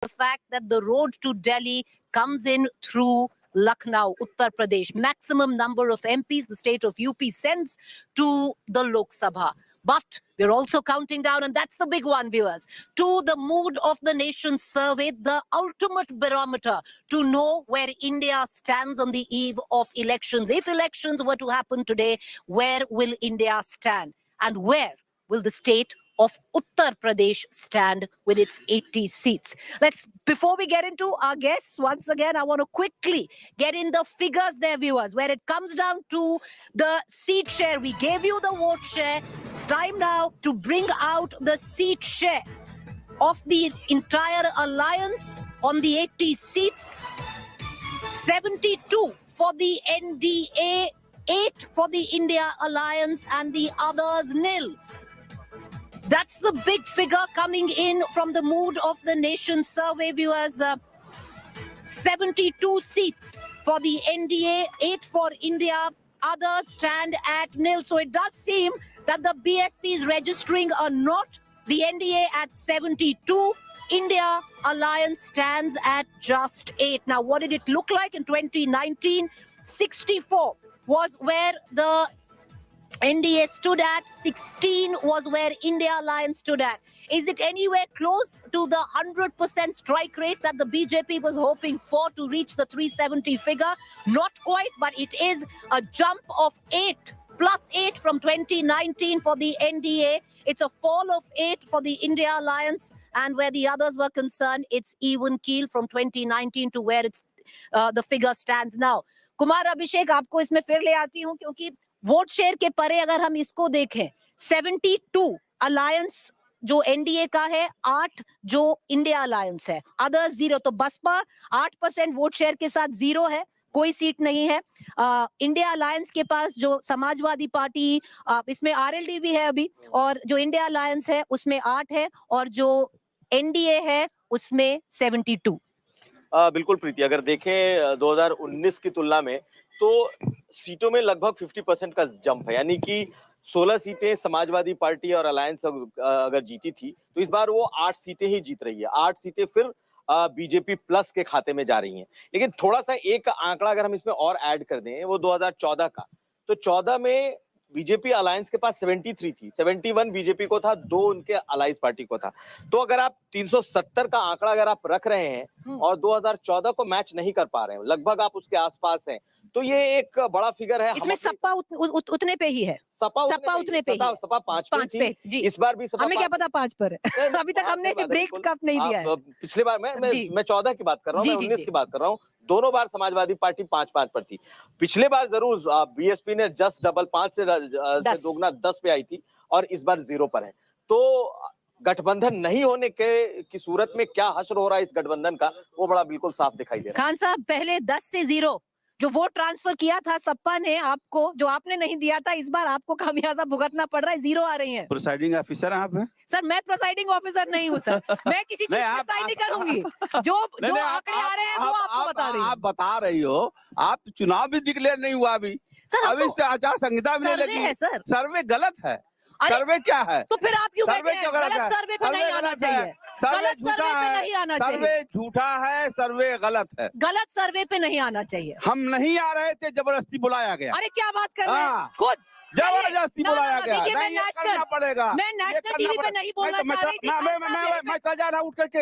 the fact that the road to Delhi comes in through Lucknow, Uttar Pradesh. Maximum number of MPs the state of UP sends to the Lok Sabha. But we're also counting down, and that's the big one, viewers, to the mood of the nation survey, the ultimate barometer to know where India stands on the eve of elections. If elections were to happen today, where will India stand? And where will the state of Uttar Pradesh stand with its 80 seats? Before we get into our guests, once again, I want to quickly get in the figures there, viewers, where it comes down to the seat share. We gave you the vote share. It's time now to bring out the seat share of the entire alliance on the 80 seats. 72 for the NDA, 8 for the India Alliance, and the others nil. That's the big figure coming in from the mood of the nation survey, viewers. 72 seats for the NDA, 8 for India, others stand at nil. So it does seem that the BSP is registering a not. The NDA at 72, India Alliance stands at just 8. Now, what did it look like in 2019? 64 was where the NDA stood at, 16 was where India Alliance stood at. Is it anywhere close to the 100% strike rate that the BJP was hoping for to reach the 370 figure? Not quite, but it is a jump of 8, plus 8 from 2019 for the NDA. It's a fall of 8 for the India Alliance, and where the others were concerned, it's even keel from 2019 to where it's the figure stands now. Kumar Abhishek, आपको इसमें फिर ले आती हूँ, क्योंकि vote share के परे अगर हम इसको देखें, 72 अलायंस जो एनडीए का है, 8 जो इंडिया अलायंस है, अदर्स 0। तो बसपा 8% वोट शेयर के साथ 0 है, कोई सीट नहीं है। इंडिया अलायंस के पास जो समाजवादी पार्टी, इसमें आरएलडी भी है अभी, और जो इंडिया अलायंस है उसमें 8 है, और जो एनडीए है उसमें 72। बिल्कुल प्रीति, अगर देखें 2019 की तुलना में तो सीटों में लगभग 50% का जंप है, यानी कि 16 सीटें समाजवादी पार्टी और अलायंस अगर जीती थी तो इस बार वो 8 सीटें ही जीत रही है। 8 सीटें फिर बीजेपी प्लस के खाते में जा रही हैं। लेकिन थोड़ा सा एक आंकड़ा अगर हम इसमें और ऐड कर दें, वो 2014 का, तो 14 में बीजेपी अलायंस के पास 73 थी, 71 बीजेपी को था, 2 उनके अलायंस पार्टी को था। तो अगर आप 370 का आंकड़ा अगर आप रख रहे हैं और 2014 को मैच नहीं कर पा रहे हैं, लगभग आप उसके आसपास हैं, तो ये एक बड़ा फिगर है। इसमें सपा उतने पे ही है, सपा उतने पे ही है, सपा 5 पे जी। इस बार भी सपा, हमें क्या पता 5 पर है। अभी तक हमने ब्रेक कप नहीं दिया है। पिछली बार मैं 14 की बात कर रहा हूँ, मैं 19 की बात कर रहा हूँ। दोनों बार समाजवादी पार्टी 5-5 पर थी। पिछले बार जरूर बीएसपी ने जस्ट डबल 5 से दोगुना 10 पे आई थी, और इस बार 0 पर है। तो गठबंधन नहीं होने की सूरत में क्या हश्र हो रहा है इस गठबंधन का, वो बड़ा बिल्कुल साफ दिखाई दे रहा है। खान साहब, पहले 10 से 0 जो वोट ट्रांसफर किया था सपा ने आपको, जो आपने नहीं दिया था, इस बार आपको खामियाजा भुगतना पड़ रहा है, 0 आ रही है। प्रिसाइडिंग ऑफिसर आप हैं? सर, मैं प्रिसाइडिंग ऑफिसर नहीं हूँ सर, मैं किसी चीज की साइन नहीं करूंगी। जो आंकड़े आ रहे हैं वो आपको बता रही हूँ। आप बता रही हो, आप चुनाव भी डिक्लेयर नहीं हुआ अभी, अभी से आचार संहिता भी नहीं लगी है। सर, सर्वे गलत है। सर्वे क्या है? तो फिर आप क्यों बैठे हैं? गलत सर्वे पे नहीं आना चाहिए, गलत सर्वे पे नहीं आना चाहिए। सर्वे झूठा है, सर्वे गलत है, गलत सर्वे पे नहीं आना चाहिए। हम नहीं आ रहे थे, जबरदस्ती बुलाया गया। अरे क्या बात कर रहे हैं, खुद जबरदस्ती बुलाया गया। नहीं, करना पड़ेगा। मैं नेशनल टीवी पे नहीं बोलना चाह रही थी। मैं चला जा रहा हूँ उठ करके,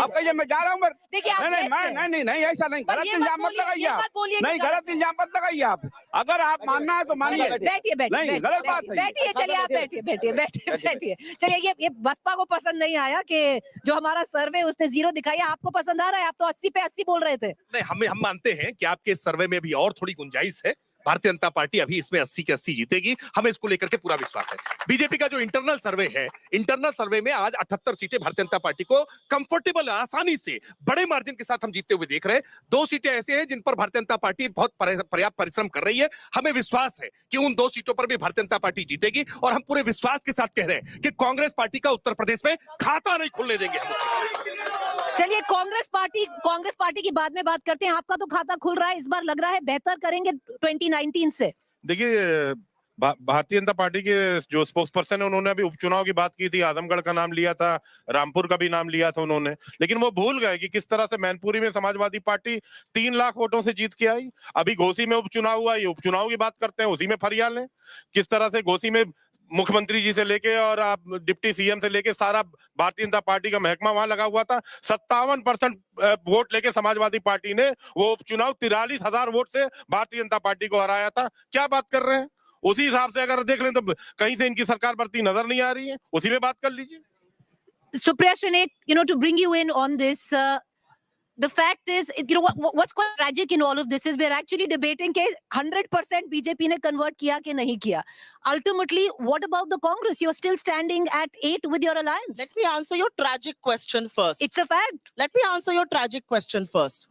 आप कहिए मैं जा रहा हूँ। नहीं ऐसा नहीं, गलत इल्जाम मत लगाइए आप, नहीं गलत इल्जाम मत लगाइए आप। अगर आप मानना है तो मानिए। बैठिए, नहीं गलत बात है। बैठिए, चलिए आप बैठिए। चलिए, ये बसपा को पसंद नहीं आया कि जो हमारा सर्वे उसने 0 दिखाया, आपको पसंद आ रहा है? आप तो 80 पे 80 बोल रहे थे। नहीं, हम मानते हैं कि आपके सर्वे में भी और थोड़ी गुंजाइश है। भारतीय जनता पार्टी अभी इसमें 80 के 80 जीतेगी, हमें इसको लेकर के पूरा विश्वास है। बीजेपी का जो इंटरनल सर्वे है, इंटरनल सर्वे में आज 78 सीटें भारतीय जनता पार्टी को कंफर्टेबल, आसानी से बड़े मार्जिन के साथ हम जीतते हुए देख रहे हैं। 2 सीटें ऐसे हैं जिन पर भारतीय जनता पार्टी बहुत पर्याप्त परिश्रम कर रही है। हमें विश्वास है कि उन 2 सीटों पर भी भारतीय जनता पार्टी जीतेगी, और हम पूरे विश्वास के साथ कह रहे हैं कि कांग्रेस पार्टी का उत्तर प्रदेश में खाता नहीं खुलने देंगे हम। चलिए, कांग्रेस पार्टी की बाद में बात करते हैं। आपका तो खाता खुल रहा है, इस बार लग रहा है बेहतर करेंगे 2019 से। देखिए, भारतीय जनता पार्टी के जो स्पोक्स पर्सन है उन्होंने अभी उपचुनाव की बात की थी, आजमगढ़ का नाम लिया था, रामपुर का भी नाम लिया था उन्होंने, लेकिन वो भूल गए कि किस तरह से मैनपुरी में समाजवादी पार्टी 3 लाख वोटों से जीत के आई। अभी घोसी में उपचुनाव हुआ, ये उपचुनाव की बात करते हैं, उसी में फरियाल है। किस तरह से घोसी में मुख्यमंत्री जी से लेके और आप डिप्टी सीएम से लेके सारा भारतीय जनता पार्टी का महकमा वहां लगा हुआ था। 57% वोट लेके समाजवादी पार्टी ने वो उपचुनाव 43,000 वोट से भारतीय जनता पार्टी को हराया था। क्या बात कर रहे हैं? उसी हिसाब से अगर देख लें तो कहीं से इनकी सरकार बढ़ती नजर नहीं आ रही है, उसी में बात कर लीजिए। Supriya Shrinet, to bring you in on this, the fact is, what's quite tragic in all of this is we're actually debating कि 100% BJP ने convert किया कि नहीं किया. Ultimately, what about the Congress? You're still standing at 8 with your alliance. Let me answer your tragic question first. It's a fact. Let me answer your tragic question first.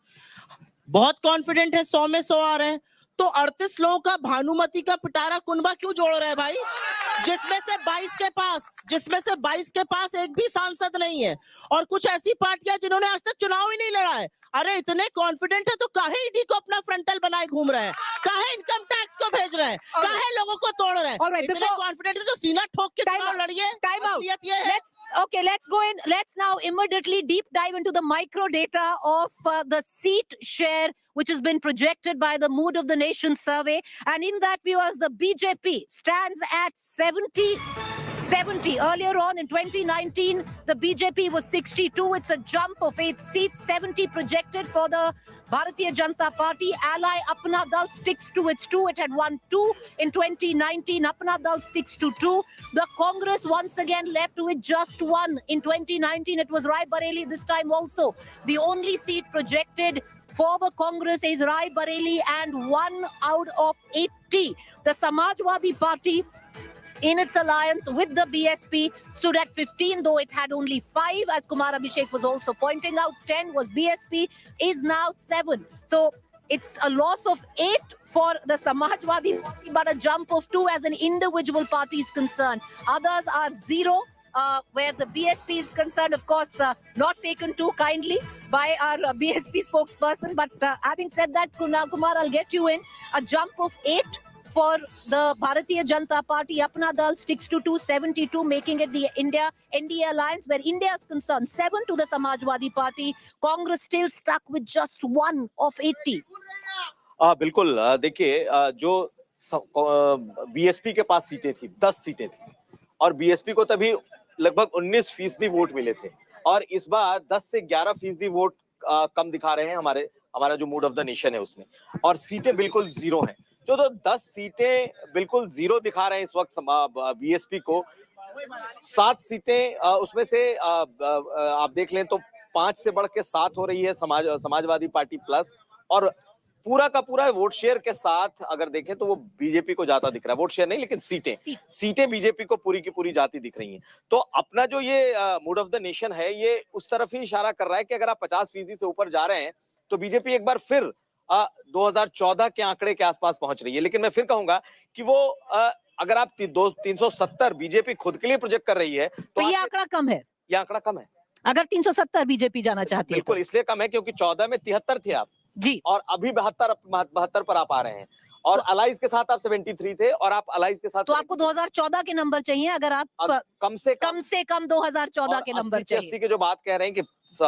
बहुत confident है 100 में 100 आ रहे हैं, तो 38 लोगों का भानुमति का पिटारा कुनबा क्यों जोड़ रहे हैं भाई? जिसमें से 22 के पास एक भी सांसद नहीं है, और कुछ ऐसी पार्टियां जिन्होंने आज तक चुनाव ही नहीं लड़ा है। अरे इतने कॉन्फिडेंट है तो काहे ईडी को अपना फ्रंटल बनाए घूम रहे हैं, काहे इनकम टैक्स को भेज रहे हैं, काहे लोगों को तोड़ रहे हैं? इतने कॉन्फिडेंट है तो सीना ठोक के चुनाव लड़िए। Time out. Let's go in. Let's now immediately deep dive into the micro data of the seat share, which has been projected by the Mood of the Nation survey. And in that, viewers, the BJP stands at 70. Earlier on in 2019, the BJP was 62. It's a jump of 8 seats. 70 projected for the Bharatiya Janata Party. Ally Apna Dal sticks to its 2. It had won 2 in 2019. Apna Dal sticks to 2. The Congress once again left with just 1. In 2019, it was Rai Bareli this time also. The only seat projected for the Congress is Rai Bareli, and 1 out of 80. The Samajwadi Party, in its alliance with the BSP, stood at 15, though it had only 5. As Kumar Abhishek was also pointing out, 10 was BSP, is now 7. So it's a loss of 8 for the Samajwadi Party, but a jump of 2 as an individual party is concerned. Others are 0. Where the BSP is concerned, of course, not taken too kindly by our BSP spokesperson. But having said that, Kumar, I'll get you in. A jump of 8 for the Bharatiya Janata Party. Apna Dal sticks to 272, making it the NDA alliance, where India is concerned. 7 to the Samajwadi Party. Congress still stuck with just 1 of 80. बिल्कुल, देखिए, जो BSP के पास सीटें थी, 10 सीटें थी, और BSP को तभी लगभग 19% वोट मिले थे, और इस बार 10 से 11% वोट कम दिखा रहे हैं हमारा जो मूड ऑफ द नेशन है उसमें, और सीटें बिल्कुल 0 हैं। जो 10 सीटें बिल्कुल 0 दिखा रहे हैं इस वक्त बीएसपी को, 7 सीटें उसमें से आप देख लें तो 5 से बढ़ के 7 हो रही है समाजवादी पार्टी प्लस, और पूरा का पूरा वोट शेयर के साथ अगर देखें तो वो बीजेपी को जाता दिख रहा है। वोट शेयर नहीं, लेकिन सीटें बीजेपी को पूरी की पूरी जाती दिख रही हैं। तो अपना जो ये मूड ऑफ द नेशन है, ये उस तरफ ही इशारा कर रहा है कि अगर आप 50% से ऊपर जा रहे हैं तो बीजेपी एक बार फिर 2014 के आंकड़े के आसपास पहुंच रही है। लेकिन मैं फिर कहूंगा कि वो अगर आप 370 बीजेपी खुद के लिए प्रोजेक्ट कर रही है तो ये आंकड़ा कम है। ये आंकड़ा कम है अगर 370 बीजेपी जाना चाहती है। बिल्कुल, इसलिए कम है क्योंकि 14 में 73 थे आप जी, और अभी 72 पर आप आ रहे हैं, और अलाइज के साथ आप 73 थे, और आप अलाइज के साथ तो आपको 2014 के नंबर चाहिए। अगर आप कम से कम 2014 के नंबर चाहिए। 80 के जो बात कह रहे हैं कि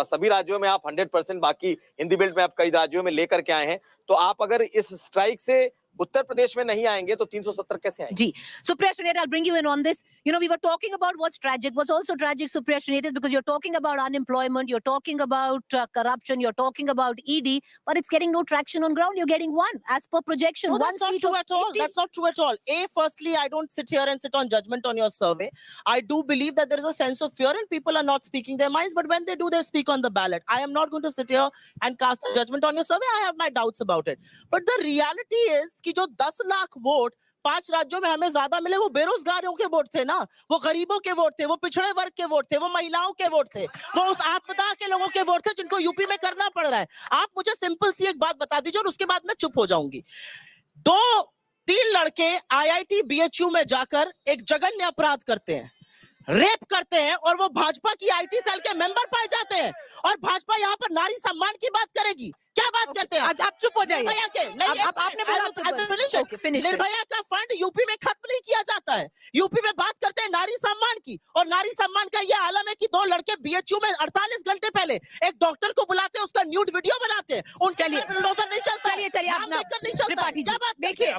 सभी राज्यों में आप 100%, बाकी हिंदी बेल्ट में आप कई राज्यों में लेकर के आए हैं, तो आप अगर इस स्ट्राइक से उत्तर प्रदेश में नहीं आएंगे तो 370 कैसे आएंगे? जी, Supriya Shrinet, I'll bring you in on this. We were talking about what's tragic. What's also tragic, Supriya Shrinet, is because you're talking about unemployment, you're talking about corruption, you're talking about ED, but it's getting no traction on ground. You're getting 1 as per projection. No, that's not true at all. That's not true at all. Firstly, I don't sit here and sit on judgment on your survey. I do believe that there is a sense of fear and people are not speaking their minds, but when they do, they speak on the ballot. I am not going to sit here and cast a judgment on your survey. I have my doubts about it. But the reality is कि जो 10 lakh vote 5 राज्यों में हमें ज्यादा मिले, वो बेरोजगारों के वोट थे ना, वो गरीबों के वोट थे, वो पिछड़े वर्ग के वोट थे, वो महिलाओं के वोट थे, वो उस आपदा के लोगों के वोट थे जिनको यूपी में करना पड़ रहा है। आप मुझे सिंपल सी एक बात बता दीजिए और उसके बाद मैं चुप हो जाऊंगी। 2-3 लड़के IIT BHU में जाकर एक जघन्य अपराध करते हैं, रेप करते हैं, और वो भाजपा की IT सेल के मेंबर पाए जाते हैं, और भाजपा यहाँ पर नारी सम्मान की बात करेगी। क्या बात करते हैं आप चुप हो जाइए। निर्भया के नहीं अब आपने बोला ओके फिनिश। निर्भया का फंड यूपी में खत्म नहीं किया जाता है। यूपी में बात करते हैं नारी सम्मान की, और नारी सम्मान का यह आलम है कि दो लड़के बीएचयू में 48 घंटे पहले एक डॉक्टर को बुलाते हैं, उसका न्यूड वीडियो बनाते हैं, उनके लिए बुलडोजर नहीं चलता। चलिए आप ना त्रिपाठी जी देखिए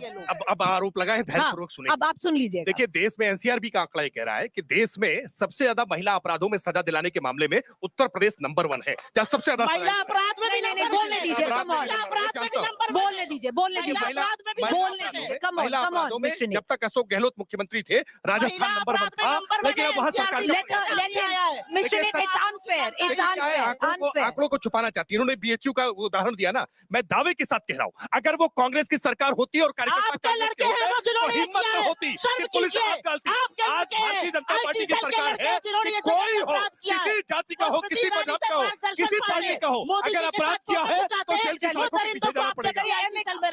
अब आरोप लगाए, ध्यानपूर्वक सुनिए। अब आप सुन लीजिए। देखिए, देश में एनसीआरबी का आंकड़ा ये कह रहा है कि देश में सबसे ज्यादा महिला अपराधों में सजा दिलाने के मामले में उत्तर प्रदेश नंबर 1 है, जहाँ सबसे ज्यादा महिला अपराध में भी नहीं बोलने दीजिए, कम ऑन बोलने दीजिए बोलने दीजिए कम ऑन में जब तक अशोक गहलोत मुख्यमंत्री थे राजस्थान नंबर 1 था, लेकिन अब वहाँ सरकार आंकड़ों को छुपाना चाहती है। उन्होंने बीएचयू का उदाहरण दिया ना, मैं दावे के साथ कह रहा हूँ, अगर वो कांग्रेस की सरकार होती और कार्यकर्ता हिम्मत न होती कि पुलिस हाथ डालती। आज भारतीय जनता पार्टी की सरकार है कि कोई हो, किसी जाति का हो, किसी मजहब का हो, किसी पार्टी का हो, अगर अपराध किया है तो जेल की सलाखों के पीछे जाना पड़ेगा।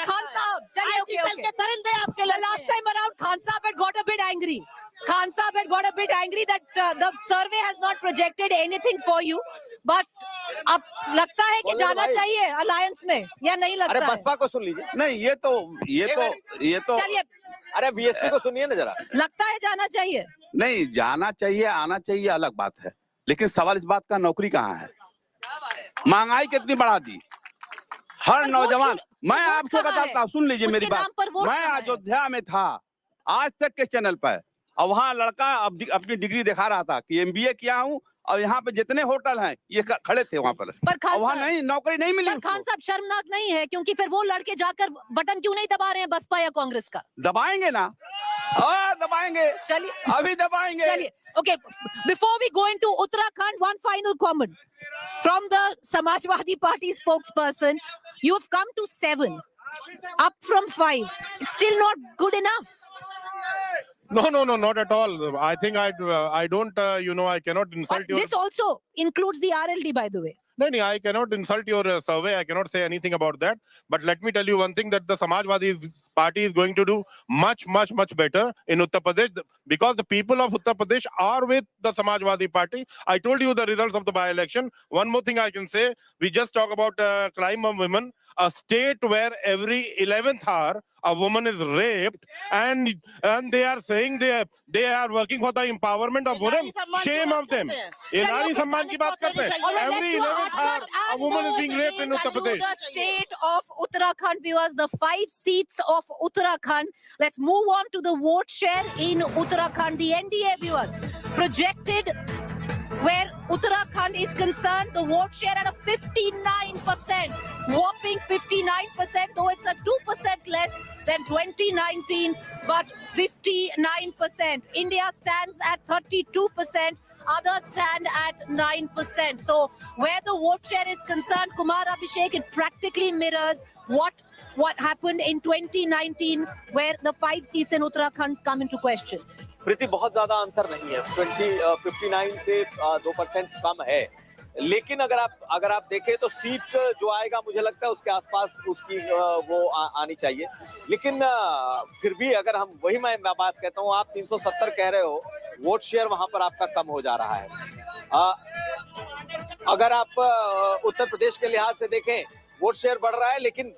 Khan Sahab, okay. The last time around, Khan Sahab had got a bit angry. Khan Sahab had got a bit angry that the survey has not projected anything for you. But अब लगता है कि जाना चाहिए alliance में या नहीं लगता? अरे बसपा को सुन लीजिए। नहीं ये तो चलिए, अरे बीएसपी को सुनिए ना जरा। लगता है जाना चाहिए? नहीं, जाना चाहिए आना चाहिए अलग बात है, लेकिन सवाल इस बात का नौकरी कहाँ है? महंगाई कितनी बढ़ा दी हर नौजवान। मैं आपको बताता हूँ, सुन लीजिए मेरी बात। मैं अयोध्या में था आज तक के चैनल पर, और वहाँ लड़का अपनी डिग्री दिखा रहा था कि एमबीए किया हूँ, और यहाँ पे जितने होटल हैं ये खड़े थे वहाँ पर वहाँ नहीं नौकरी नहीं मिली। खान साहब शर्मनाक नहीं है? क्योंकि फिर वो लड़के जाकर बटन क्यों नहीं दबा रहे हैं बसपा या कांग्रेस का? दबाएंगे ना, दबाएंगे, चलिए अभी दबाएंगे। चलिए okay, before we go into Uttarakhand, one final comment from the Samajwadi Party spokesperson. You have come to 7 up from 5. It's still not good enough. No, not at all. I think I don't, I cannot insult your... This also includes the RLD, by the way. No, I cannot insult your survey. I cannot say anything about that. But let me tell you one thing, that the Samajwadi Party is going to do much better in Uttar Pradesh, because the people of Uttar Pradesh are with the Samajwadi Party. I told you the results of the by-election. One more thing I can say, we just talk about crime of women, a state where every 11th hour a woman is raped, and they are saying they are working for the empowerment of women. Shame of them. ये नारी सम्मान की बात करते हैं. Every 11th hour a woman is being raped in Uttar Pradesh. The state of Uttarakhand, viewers, the 5 seats of Uttarakhand. Let's move on to the vote share in Uttarakhand. The NDA, viewers, projected where Uttarakhand is concerned, the vote share at a 59%, whopping 59%, though it's a 2% less than 2019, but 59%. India stands at 32%. Others stand at 9%. So where the vote share is concerned, Kumar Abhishek, it practically mirrors what happened in 2019, where the 5 seats in Uttarakhand come into question. प्रीति, बहुत ज्यादा अंतर नहीं है, 59 से 2% कम है, लेकिन अगर आप देखें तो सीट जो आएगा मुझे लगता है उसके आसपास उसकी वो आनी चाहिए। लेकिन फिर भी अगर हम वही मैं बात कहता हूँ, आप 370 कह रहे हो, वोट शेयर वहां पर आपका कम हो जा रहा है। अगर आप उत्तर प्रदेश के लिहाज से देखें, वोट शेयर बढ़ रहा है, लेकिन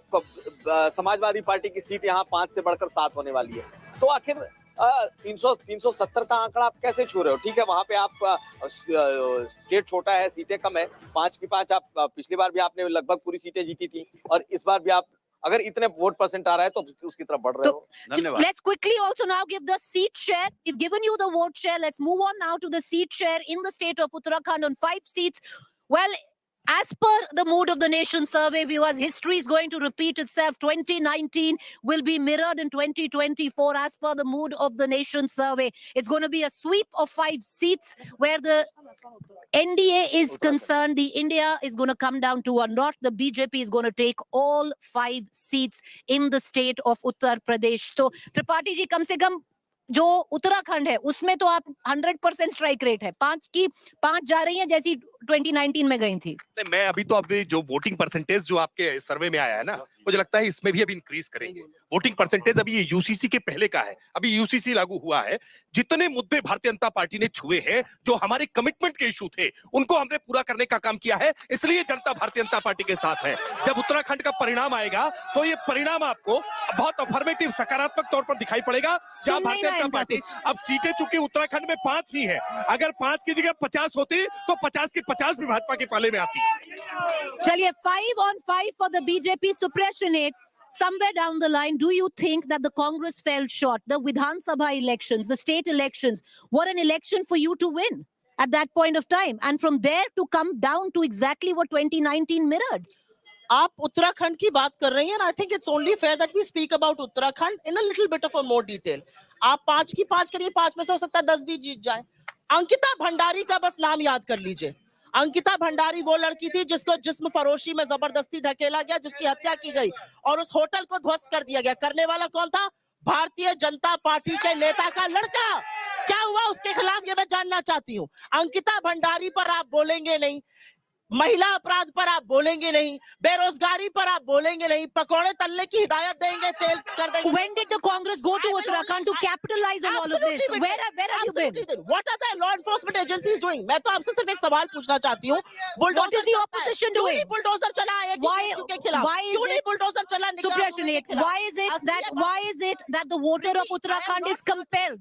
समाजवादी पार्टी की सीट यहाँ 5 से बढ़कर 7 होने वाली है। तो आखिर 370 का आंकड़ा आप कैसे छू रहे हो? ठीक है, वहां पे आप स्टेट छोटा है, सीटें कम है, 5 की 5 आप पिछली बार भी आपने लगभग पूरी सीटें जीती थी, और इस बार भी आप अगर इतने वोट परसेंट आ रहा है तो उसकी तरफ बढ़ रहे हो। धन्यवाद। Let's quickly also now give the seat share. We've given you the vote share. Let's move on now to the seat share in the state of Uttarakhand on 5 seats. Well, as per the Mood of the Nation survey, viewers, history is going to repeat itself. 2019 will be mirrored in 2024 as per the Mood of the Nation survey. It's going to be a sweep of 5 seats where the NDA is concerned. The India is going to come down to a knot. The BJP is going to take all 5 seats in the state of Uttar Pradesh. So, Tripathi ji, kam se kam जो उत्तराखंड है उसमें तो आप 100% strike rate है, 5 की 5 जा रही है, जैसी 2019 में गई थी। नहीं, मैं अभी तो अभी जो वोटिंग परसेंटेज जो आपके सर्वे में आया है ना, मुझे लगता है इसमें भी अभी इंक्रीज करेंगे। वोटिंग परसेंटेज अभी ये यूसीसी के पहले का है, अभी यूसीसी लागू हुआ है। जितने मुद्दे भारतीय जनता पार्टी ने छुए हैं, जो हमारे कमिटमेंट के इशू थे, उनको हमने पूरा करने का काम किया है, इसलिए जनता भारतीय जनता पार्टी के साथ है। जब उत्तराखंड का परिणाम आएगा, तो ये परिणाम आपको बहुत अफर्मेटिव, सकारात्मक तौर पर दिखाई पड़ेगा। जहां भारतीय जनता पार्टी अब सीटें चूंकि उत्तराखंड में 5 ही है, अगर 5 की जगह 50 होती, तो 50 की 50 भी भाजपा के पाले में आती। चलिए, 5 on 5 for the BJP suppression aid. Somewhere down the line, do you think that the Congress fell short? The Vidhan Sabha elections, the state elections, were an election for you to win at that point of time, and from there to come down to exactly what 2019 mirrored. आप उत्तराखंड की बात कर रही हैं, and I think it's only fair that we speak about Uttarakhand in a little bit of a more detail. आप 5 की 5 करिए, 5 में से हो सकता है 10 भी जीत जाए। अंकिता भंडारी का बस नाम याद कर लीजिए। अंकिता भंडारी वो लड़की थी जिसको जिस्म फरोशी में जबरदस्ती ढकेला गया, जिसकी हत्या की गई और उस होटल को ध्वस्त कर दिया गया। करने वाला कौन था? भारतीय जनता पार्टी के नेता का लड़का। क्या हुआ उसके खिलाफ, ये मैं जानना चाहती हूँ। अंकिता भंडारी पर आप बोलेंगे नहीं, महिला अपराध पर आप बोलेंगे नहीं, बेरोजगारी पर आप बोलेंगे नहीं, पकौड़े तलने की हिदायत देंगे, तेल कर देंगे। When did the Congress go to Uttarakhand to capitalize on all of this? Where have you been? What are the law enforcement agencies doing? मैं तो आपसे सिर्फ एक सवाल पूछना चाहती हूँ। What is the opposition doing? Bulldozer चला है के खिलाफ? क्यों नहीं बुलडोजर चला suppression aid? Why is it that the voter of Uttarakhand is compelled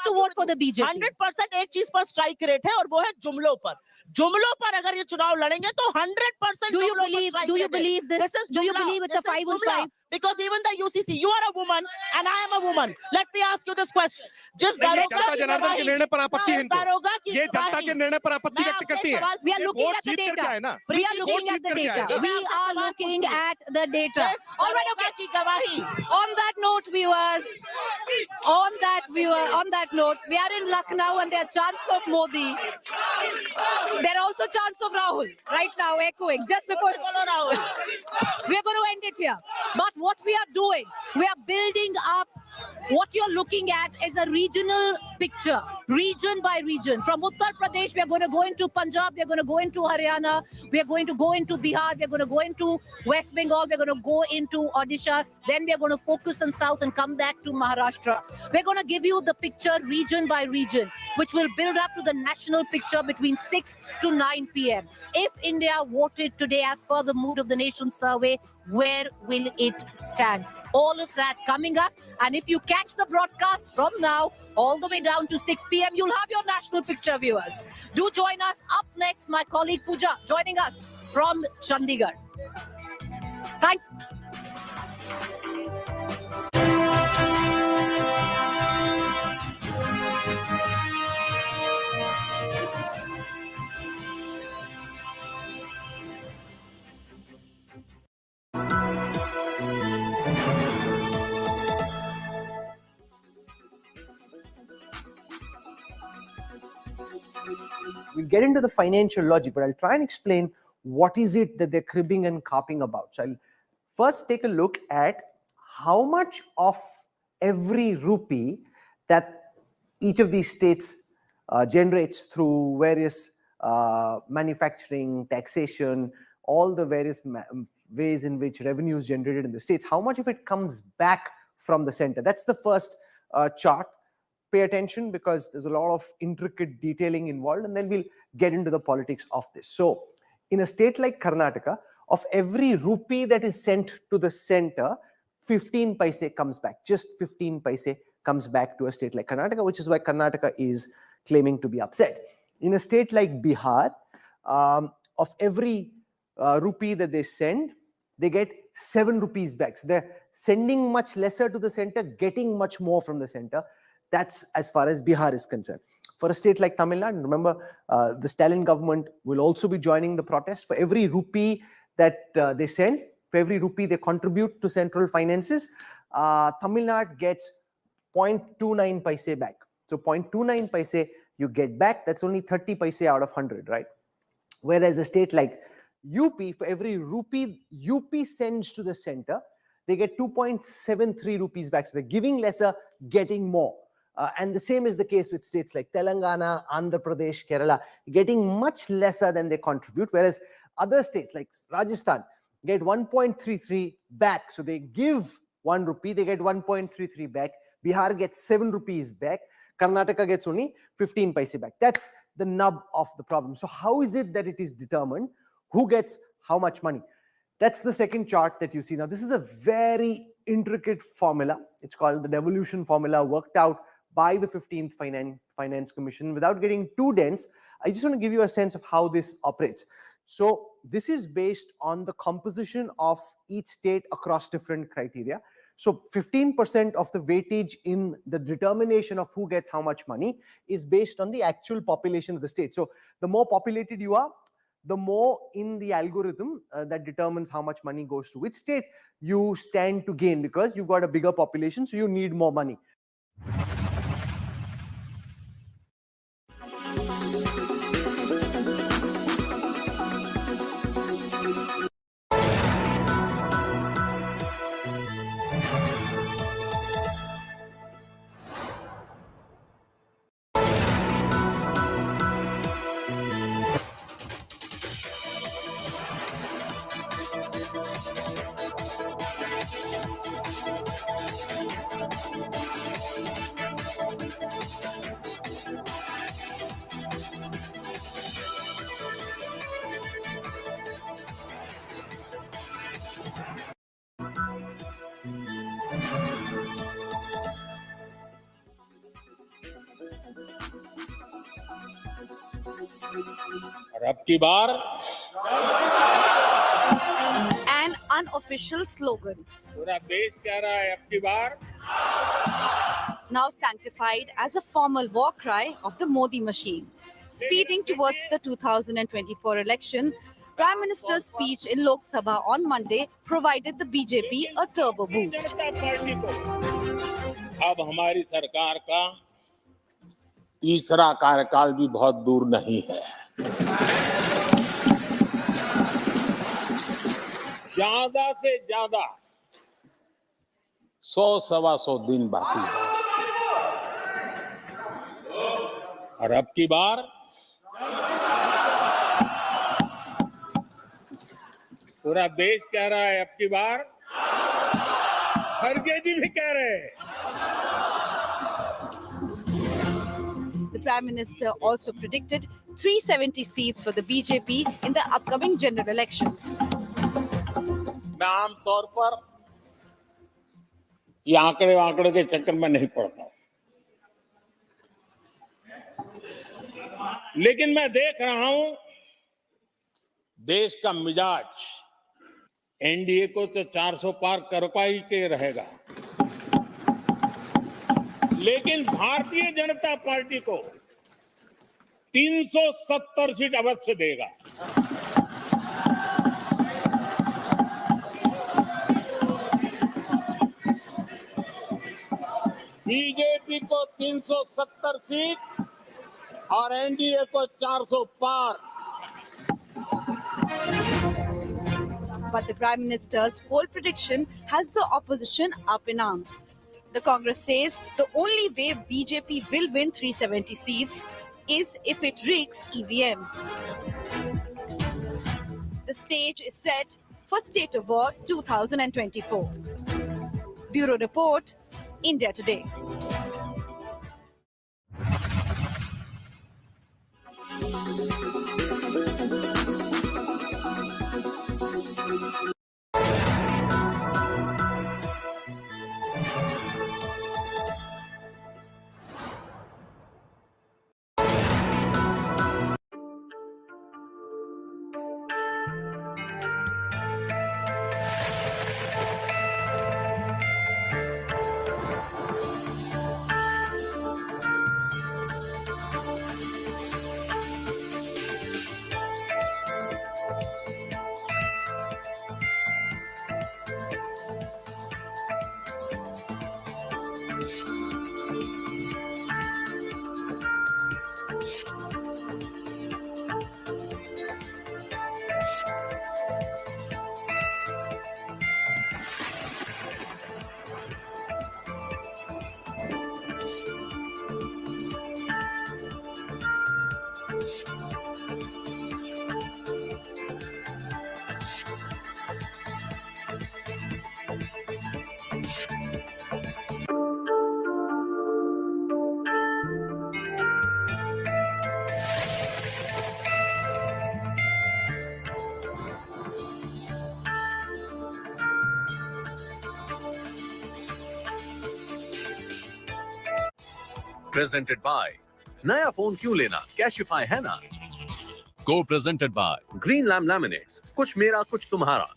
to vote for the BJP? 100% एक चीज पर स्ट्राइक रेट है और वो है जुमलों पर। जुमलों पर अगर ये चुनाव लड़ेंगे तो 100% Do you believe this? Do you believe it's a 5 on 5? Because even the UCC, you are a woman and I am a woman. Let me ask you this question. जिस जनता जनार्दन के निर्णय पर आपत्ति है इनको। ये जनता के निर्णय पर आपत्ति व्यक्त करती है। We are looking at the data. We are looking at the data. We are looking at the data. All right, okay. On that note, viewers, on that note, we are in Lucknow and there are chants of Modi. There are also chants of Rahul right now echoing just before. We are going to end it here. But what we are doing, we are building up. What you're looking at is a regional picture, region by region. From Uttar Pradesh, we are going to go into Punjab, we are going to go into Haryana, we are going to go into Bihar, we are going to go into West Bengal, we are going to go into Odisha. Then we are going to focus on South and come back to Maharashtra. We're going to give you the picture region by region, which will build up to the national picture between 6 to 9 p.m. If India voted today as per the Mood of the Nation survey, where will it stand? All of that coming up. And if you catch the broadcast from now all the way down to 6 p.m., you'll have your national picture, viewers. Do join us. Up next, my colleague Pooja joining us from Chandigarh. Thank We'll get into the financial logic, but I'll try and explain what is it that they're cribbing and carping about. So I'll first take a look at how much of every rupee that each of these states generates through various manufacturing, taxation, all the various ways in which revenue is generated in the states, how much of it comes back from the center. That's the first chart. Pay attention because there's a lot of intricate detailing involved, and then we'll get into the politics of this. So in a state like Karnataka, of every rupee that is sent to the center, 15 paise comes back. Just 15 paise comes back to a state like Karnataka, which is why Karnataka is claiming to be upset. In a state like Bihar, of every rupee that they send, they get 7 rupees back. So they're sending much lesser to the center, getting much more from the center. That's as far as Bihar is concerned. For a state like Tamil Nadu, remember, the Stalin government will also be joining the protest. For every rupee that they send, for every rupee they contribute to central finances, Tamil Nadu gets 0.29 paise back. So 0.29 paise you get back, that's only 30 paise out of 100, right? Whereas a state like UP, for every rupee UP sends to the center, they get 2.73 rupees back. So they're giving lesser, getting more. And the same is the case with states like Telangana, Andhra Pradesh, Kerala, getting much lesser than they contribute, whereas other states like Rajasthan get 1.33 back. So they give 1 rupee, they get 1.33 back. Bihar gets 7 rupees back. Karnataka gets only 15 paise back. That's the nub of the problem. So how is it that it is determined who gets how much money? That's the second chart that you see. Now, this is a very intricate formula. It's called the devolution formula, worked out by the 15th Finance Commission. Without getting too dense, I just want to give you a sense of how this operates. So this is based on the composition of each state across different criteria. So 15% of the weightage in the determination of who gets how much money is based on the actual population of the state. So the more populated you are, the more in the algorithm that determines how much money goes to which state you stand to gain, because you've got a bigger population, so you need more money. और अब की बार an unofficial slogan, पूरा देश कह रहा है अब की बार, now sanctified as a formal war cry of the Modi machine. Speeding towards the 2024 election, Prime Minister's speech in Lok Sabha on Monday provided the BJP a turbo boost. Janata party को अब हमारी सरकार का तीसरा कार्यकाल भी बहुत दूर नहीं है। ज्यादा से ज्यादा 100-125 दिन बाकी है और अब की बार पूरा देश कह रहा है, अब की बार खड़गे जी भी कह रहे हैं। The Prime Minister also predicted 370 seats for the BJP in the upcoming general elections. मैं आमतौर पर ये आंकड़े के चक्कर में नहीं पड़ता, लेकिन मैं देख रहा हूं देश का मिजाज एनडीए को तो 400 पार कर पाई के रहेगा, लेकिन भारतीय जनता पार्टी को 370 सीट अवश्य देगा। बीजेपी को 370 सीट और एनडीए को 400 पार। But the Prime Minister's poll prediction has the opposition up in arms. The Congress says the only way BJP will win 370 seats is if it rigs EVMs. The stage is set for State of War 2024. Bureau Report, India Today. Presented by नया phone क्यों लेना, Cashify है ना. Co-presented by Green Lam Laminates, कुछ मेरा कुछ तुम्हारा.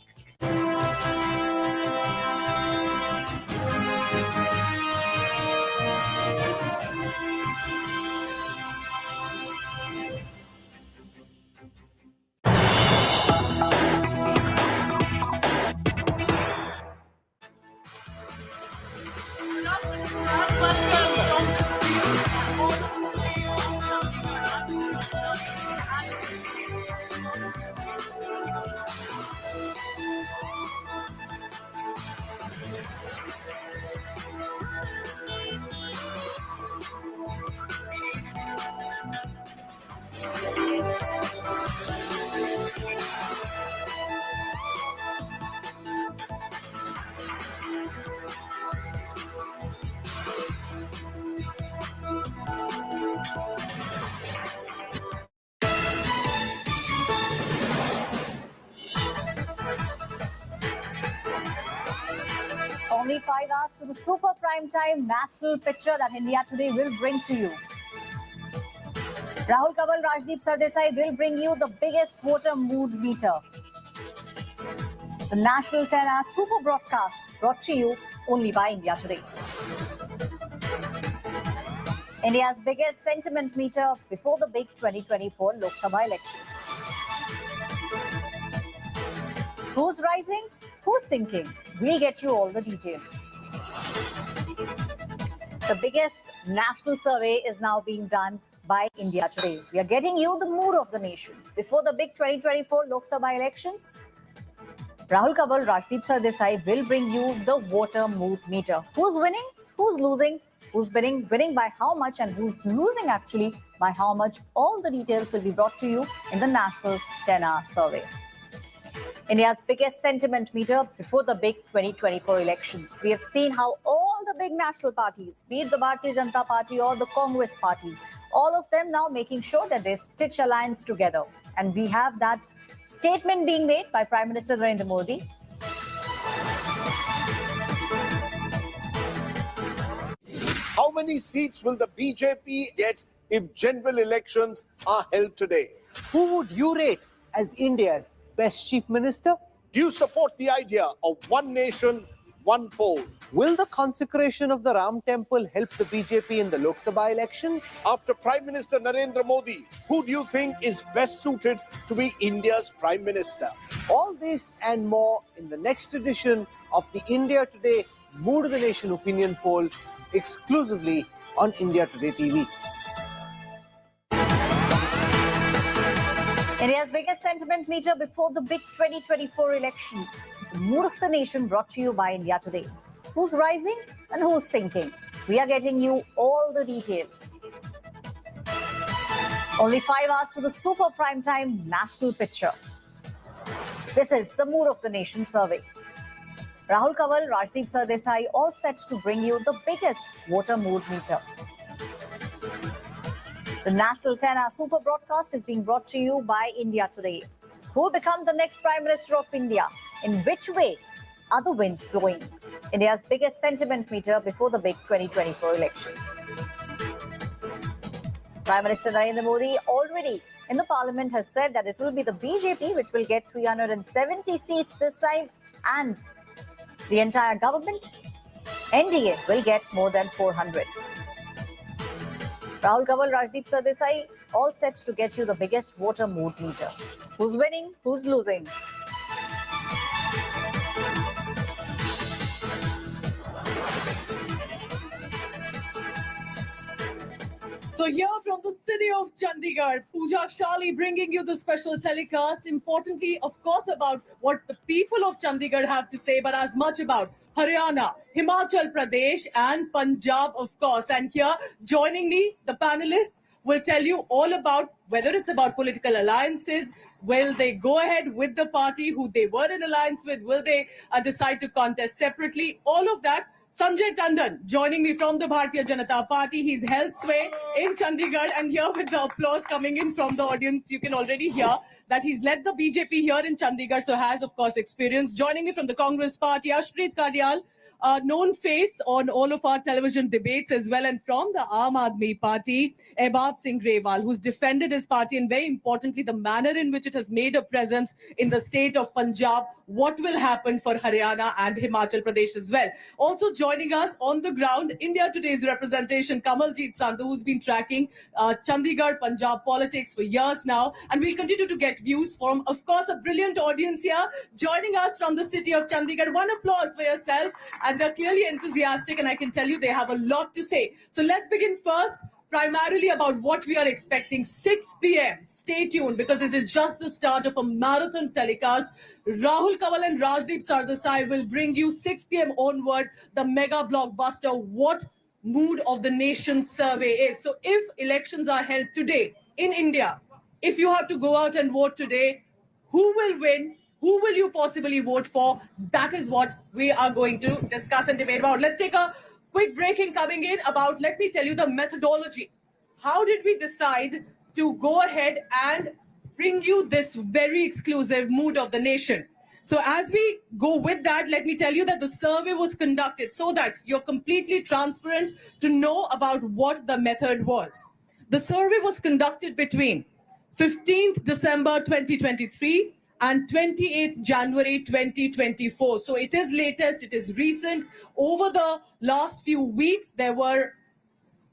Only 5 hours to the super prime time national picture that India Today will bring to you. Rahul Gandhi, Rajdeep Sardesai will bring you the biggest voter mood meter. The national 10-hour super broadcast brought to you only by India Today. India's biggest sentiment meter before the big 2024 Lok Sabha elections. Who's rising? Who's sinking? We'll get you all the details. The biggest national survey is now being done by India Today. We are getting you the mood of the nation. Before the big 2024 Lok Sabha elections, Rahul Gandhi, Rajdeep Sardesai will bring you the voter mood meter. Who's winning? Who's losing? Who's winning by how much, and who's losing actually by how much? All the details will be brought to you in the national 10-hour survey. India's biggest sentiment meter before the big 2024 elections. We have seen how all the big national parties, be it the Bharatiya Janata Party or the Congress Party, all of them now making sure that they stitch alliance together. And we have that statement being made by Prime Minister Narendra Modi. How many seats will the BJP get if general elections are held today? Who would you rate as India's best chief minister? Do you support the idea of one nation, one poll? Will the consecration of the Ram temple help the BJP in the Lok Sabha elections? After Prime Minister Narendra Modi, who do you think is best suited to be India's Prime Minister? All this and more in the next edition of the India Today Mood of the Nation opinion poll, exclusively on India Today TV. India's biggest sentiment meter before the big 2024 elections. The mood of the nation brought to you by India Today. Who's rising and who's sinking? We are getting you all the details. Only 5 hours to the super prime time national picture. This is the mood of the nation survey. Rahul Gandhi, Rajdeep Sardesai all set to bring you the biggest voter mood meter. The national 10-hour super broadcast is being brought to you by India Today. Who will become the next Prime Minister of India? In which way are the winds blowing? India's biggest sentiment meter before the big 2024 elections. Prime Minister Narendra Modi already in the parliament has said that it will be the BJP which will get 370 seats this time, and the entire government, NDA, will get more than 400. Rahul Gandhi, Rajdeep Sardesai, all set to get you the biggest voter mood meter. Who's winning? Who's losing? So here from the city of Chandigarh, Pooja Shali bringing you the special telecast. Importantly, of course, about what the people of Chandigarh have to say, but as much about Haryana, Himachal Pradesh and Punjab, of course. And here, joining me, the panelists will tell you all about whether it's about political alliances, will they go ahead with the party who they were in alliance with, will they decide to contest separately, all of that. Sanjay Tandon joining me from the Bharatiya Janata Party. He's held sway in Chandigarh, and here with the applause coming in from the audience, you can already hear that he's led the BJP here in Chandigarh, so has, of course, experience. Joining me from the Congress Party, Ashpreet Kadyal. known face on all of our television debates as well, and from the Aam Aadmi Party, Ehbab Singh Grewal, who's defended his party and very importantly the manner in which it has made a presence in the state of Punjab, what will happen for Haryana and Himachal Pradesh as well. Also joining us on the ground, India Today's representation, Kamaljeet Sandhu, who's been tracking Chandigarh, Punjab politics for years now, and we'll continue to get views from, of course, a brilliant audience here joining us from the city of Chandigarh. One applause for yourself, and they're clearly enthusiastic, and I can tell you they have a lot to say. So let's begin first primarily about what we are expecting. 6 p.m. Stay tuned, because it is just the start of a marathon telecast. Rahul Gandhi and Rajdeep Sardesai will bring you 6 p.m. onward the mega blockbuster What Mood of the Nation survey is. So if elections are held today in India, if you have to go out and vote today, who will win? Who will you possibly vote for? That is what we are going to discuss and debate about. Let's take a quick breaking coming in about, let me tell you the methodology. How did we decide to go ahead and bring you this very exclusive Mood of the Nation? So as we go with that, let me tell you that the survey was conducted so that you're completely transparent to know about what the method was. The survey was conducted between 15th December 2023 and 28th January 2024. So it is latest, it is recent. Over the last few weeks, there were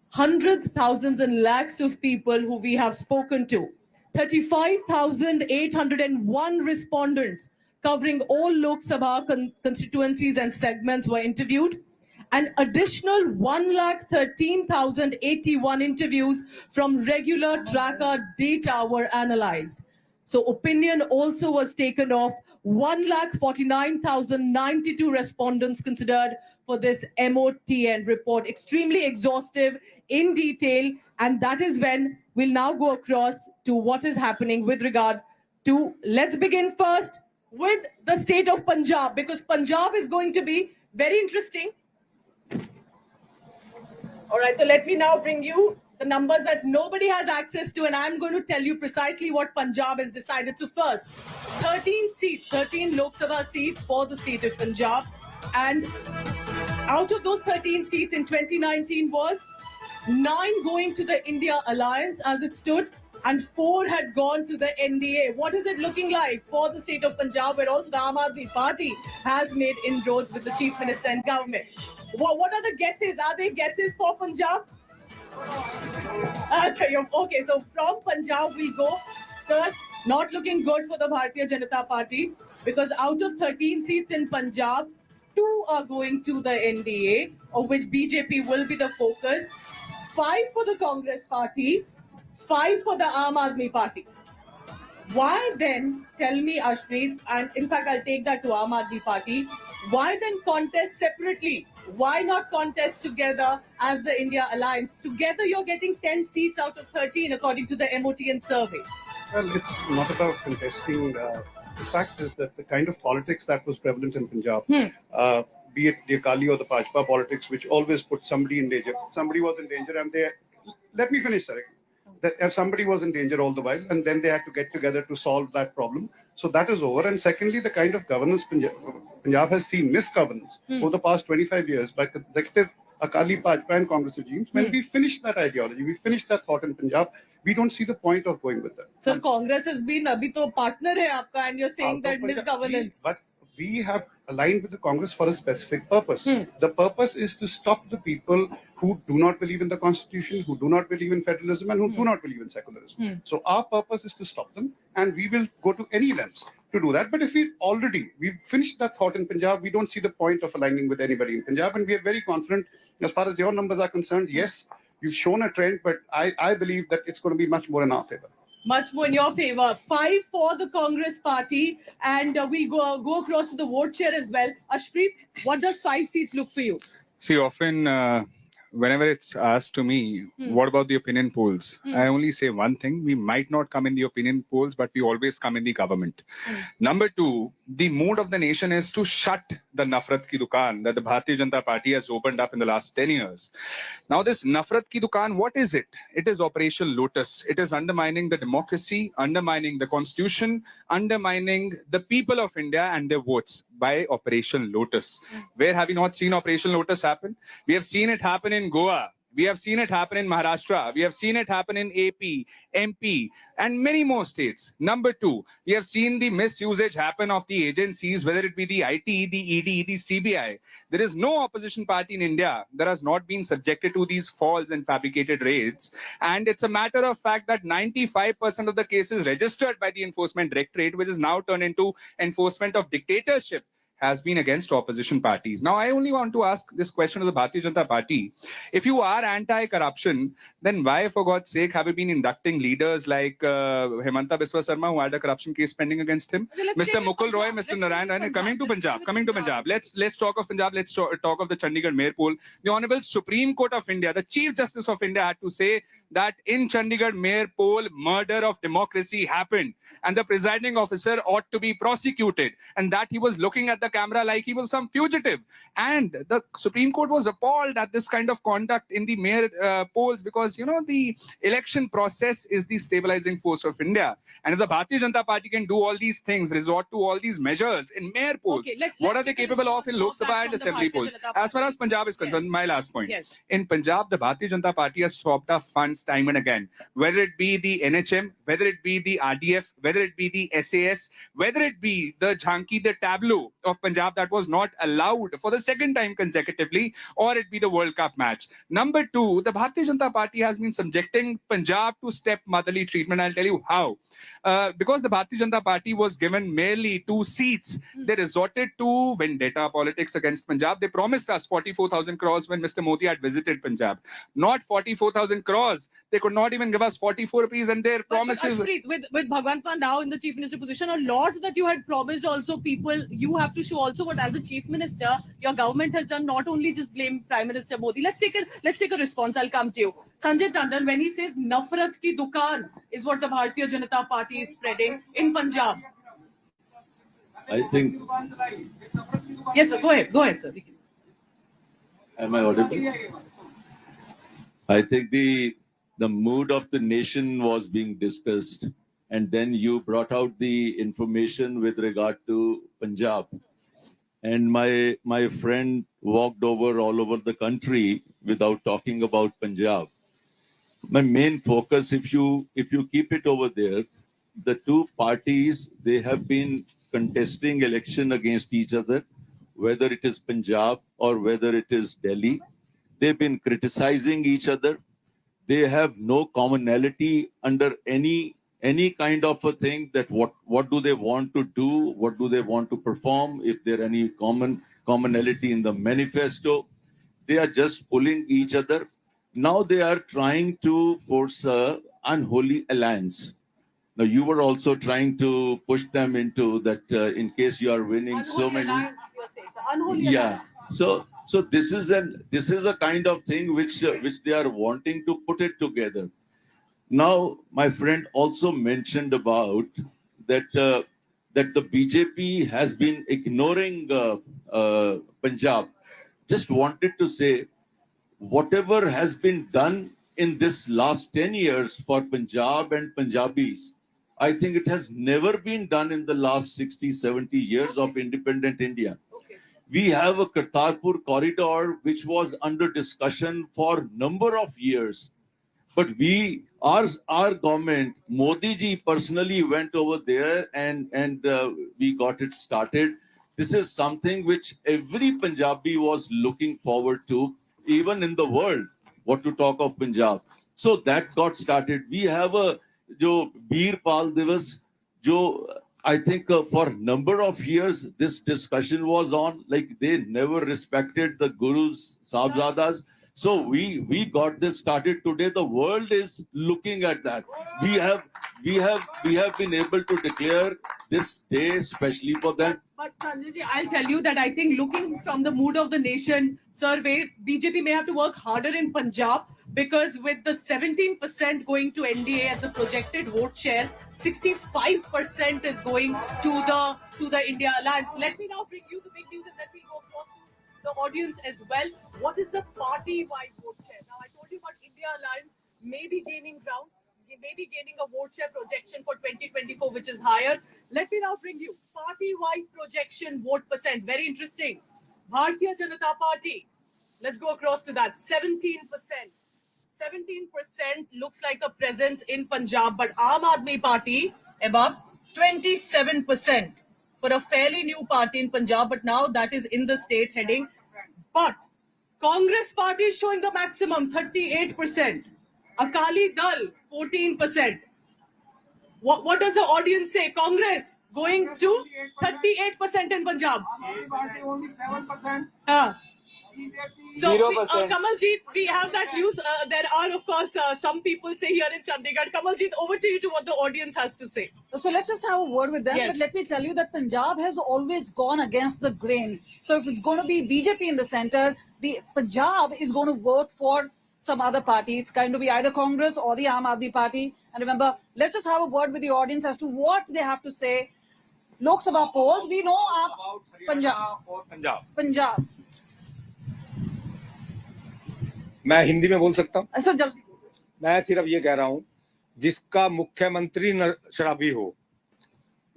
hundreds, thousands and lakhs of people who we have spoken to. 35,801 respondents covering all Lok Sabha constituencies and segments were interviewed. An additional 113,081 interviews from regular tracker data were analyzed. So opinion also was taken of 149,092 respondents considered for this MOTN report. Extremely exhaustive, in detail, and that is when we'll now go across to what is happening with regard to, let's begin first with the state of Punjab, because Punjab is going to be very interesting. All right, so let me now bring you the numbers that nobody has access to, and I'm going to tell you precisely what Punjab has decided. So first, 13 seats, 13 Lok Sabha seats for the state of Punjab. And out of those 13 seats in 2019 was 9 going to the India Alliance as it stood, and 4 had gone to the NDA. What is it looking like for the state of Punjab, where also the Aam Aadmi Party has made inroads with the Chief Minister and government? What are the guesses? Are they guesses for Punjab? Okay, so from Punjab we'll go. Sir, not looking good for the Bharatiya Janata Party, because out of 13 seats in Punjab, 2 are going to the NDA, of which BJP will be the focus. 5 for the Congress Party, 5 for the Aam Aadmi Party. Why then, tell me Ashpreet, and in fact I'll take that to Aam Aadmi Party, why then contest separately? Why not contest together as the India Alliance? Together you're getting 10 seats out of 13 according to the MOTN survey. Well, it's not about contesting. The fact is that the kind of politics that was prevalent in Punjab, be it the Akali or the Bhajpa politics, which always put somebody in danger. Somebody was in danger and they... Let me finish, sir. That if somebody was in danger all the while, and then they had to get together to solve that problem. So that is over. And secondly, the kind of governance Punjab has seen, misgovernance, over the past 25 years by consecutive Akali, Bhajpa and Congress regimes. When we finish that ideology, we finish that thought in Punjab, we don't see the point of going with that. So Congress has been abhi to partner hai aapka, and you're saying that misgovernance. But we have aligned with the Congress for a specific purpose. The purpose is to stop the people who do not believe in the Constitution, who do not believe in federalism, and who do not believe in secularism. So our purpose is to stop them, and we will go to any lengths to do that. But if we've finished that thought in Punjab, we don't see the point of aligning with anybody in Punjab, and we are very confident as far as your numbers are concerned. Yes, you've shown a trend, but I believe that it's going to be much more in our favor. Much more in your favor. 5 for the Congress Party, and we go across to the vote share as well. Ashpreet, what does 5 seats look for you? See, often whenever it's asked to me, what about the opinion polls? I only say one thing: we might not come in the opinion polls, but we always come in the government. Number 2, the mood of the nation is to shut the Nafrat ki dukan that the Bharatiya Janata Party has opened up in the last 10 years. Now, this Nafrat ki dukan, what is it? It is Operation Lotus. It is undermining the democracy, undermining the constitution, undermining the people of India and their votes by Operation Lotus. Where have you not seen Operation Lotus happen? We have seen it happen in Goa. We have seen it happen in Maharashtra. We have seen it happen in AP, MP, and many more states. Number two, we have seen the misusage happen of the agencies, whether it be the IT, the ED, the CBI. There is no opposition party in India that has not been subjected to these false and fabricated raids. And it's a matter of fact that 95% of the cases registered by the Enforcement Directorate, which is now turned into enforcement of dictatorship, has been against opposition parties. Now, I only want to ask this question to the Bharatiya Janata Party. If you are anti-corruption, then why, for God's sake, have you been inducting leaders like Hemanta Biswa Sarma, who had a corruption case pending against him? Mr. Mukul Roy, Mr. Narayan Rane, coming to Punjab. Let's talk of Punjab. Let's talk of the Chandigarh Mayor poll. The Honorable Supreme Court of India, the Chief Justice of India, had to say that in Chandigarh Mayor poll, murder of democracy happened, and the presiding officer ought to be prosecuted, and that he was looking at the camera like he was some fugitive. And the Supreme Court was appalled at this kind of conduct in the mayor polls, because, you know, the election process is the stabilizing force of India. And if the Bharatiya Janata Party can do all these things, resort to all these measures in mayor polls, what are they capable of in Lok Sabha and Assembly polls? As far as Punjab is concerned, my last point. In Punjab, the Bharatiya Janata Party has swapped up funds time and again, whether it be the NHM, whether it be the RDF, whether it be the SAS, whether it be the Jhanki, the tableau of Punjab that was not allowed for the second time consecutively, or it be the World Cup match. Number two, the Bharatiya Janata Party has been subjecting Punjab to step-motherly treatment. I'll tell you how. Because the Bharatiya Janata Party was given merely 2 seats, they resorted to vendetta politics against Punjab. They promised us 44,000 crores when Mr. Modi had visited Punjab. Not 44,000 crores. They could not even give us 44 rupees, and their promises... With Bhagwant Mann now in the Chief Minister position, a lot that you had promised also people, you have to show also what as a Chief Minister, your government has done, not only just blame Prime Minister Modi. Let's take a response. I'll come to you. Sanjay Tandon, when he says Nafrat ki dukan is what the Bharatiya Janata Party is spreading in Punjab. I think... Yes, sir. Go ahead, sir. Am I audible? I think the mood of the nation was being discussed, and then you brought out the information with regard to Punjab. And my friend walked all over the country without talking about Punjab. My main focus, if you keep it over there, the two parties, they have been contesting election against each other, whether it is Punjab or whether it is Delhi. They've been criticizing each other. They have no commonality under any kind of a thing, that what do they want to do, what do they want to perform, if there are any commonality in the manifesto. They are just pulling each other. Now they are trying to force an unholy alliance. Now you were also trying to push them into that in case you are winning unholy so many. Yeah. So this is a kind of thing which they are wanting to put it together. Now, my friend also mentioned about that the BJP has been ignoring Punjab. Just wanted to say, whatever has been done in this last 10 years for Punjab and Punjabis, I think it has never been done in the last 60, 70 years of independent India. We have a Kartarpur corridor which was under discussion for a number of years. But our government, Modi ji personally went over there and we got it started. This is something which every Punjabi was looking forward to, even in the world, what to talk of Punjab. So that got started. We have a Veer Pal Divas, I think for a number of years, this discussion was on, like they never respected the Gurus, Sahibzadas. So we got this started today. The world is looking at that. We have been able to declare this day especially for them. But Sanjay ji, I'll tell you that I think looking from the mood of the nation survey, BJP may have to work harder in Punjab, because with the 17% going to NDA as the projected vote share, 65% is going to the India Alliance. Let me now bring you the big news, and then we'll the audience as well. What is the party-wide vote share? Now, I told you about India Alliance maybe gaining ground, maybe gaining a vote share projection for 2024, which is higher. Let me now bring you party-wise projection vote percent. Very interesting. Bharatiya Janata Party. Let's go across to that. 17%. 17% looks like a presence in Punjab, but Aam Aadmi Party above 27% for a fairly new party in Punjab, but now that is in the state heading. But Congress Party is showing the maximum 38%. Akali Dal 14%. What does the audience say? Congress going to 38% in Punjab. Only 7%. So, 0%. Kamaljeet, we have that news. There are, of course, some people say here in Chandigarh. Kamaljeet, over to you to what the audience has to say. So let's just have a word with them. Yes. But let me tell you that Punjab has always gone against the grain. So if it's going to be BJP in the center, the Punjab is going to vote for some other party. It's going to be either Congress or the Aam Aadmi Party. And remember, let's just have a word with the audience as to what they have to say. Lok Sabha polls, we know Punjab. मैं हिंदी में बोल सकता हूँ? ऐसा जल्दी। मैं सिर्फ ये कह रहा हूँ, जिसका मुख्यमंत्री शराबी हो,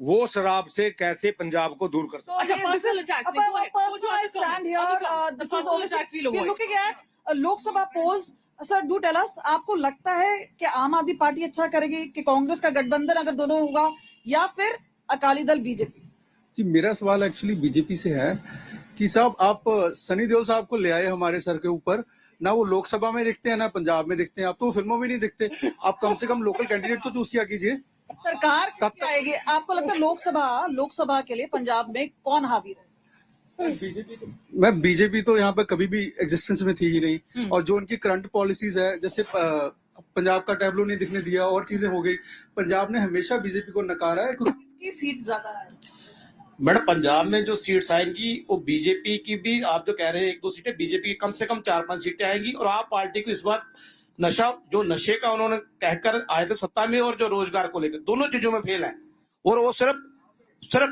वो शराब से कैसे पंजाब को दूर कर सकता है? Personal stand here. This is obviously we're looking at Lok Sabha polls. Sir, do tell us, आपको लगता है कि आम आदमी पार्टी अच्छा करेगी, कि कांग्रेस का गठबंधन अगर दोनों होगा, या फिर अकाली दल बीजेपी? जी, मेरा सवाल एक्चुअली बीजेपी से है कि साहब आप सनी देओल साहब को ले आए हमारे सर के ऊपर, ना वो लोकसभा में दिखते हैं ना पंजाब में दिखते हैं, आप तो फिल्मों में नहीं दिखते, आप कम से कम लोकल कैंडिडेट तो चूज किया कीजिए। सरकार कब तक आएगी? आपको लगता है लोकसभा के लिए पंजाब में कौन हावी रहे? मैं बीजेपी तो यहाँ पे कभी भी एग्जिस्टेंस में थी ही नहीं, और जो उनकी करंट पॉलिसीज है, जैसे पंजाब का टैबलो नहीं दिखने दिया और चीजें हो गई, पंजाब ने हमेशा बीजेपी को नकारा है। किसकी सीट ज्यादा है? मैडम, पंजाब में जो सीट्स आएंगी वो बीजेपी की भी, आप जो कह रहे हैं 1-2 सीटें, बीजेपी की कम से कम 4-5 सीटें आएंगी। और आप पार्टी को इस बार नशे का उन्होंने कहकर आए थे सत्ता में, और जो रोजगार को लेकर दोनों चीजों में फेल है, और वो सिर्फ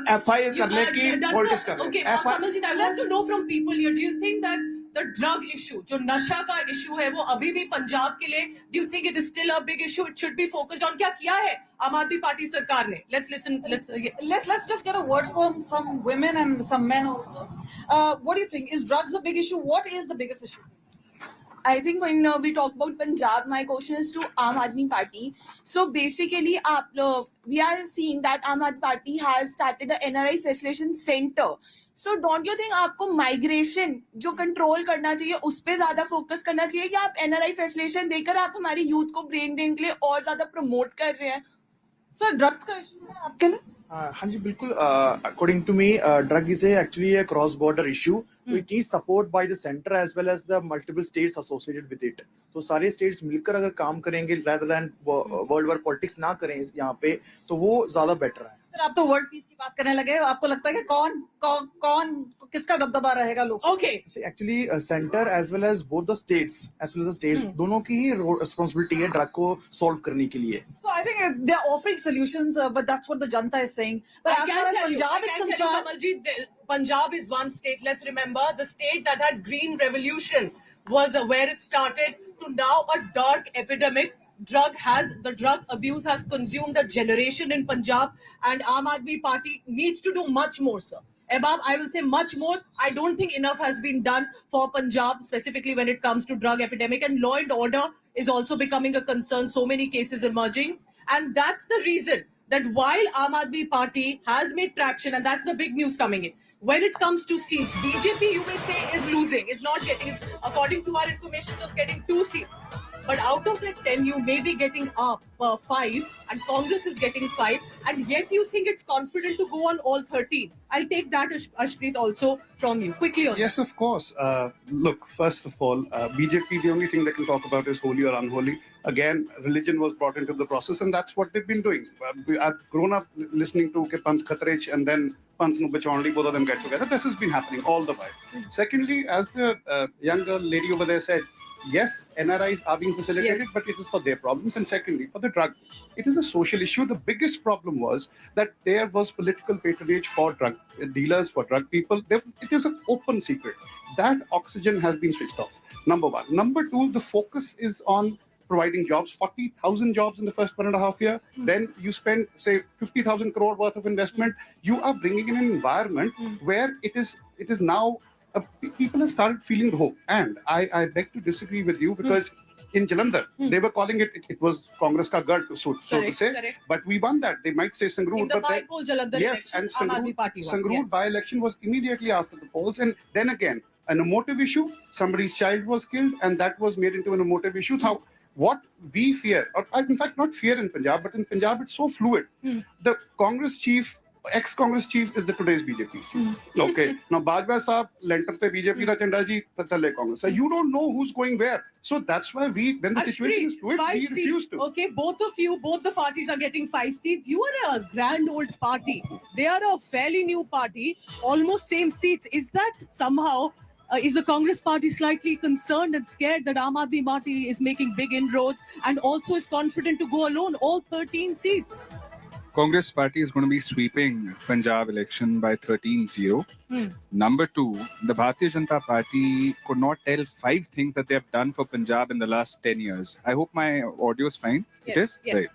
एफआईआर करने की पॉलिटिक्स कर रहे हैं। I want to know from people here, do you think that the drug issue, जो नशा का इशू है, वो अभी भी पंजाब के लिए, do you think it is still a big issue? It should be focused on. क्या किया है आम आदमी पार्टी सरकार ने? Let's listen. Let's just get a word from some women and some men also. What do you think? Is drugs a big issue? What is the biggest issue? I think when we talk about Punjab, my question is to Aam Aadmi Party. So basically, we are seeing that Aam Aadmi Party has started a NRI facilitation center. So don't you think आपको migration जो control करना चाहिए उस पे ज्यादा focus करना चाहिए, या आप NRI facilitation देकर आप हमारे youth को brain drain के लिए और ज्यादा promote कर रहे हैं? Sir, drugs का issue है आपके लिए? हाँ जी, बिल्कुल. According to me, drug is actually a cross-border issue. It needs support by the center as well as the multiple states associated with it. तो सारे states मिलकर अगर काम करेंगे, rather than world war politics ना करें यहाँ पे, तो वो ज्यादा better है. सर, आप तो वर्ल्ड पीस की बात करने लगे, आपको लगता है कि कौन किसका दबदबा रहेगा लोग? Okay. Actually, center as well as both the states, दोनों की ही responsibility है drug को solve करने के लिए. So I think they're offering solutions, but that's what the Janta is saying. But as far as Punjab is concerned, Punjab is one state. Let's remember, the state that had green revolution was where it started, to now a dark epidemic. The drug abuse has consumed a generation in Punjab, and Aam Aadmi Party needs to do much more, sir. Ebab, I will say much more. I don't think enough has been done for Punjab, specifically when it comes to drug epidemic, and law and order is also becoming a concern. So many cases emerging, and that's the reason that while Aam Aadmi Party has made traction, and that's the big news coming in, when it comes to seats, BJP, you may say, is losing, is not getting it. According to our information, of getting 2 seats. But out of that 10, you may be getting up 5, and Congress is getting 5, and yet you think it's confident to go on all 13. I'll take that, Ashpreet, also from you. Quickly on Yes, of course. Look, first of all, BJP, the only thing they can talk about is holy or unholy. Again, religion was brought into the process, and that's what they've been doing. I've grown up listening to Kirpant Khatrej and then ਪੰਥ ਨੂੰ ਬਚਾਉਣ ਲਈ both of them get together. This has been happening all the while. Secondly, as the young lady over there said, yes, NRIs are being facilitated, Yes. but it is for their problems. And secondly, for the drug, it is a social issue. The biggest problem was that there was political patronage for drug dealers, for drug people. It is an open secret. That oxygen has been switched off, number one. Number two, the focus is on providing jobs, 40,000 jobs in the first 1.5 years. Then you spend, say, 50,000 crore worth of investment. You are bringing in an environment where it is now, people have started feeling the hope. And I beg to disagree with you because in Jalandhar, they were calling it was Congress ka gad, so to Correct, say. correct. But we won that. They might say Sangrur. In the but then- by-poll Jalandhar yes, election, and Aam Aadmi Party won. Sangrur Yes. by-election was immediately after the polls. And then again, an emotive issue, somebody's child was killed, and that was made into an emotive issue. How, what we fear, or in fact not fear in Punjab, but in Punjab it's so fluid. The Congress chief, ex-Congress chief is the today's BJP. Okay. Now Bajwa Saab, lenter pe BJP da chanda ji, talle Congress. So you don't know who's going where. So that's why when the situation is fluid, 5 we refuse seats. to. Okay, both the parties are getting 5 seats. You are a grand old party. They are a fairly new party, almost same seats. Is that somehow, is the Congress party slightly concerned and scared that Aam Aadmi Party is making big inroads and also is confident to go alone, all 13 seats? Congress party is going to be sweeping Punjab election by 13-0. Number two, the Bharatiya Janata Party could not tell 5 things that they have done for Punjab in the last 10 years. I hope my audio is fine. Yes, It is? yes. Right.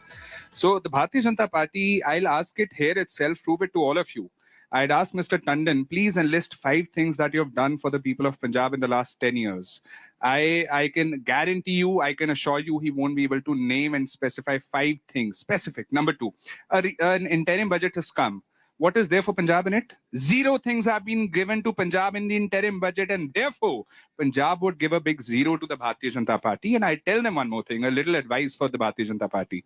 So the Bharatiya Janata Party, I'll ask it here itself, prove it to all of you. I'd ask Mr. Tandon, please enlist 5 things that you have done for the people of Punjab in the last 10 years. I can guarantee you, I can assure you, he won't be able to name and specify 5 things. Specific. Number 2, an interim budget has come. What is there for Punjab in it? 0 things have been given to Punjab in the interim budget, and therefore Punjab would give a big 0 to the Bharatiya Janata Party. And I tell them one more thing, a little advice for the Bharatiya Janata Party.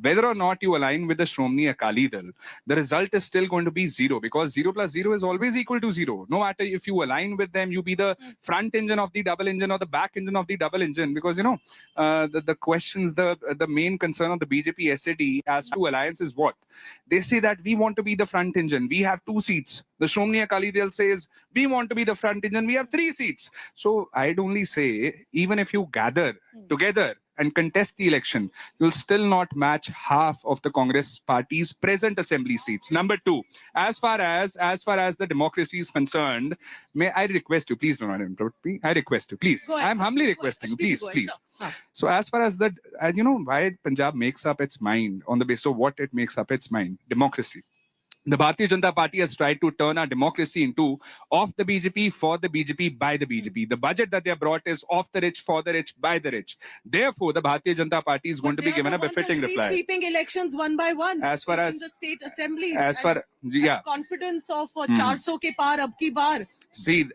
Whether or not you align with the Shromani Akali Dal, the result is still going to be 0, because 0 plus 0 is always equal to 0. No matter if you align with them, you be the front engine of the double engine or the back engine of the double engine, because the questions, the main concern of the BJP SAD as to alliance is what? They say that we want to be the front engine. We have 2 seats. The Shromani Akali Dal says we want to be the front engine. We have 3 seats. So I'd only say, even if you gather together and contest the election, you'll still not match half of the Congress party's present assembly seats. Number 2, as far as the democracy is concerned, may I request you, please do not interrupt me. I request you, please. Go ahead. I'm humbly requesting you, please, Go ahead, please. sir. So as far as the, why Punjab makes up its mind on the basis of what it makes up its mind, democracy. The Bharatiya Janata Party has tried to turn our democracy into of the BJP, for the BJP, by the BJP. The budget that they have brought is of the rich, for the rich, by the rich. Therefore, the Bharatiya Janata Party is going to be given a befitting reply. Sweeping elections one by one. As far in as- the state assembly. As far, yeah. Confidence of 400 ke par ab ki bar. See,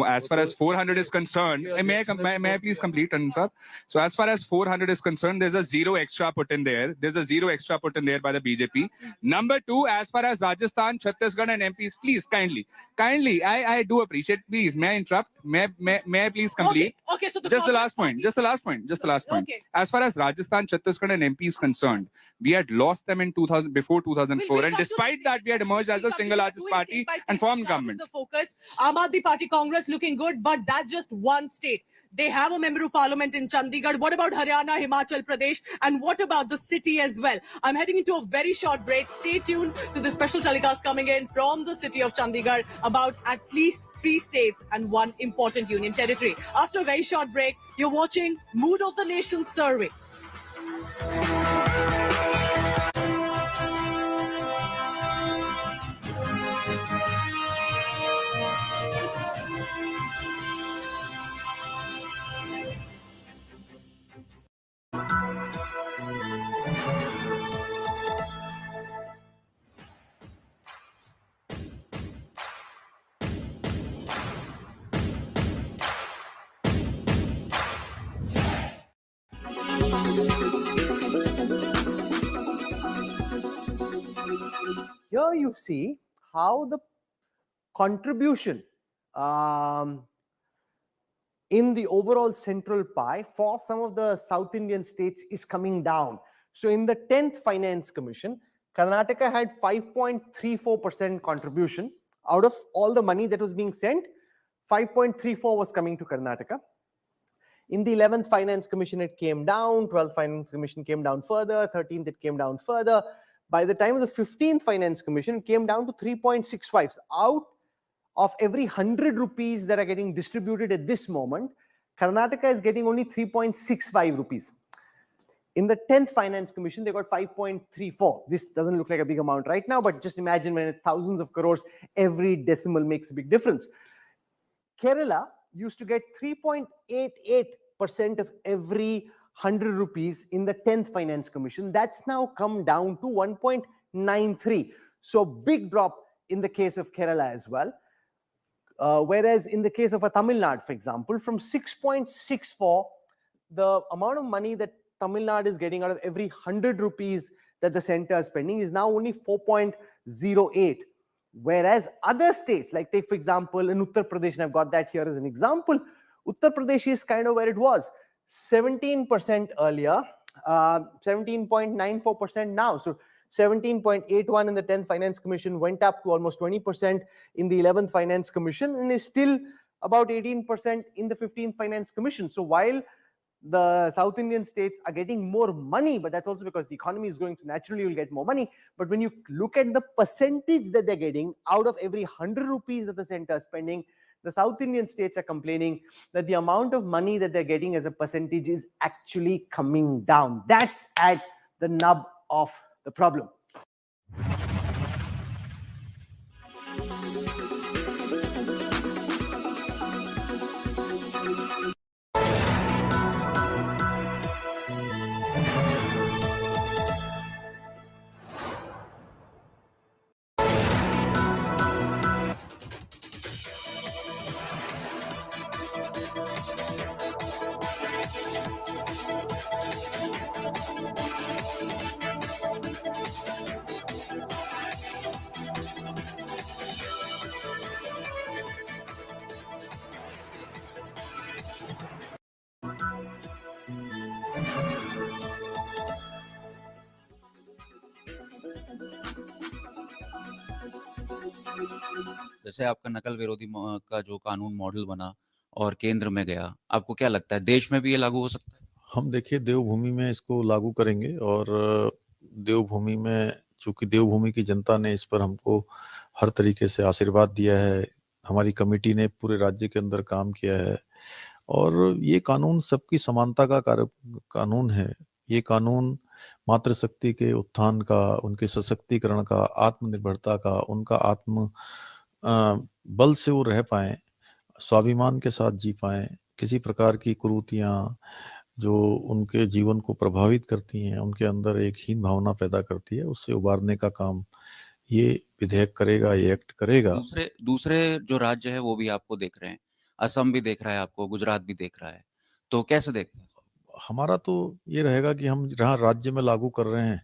as far as 400 is concerned, may I please complete, Anand sir? So as far as 400 is concerned, there's a 0 extra put in there. There's a 0 extra put in there by the BJP. Number 2, as far as Rajasthan, Chhattisgarh and MPs, please, kindly, I do appreciate, please, may I interrupt? May I please complete? Okay, so Just the last point. Okay. As far as Rajasthan, Chhattisgarh and MP is concerned, we had lost them in before 2004, and despite that, we had emerged as the single largest party and formed government. The focus. Aam Aadmi Party Congress looking good, but that's just one state. They have a member of parliament in Chandigarh. What about Haryana, Himachal Pradesh? And what about the city as well? I'm heading into a very short break. Stay tuned to the special telecast coming in from the city of Chandigarh about at least 3 states and 1 important union territory. After a very short break, you're watching Mood of the Nation survey. Here you see how the contribution in the overall central pie for some of the South Indian states is coming down. So in the 10th Finance Commission, Karnataka had 5.34% contribution out of all the money that was being sent. 5.34 was coming to Karnataka. In the 11th Finance Commission, it came down. 12th Finance Commission came down further. 13th, it came down further. By the time of the 15th Finance Commission, it came down to 3.65. So out of every 100 rupees that are getting distributed at this moment, Karnataka is getting only 3.65 rupees. In the 10th Finance Commission, they got 5.34. This doesn't look like a big amount right now, but just imagine when it's thousands of crores, every decimal makes a big difference. Kerala used to get 3.88% of every 100 rupees in the 10th Finance Commission. That's now come down to 1.93. So big drop in the case of Kerala as well. Whereas in the case of a Tamil Nadu, for example, from 6.64, the amount of money that Tamil Nadu is getting out of every 100 rupees that the center is spending is now only 4.08. Whereas other states, like take for example in Uttar Pradesh, and I've got that here as an example, Uttar Pradesh is kind of where it was, 17% earlier, 17.94% now. So 17.81 in the 10th Finance Commission went up to almost 20% in the 11th Finance Commission and is still about 18% in the 15th Finance Commission. So while the South Indian states are getting more money, but that's also because the economy is growing, so naturally you'll get more money. But when you look at the percentage that they're getting out of every 100 rupees that the center is spending, the South Indian states are complaining that the amount of money that they're getting as a percentage is actually coming down. That's at the nub of the problem. जैसे आपका नकल विरोधी का जो कानून model बना और केंद्र में गया, आपको क्या लगता है देश में भी ये लागू हो सकता है? हम देखिए देवभूमि में इसको लागू करेंगे और देवभूमि में चूंकि देवभूमि की जनता ने इस पर हमको हर तरीके से आशीर्वाद दिया है, हमारी कमेटी ने पूरे राज्य के अंदर काम किया है और ये कानून सबकी समानता का कानून है। ये कानून मातृशक्ति के उत्थान का, उनके सशक्तिकरण का, आत्मनिर्भरता का, उनका आत्म बल से वो रह पाएं, स्वाभिमान के साथ जी पाएं, किसी प्रकार की कुरीतियां जो उनके जीवन को प्रभावित करती हैं, उनके अंदर एक हीन भावना पैदा करती है, उससे उबारने का काम ये विधेयक करेगा, ये एक्ट करेगा। दूसरे जो राज्य है वो भी आपको देख रहे हैं, असम भी देख रहा है आपको, गुजरात भी देख रहा है, तो कैसे देखते हैं? हमारा तो ये रहेगा कि हम जहाँ राज्य में लागू कर रहे हैं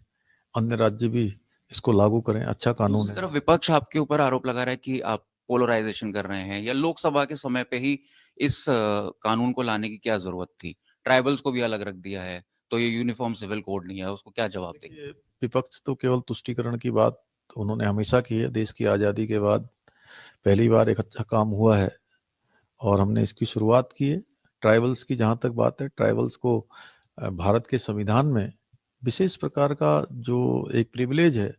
अन्य राज्य भी इसको लागू करें, अच्छा कानून है। तरफ विपक्ष आपके ऊपर आरोप लगा रहा है कि आप पोलराइजेशन कर रहे हैं या लोकसभा के समय पे ही इस कानून को लाने की क्या जरूरत थी? ट्राइबल्स को भी अलग रख दिया है, तो ये यूनिफॉर्म सिविल कोड नहीं है, उसको क्या जवाब देंगे? विपक्ष तो केवल तुष्टीकरण की बात उन्होंने हमेशा की है। देश की आज़ादी के बाद पहली बार एक अच्छा काम हुआ है और हमने इसकी शुरुआत की है। ट्राइबल्स की जहाँ तक बात है, ट्राइबल्स को भारत के संविधान में विशेष प्रकार का जो एक प्रिविलेज है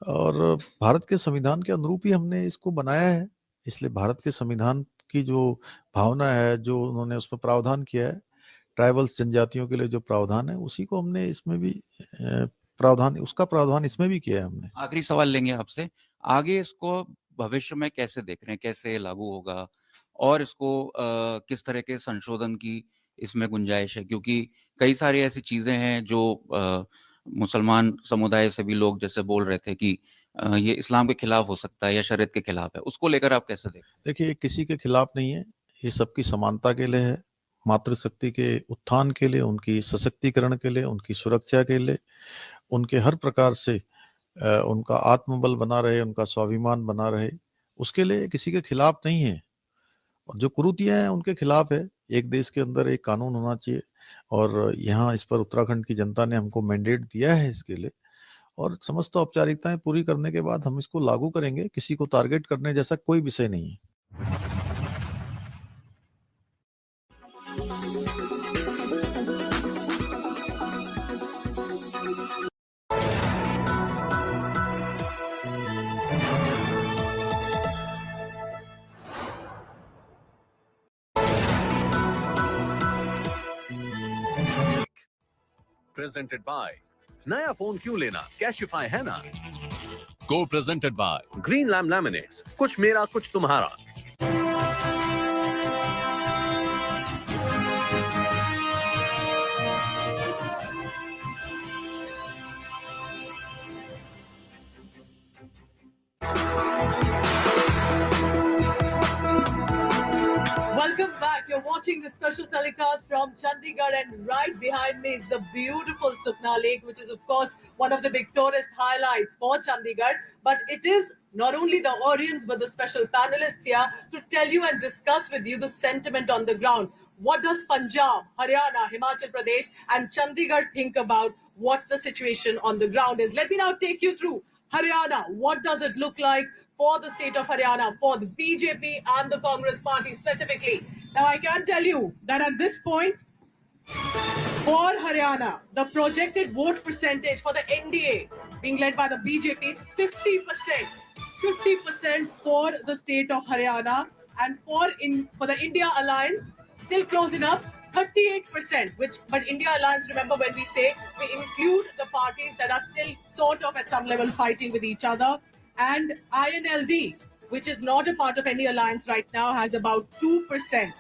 और भारत के संविधान के अनुरूप ही हमने इसको बनाया है। इसलिए भारत के संविधान की जो भावना है, जो उन्होंने उसमें प्रावधान किया है, ट्राइबल्स जनजातियों के लिए जो प्रावधान है, उसी को हमने इसमें भी उसका प्रावधान इसमें भी किया है हमने। आखिरी सवाल लेंगे आपसे, आगे इसको भविष्य में कैसे देख रहे हैं, कैसे लागू होगा और इसको किस तरह के संशोधन की इसमें गुंजाइश है? क्योंकि कई सारी ऐसी चीजें हैं जो मुसलमान समुदाय से भी लोग जैसे बोल रहे थे कि ये इस्लाम के खिलाफ हो सकता है या शरीयत के खिलाफ है, उसको लेकर आप कैसे देखते हैं? देखिए, किसी के खिलाफ नहीं है, ये सबकी समानता के लिए है, मातृशक्ति के उत्थान के लिए, उनकी सशक्तिकरण के लिए, उनकी सुरक्षा के लिए, उनके हर प्रकार से उनका आत्मबल बना रहे, उनका स्वाभिमान बना रहे, उसके लिए किसी के खिलाफ नहीं है। और जो कुरीतियां हैं उनके खिलाफ है। एक देश के अंदर एक कानून होना चाहिए और यहाँ इस पर उत्तराखंड की जनता ने हमको मैंडेट दिया है इसके लिए और समस्त औपचारिकताएं पूरी करने के बाद हम इसको लागू करेंगे। किसी को टारगेट करने जैसा कोई विषय नहीं है। Presented by नया फोन क्यों लेना, कैशिफाई है ना। को presented by green lam laminates, कुछ मेरा कुछ तुम्हारा। Welcome back. You're watching the special telecast from Chandigarh, and right behind me is the beautiful Sukna Lake, which is, of course, one of the big tourist highlights for Chandigarh. But it is not only the audience, but the special panelists here to tell you and discuss with you the sentiment on the ground. What does Punjab, Haryana, Himachal Pradesh, and Chandigarh think about what the situation on the ground is? Let me now take you through Haryana. What does it look like for the state of Haryana, for the BJP and the Congress party specifically? Now, I can tell you that at this point, for Haryana, the projected vote percentage for the NDA being led by the BJP is 50%. 50% for the state of Haryana, and for the India Alliance, still close enough, 38%. But India Alliance, remember when we say we include the parties that are still sort of at some level fighting with each other, and INLD, which is not a part of any alliance right now, has about 2%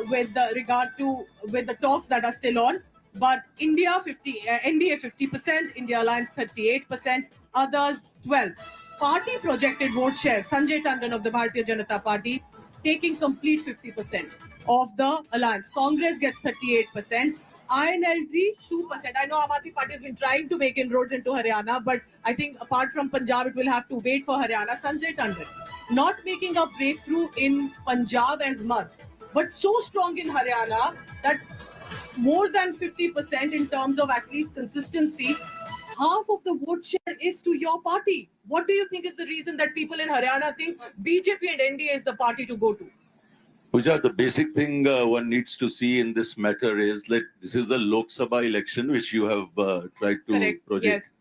with the talks that are still on. But NDA 50%, India Alliance 38%, others 12%. Party projected vote share, Sanjay Tandon of the Bharatiya Janata Party taking complete 50% of the alliance. Congress gets 38%. INLD 2%. I know Aam Aadmi Party has been trying to make inroads into Haryana, but I think apart from Punjab, it will have to wait for Haryana. Sanjay Tandon not making a breakthrough in Punjab as much, but so strong in Haryana that more than 50% in terms of at least consistency. Half of the vote share is to your party. What do you think is the reason that people in Haryana think BJP and NDA is the party to go to? Pooja, the basic thing one needs to see in this matter is that this is the Lok Sabha election, which you have tried to Correct. project. Yes.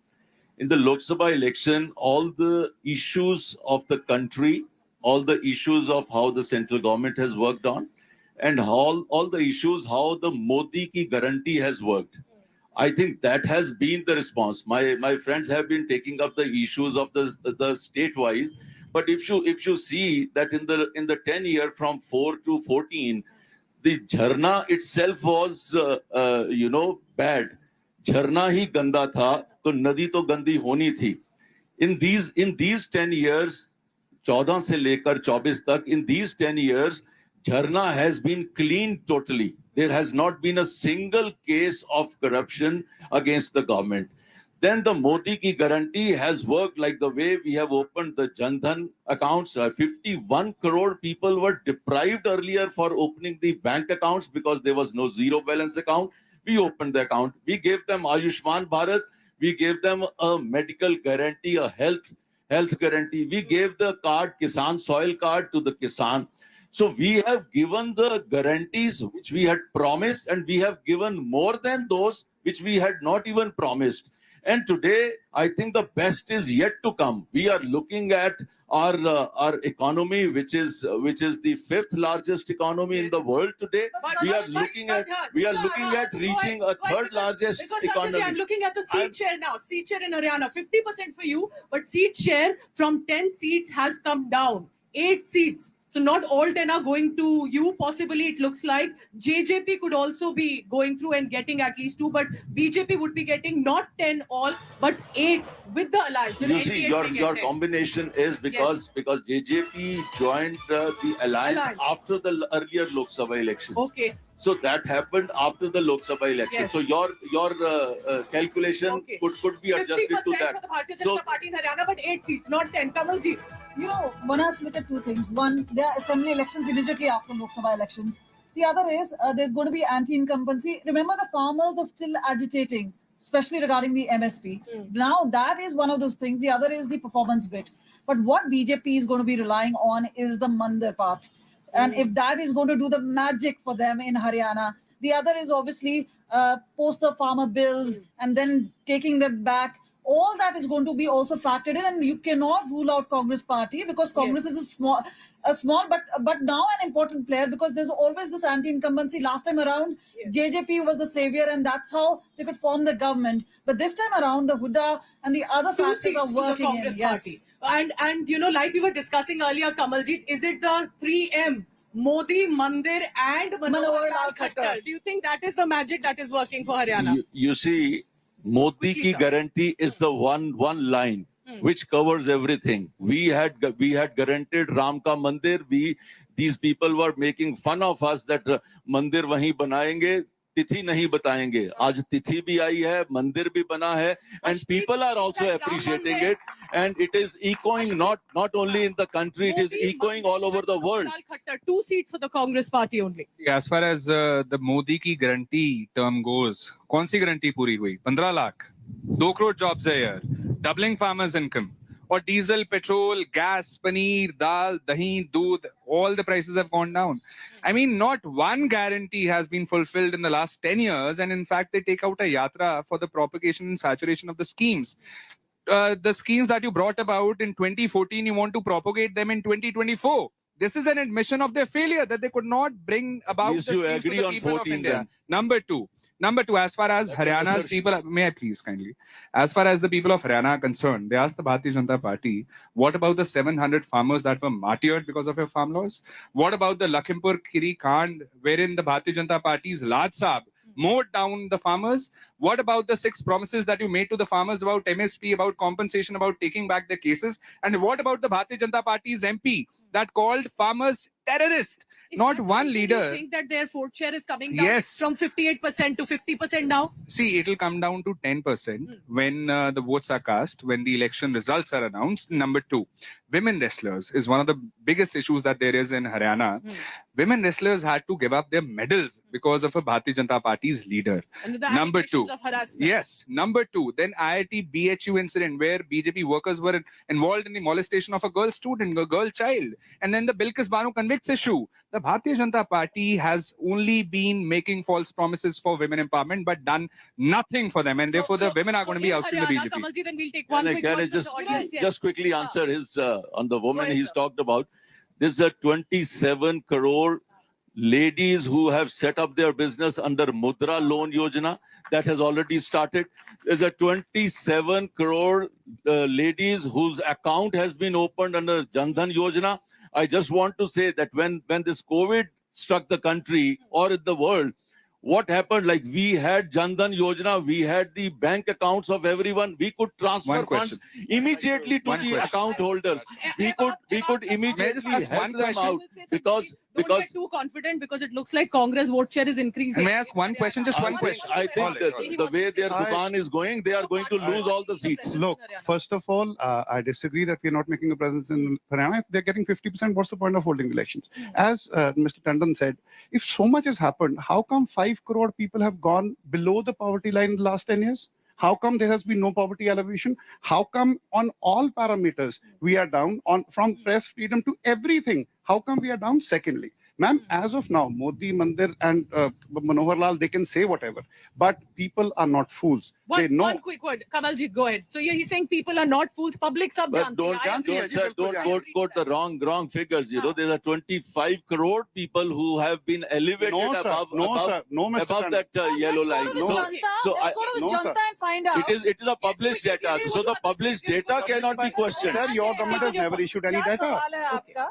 In the Lok Sabha election, all the issues of the country, all the issues of how the central government has worked on, and all the issues how the Modi ki guarantee has worked. I think that has been the response. My friends have been taking up the issues of the state-wise, but if you see that in the 10 year from 4 to 14, the Jharna itself was bad. Jharna hi ganda tha, to nadi to gandi honi thi. In these 10 years, 14 se lekar 24 tak, in these 10 years, Jharna has been cleaned totally. There has not been a single case of corruption against the government. Then the Modi ki guarantee has worked like the way we have opened the Jan Dhan accounts. 51 crore people were deprived earlier for opening the bank accounts because there was no zero balance account. We opened the account. We gave them Ayushman Bharat. We gave them a medical guarantee, a health guarantee. We gave the card, Kisan Soil Card, to the Kisan. So we have given the guarantees which we had promised, and we have given more than those which we had not even promised. And today, I think the best is yet to come. We are looking at our economy, which is the 5th largest economy in the world today. We are looking at reaching a 3rd largest economy. I'm looking at the seat share now. Seat share in Haryana, 50% for you, but seat share from 10 seats has come down. 8 seats. So not all 10 are going to you. Possibly it looks like JJP could also be going through and getting at least 2, but BJP would be getting not 10 all, but 8 with the alliance. With You see, your combination is because JJP joined the alliance after the earlier Lok Sabha elections. Okay. So that happened after the Lok Sabha election. Yes. So your calculation could be adjusted to that. 50% for the Bharatiya Janata Party in Haryana, but 8 seats, not 10. Kamalji. One has to look at two things. One, there are assembly elections immediately after Lok Sabha elections. The other is there's going to be anti-incumbency. Remember, the farmers are still agitating especially regarding the MSP. Now that is one of those things. The other is the performance bit. But what BJP is going to be relying on is the Mandir part. And if that is going to do the magic for them in Haryana, the other is obviously post the farmer bills and then taking them back. All that is going to be also factored in, and you cannot rule out Congress party because Congress is a small but now an important player, because there's always this anti-incumbency. Last time around, JJP was the savior, and that's how they could form the government. But this time around, the Huda and the other factors are working in. Congress Yes. party. And you know, like we were discussing earlier, Kamaljeet, is it the 3M? Modi, Mandir, and Manohar Lal Khattar. Do you think that is the magic that is working for Haryana? You see, Modi ki guarantee is the one line which covers everything. We had guaranteed Ram ka Mandir. These people were making fun of us that Mandir wahi banayenge, तिथि नहीं बताएंगे. आज तिथि भी आई है, मंदिर भी बना है, and people are also appreciating it, and it is echoing not only in the country, it is echoing all over the world. 2 seats for the Congress party only. As far as the Modi की guarantee term goes, कौन सी guarantee पूरी हुई? 15 lakh, 2 crore jobs a year, doubling farmers' income. Or diesel, petrol, gas, paneer, dal, dahi, doodh, all the prices have gone down. I mean, not one guarantee has been fulfilled in the last 10 years. And in fact, they take out a yatra for the propagation and saturation of the schemes. The schemes that you brought about in 2014, you want to propagate them in 2024. This is an admission of their failure, that they could not bring about the schemes agree to the on people 14 of India. then. Number two, as far as Haryana's people, may I please kindly, as far as the people of Haryana are concerned, they asked the Bharatiya Janata Party, what about the 700 farmers that were martyred because of your farm laws? What about the Lakhimpur Kheri Kand, wherein the Bharatiya Janata Party's Lad Saab mowed down the farmers? What about the 6 promises that you made to the farmers about MSP, about compensation, about taking back their cases? And what about the Bharatiya Janata Party's MP that called farmers terrorists? Not one leader. Do you think that their vote share is coming down from 58% to 50% now? See, it will come down to 10% when the votes are cast, when the election results are announced. Number 2, women wrestlers is one of the biggest issues that there is in Haryana. Women wrestlers had to give up their medals because of a Bharatiya Janata Party's leader. And the Number 2, of harassment. yes. Number 2, then IIT BHU incident where BJP workers were involved in the molestation of a girl student, a girl child. And then the Bilkis Banu convicts issue. The Bharatiya Janata Party has only been making false promises for women empowerment, but done nothing for them. And therefore, the women are going to be out in the BJP. Kamalji, then we'll take one quick Can I one from the audience. just quickly answer his on the woman he's talked about? This is 27 crore ladies who have set up their business under Mudra Loan Yojana that has already started. There's 27 crore ladies whose account has been opened under Jan Dhan Yojana. I just want to say that when this COVID struck the country or in the world, what happened? Like, we had Jan Dhan Yojana, we had the bank accounts of everyone. We could transfer funds immediately to the account holders. We could immediately help them out because Don't get too confident, because it looks like Congress vote share is increasing. May I ask one question? Just one question. I think that the way their Dukan is going, they are going to lose all the seats. Look, first of all, I disagree that we're not making a presence in Haryana. If they're getting 50%, what's the point of holding elections? As Mr. Tandon said, if so much has happened, how come 5 crore people have gone below the poverty line in the last 10 years? How come there has been no poverty alleviation? How come on all parameters we are down, on from press freedom to everything? How come we are down? Secondly, ma'am, as of now, Modi, Mandir and Manohar Lal, they can say whatever, but people are not fools. They know. One quick word, Kamaljeet, go ahead. So he's saying people are not fools. Public sab But jante don't quote the wrong figures. You know, there are 25 crore people who have been elevated above that yellow line. Let's go to the Janta and find out. It is a published data. So the published data cannot be questioned. Sir, your government has never issued any क्या data. सवाल है आपका?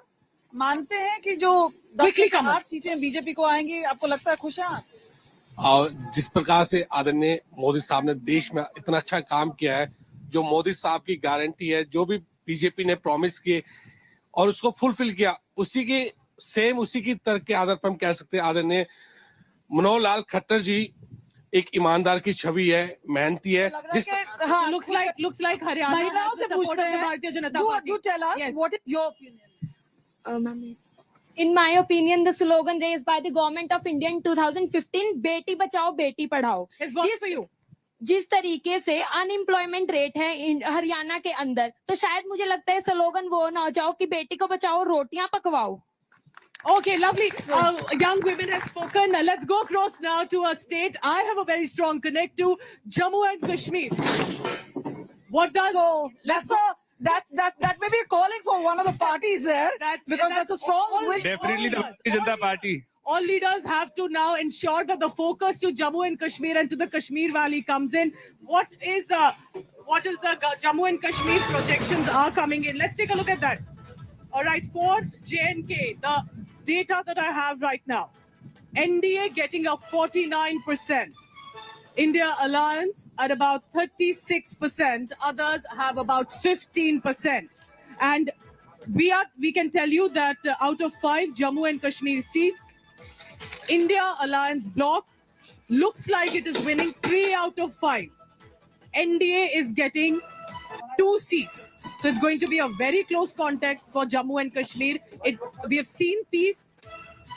मानते हैं कि जो 10 से 8 सीटें बीजेपी को आएंगी, आपको लगता है खुश हैं? और जिस प्रकार से आदरणीय मोदी साहब ने देश में इतना अच्छा काम किया है, जो मोदी साहब की गारंटी है, जो भी बीजेपी ने प्रॉमिस किए और उसको फुलफिल किया, उसी की तरह के आधार पर हम कह सकते हैं आदरणीय मनोहर लाल खट्टर जी एक ईमानदार की छवि है, मेहनती है. looks like Haryana महिलाओं से पूछते हैं. Bharatiya Janata Party. Do tell us, what is your opinion? In my opinion, the slogan raised by the government of India in 2015, "Beti Bachao, Beti Padhao." Has worked for you. जिस तरीके से unemployment rate है हरियाणा के अंदर, तो शायद मुझे लगता है स्लोगन वो ना हो जाओ कि बेटी को बचाओ रोटियां पकवाओ. Okay, lovely. Young women have spoken. Let's go across now to a state I have a very strong connect to, Jammu and Kashmir. What does that may be calling for one of the parties there, because that's a strong will. Definitely the Bharatiya Janata Party. All leaders have to now ensure that the focus to Jammu and Kashmir and to the Kashmir Valley comes in. What is the Jammu and Kashmir projections are coming in? Let's take a look at that. All right, for J&K, the data that I have right now, NDA getting a 49%, India Alliance at about 36%, others have about 15%. And we can tell you that out of 5 Jammu and Kashmir seats, India Alliance bloc looks like it is winning 3 out of 5. NDA is getting 2 seats. So it's going to be a very close contest for Jammu and Kashmir. We have seen peace,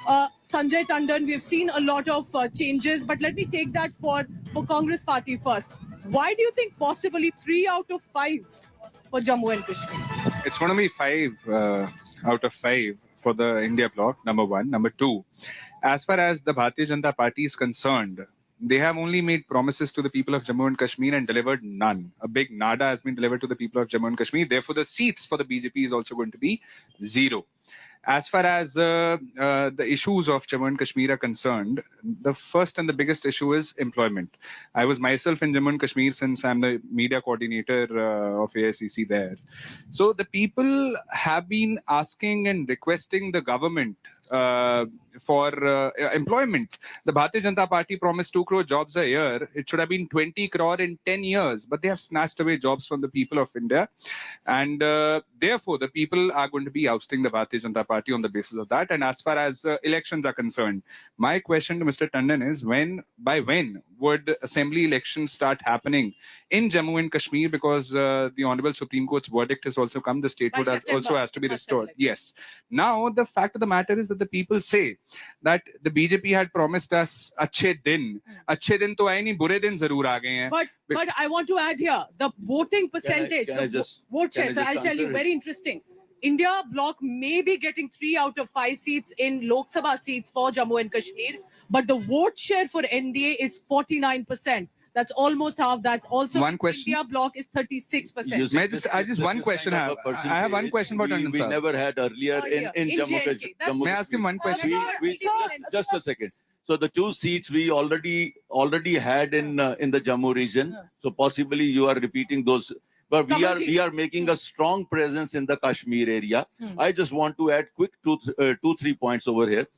Sanjay Tandon, we have seen a lot of changes, but let me take that for Congress party first. Why do you think possibly 3 out of 5 for Jammu and Kashmir? It's going to be 5 out of 5 for the India bloc, number one. Number two, as far as the Bharatiya Janata Party is concerned, they have only made promises to the people of Jammu and Kashmir and delivered none. A big nada has been delivered to the people of Jammu and Kashmir. Therefore, the seats for the BJP is also going to be 0. As far as the issues of Jammu and Kashmir are concerned, the first and the biggest issue is employment. I was myself in Jammu and Kashmir since I'm the media coordinator of AICC there. So the people have been asking and requesting the government for employment. The Bharatiya Janata Party promised 2 crore jobs a year. It should have been 20 crore in 10 years, but they have snatched away jobs from the people of India. And therefore, the people are going to be ousting the Bharatiya Janata Party on the basis of that. And as far as elections are concerned, my question to Mr. Tandon is, by when would assembly elections start happening in Jammu and Kashmir? Because the Honorable Supreme Court's verdict has also come. The statehood also has to be restored. Yes. Now, the fact of the matter is that the people say that the BJP had promised us अच्छे दिन तो आए नहीं, बुरे दिन जरूर आ गए हैं. But I want to add here, the voting percentage, vote share, so I'll tell you, very interesting. India bloc may be getting 3 out of 5 seats in Lok Sabha seats for Jammu and Kashmir, but the vote share for NDA is 49%. That's almost half that. Also, one question. India bloc is 36%. I just one question. I have one question about Tandon sir. We never had earlier in Jammu Kashmir. May I ask him one question? Just a second. So the 2 seats we already had in the Jammu region. So possibly you are repeating those. But we are making a strong presence in the Kashmir area. I just want to add quick 2-3 points over here.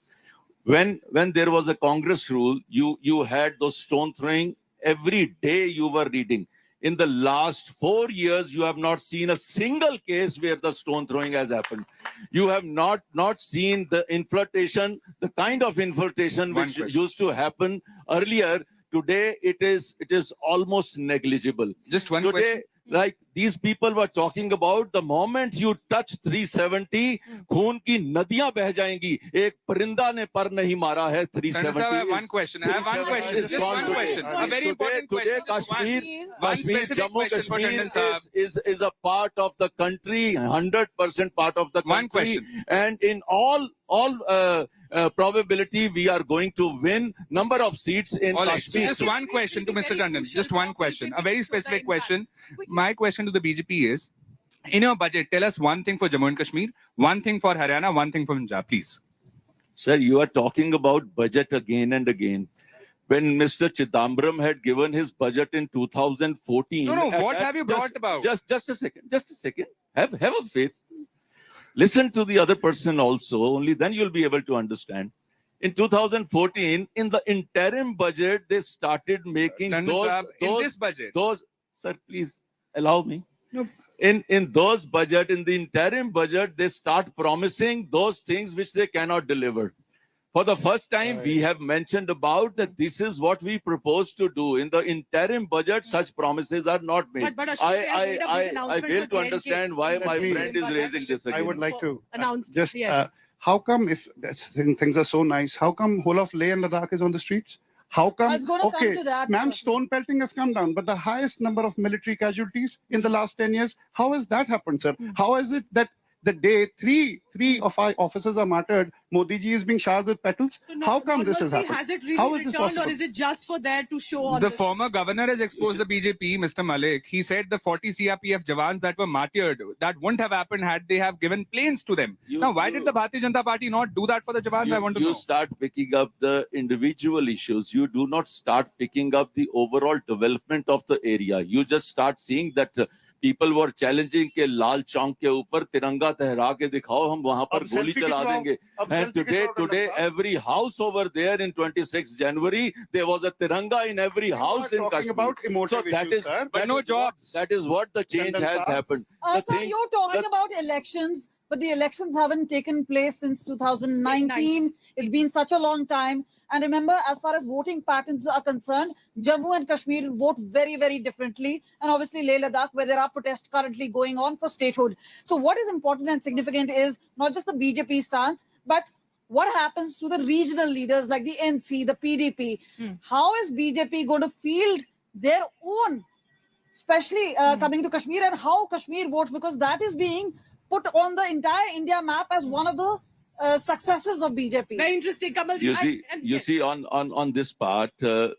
When there was a Congress rule, you had those stone throwing. Every day you were reading. In the last 4 years, you have not seen a single case where the stone throwing has happened. You have not seen the infiltration, the kind of infiltration which used to happen earlier. Today, it is almost negligible. Just one question. Like these people were talking about, the moment you touch 370, खून की नदियां बह जाएंगी. एक परिंदा ने पर नहीं मारा है 370. I have one question. Just one question. A very important question. Kashmir, Jammu Kashmir is a part of the country, 100% part of the country. One question. And in all probability, we are going to win number of seats in Kashmir. Just one question to Mr. Tandon. Just one question. A very specific question. My question to the BJP is, in your budget, tell us one thing for Jammu and Kashmir, one thing for Haryana, one thing for Punjab, please. Sir, you are talking about budget again and again. When Mr. Chidambaram had given his budget in 2014... No, what have you brought about? Just a second. Have a faith. Listen to the other person also, only then you'll be able to understand. In 2014, in the interim budget, they started making in this budget. Sir, please allow me. No. In the interim budget, they start promising those things which they cannot deliver. For the first time, we have mentioned about that this is what we propose to do. In the interim budget, such promises are not made. But I fail to understand why my friend is raising this again. I would like to yes. How come, if things are so nice, how come whole of Leh and Ladakh is on the streets? How come? I was gonna come Okay, to that, ma'am, sir. stone pelting has come down, but the highest number of military casualties in the last 10 years, how has that happened, sir? How is it that the day three of our officers are martyred, Modi ji is being showered with petals? How come this has Normalcy, happened? has it really How is this returned, or possible? is it just for there to show on The this? former governor has exposed the BJP, Mr. Malik. He said the 40 CRPF jawans that were martyred, that wouldn't have happened had they have given planes to them. Now, why did the Bharatiya Janata Party not do that for the jawans? I want to know. You start picking up the individual issues. You do not start picking up the overall development of the area. You just start seeing that people were challenging के लाल चौक के ऊपर तिरंगा तहरा के दिखाओ, हम वहां पर गोली चला देंगे. And today every house over there in 26 January, there was a tiranga in every house in Kashmir. About emotive So that issues, is, sir. But no jobs. That is what the change Chandan has sir. happened. So you're talking about elections, but the elections haven't taken place since 2019. It's been such a long time. And remember, as far as voting patterns are concerned, Jammu and Kashmir vote very, very differently. And obviously Leh Ladakh, where there are protests currently going on for statehood. So what is important and significant is not just the BJP stance, but what happens to the regional leaders like the NC, the PDP? How is BJP going to field their own, especially coming to Kashmir, and how Kashmir votes, because that is being put on the entire India map as one of the successes of BJP. Very interesting, Kamalji. You see, on this part, the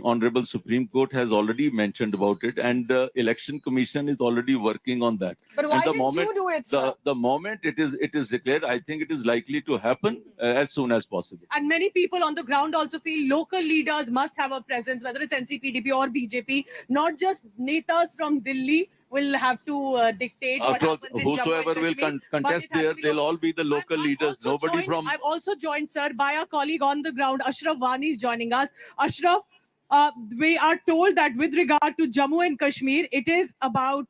Honorable Supreme Court has already mentioned about it, and the Election Commission is already working on that. But why and the didn't moment, you do it, sir? the moment it is declared, I think it is likely to happen as soon as possible. And many people on the ground also feel local leaders must have a presence, whether it's NCPDP or BJP, not just netas from Delhi will have to dictate what After all, happens in Jammu whosoever and will Kashmir, contest but it has there, to be they'll all be the local leaders. Nobody from... I'm also joined, sir, by our colleague on the ground, Ashraf Wani is joining us. Ashraf, we are told that with regard to Jammu and Kashmir, it is about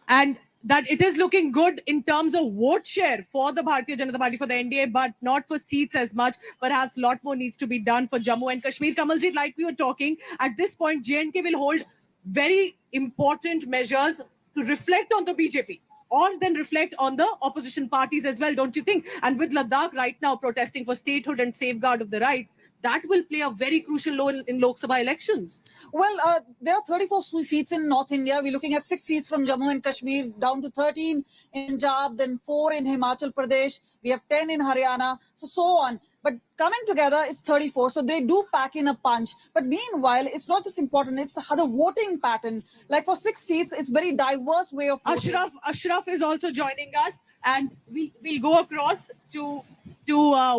and that it is looking good in terms of vote share for the Bharatiya Janata Party, for the NDA, but not for seats as much. Perhaps a lot more needs to be done for Jammu and Kashmir. Kamalji, like we were talking, at this point, J&K will hold very important measures to reflect on the BJP, or then reflect on the opposition parties as well, don't you think? And with Ladakh right now protesting for statehood and safeguard of the rights, that will play a very crucial role in Lok Sabha elections. Well, there are 34 seats in North India. We're looking at 6 seats from Jammu and Kashmir, down to 13 in Punjab, then 4 in Himachal Pradesh. We have 10 in Haryana, so on. But coming together is 34, so they do pack in a punch. But meanwhile, it's not just important, it's how the voting pattern. Like for 6 seats, it's very diverse way of voting. Ashraf is also joining us, and we'll go across to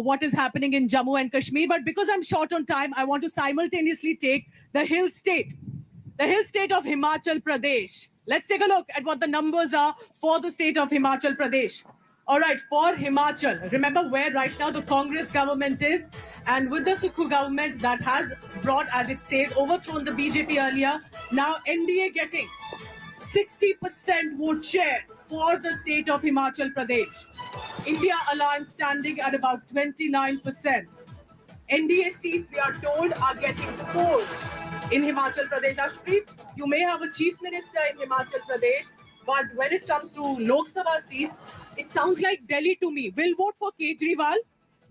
what is happening in Jammu and Kashmir. But because I'm short on time, I want to simultaneously take the hill state of Himachal Pradesh. Let's take a look at what the numbers are for the state of Himachal Pradesh. All right, for Himachal, remember where right now the Congress government is, and with the Sukhu government that has brought, as it says, overthrown the BJP earlier, now NDA getting 60% vote share for the state of Himachal Pradesh. India Alliance standing at about 29%. NDA seats, we are told, are getting 4 in Himachal Pradesh. Ashpreet, you may have a chief minister in Himachal Pradesh, but when it comes to Lok Sabha seats, it sounds like Delhi to me. Will vote for Kejriwal,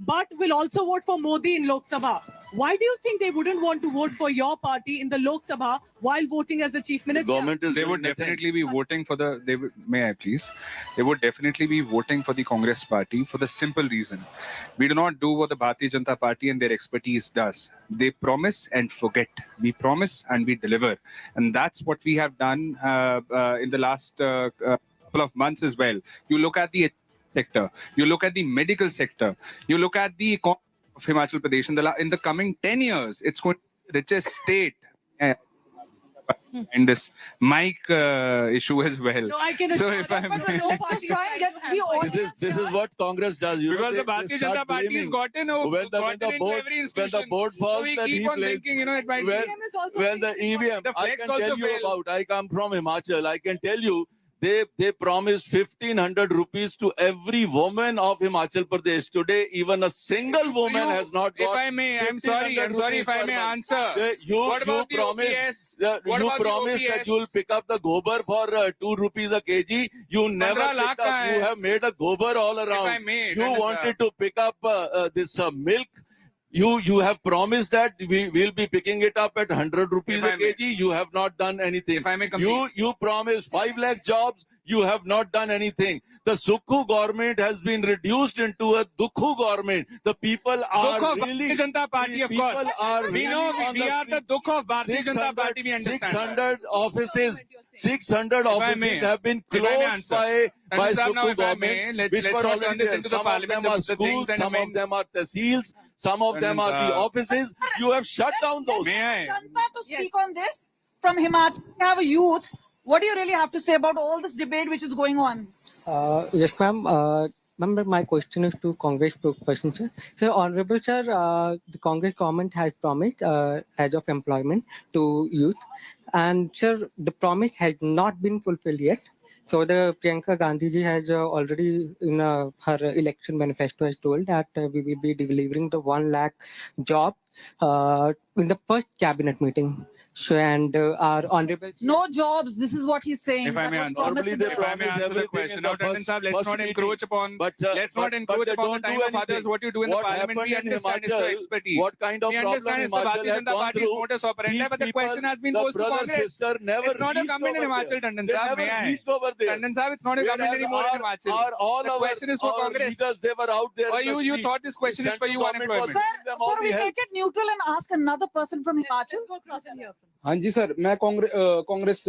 but will also vote for Modi in Lok Sabha. Why do you think they wouldn't want to vote for your party in the Lok Sabha while voting as the chief minister? They would definitely be voting for the... May I please? They would definitely be voting for the Congress party for the simple reason. We do not do what the Bharatiya Janata Party and their expertise does. They promise and forget. We promise and we deliver. And that's what we have done in the last couple of months as well. You look at the sector, you look at the medical sector, you look at the economy of Himachal Pradesh. In the coming 10 years, it's going to be the richest state. And this mic issue as well. No, I can so assure if that, I'm but no Let's just try and get the audience. This is what Congress does. You because know, the Bharatiya Janata Party has gotten into every institution. When the board falls, so we then keep he on blames. thinking, it might When the EVM, the I flex can also tell you failed. about. I come from Himachal. I can tell you. They promised 1,500 rupees to every woman of Himachal Pradesh. Today, even a single woman has not got. If I may, I'm sorry if I may answer. You promised that you will pick up the gobar for 2 rupees a kg. You never picked up. You have made a gobar all around. If I may, you wanted to pick up this milk. You have promised that we will be picking it up at 100 rupees a kg. You have not done anything. If I may complete. You promised 5 lakh jobs. You have not done anything. The Sukhu government has been reduced into a Dukhu government. The people are Dukh of really. Bharatiya Janata Party, of people course. are We really know on we are the Dukh of Bharatiya Janata Party. We understand. 600 offices. 600 offices may, have been if I may closed answer. by Now, Sukhu if I may, government, let's which were not turn already this there. into the Some of parliament, them are the things schools, and some of them are tehsils, some of them are the offices. You have shut down those. May I? Janata to speak on this from Himachal. We have a youth. What do you really have to say about all this debate which is going on? Yes, ma'am. Ma'am, my question is to Congress person, sir. So, Honorable Sir, the Congress government has promised as of employment to youth, and sir, the promise has not been fulfilled yet. So, the Priyanka Gandhi ji has already in her election manifesto has told that we will be delivering the 1 lakh job in the first cabinet meeting. So, and our honorable No jobs. This is what he's saying. If I That may was answer, promised in the if I may answer the question. Now, Tandon Sahib, let's not encroach upon the time of others. What you do in the parliament, we understand it's your expertise. What kind of We problem understand it's the Himachal Bharatiya has Janata gone Party's through? modus operandi, but the question has been posed to Congress. It's not a government in Himachal, Tandon Sahib. May I? Tandon Sahib, it's not a government anymore in Himachal. The question is for Congress. Leaders, they were out there. Or you thought this question is for you unemployment. Sir, we take it neutral and ask another person from Himachal. हाँ जी sir, मैं कांग्रेस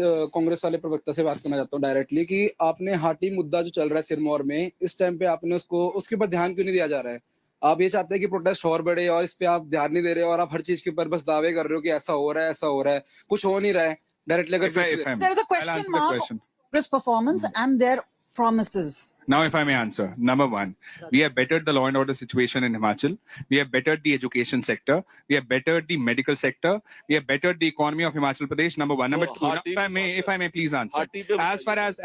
वाले प्रवक्ता से बात करना चाहता हूँ directly कि आपने हाटी मुद्दा जो चल रहा है सिरमौर में, इस टाइम पे आपने उसके ऊपर ध्यान क्यों नहीं दिया जा रहा है? आप ये चाहते हैं कि प्रोटेस्ट और बढ़े और इस पे आप ध्यान नहीं दे रहे हो और आप हर चीज के ऊपर बस दावे कर रहे हो कि ऐसा हो रहा है, कुछ हो नहीं रहा है डायरेक्टली अगर There is a question mark on Congress performance and their promises. Now, if I may answer, number one, we have bettered the law and order situation in Himachal. We have bettered the education sector. We have bettered the medical sector. We have bettered the economy of Himachal Pradesh. Number one. Number two, if I may please answer. As far as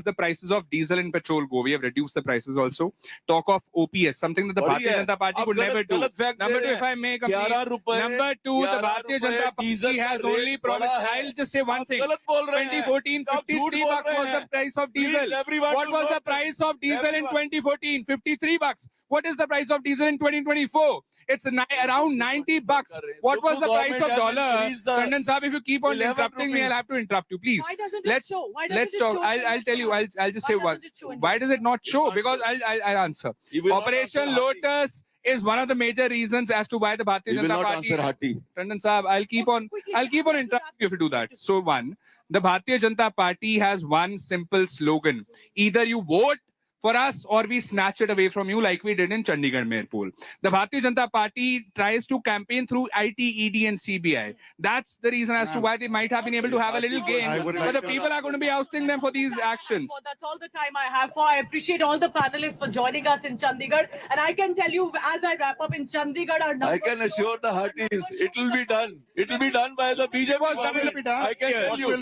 the prices of diesel and petrol go, we have reduced the prices also. Talk of OPS, something that the Bharatiya Janata Party would never do. Number two, if I may complete. Number two, the Bharatiya Janata Party has only promised. I'll just say one thing. 2014, 53 bucks was the price of diesel. What was the price of diesel in 2014? 53 bucks. What is the price of diesel in 2024? It's around 90 bucks. What was the price of dollar? Tandon Sahib, if you keep on interrupting me, I'll have to interrupt you. Please. Why doesn't it show? Let's talk. I'll tell you. I'll just say one. Why does it not show? Because I'll answer. Operation Lotus is one of the major reasons as to why the Bharatiya Janata Party. Tandon Sahib, I'll keep on interrupting you if you do that. So one, the Bharatiya Janata Party has one simple slogan: either you vote for us or we snatch it away from you, like we did in Chandigarh Mayorpool. The Bharatiya Janata Party tries to campaign through IT, ED and CBI. That's the reason as to why they might have been able to have a little gain. But the people are going to be ousting them for these actions. That's all the time I have for. I appreciate all the panelists for joining us in Chandigarh. And I can tell you, as I wrap up in Chandigarh, our numbers... I can assure the Hattis, it will be done. It will be done by the BJP government. I can tell you.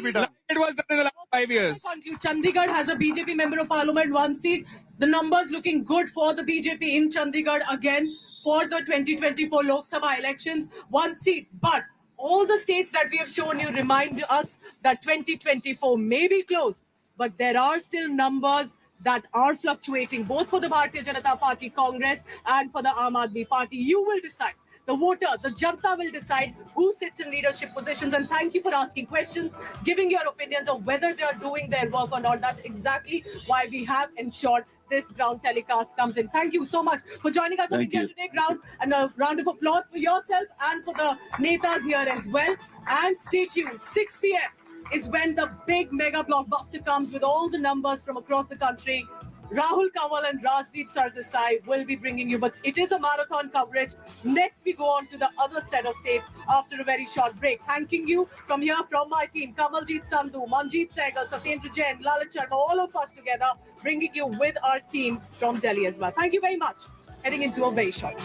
It was done in the last 5 years. Chandigarh has a BJP member of parliament, 1 seat. The numbers looking good for the BJP in Chandigarh again for the 2024 Lok Sabha elections, 1 seat. But all the states that we have shown you remind us that 2024 may be close, but there are still numbers that are fluctuating, both for the Bharatiya Janata Party, Congress, and for the Aam Aadmi Party. You will decide. The voter, the Janta will decide who sits in leadership positions. And thank you for asking questions, giving your opinions of whether they are doing their work or not. That's exactly why we have ensured this ground telecast comes in. Thank you so much for joining us on India Today Ground. And a round of applause for yourself and for the Netas here as well. And stay tuned. 6 p.m. is when the big mega blockbuster comes with all the numbers from across the country. Rahul Kanwal and Rajdeep Sardesai will be bringing you, but it is a marathon coverage. Next, we go on to the other set of states after a very short break. Thanking you from here, from my team, Kamaljeet Sandhu, Manjeet Sehgal, Satyendra Jain, Lalit Sharma, all of us together, bringing you with our team from Delhi as well. Thank you very much. Heading into a very short.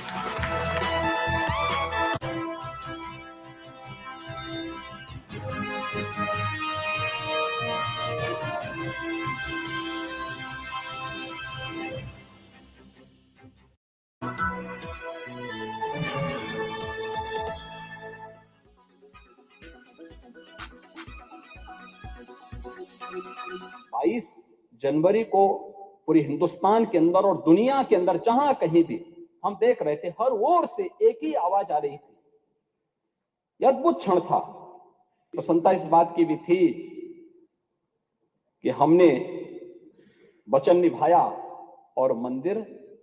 22 जनवरी को पूरे हिंदुस्तान के अंदर और दुनिया के अंदर जहां कहीं भी हम देख रहे थे, हर ओर से एक ही आवाज आ रही थी। यह अद्भुत क्षण था। प्रसन्नता इस बात की भी थी कि हमने वचन निभाया और मंदिर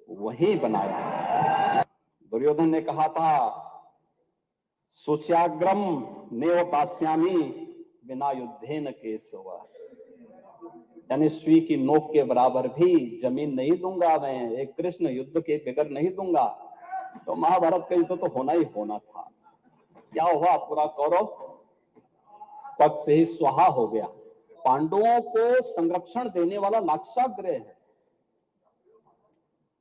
वहीं बनाया। दुर्योधन ने कहा था, सुच्याग्रम नेव पास्यामि बिना युद्धेन केशव, यानी सुई की नोक के बराबर भी जमीन नहीं दूंगा मैं, एक कृष्ण युद्ध के बगैर नहीं दूंगा। तो महाभारत का युद्ध तो होना ही होना था। क्या हुआ, पूरा कौरव पक्ष से ही स्वाहा हो गया। पांडवों को संरक्षण देने वाला लाक्षागृह है।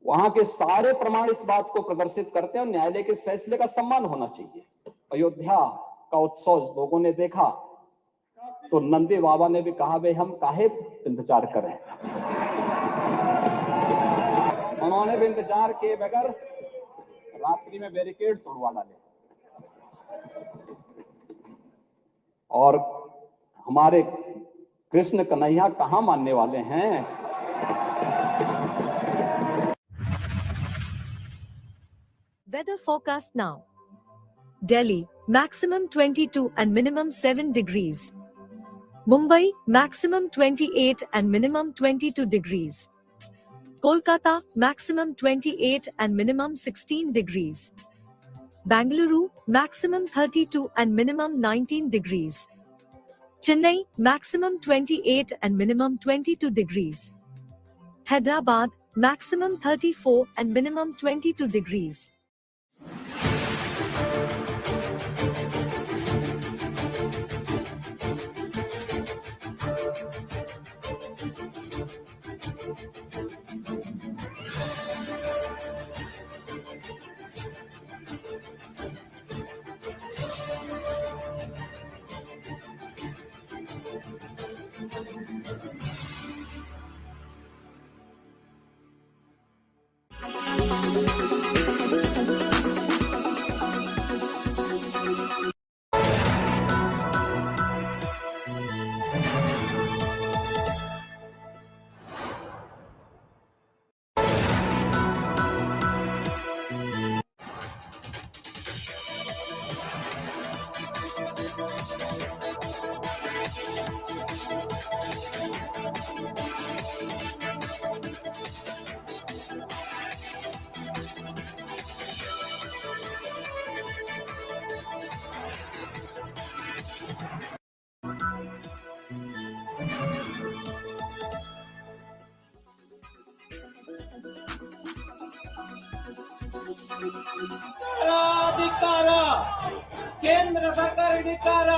वहां के सारे प्रमाण इस बात को प्रदर्शित करते हैं और न्यायालय के इस फैसले का सम्मान होना चाहिए। अयोध्या का उत्सव लोगों ने देखा तो नंदी बाबा ने भी कहा, भाई हम काहे इंतजार करें। उन्होंने भी इंतजार किए बगैर रात्रि में बैरिकेड तोड़वा डाले और हमारे कृष्ण कन्हैया कहां मानने वाले हैं। Weather forecast now. Delhi, maximum 22 and minimum 7 degrees. Mumbai, maximum 28 and minimum 22 degrees. Kolkata, maximum 28 and minimum 16 degrees. Bangalore, maximum 32 and minimum 19 degrees. Chennai, maximum 28 and minimum 22 degrees. Hyderabad, maximum 34 and minimum 22 degrees. ಧಿಕ್ಕಾರ ಕೇಂದ್ರ ಸರ್ಕಾರ ಧಿಕ್ಕಾರ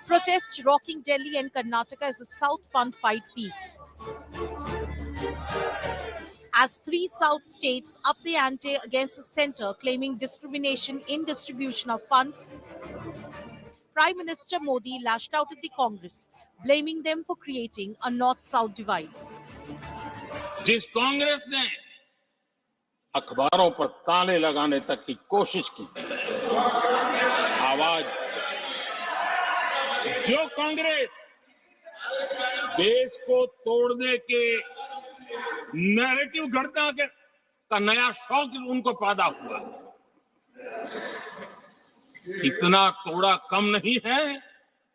Protests rocking Delhi and Karnataka as the South Fund fight peaks. As 3 South states up the ante against the centre, claiming discrimination in distribution of funds, Prime Minister Modi lashed out at the Congress, blaming them for creating a North-South divide. जिस कांग्रेस ने अखबारों पर ताले लगाने तक की कोशिश की, आवाज जो कांग्रेस देश को तोड़ने के नैरेटिव घड़ना का नया शौक उनको पैदा हुआ, इतना तोड़ा कम नहीं है।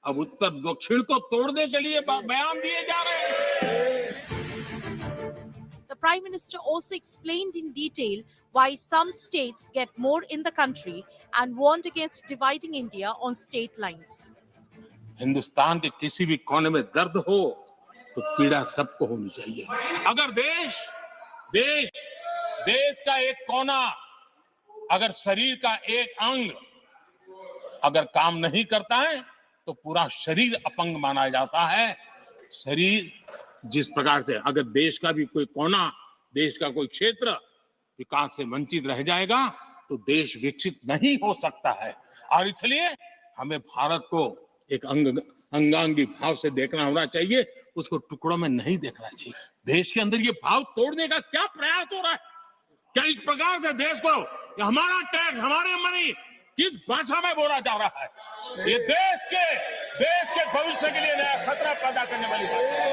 अब उत्तर दक्षिण को तोड़ने के लिए बयान दिए जा रहे हैं। The Prime Minister also explained in detail why some states get more in the country and warned against dividing India on state lines. Hindustan के किसी भी कोने में दर्द हो तो पीड़ा सबको होनी चाहिए। अगर देश का एक कोना, अगर शरीर का एक अंग अगर काम नहीं करता है तो पूरा शरीर अपंग माना जाता है। शरीर जिस प्रकार से अगर देश का भी कोई कोना, देश का कोई क्षेत्र विकास से वंचित रह जाएगा तो देश विकसित नहीं हो सकता है। और इसलिए हमें भारत को एक अंगांगी भाव से देखना होना चाहिए, उसको टुकड़ों में नहीं देखना चाहिए। देश के अंदर ये भाव तोड़ने का क्या प्रयास हो रहा है? क्या इस प्रकार से देश को हमारा टैक्स, हमारे मनी किस भाषा में बोला जा रहा है? ये देश के भविष्य के लिए नया खतरा पैदा करने वाली बात है।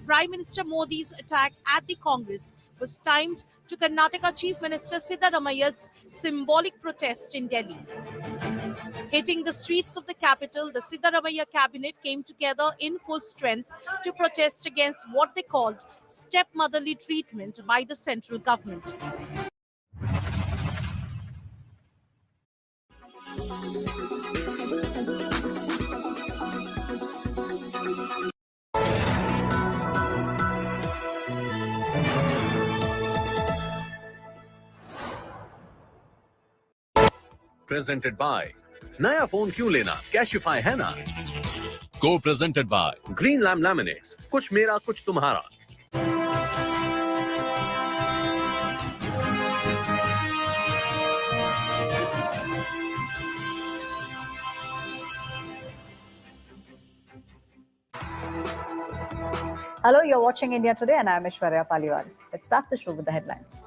Prime Minister Modi's attack at the Congress was timed to Karnataka Chief Minister Siddaramaia's symbolic protest in Delhi. Hitting the streets of the capital, the Siddaramaiah cabinet came together in full strength to protest against what they called stepmotherly treatment by the central government. Presented by नया phone क्यों लेना, Cashify है ना. Co-presented by Green Lam Laminates, कुछ मेरा कुछ तुम्हारा. Hello, you're watching India Today and I'm Aishwarya Paliwal. Let's start the show with the headlines.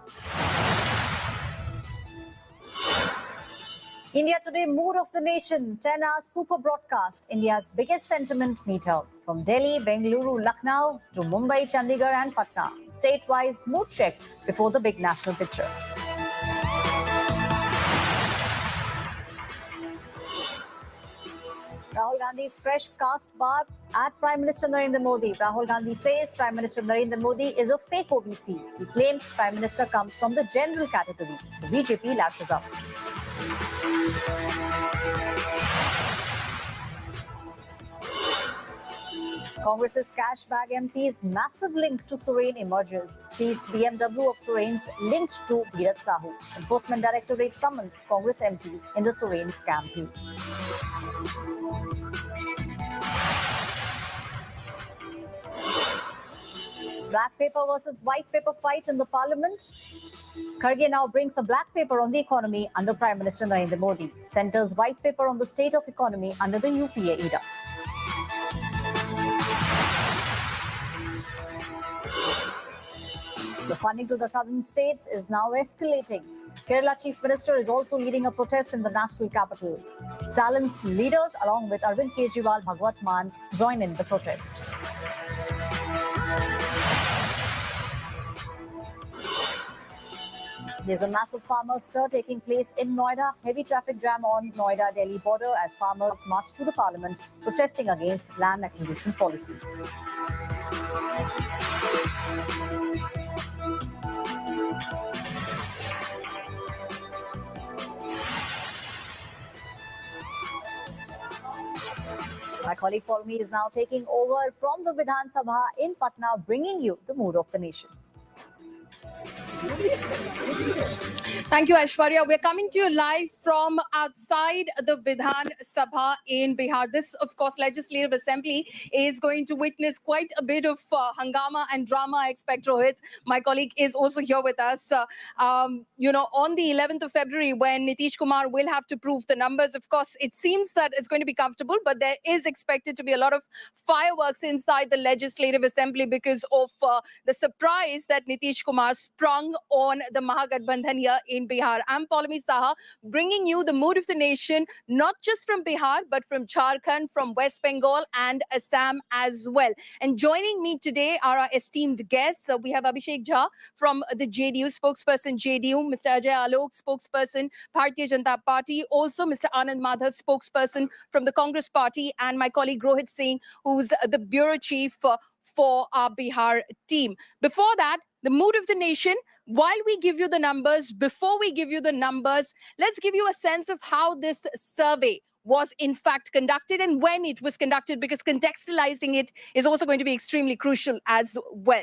India Today, Mood of the Nation, 10-hour super broadcast, India's biggest sentiment meter. From Delhi, Bengaluru, Lucknow to Mumbai, Chandigarh and Patna. State-wise mood check before the big national picture. Rahul Gandhi's fresh cast barb at Prime Minister Narendra Modi. Rahul Gandhi says Prime Minister Narendra Modi is a fake OBC. He claims Prime Minister comes from the general category. The BJP lashes up. Congress's cash bag MP's massive link to Sorain emerges. Seized BMW of Sorain's linked to Bhirat Sahu. Enforcement Directorate summons Congress MP in the Sorain scam case. Black paper versus white paper fight in the parliament. Kharge now brings a black paper on the economy under Prime Minister Narendra Modi. Centre's white paper on the state of economy under the UPA era. The funding to the southern states is now escalating. Kerala Chief Minister is also leading a protest in the national capital. Stalin's leaders, along with Arvind Kejriwal, Bhagwat Mann, join in the protest. There's a massive farmer stir taking place in Noida. Heavy traffic jam on Noida-Delhi border as farmers march to the parliament protesting against land acquisition policies. My colleague Paulmi is now taking over from the Vidhan Sabha in Patna, bringing you the mood of the nation. Thank you, Aishwarya. We're coming to you live from outside the Vidhan Sabha in Bihar. This, of course, Legislative Assembly is going to witness quite a bit of hangama and drama, I expect, Rohit. My colleague is also here with us. On the 11th of February, when Nitish Kumar will have to prove the numbers, of course, it seems that it's going to be comfortable, but there is expected to be a lot of fireworks inside the Legislative Assembly because of the surprise that Nitish Kumar sprung on the Mahagathbandhan here in Bihar. I'm Paulami Saha, bringing you the mood of the nation, not just from Bihar, but from Jharkhand, from West Bengal and Assam as well. And joining me today are our esteemed guests. We have Abhishek Jha from the JDU, spokesperson JDU, Mr. Ajay Alok, spokesperson Bharatiya Janata Party, also Mr. Anand Madhav, spokesperson from the Congress Party, and my colleague Rohit Singh, who's the bureau chief for our Bihar team. Before that, the mood of the nation, while we give you the numbers, before we give you the numbers, let's give you a sense of how this survey was in fact conducted and when it was conducted, because contextualizing it is also going to be extremely crucial as well.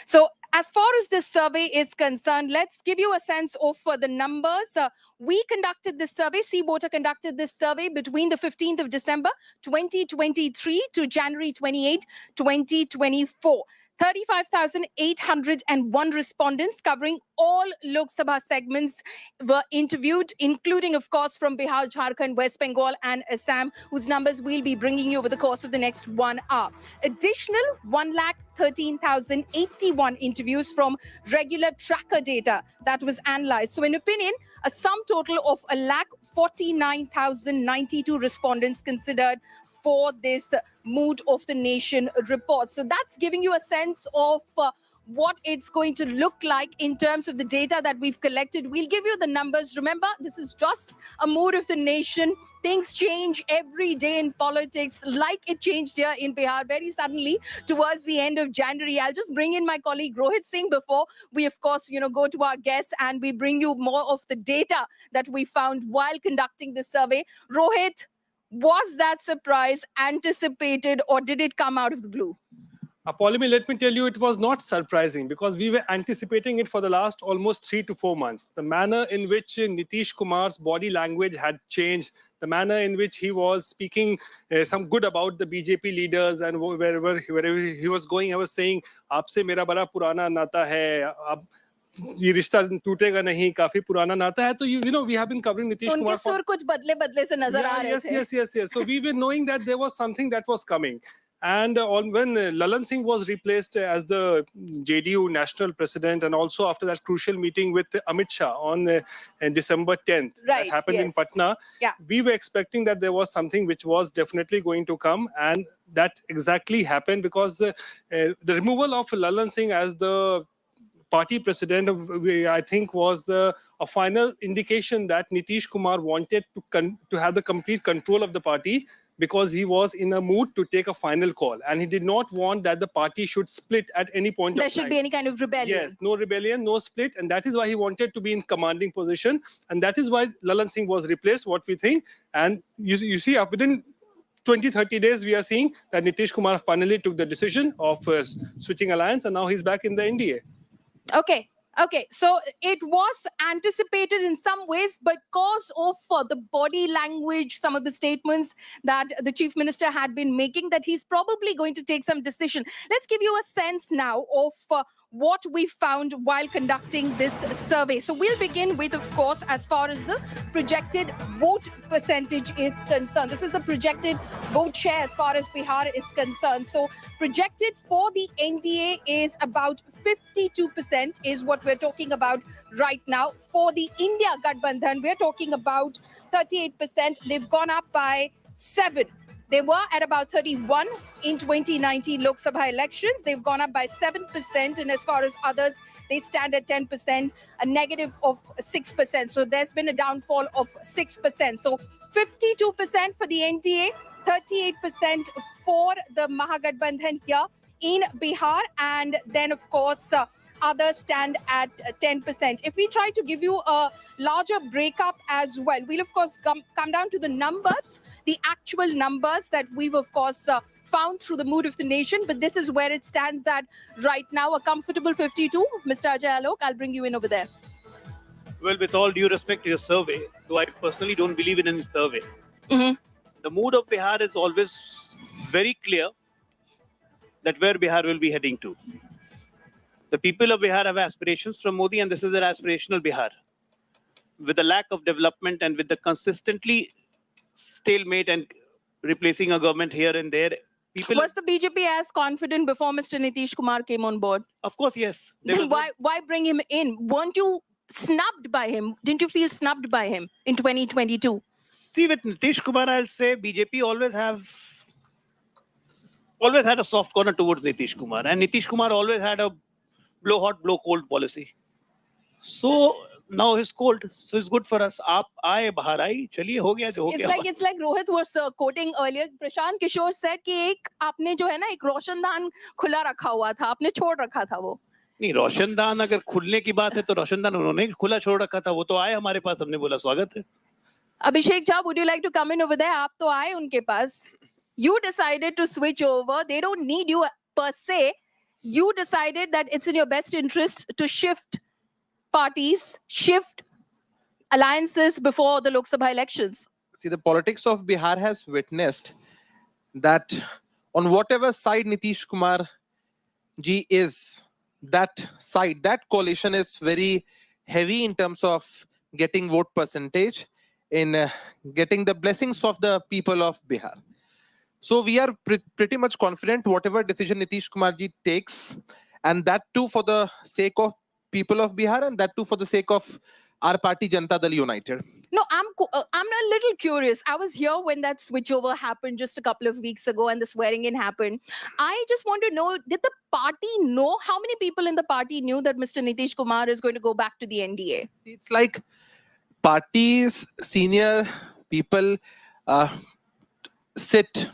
So as far as this survey is concerned, let's give you a sense of the numbers. We conducted this survey, Seawater conducted this survey between the 15th of December 2023 to January 28, 2024. 35,801 respondents covering all Lok Sabha segments were interviewed, including, of course, from Bihar, Jharkhand, West Bengal and Assam, whose numbers we'll be bringing you over the course of the next 1 hour. Additional 113,081 interviews from regular tracker data that was analyzed. So in opinion, a sum total of 149,092 respondents considered for this Mood of the Nation report. So that's giving you a sense of what it's going to look like in terms of the data that we've collected. We'll give you the numbers. Remember, this is just a Mood of the Nation. Things change every day in politics, like it changed here in Bihar very suddenly towards the end of January. I'll just bring in my colleague Rohit Singh before we, of course, go to our guests and we bring you more of the data that we found while conducting this survey. Rohit, was that surprise anticipated or did it come out of the blue? Polimi, let me tell you, it was not surprising because we were anticipating it for the last almost 3 to 4 months. The manner in which Nitish Kumar's body language had changed, the manner in which he was speaking some good about the BJP leaders, and wherever he was going, I was saying, "Aapse mera bada purana nata hai, ab ये रिश्ता टूटेगा नहीं, काफी पुराना नाता है." तो you know, we have been covering Nitish Kumar. उनके सुर कुछ बदले से नजर आ रहे थे. Yes. So we were knowing that there was something that was coming. And when Lalan Singh was replaced as the JDU national president, and also after that crucial meeting with Amit Shah on December 10th, that happened in Patna, we were expecting that there was something which was definitely going to come, and that exactly happened because the removal of Lalan Singh as the party president, I think, was a final indication that Nitish Kumar wanted to have the complete control of the party, because he was in a mood to take a final call, and he did not want that the party should split at any point of time. There should be any kind of rebellion. Yes, no rebellion, no split, and that is why he wanted to be in commanding position, and that is why Lalan Singh was replaced, what we think. And you see, within 20-30 days, we are seeing that Nitish Kumar finally took the decision of switching alliance, and now he's back in the NDA. Okay, so it was anticipated in some ways because of the body language, some of the statements that the chief minister had been making, that he's probably going to take some decision. Let's give you a sense now of what we found while conducting this survey. So we'll begin with, of course, as far as the projected vote percentage is concerned. This is the projected vote share as far as Bihar is concerned. So projected for the NDA is about 52% is what we're talking about right now. For the India Gathbandhan, we're talking about 38%. They've gone up by 7. They were at about 31 in 2019 Lok Sabha elections. They've gone up by 7%. And as far as others, they stand at 10%, a negative of 6%. So there's been a downfall of 6%. So 52% for the NDA, 38% for the Mahagathbandhan here in Bihar. And then, of course, others stand at 10%. If we try to give you a larger breakup as well, we'll of course come down to the numbers, the actual numbers that we've of course found through the Mood of the Nation. But this is where it stands at right now, a comfortable 52. Mr. Ajay Alok, I'll bring you in over there. Well, with all due respect to your survey, though I personally don't believe in any survey, the mood of Bihar is always very clear that where Bihar will be heading to. The people of Bihar have aspirations from Modi, and this is their aspirational Bihar. With the lack of development and with the consistently stalemate and replacing a government here and there, people... Was the BJP as confident before Mr. Nitish Kumar came on board? Of course, yes. Then why bring him in? Weren't you snubbed by him? Didn't you feel snubbed by him in 2022? See, with Nitish Kumar, I'll say BJP always had a soft corner towards Nitish Kumar, and Nitish Kumar always had a blow hot, blow cold policy. So now he's cold, so it's good for us. Aap aaye, bahar aayi, chaliye, ho gaya jo ho gaya. It's like Rohit was quoting earlier. Prashant Kishore said कि एक आपने जो है ना एक रोशनदान खुला रखा हुआ था, आपने छोड़ रखा था वो. नहीं, रोशनदान अगर खुलने की बात है तो रोशनदान उन्होंने खुला छोड़ रखा था, वो तो आए हमारे पास, हमने बोला स्वागत है. Abhishek Jha, would you like to come in over there? आप तो आए उनके पास. You decided to switch over. They don't need you per se. You decided that it's in your best interest to shift parties, shift alliances before the Lok Sabha elections. See, the politics of Bihar has witnessed that on whatever side Nitish Kumar ji is, that side, that coalition is very heavy in terms of getting vote percentage, in getting the blessings of the people of Bihar. So we are pretty much confident whatever decision Nitish Kumar ji takes, and that too for the sake of people of Bihar, and that too for the sake of our party Janata Dal United. No, I'm a little curious. I was here when that switchover happened just a couple of weeks ago and the swearing in happened. I just want to know, did the party know, how many people in the party knew that Mr. Nitish Kumar is going to go back to the NDA? See, it's like parties, senior people sit,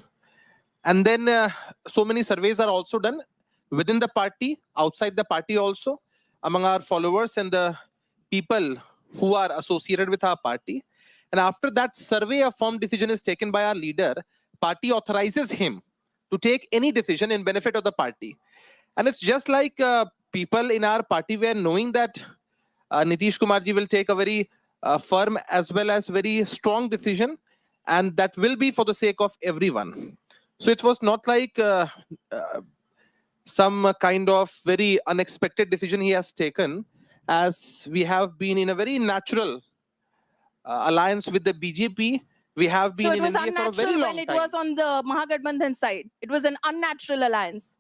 and then so many surveys are also done within the party, outside the party also, among our followers and the people who are associated with our party. And after that survey, a firm decision is taken by our leader. Party authorizes him to take any decision in benefit of the party. And it's just like people in our party were knowing that Nitish Kumar ji will take a very firm as well as very strong decision, and that will be for the sake of everyone. So it was not like some kind of very unexpected decision he has taken, as we have been in a very natural alliance with the BJP. We have been So it in was India for a very unnatural long when it time. was on the Mahagathbandhan side. It was an unnatural alliance.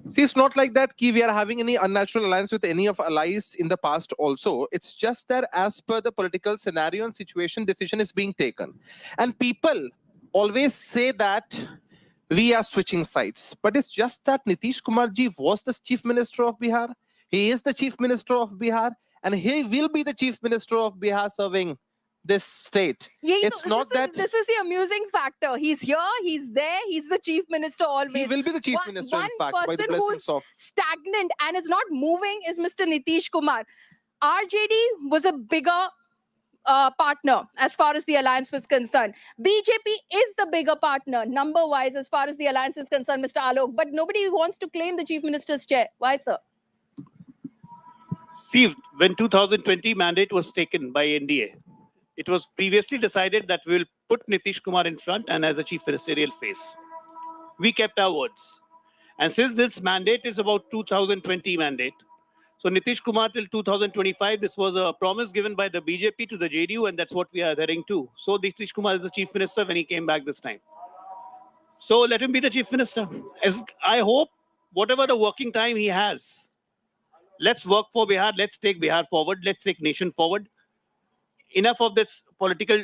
See, it's not like that we are having any unnatural alliance with any of allies in the past also. It's just that as per the political scenario and situation, decision is being taken. And people always say that we are switching sides. But it's just that Nitish Kumar ji was the Chief Minister of Bihar. He is the Chief Minister of Bihar. And he will be the Chief Minister of Bihar serving this state. It's not that This is the amusing factor. He's here, he's there, he's the chief minister always. he will be the Chief Minister, in fact, by the One person blessings who's of... stagnant and is not moving is Mr. Nitish Kumar. RJD was a bigger partner as far as the alliance was concerned. BJP is the bigger partner number-wise as far as the alliance is concerned, Mr. Alok. But nobody wants to claim the chief minister's chair. Why, sir? See, when 2020 mandate was taken by NDA, it was previously decided that we will put Nitish Kumar in front and as a chief ministerial face. We kept our words. And since this mandate is about 2020 mandate, so Nitish Kumar till 2025, this was a promise given by the BJP to the JDU, and that's what we are adhering to. So Nitish Kumar is the chief minister when he came back this time. So let him be the chief minister. As I hope whatever the working time he has, let's work for Bihar. Let's take Bihar forward. Let's take nation forward. Enough of this political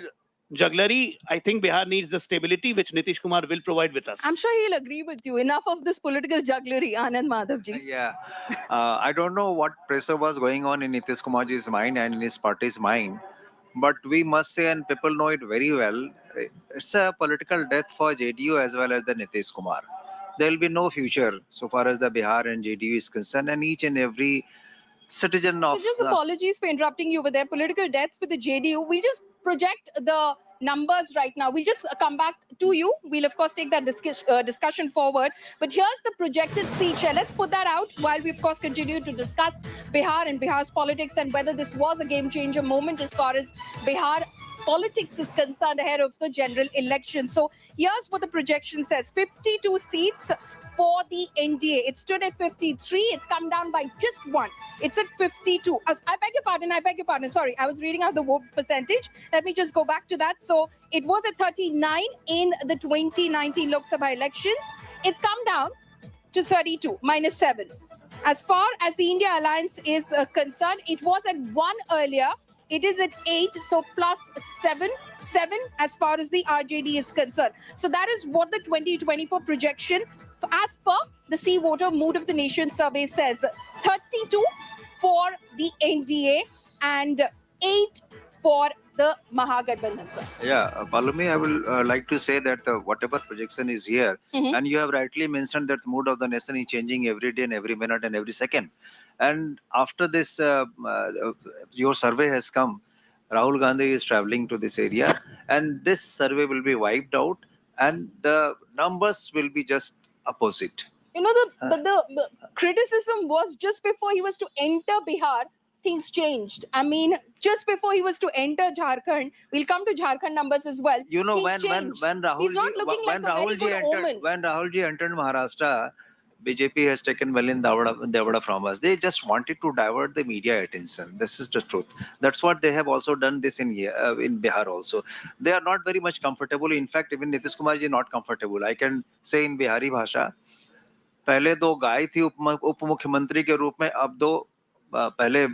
jugglery. I think Bihar needs the stability which Nitish Kumar will provide with us. I'm sure he'll agree with you. Enough of this political jugglery, Anand Madhavji. Yeah, I don't know what pressure was going on in Nitish Kumarji's mind and in his party's mind, but we must say, and people know it very well, it's a political death for JDU as well as the Nitish Kumar. There will be no future so far as the Bihar and JDU is concerned, and each and every citizen of So just apologies for interrupting you over there. Political death for the JDU. We just project the numbers right now. We just come back to you. We'll of course take that discussion forward. But here's the projected seat share. Let's put that out while we of course continue to discuss Bihar and Bihar's politics and whether this was a game changer moment as far as Bihar politics is concerned ahead of the general election. So here's what the projection says. 52 seats for the NDA. It stood at 53. It's come down by just one. It's at 52. I beg your pardon. Sorry, I was reading out the vote percentage. Let me just go back to that. So it was at 39 in the 2019 Lok Sabha elections. It's come down to 32, -7. As far as the India Alliance is concerned, it was at 1 earlier. It is at 8, so +7 as far as the RJD is concerned. So that is what the 2024 projection, as per the Sea Voter Mood of the Nation survey, says. 32 for the NDA and 8 for the Mahagathbandhan. Yeah, Palumi, I will like to say that whatever projection is here, and you have rightly mentioned that the mood of the nation is changing every day and every minute and every second. And after this, your survey has come, Rahul Gandhi is traveling to this area, and this survey will be wiped out, and the numbers will be just opposite. You know, but the criticism was just before he was to enter Bihar, things changed. I mean, just before he was to enter Jharkhand, we'll come to Jharkhand numbers as well. You know, when Rahul he's not looking like a very good omen. When Rahulji entered Maharashtra, BJP has taken well in Devada from us. They just wanted to divert the media attention. This is the truth. That's what they have also done this in Bihar also. They are not very much comfortable. In fact, even Nitish Kumar ji not comfortable. I can say in Bihari Bhasha, पहले दो गाय थी उप मुख्यमंत्री के रूप में, अब दो पहले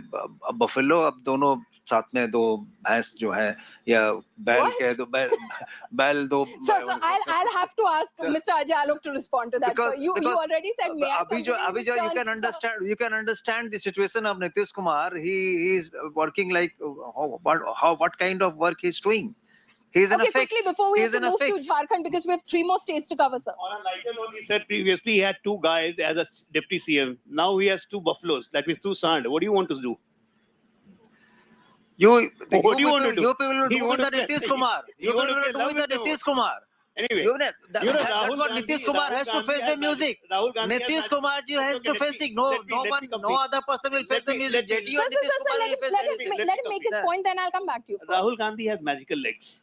बफेलो, अब दोनों साथ में दो भैंस जो है या बैल कह दो, बैल दो. So I'll have to ask Mr. Ajay Alok to respond to that. Because You already said may I अभी जो you can understand the situation of Nitish Kumar. He is working like what kind of work he's doing. He's in a Okay, fix. quickly before we have He's to in a move to fix. Jharkhand because we have 3 more states to cover, sir. On a lighter note, he said previously he had 2 guys as a deputy CM. Now he has 2 buffaloes. That means 2 sand. What do you want to do? What do you want to do? You people will He do want with to the play- Nitish Kumar. he You people want to will play do love with the with the Nitish Kumar. Anyway, That's Rahul what Gandhi- Nitish Kumar Rahul has to Gandhi face has the music. Rahul Gandhi has Nitish Kumar ji has to face it. No other person will face the music. JDU Sir, and Nitish Kumar will face the music. let him make his point, then I'll come back to you. Rahul Gandhi has magical legs.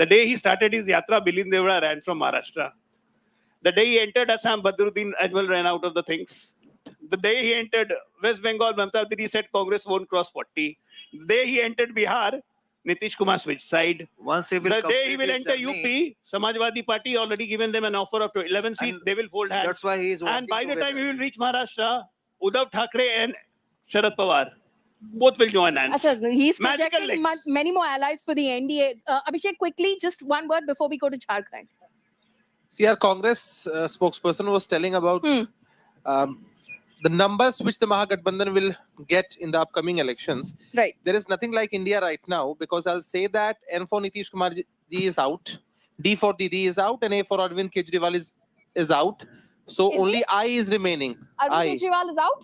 The day he started his yatra, Bilin Devra ran from Maharashtra. The day he entered Assam, Badruddin Ajmal ran out of the things. The day he entered West Bengal, Mamta Didi said Congress won't cross 40. The day he entered Bihar, Nitish Kumar switched side. Once he will The day he complete will his enter journey- UP, Samajwadi Party already given them an offer of 11 seats. They will fold hands. That's why he is And by working the time together. he will reach Maharashtra, Uddhav Thackeray and Sharad Pawar both will join hands. Achha, he's Magical projecting legs. many more allies for the NDA. Abhishek, quickly, just one word before we go to Jharkhand. See, our Congress spokesperson was telling about the numbers which the Mahagathbandhan will get in the upcoming elections. Right. There is nothing like India right now, because I'll say that N for Nitish Kumar ji is out, D for Didi is out, and A for Arvind Kejriwal is out. So Is only he? I is remaining. Arvind Kejriwal is out?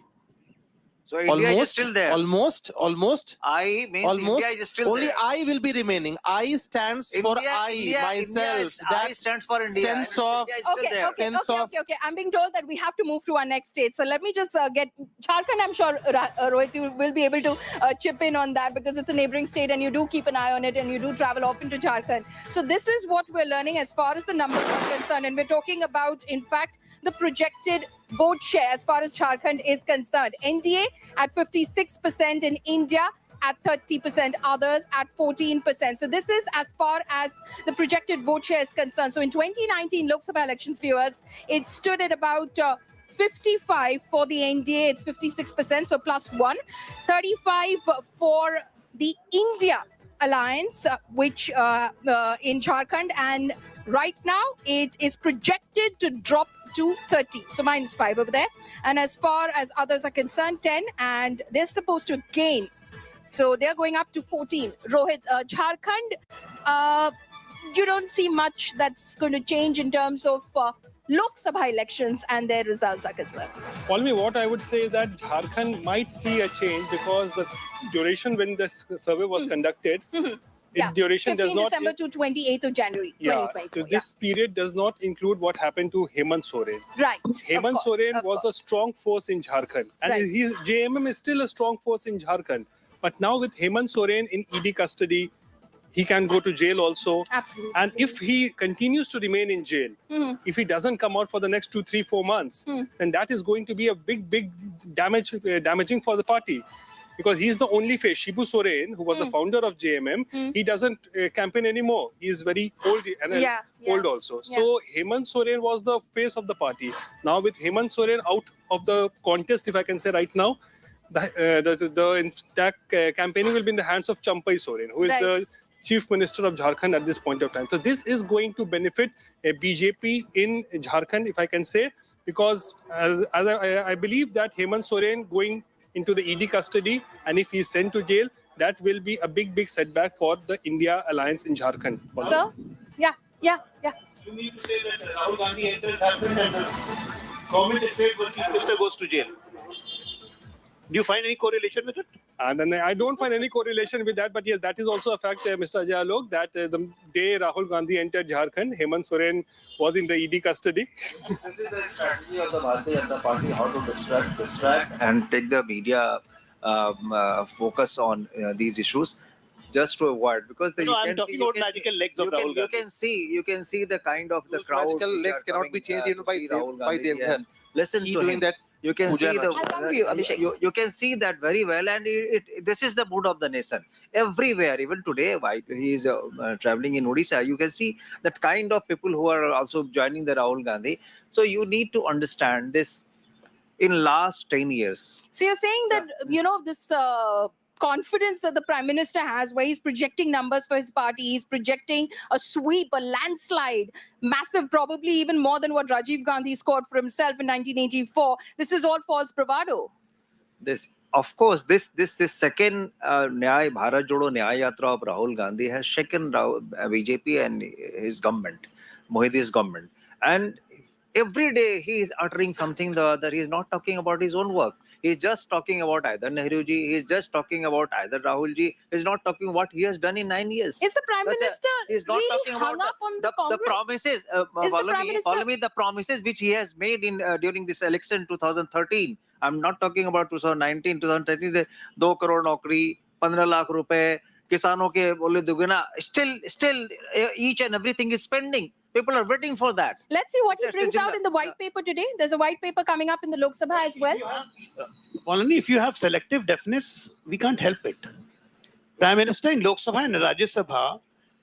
So India is still there. Almost. I means Almost. India is still Only there. I will be remaining. I stands for myself. I stands for India. Sense of India is still there. Okay. I'm being told that we have to move to our next state. So let me just get Jharkhand. I'm sure Rohit, you will be able to chip in on that because it's a neighboring state and you do keep an eye on it and you do travel often to Jharkhand. So this is what we're learning as far as the numbers are concerned. And we're talking about, in fact, the projected vote share as far as Jharkhand is concerned. NDA at 56%, in India at 30%, others at 14%. So this is as far as the projected vote share is concerned. So in 2019 Lok Sabha elections, viewers, it stood at about 55 for the NDA, it's 56%, so plus 1. 35 for the India Alliance, which in Jharkhand, and right now it is projected to drop to 30, so minus 5 over there. And as far as others are concerned, 10, and they're supposed to gain, so they're going up to 14. Rohit, Jharkhand, you don't see much that's going to change in terms of Lok Sabha elections and their results are concerned. Only what I would say is that Jharkhand might see a change because the duration when this survey was conducted, duration 15 does not. December to 28th of January, Yeah, 2024. so this period does not include what happened to Hemant Soren. Right. Hemant Soren was a strong force in Jharkhand, and Right. JMM is still a strong force in Jharkhand. But now with Hemant Soren in ED custody, he can go to jail also. Absolutely. And if he continues to remain in jail, if he doesn't come out for the next 2, 3, 4 months, then that is going to be a big damaging for the party. Because he's the only face. Shibu Soren, who was the founder of JMM, he doesn't campaign anymore. He's very old and old also. So Hemant Soren was the face of the party. Now with Hemant Soren out of the contest, if I can say right now, the campaigning will be in the hands of Champai Soren, who is the Chief Minister of Jharkhand at this point of time. So this is going to benefit a BJP in Jharkhand, if I can say, because as I believe that Hemant Soren going into the ED custody, and if he's sent to jail, that will be a big setback for the India alliance in Jharkhand. Sir? Yeah. You need to say that Rahul Gandhi enters Jharkhand and the government state working minister goes to jail. Do you find any correlation with it? And then I don't find any correlation with that, but yes, that is also a fact, Mr. Ajay Alok, that the day Rahul Gandhi entered Jharkhand, Hemant Soren was in the ED custody. This is the strategy of the Bharatiya Janata Party, how to distract and take the media focus on these issues, just to avoid, because I'm talking about magical legs of Rahul Gandhi. You can see the kind of the crowd. Magical legs cannot be changed even by them. Listen to doing him. that. You can see I'll come to you, Abhishek. you can see that very well, and this is the mood of the nation everywhere. Even today, while he is traveling in Odisha, you can see that kind of people who are also joining the Rahul Gandhi. So you need to understand this. in last 10 years. So you're saying that, this confidence that the Prime Minister has, where he's projecting numbers for his party, he's projecting a sweep, a landslide, massive, probably even more than what Rajiv Gandhi scored for himself in 1984. This is all false bravado. This, of course, this second Nyay Bharat Jodo Nyay Yatra of Rahul Gandhi has shaken BJP and his government, Modi's government, and every day he is uttering something the other. He is not talking about his own work. He is just talking about either Nehru ji. He is just talking about either Rahul ji. He is not talking what he has done in 9 years. Is the Prime Minister he is not really talking hung about up on the Congress? the promises. Follow me. The promises which he has made in during this election 2013. I'm not talking about 2019, 2013. The 2 crore naukri, 15 lakh rupe, किसानों के बोले दुगना. Still, each and everything is pending. People are waiting for that. Let's see what he brings out in the white paper today. There's a white paper coming up in the Lok Sabha as well. Only if you have selective deafness, we can't help it. Prime Minister in Lok Sabha and Rajya Sabha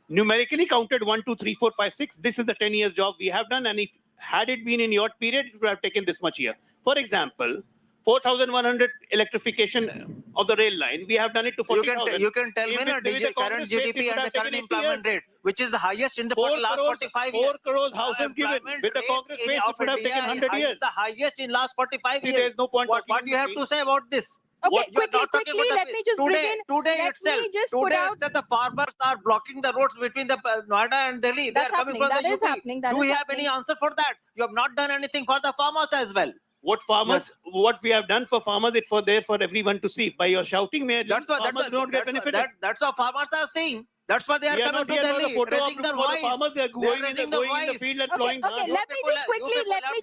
numerically counted 1, 2, 3, 4, 5, 6. This is the 10 years job we have done, and if had it been in your period, it would have taken this much year. For example, 4,100 electrification of the rail line. We have done it to 40,000. You can tell me the current GDP and the current employment rate, which is the highest in the last 45 years. 4 crores houses given. With the Congress rate, it would have taken 100 years. It's the highest in last 45 years. There's no point. What do you have to say about this? Okay, quickly, let me just bring in. Today itself, the farmers are blocking the roads between the Noida and Delhi. They are coming from the UP. Do we have any answer for that? You have not done anything for the farmers as well. What farmers? Yes. What we have done for farmers, it's for there for everyone to see. By your shouting, farmers don't get benefited. That's what farmers are saying. That's why they are coming to Delhi, raising their voice. Farmers are going in the field and plowing. Okay, let me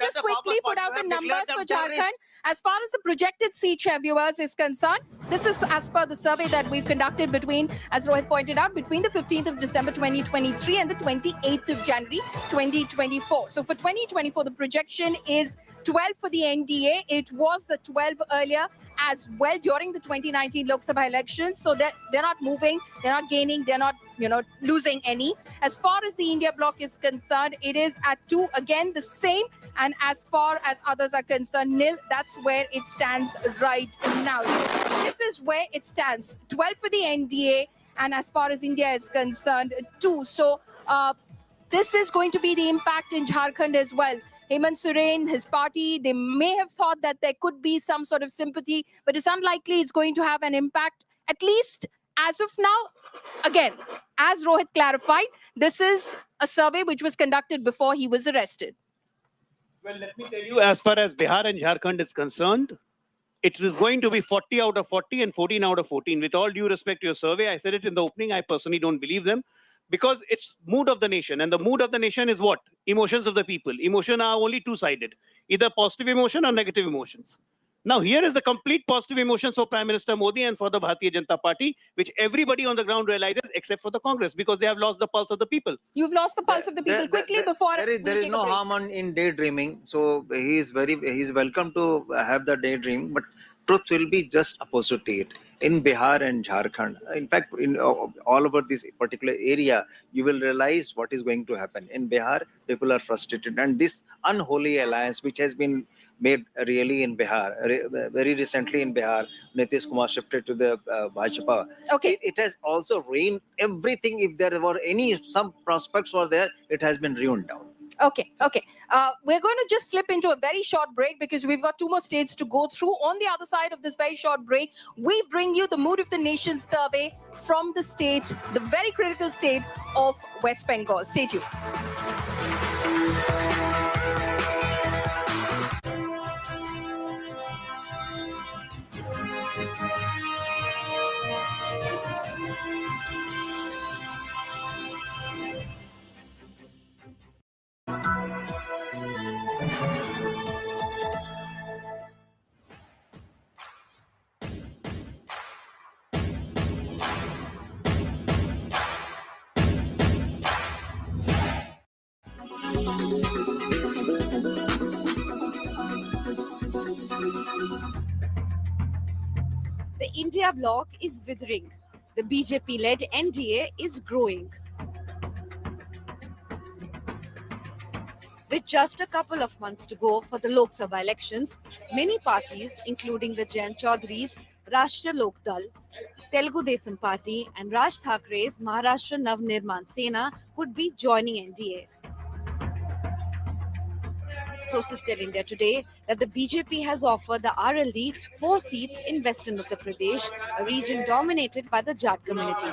just quickly put out the numbers for Jharkhand. As far as the projected seat share, viewers, is concerned, this is as per the survey that we've conducted between, as Rohit pointed out, between the 15th of December 2023 and the 28th of January 2024. So for 2024, the projection is 12 for the NDA. It was the 12 earlier as well during the 2019 Lok Sabha elections. So they're not moving, they're not gaining, they're not losing any. As far as the India bloc is concerned, it is at 2, again the same. And as far as others are concerned, nil. That's where it stands right now. This is where it stands. 12 for the NDA, and as far as India is concerned, 2. So this is going to be the impact in Jharkhand as well. Hemant Soren, his party, they may have thought that there could be some sort of sympathy, but it's unlikely it's going to have an impact, at least as of now. Again, as Rohit clarified, this is a survey which was conducted before he was arrested. Well, let me tell you, as far as Bihar and Jharkhand is concerned, it is going to be 40 out of 40 and 14 out of 14. With all due respect to your survey, I said it in the opening, I personally don't believe them. Because it's mood of the nation, and the mood of the nation is what? Emotions of the people. Emotion are only two-sided, either positive emotion or negative emotions. Now here is the complete positive emotions for Prime Minister Modi and for the Bharatiya Janata Party, which everybody on the ground realizes, except for the Congress, because they have lost the pulse of the people. You've lost the pulse of the people. Quickly before there is no harm in daydreaming. So he is welcome to have the daydream, but truth will be just opposite to it. In Bihar and Jharkhand, in fact, in all over this particular area, you will realize what is going to happen. In Bihar, people are frustrated, and this unholy alliance, which has been made really in Bihar, very recently in Bihar, Nitish Kumar shifted to the Bhajpa. Okay, it has also ruined everything. If there were some prospects were there, it has been ruined down. Okay. We're going to just slip into a very short break because we've got 2 more states to go through. On the other side of this very short break, we bring you the Mood of the Nation survey from the state, the very critical state of West Bengal. Stay tuned. The India bloc is withering. The BJP-led NDA is growing. With just a couple of months to go for the Lok Sabha elections, many parties, including the Jain Chaudhry's Rashtriya Lok Dal, Telugu Desam Party, and Raj Thakre's Maharashtra Nav Nirman Sena, could be joining NDA. Sources tell India Today that the BJP has offered the RLD 4 seats in Western Uttar Pradesh, a region dominated by the Jat community.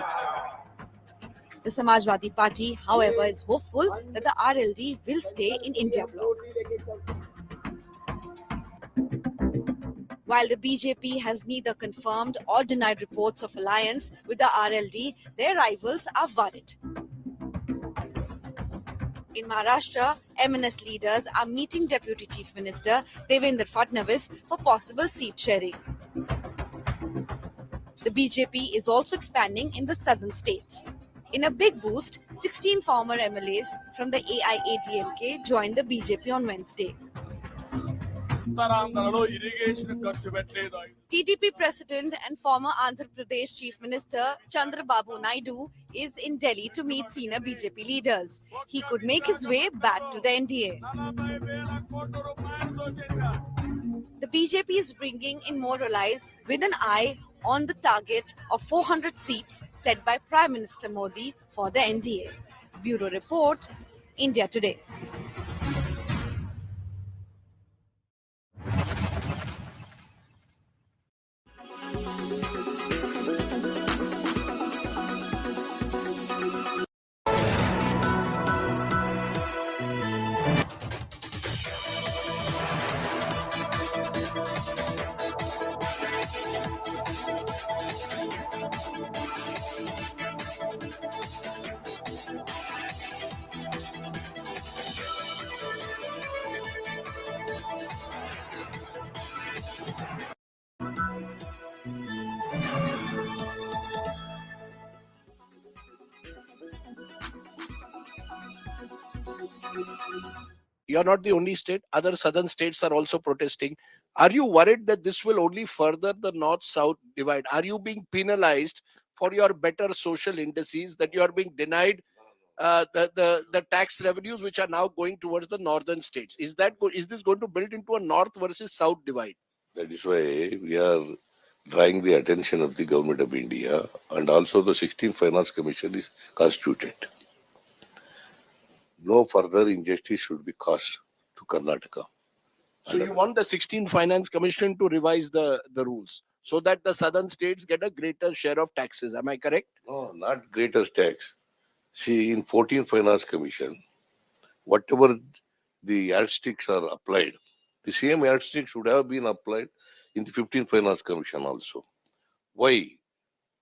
The Samajwadi Party, however, is hopeful that the RLD will stay in India bloc. While the BJP has neither confirmed or denied reports of alliance with the RLD, their rivals are worried. In Maharashtra, MNS leaders are meeting Deputy Chief Minister Devendra Fadnavis for possible seat sharing. The BJP is also expanding in the southern states. In a big boost, 16 former MLAs from the AIADMK joined the BJP on Wednesday. TDP President and former Andhra Pradesh Chief Minister Chandrababu Naidu is in Delhi to meet senior BJP leaders. He could make his way back to the NDA. The BJP is bringing in more allies with an eye on the target of 400 seats set by Prime Minister Modi for the NDA. Bureau Report, India Today. You're not the only state. Other southern states are also protesting. Are you worried that this will only further the north-south divide? Are you being penalized for your better social indices, that you are being denied the tax revenues which are now going towards the northern states? Is this going to build into a north versus south divide? That is why we are drawing the attention of the government of India, and also the 16th Finance Commission is constituted. No further injustice should be caused to Karnataka. So you want the 16th Finance Commission to revise the rules so that the southern states get a greater share of taxes. Am I correct? No, not greater tax. See, in 14th Finance Commission, whatever the yardsticks are applied, the same yardsticks should have been applied in the 15th Finance Commission also. Why?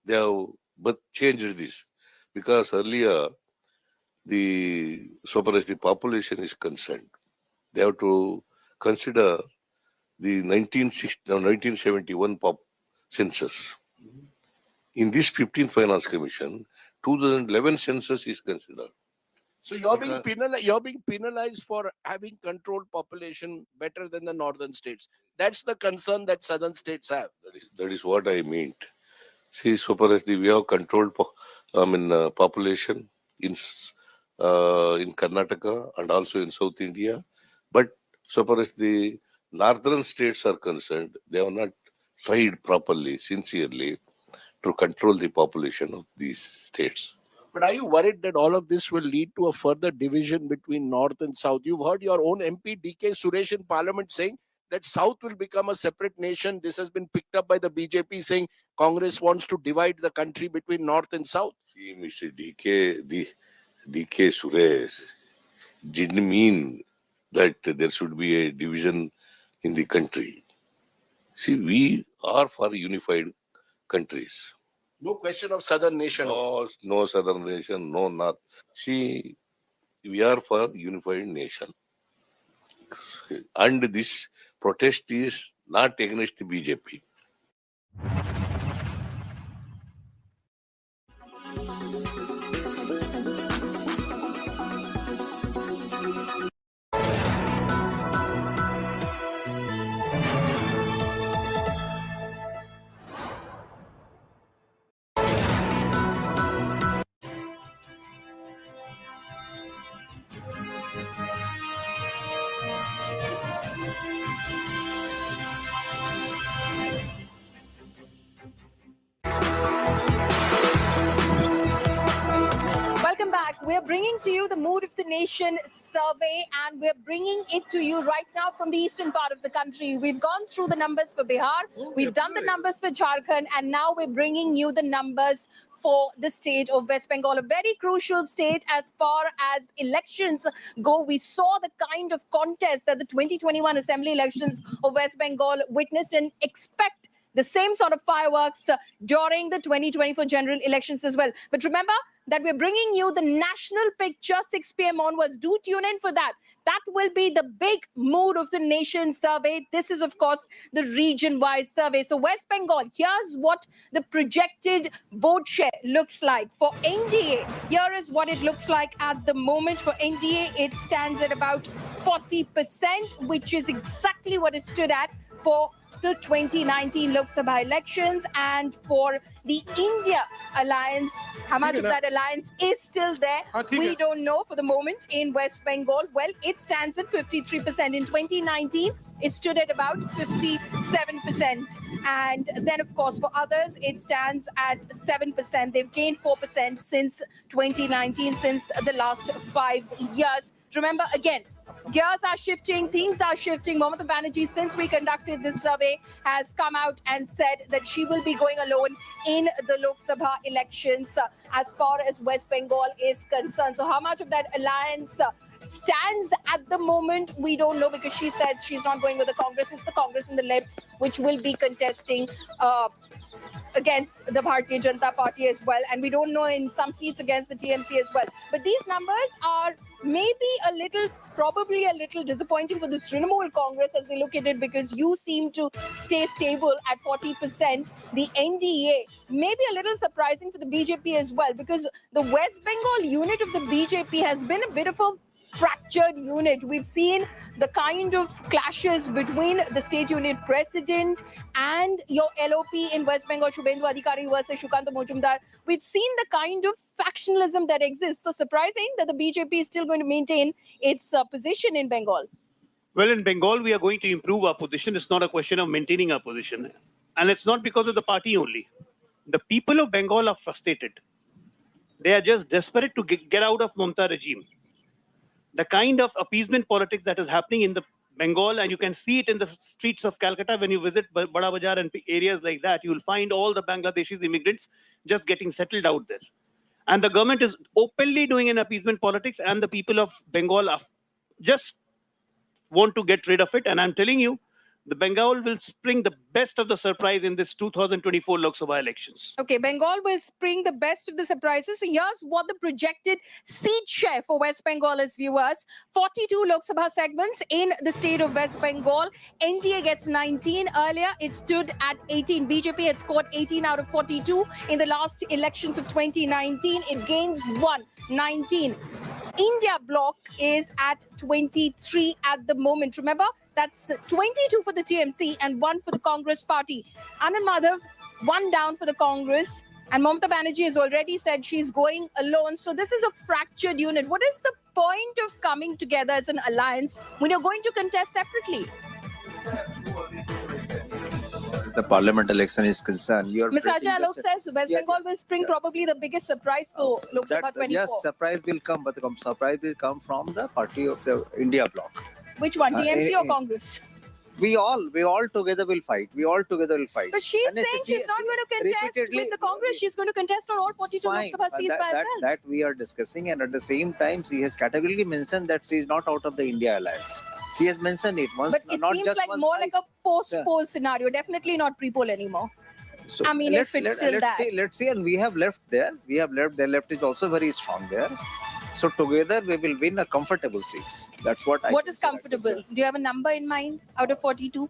They have but changed this. Because earlier, so far as the population is concerned, they have to consider the 1971 census. In this 15th Finance Commission, 2011 census is considered. So you're being penalized for having controlled population better than the northern states. That's the concern that southern states have. That is what I meant. See, so far as we have controlled population in Karnataka and also in South India, but so far as the northern states are concerned, they have not tried properly, sincerely, to control the population of these states. But are you worried that all of this will lead to a further division between north and south? You've heard your own MP DK Suresh in parliament saying that south will become a separate nation. This has been picked up by the BJP, saying Congress wants to divide the country between north and south. See, Mr. DK Suresh didn't mean that there should be a division in the country. See, we are for unified countries. No question of southern nation. No southern nation, no north. See, we are for unified nation. And this protest is not against the BJP. we're bringing to you the Mood of the Nation survey, and we're bringing it to you right now from the eastern part of the country. We've gone through the numbers for Bihar, we've done the numbers for Jharkhand, and now we're bringing you the numbers for the state of West Bengal, a very crucial state as far as elections go. We saw the kind of contest that the 2021 assembly elections of West Bengal witnessed, and expect the same sort of fireworks during the 2024 general elections as well. But remember that we're bringing you the national picture 6 p.m. onwards. Do tune in for that. That will be the big Mood of the Nation survey. This is, of course, the region-wise survey. So West Bengal, here's what the projected vote share looks like. For NDA, here is what it looks like at the moment. For NDA, it stands at about 40%, which is exactly what it stood at for the 2019 Lok Sabha elections. And for the India alliance, how much of that alliance is still there, we don't know for the moment in West Bengal. Well, it stands at 53%. In 2019, it stood at about 57%. And then, of course, for others, it stands at 7%. They've gained 4% since 2019, since the last 5 years. Remember, again, gears are shifting, things are shifting. Mamata Banerjee, since we conducted this survey, has come out and said that she will be going alone in the Lok Sabha elections as far as West Bengal is concerned. So how much of that alliance stands at the moment, we don't know, because she says she's not going with the Congress. It's the Congress and the left which will be contesting against the Bharatiya Janata Party as well. And we don't know in some seats against the TMC as well. But these numbers are maybe probably a little disappointing for the Trinamool Congress as they look at it, because you seem to stay stable at 40%. The NDA may be a little surprising for the BJP as well, because the West Bengal unit of the BJP has been a bit of a fractured unit. We've seen the kind of clashes between the state unit president and your LOP in West Bengal, Shubhendu Adhikari versus Shukanta Mojumdar. We've seen the kind of factionalism that exists. So surprising that the BJP is still going to maintain its position in Bengal. Well, in Bengal, we are going to improve our position. It's not a question of maintaining our position. And it's not because of the party only. The people of Bengal are frustrated. They are just desperate to get out of Mamata regime. The kind of appeasement politics that is happening in the Bengal, and you can see it in the streets of Calcutta when you visit Bada Bazaar and areas like that, you will find all the Bangladeshis immigrants just getting settled out there. And the government is openly doing an appeasement politics, and the people of Bengal are just want to get rid of it. And I'm telling you, the Bengal will spring the best of the surprise in this 2024 Lok Sabha elections. Okay, Bengal will spring the best of the surprises. So here's what the projected seat share for West Bengal is, viewers. 42 Lok Sabha segments in the state of West Bengal. NDA gets 19. Earlier, it stood at 18. BJP had scored 18 out of 42 in the last elections of 2019. It gains 19. India bloc is at 23 at the moment. Remember, that's 22 for the TMC and 1 for the Congress party. Anand Madhav, 1 down for the Congress. And Mamata Banerjee has already said she's going alone. So this is a fractured unit. What is the point of coming together as an alliance when you're going to contest separately? The parliament election is concerned. Mr. Ajay Alok says West Bengal will spring probably the biggest surprise for Lok Sabha 24. Yes, surprise will come, but the surprise will come from the party of the India bloc. Which one, TMC or Congress? We all together will fight. We all together will fight. But she's saying she's not going to contest with the Congress. She's going to contest on all 42 Lok Sabha seats by herself. That we are discussing, and at the same time, she has categorically mentioned that she is not out of the India alliance. She has mentioned it once, but it not seems just like once, more twice. like a post-poll scenario. Definitely not pre-poll anymore. So I mean, if it's still that. Let's see, and we have left there. We have left. The left is also very strong there. So together we will win a comfortable seats. That's what I. What is comfortable? Do you have a number in mind out of 42?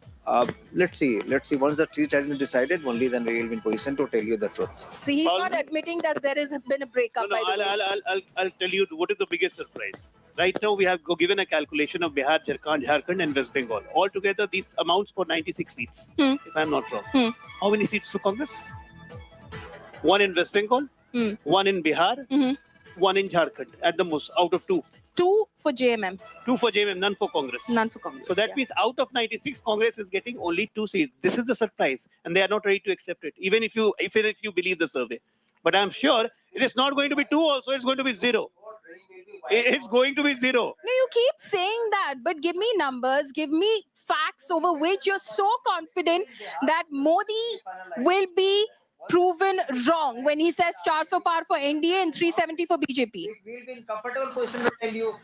Let's see. Once the seat has been decided, only then we will be in position to tell you the truth. So he's not admitting that there has been a breakup. No, I'll tell you what is the biggest surprise. Right now, we have given a calculation of Bihar, Jharkhand, and West Bengal. Altogether, these amounts for 96 seats, if I'm not wrong. How many seats to Congress? 1 in West Bengal, 1 in Bihar, 1 in Jharkhand, at the most, out of 2. 2 for JMM. 2 for JMM, none for Congress. None for Congress. So that means out of 96, Congress is getting only 2 seats. This is the surprise, and they are not ready to accept it, even if you believe the survey. But I'm sure it is not going to be 2 also, it's going to be 0. It's going to be zero. No, you keep saying that, but give me numbers, give me facts over which you're so confident that Modi will be proven wrong when he says 400 par for NDA and 370 for BJP. We'll be in comfortable position to tell you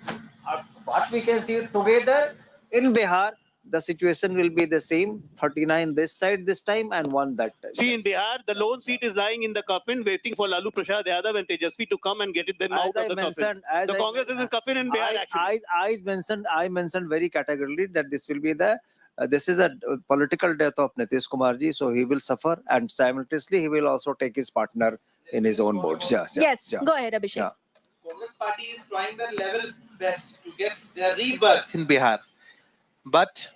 what we can see together in Bihar. The situation will be the same: 39 this side this time and 1 that time. See, in Bihar, the lone seat is lying in the coffin, waiting for Lalu Prasad Yadav and Tejasvi to come and get it then out of the coffin. The Congress is in coffin in Bihar, actually. I mentioned very categorically that this will be this is a political death of Nitish Kumar ji, so he will suffer, and simultaneously he will also take his partner in his own boat. Yes, go ahead, Abhishek. Yeah. Congress party is trying their level best to get their rebirth in Bihar, but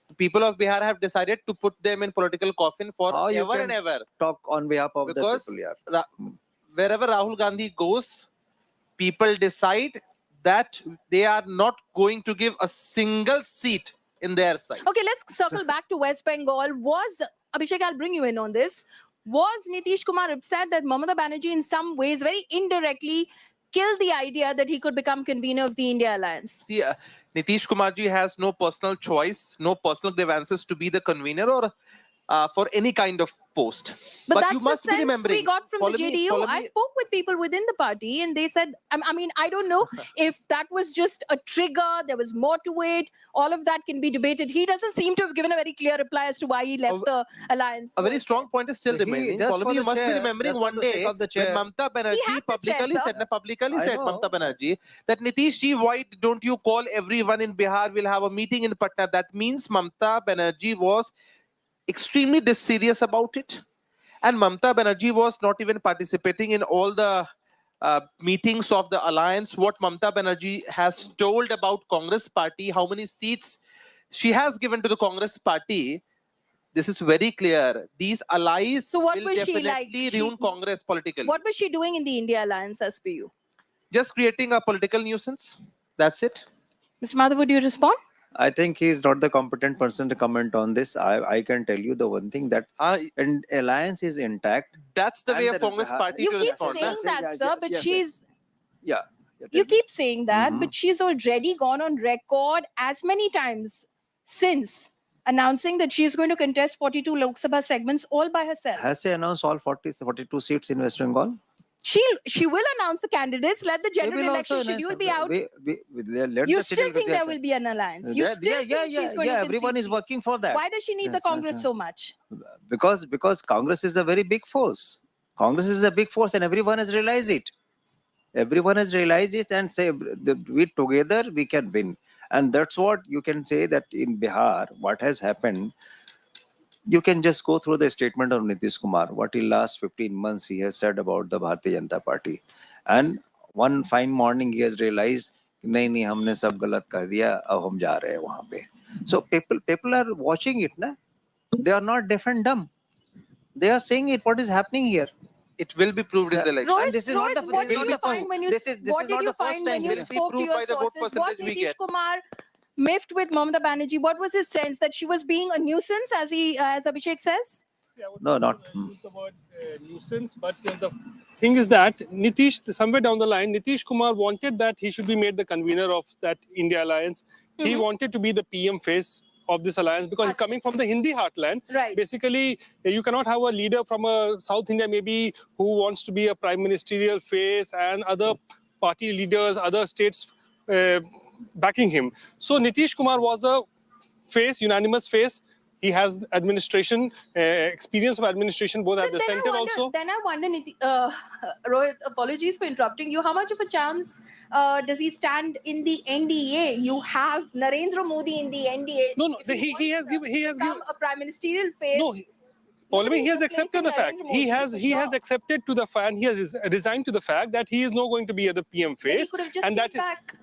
the people of Bihar have decided to put them in political coffin for ever and ever. Talk on behalf of Because the people, yeah. Wherever Rahul Gandhi goes, people decide that they are not going to give a single seat in their side. Okay, let's circle back to West Bengal. Abhishek, I'll bring you in on this. Was Nitish Kumar upset that Mamata Banerjee in some ways, very indirectly, killed the idea that he could become convener of the India Alliance? See, Nitish Kumar ji has no personal choice, no personal grievances to be the convener or for any kind of post. But that's you must the sense be remembering. we got from the JDU. I spoke with people within the party and they said, I mean, I don't know if that was just a trigger, there was more to it. All of that can be debated. He doesn't seem to have given a very clear reply as to why he left the alliance. A very strong point is still remaining. You must be remembering one day when Mamata Banerjee publicly said, Mamata Banerjee, that Nitish ji, why don't you call everyone in Bihar? We'll have a meeting in Patna. That means Mamata Banerjee was extremely serious about it. And Mamata Banerjee was not even participating in all the meetings of the alliance. What Mamata Banerjee has told about Congress party, how many seats she has given to the Congress party, this is very clear. These allies will definitely ruin Congress politically. What was she doing in the India Alliance as per you? Just creating a political nuisance. That's it. Mr. Madhav, would you respond? I think he is not the competent person to comment on this. I can tell you the one thing that an alliance is intact. That's the way of Congress party you to keep respond. saying that, sir, but she's... Yeah. You keep saying that, but she's already gone on record as many times since announcing that she's going to contest 42 Lok Sabha segments all by herself. Has she announced all 42 seats in West Bengal? She will announce the candidates. Let the general election schedule be out. You still think there will be an alliance? You still think she's going to everyone is working for that. Why does she need the Congress so much? Because Congress is a very big force. Congress is a big force and everyone has realized it. Everyone has realized it and say, we together we can win. And that's what you can say that in Bihar, what has happened. You can just go through the statement of Nitish Kumar, what in last 15 months he has said about the Bharatiya Janata Party. And one fine morning he has realized, nahi, humne sab galat kar diya, ab hum ja rahe hain wahan pe. So people are watching it, na? They are not deaf and dumb. They are saying it, what is happening here. It will be proved in the election. Rohit, And this is Rohit, not the what did you find when you spoke to your sources? Was Nitish Kumar miffed with Mamata Banerjee? What was his sense? That she was being a nuisance, as Abhishek says? No, not use the word nuisance, but the thing is that somewhere down the line, Nitish Kumar wanted that he should be made the convener of that India Alliance. He wanted to be the PM face of this alliance because coming from the Hindi heartland, basically you cannot have a leader from South India maybe who wants to be a prime ministerial face and other party leaders, other states backing him. So Nitish Kumar was a face, unanimous face. He has administration, experience of administration both at the center also. Then I wonder, Rohit, apologies for interrupting you. How much of a chance does he stand in the NDA? You have Narendra Modi in the NDA. No, he has given a prime ministerial face. No, he has accepted the fact. He has accepted to the fact. He has resigned to the fact that he is not going to be at the PM face. He could have just came back.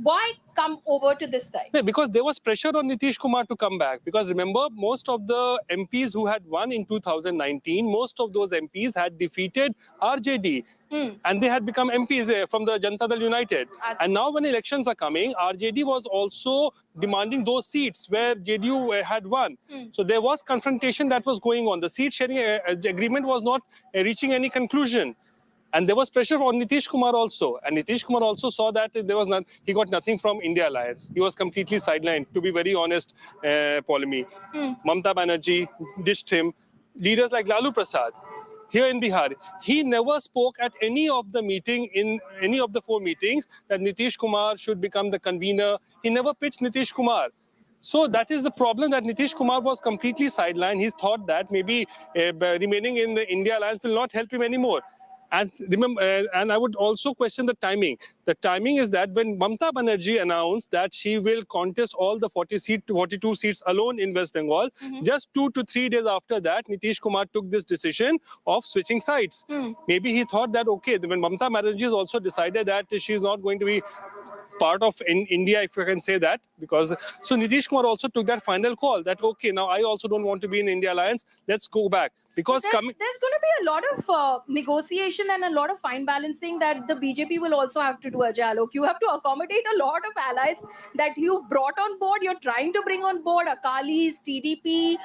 Why come over to this side? Yeah, because there was pressure on Nitish Kumar to come back. Because remember, most of the MPs who had won in 2019, most of those MPs had defeated RJD. And they had become MPs from the Janata Dal United. And now when elections are coming, RJD was also demanding those seats where JDU had won. So there was confrontation that was going on. The seat sharing agreement was not reaching any conclusion. And there was pressure on Nitish Kumar also. And Nitish Kumar also saw that he got nothing from India Alliance. He was completely sidelined, to be very honest, Paulimi. Mamata Banerjee dished him. Leaders like Lalu Prasad, here in Bihar, he never spoke at any of the meeting, in any of the 4 meetings, that Nitish Kumar should become the convener. He never pitched Nitish Kumar. So that is the problem, that Nitish Kumar was completely sidelined. He thought that maybe remaining in the India Alliance will not help him anymore. And remember, and I would also question the timing. The timing is that when Mamata Banerjee announced that she will contest all the 42 seats alone in West Bengal, just 2 to 3 days after that, Nitish Kumar took this decision of switching sides. Maybe he thought that, okay, when Mamata Banerjee has also decided that she is not going to be part of India, if I can say that, because so Nitish Kumar also took that final call that, okay, now I also don't want to be in India Alliance, let's go back. Because there's going to be a lot of negotiation and a lot of fine balancing that the BJP will also have to do, Ajay Alok. You have to accommodate a lot of allies that you've brought on board, you're trying to bring on board, Akalis, TDP,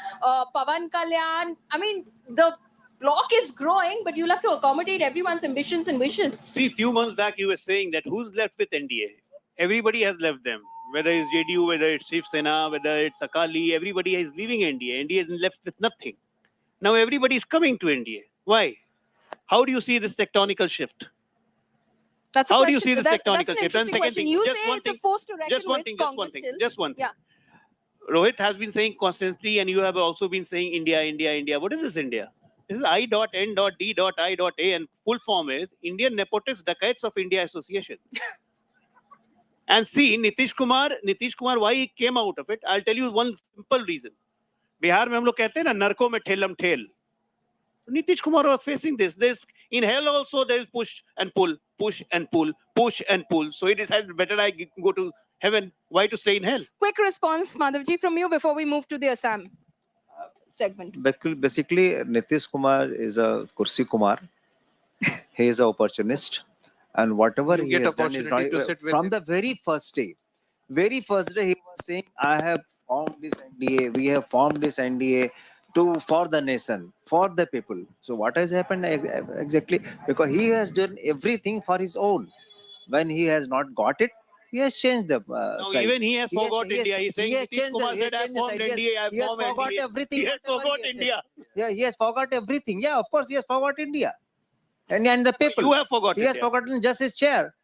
Pawan Kalyan. I mean, the bloc is growing, but you'll have to accommodate everyone's ambitions and wishes. See, few months back you were saying that who's left with NDA? Everybody has left them. Whether it's JDU, whether it's Shiv Sena, whether it's Akali, everybody is leaving NDA. NDA is left with nothing. Now everybody is coming to NDA. Why? How do you see this tectonical shift? That's How do you see this that's tectonical an shift? And second question. thing, You just say one it's a thing, force to reckon just one with, thing, just one Congress thing, still. just one thing. Yeah. Rohit has been saying constantly, and you have also been saying India, India, India. What is this India? This is I.N.D.I.A, and full form is Indian Nepotist Dacoits of India Association. And see, Nitish Kumar, why he came out of it? I'll tell you one simple reason. Bihar में हम लोग कहते हैं ना नरकों में ठेलम ठेल. Nitish Kumar was facing this. In hell also there is push and pull, push and pull, push and pull. So he decided better I go to heaven. Why to stay in hell? Quick response, Madhavji, from you before we move to the Assam segment. Basically, Nitish Kumar is a Kursi Kumar. He is an opportunist. And whatever You he get has done is not, opportunity to sit with from him. the very first day he was saying, I have formed this NDA, we have formed this NDA for the nation, for the people. So what has happened exactly? Because he has done everything for his own. When he has not got it, he has changed the Now side. even he has forgot India. He's saying Nitish Kumar said I formed NDA, I He has formed forgot NDA. everything. He has forgot India. Yeah, he has forgot everything. Yeah, of course he has forgot India. And the people. You have forgotten. He has forgotten just his chair.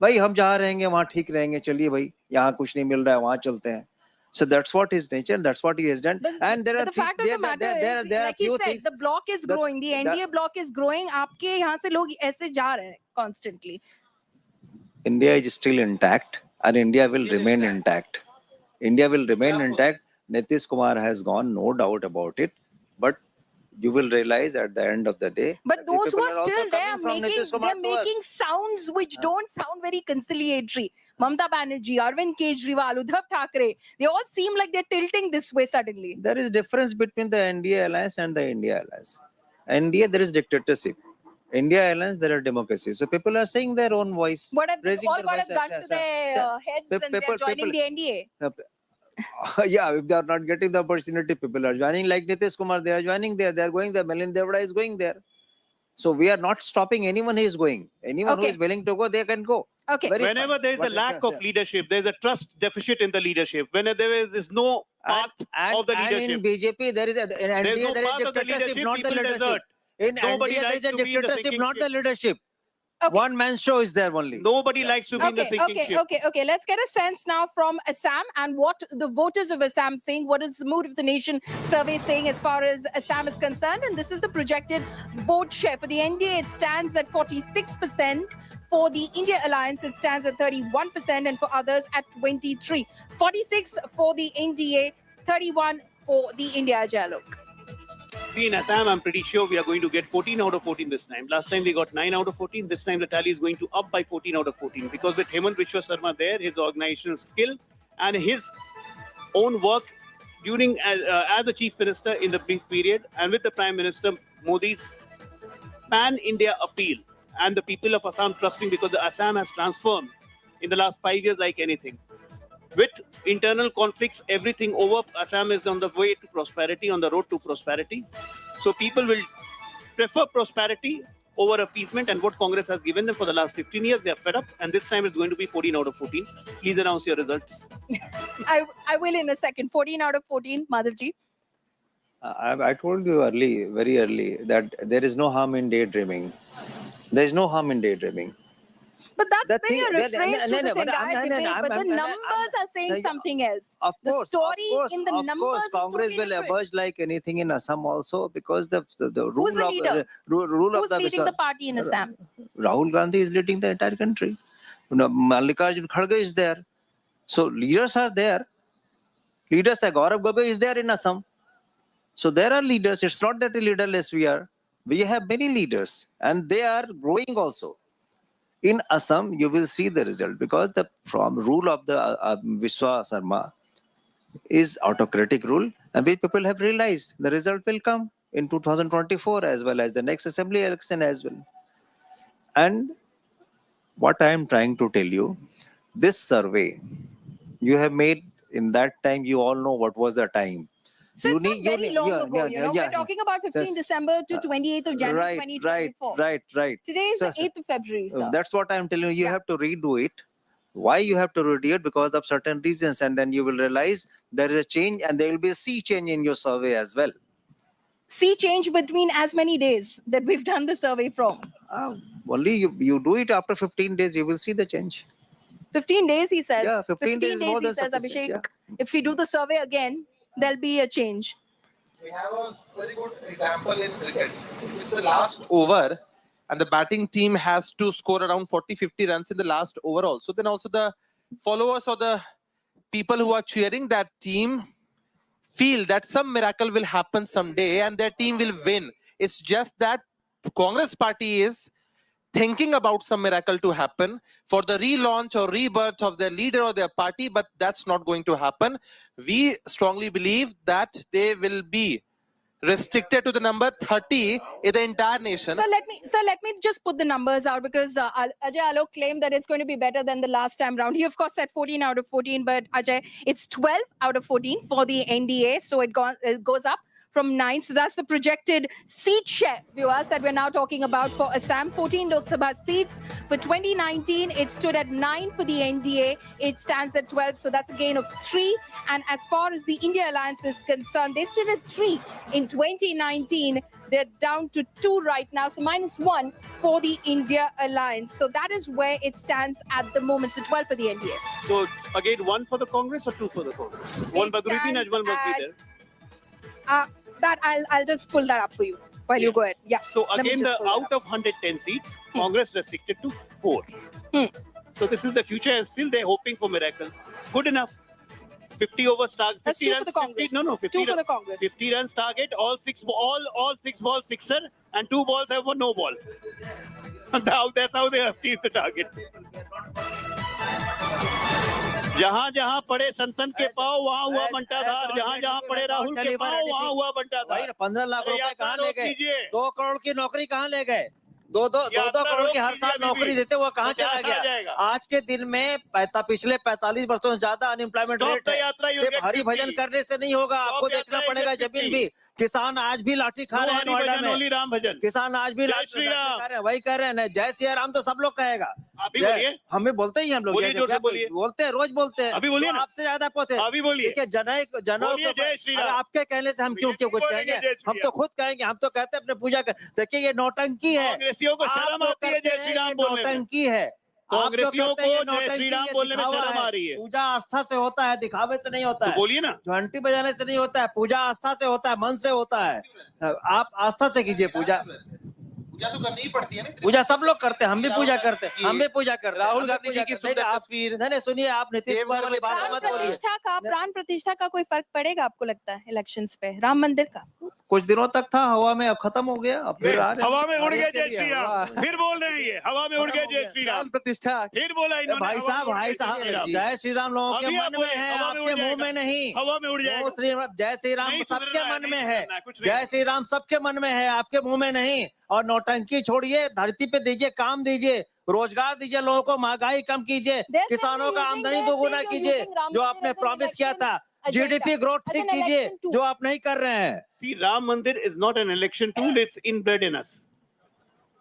भाई हम जहाँ रहेंगे वहाँ ठीक रहेंगे, चलिए भाई यहाँ कुछ नहीं मिल रहा है वहाँ चलते हैं. So that's what his nature, that's what he has done. And there are the fact of the matter is, like he said, the bloc is growing, the NDA bloc is growing. आपके यहाँ से लोग ऐसे जा रहे हैं constantly. India is still intact and India will remain intact. India will remain intact. Nitish Kumar has gone, no doubt about it. But you will realize at the end of the day. But those who are still there they're making sounds which don't sound very conciliatory. Mamata Banerjee, Arvind Kejriwal, Uddhav Thackeray, they all seem like they're tilting this way suddenly. There is difference between the NDA alliance and the India alliance. NDA, there is dictatorship. India alliance, there are democracy. So people are saying their own voice. What have they all got a gun to their heads and they're joining the NDA? Yeah, if they are not getting the opportunity, people are joining like Nitish Kumar, they are joining there, they are going there, Milind Devada is going there. So we are not stopping anyone who is going. Anyone who is willing to go, they can go. Okay. Whenever there is a lack of leadership, there is a trust deficit in the leadership. Whenever there is no path of the leadership. And in BJP, there is in NDA, there is dictatorship, not the leadership. In NDA, there is a dictatorship, not the leadership. Okay. One man show is there only. Nobody likes to be in the sinking ship. Okay. Let's get a sense now from Assam and what the voters of Assam think. What is the mood of the nation survey saying as far as Assam is concerned? And this is the projected vote share. For the NDA, it stands at 46%. For the India Alliance, it stands at 31%. And for others, at 23%. 46 for the NDA, 31 for the India. Ajay Alok. See, in Assam, I'm pretty sure we are going to get 14 out of 14 this time. Last time we got 9 out of 14. This time the tally is going to up by 14 out of 14. Because with Hemant Biswa Sarma there, his organizational skill and his own work during as a chief minister in the brief period, and with the Prime Minister Modi's pan-India appeal and the people of Assam trusting, because the Assam has transformed in the last 5 years like anything. With internal conflicts, everything over, Assam is on the way to prosperity, on the road to prosperity. So people will prefer prosperity over appeasement, and what Congress has given them for the last 15 years. They are fed up, and this time it's going to be 14 out of 14. Please announce your results. I will in a second. 14 out of 14, Madhavji. I told you early, very early, that there is no harm in daydreaming. There is no harm in daydreaming. But that's The been thing- a refrain no, through no, this but entire debate. But the numbers are saying something else. The story in the numbers course, is Congress totally will different. emerge like anything in Assam also, because the Who's rule the of leader? rule of Who's the leading the party in Assam? Rahul Gandhi is leading the entire country. Mallikarjun Kharge is there. So leaders are there. Leaders like Gaurav Gogoi is there in Assam. So there are leaders. It's not that leaderless we are. We have many leaders, and they are growing also. In Assam, you will see the result, because the from rule of the Vishwa Sarma is autocratic rule, and we people have realized the result will come in 2024 as well as the next assembly election as well. And what I am trying to tell you, this survey you have made in that time, you all know what was the time. So it's not very long ago, we're talking about 15 December to 28th of January 2024. Right. Today is So, the 8th of February, sir. that's what I'm telling you. You have to redo it. Why you have to redo it? Because of certain reasons, and then you will realize there is a change, and there will be a sea change in your survey as well. See change between as many days that we've done the survey from. Only you do it after 15 days, you will see the change. 15 days, he says. Yeah, 15 days is more he than says, sufficient, Abhishek. If we do the survey again, there'll be a change. We have a very good example in cricket. It's the last over, and the batting team has to score around 40-50 runs in the last over also. Then also the followers or the people who are cheering that team feel that some miracle will happen someday and their team will win. It's just that Congress party is thinking about some miracle to happen for the relaunch or rebirth of their leader or their party, but that's not going to happen. We strongly believe that they will be restricted to the number 30 in the entire nation. So let me just put the numbers out, because Ajay Alok claimed that it's going to be better than the last time round. He of course said 14 out of 14, but Ajay, it's 12 out of 14 for the NDA, so it goes up from 9. So that's the projected seat share, viewers, that we're now talking about for Assam. 14 Lok Sabha seats. For 2019, it stood at 9 for the NDA. It stands at 12, so that's a gain of 3. And as far as the India Alliance is concerned, they stood at 3 in 2019. They're down to 2 right now, so -1 for the India Alliance. So that is where it stands at the moment. So 12 for the NDA. So again, 1 for the Congress or 2 for the Congress? One Badruddin Ajmal must be there. That I'll just pull that up for you while you go ahead. Yeah. So let me again, just the pull that out of 110 seats, Congress restricted to 4. So this is the future, and still they're hoping for miracle. Good enough. 50 overs target. That's 2 for the Congress. 2 for the Congress. 50 runs target. All 6 balls sixer, and 2 balls have one no ball. That's how they have achieved the target. जहां जहां पड़े संतन के पाव वहां हुआ बंटाधार, जहां जहां पड़े राहुल के पाव वहां हुआ बंटाधार। 15 लाख रुपए कहाँ ले गए? 2 करोड़ की नौकरी कहाँ ले गए? 2 करोड़ की हर साल नौकरी देते, वो कहाँ चला गया? आज के दिन में पिछले 45 वर्षों से ज्यादा अनएम्प्लॉयमेंट रेट है। सिर्फ हरि भजन करने से नहीं होगा, आपको देखना पड़ेगा जमीन भी। किसान आज भी लाठी खा रहे हैं नोएडा में। किसान आज भी लाठी खा रहे हैं, वही कह रहे हैं। जय सिया राम तो सब लोग कहेगा। हमें बोलते ही हम लोग बोलते हैं, रोज बोलते हैं। अभी बोलिए ना, आपसे ज्यादा पोते। अभी बोलिए। जनों आपके कहने से हम क्यों कुछ कहेंगे? हम तो खुद कहेंगे, हम तो कहते हैं अपने पूजा कर। देखिए ये नौटंकी है, कांग्रेसियों को शर्म आती है जय श्री राम बोलने में। नौटंकी है, कांग्रेसियों को जय श्री राम बोलने में शर्म आ रही है। पूजा आस्था से होता है, दिखावे से नहीं होता है। बोलिए ना, घंटी बजाने से नहीं होता है, पूजा आस्था से होता है, मन से होता है। आप आस्था से कीजिए पूजा। पूजा तो करनी ही पड़ती है ना। पूजा सब लोग करते हैं, हम भी पूजा करते हैं, हम भी पूजा करते हैं। राहुल गांधी जी की सुंदर तस्वीर। नहीं सुनिए, आप नीतीश कुमार वाली बात मत बोलिए। प्राण प्रतिष्ठा का कोई फर्क पड़ेगा आपको लगता है इलेक्शंस पे? राम मंदिर का कुछ दिनों तक था हवा में, अब खत्म हो गया, अब फिर आ रहे हैं। हवा में उड़ गए जय श्री राम, फिर बोल रहे हैं ये हवा में उड़ गए जय श्री राम प्रतिष्ठा। फिर बोला इन्होंने। भाई साहब जय श्री राम लोगों के मन में है, आपके मुंह में नहीं। हवा में उड़ जाएगा। जय श्री राम सबके मन में है, जय श्री राम सबके मन में है, आपके मुंह में नहीं। और नौटंकी छोड़िए, धरती पे दीजिए, काम दीजिए, रोजगार दीजिए लोगों को, महंगाई कम कीजिए, किसानों का आमदनी दोगुना कीजिए, जो आपने प्रॉमिस किया था। जीडीपी ग्रोथ ठीक कीजिए, जो आप नहीं कर रहे हैं। See, Ram Mandir is not an election tool, it's inbred in us.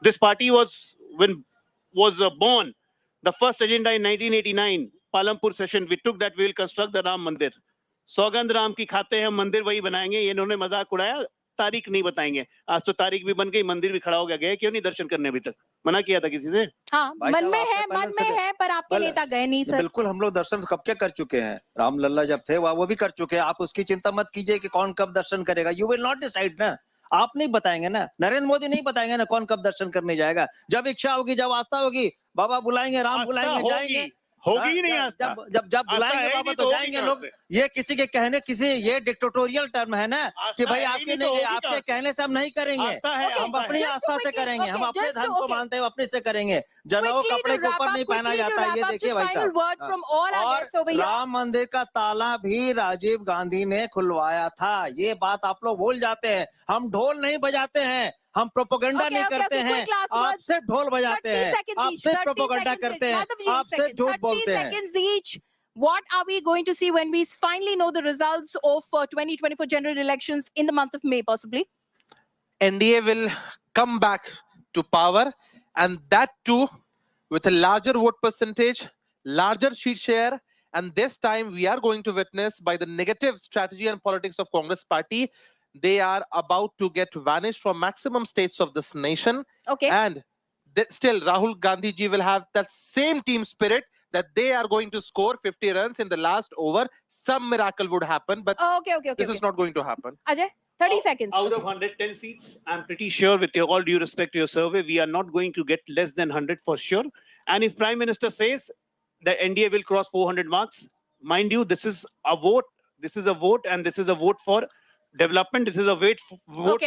This party was born. The first agenda in 1989, Palampur session, we took that we will construct the Ram Mandir. सौगंध राम की खाते हैं, मंदिर वही बनाएंगे. ये इन्होंने मजाक उड़ाया, तारीख नहीं बताएंगे. आज तो तारीख भी बन गई, मंदिर भी खड़ा हो गया. गए क्यों नहीं दर्शन करने? अभी तक मना किया था किसी से? हाँ, मन में है पर आपके नेता गए नहीं सर. बिल्कुल, हम लोग दर्शन कब के कर चुके हैं. रामलला जब थे वो भी कर चुके हैं. आप उसकी चिंता मत कीजिए कि कौन कब दर्शन करेगा. यू विल नॉट डिसाइड ना. आप नहीं बताएंगे ना, नरेंद्र मोदी नहीं बताएंगे ना कौन कब दर्शन करने जाएगा. जब इच्छा होगी, जब आस्था होगी, बाबा बुलाएंगे, राम बुलाएंगे, जाएंगे. होगी ही नहीं आस्था. जब बुलाएंगे बाबा तो जाएंगे लोग. ये किसी के कहने, ये डिक्टेटोरियल टर्म है ना कि भाई आपके कहने से हम नहीं करेंगे. हम अपनी आस्था से करेंगे. हम अपने धर्म को मानते हैं, अपने से करेंगे. जनेऊ कपड़े के ऊपर नहीं पहना जाता. ये देखिए भाई साहब. और राम मंदिर का ताला भी राजीव गांधी ने खुलवाया था. ये बात आप लोग भूल जाते हैं. हम ढोल नहीं बजाते हैं, हम प्रोपेगेंडा नहीं करते हैं. आप सिर्फ ढोल बजाते हैं, आप सिर्फ प्रोपेगेंडा करते हैं, आप सिर्फ झूठ बोलते हैं. What are we going to see when we finally know the results of 2024 general elections in the month of May, possibly? NDA will come back to power, and that too with a larger vote percentage, larger seat share, and this time we are going to witness by the negative strategy and politics of Congress party. They are about to get vanished from maximum states of this nation. Okay. And still Rahul Gandhi ji will have that same team spirit that they are going to score 50 runs in the last over. Some miracle would happen, but this is not going to happen. Ajay, 30 seconds. Out of 110 seats, I'm pretty sure, with all due respect to your survey, we are not going to get less than 100 for sure. And if Prime Minister says that NDA will cross 400 marks, mind you, this is a vote. This is a vote, and this is a vote for development. This is a vote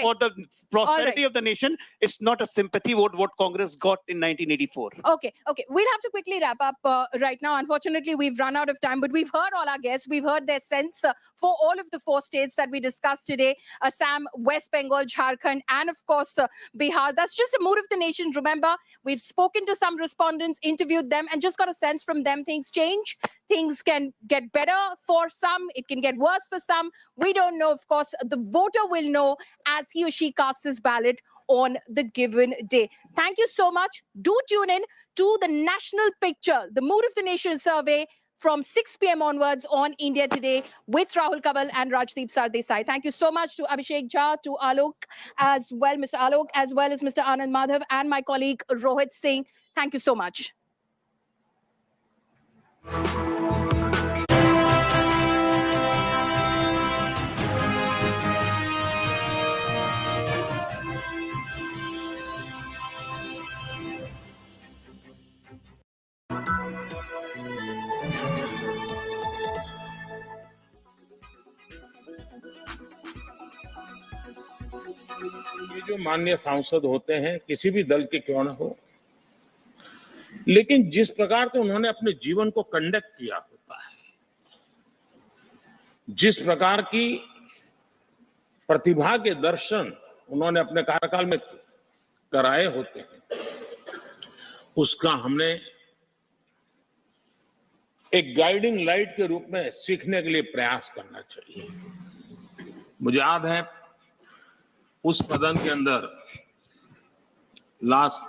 for the prosperity of the nation. It's not a sympathy vote what Congress got in 1984. Okay. We'll have to quickly wrap up right now. Unfortunately, we've run out of time, but we've heard all our guests. We've heard their sense for all of the 4 states that we discussed today. Assam, West Bengal, Jharkhand, and of course, Bihar. That's just a mood of the nation. Remember, we've spoken to some respondents, interviewed them, and just got a sense from them. Things change. Things can get better for some. It can get worse for some. We don't know, of course. The voter will know as he or she casts his ballot on the given day. Thank you so much. Do tune in to the National Picture, the Mood of the Nation survey from 6 p.m. onwards on India Today with Rahul Kabal and Rajdeep Sardesai. Thank you so much to Abhishek Jha, to Alok as well, Mr. Alok, as well as Mr. Anand Madhav and my colleague Rohit Singh. Thank you so much. ये जो माननीय सांसद होते हैं किसी भी दल के क्यों ना हो, लेकिन जिस प्रकार से उन्होंने अपने जीवन को कंडक्ट किया होता है, जिस प्रकार की प्रतिभा के दर्शन उन्होंने अपने कार्यकाल में कराए होते हैं, उसका हमने एक गाइडिंग लाइट के रूप में सीखने के लिए प्रयास करना चाहिए। मुझे याद है उस सदन के अंदर लास्ट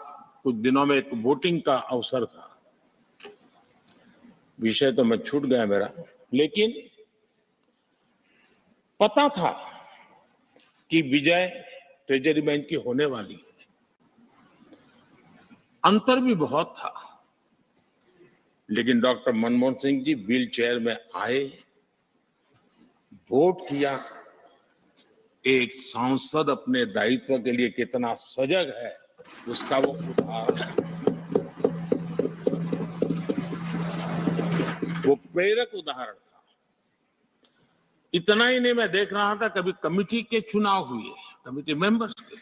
कुछ दिनों में एक वोटिंग का अवसर था, विषय तो मैं छूट गया मेरा, लेकिन पता था कि विजय ट्रेजरी बैंक की होने वाली है। अंतर भी बहुत था, लेकिन doctor Manmohan Singh ji wheel chair में आए, वोट किया। एक सांसद अपने दायित्व के लिए कितना सजग है उसका वो उदाहरण है, वो प्रेरक उदाहरण था। इतना ही नहीं, मैं देख रहा था कभी कमिटी के चुनाव हुए, कमिटी मेंबर्स के,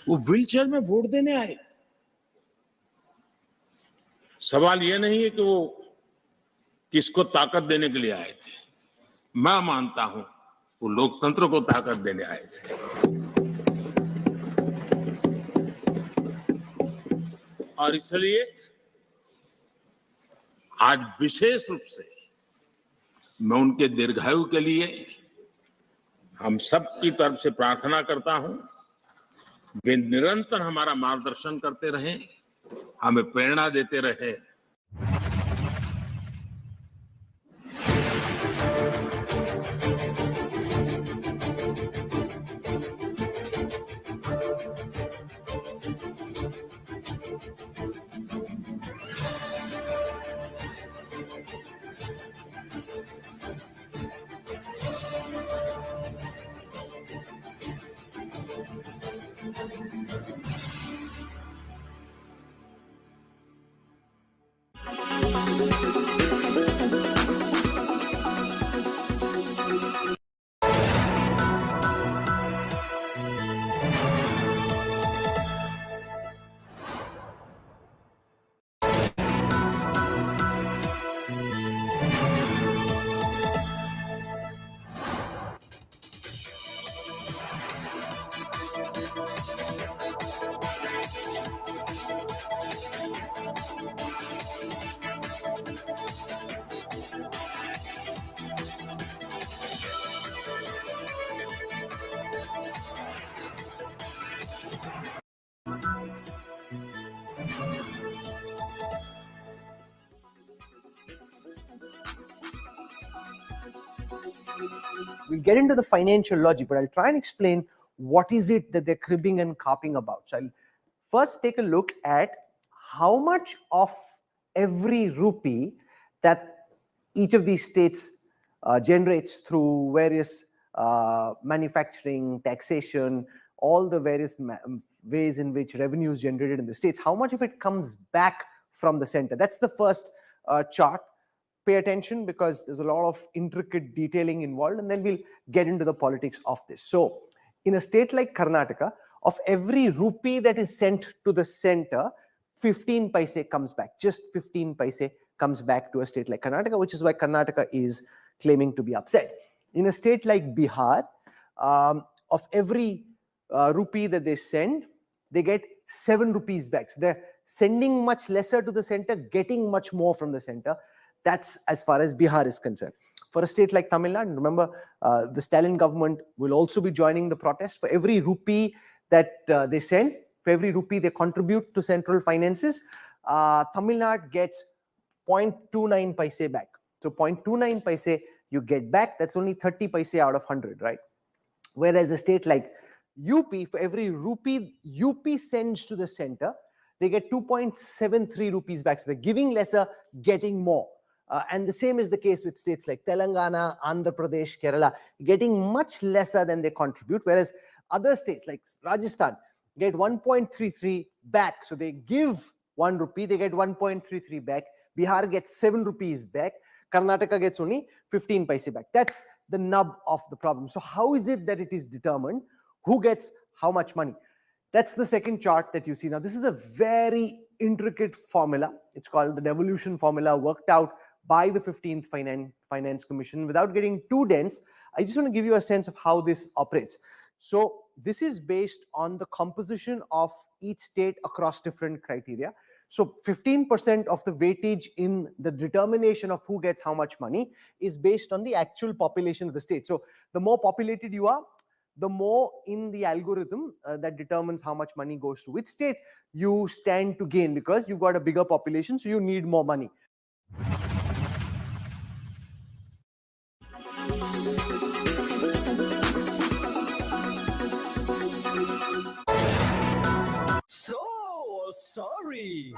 वो व्हीलचेयर में वोट देने आए। सवाल ये नहीं है कि वो किसको ताकत देने के लिए आए थे, मैं मानता हूं वो लोकतंत्र को ताकत देने आए थे। और इसलिए आज विशेष रूप से मैं उनके दीर्घायु के लिए हम सब की तरफ से प्रार्थना करता हूं वे निरंतर हमारा मार्गदर्शन करते रहे, हमें प्रेरणा देते रहे। We'll get into the financial logic, but I'll try and explain what is it that they're cribbing and carping about. So I'll first take a look at how much of every rupee that each of these states generates through various manufacturing, taxation, all the various ways in which revenue is generated in the states, how much of it comes back from the center. That's the first chart. Pay attention because there's a lot of intricate detailing involved, and then we'll get into the politics of this. So in a state like Karnataka, of every rupee that is sent to the center, 15 paise comes back. Just 15 paise comes back to a state like Karnataka, which is why Karnataka is claiming to be upset. In a state like Bihar, of every rupee that they send, they get 7 rupees back. So they're sending much lesser to the center, getting much more from the center. That's as far as Bihar is concerned. For a state like Tamil Nadu, remember, the Stalin government will also be joining the protest. For every rupee that they send, for every rupee they contribute to central finances, Tamil Nadu gets 0.29 paise back. So 0.29 paise you get back, that's only 30 paise out of 100, right? Whereas a state like UP, for every rupee UP sends to the center, they get 2.73 rupees back. So they're giving lesser, getting more. And the same is the case with states like Telangana, Andhra Pradesh, Kerala, getting much lesser than they contribute, whereas other states like Rajasthan get 1.33 back. So they give 1 rupee, they get 1.33 back. Bihar gets 7 rupees back. Karnataka gets only 15 paise back. That's the nub of the problem. So how is it that it is determined who gets how much money? That's the second chart that you see. Now, this is a very intricate formula. It's called the devolution formula, worked out by the 15th Finance Commission. Without getting too dense, I just want to give you a sense of how this operates. So this is based on the composition of each state across different criteria. So 15% of the weightage in the determination of who gets how much money is based on the actual population of the state. So the more populated you are, the more in the algorithm that determines how much money goes to which state you stand to gain, because you've got a bigger population, so you need more money. So sorry.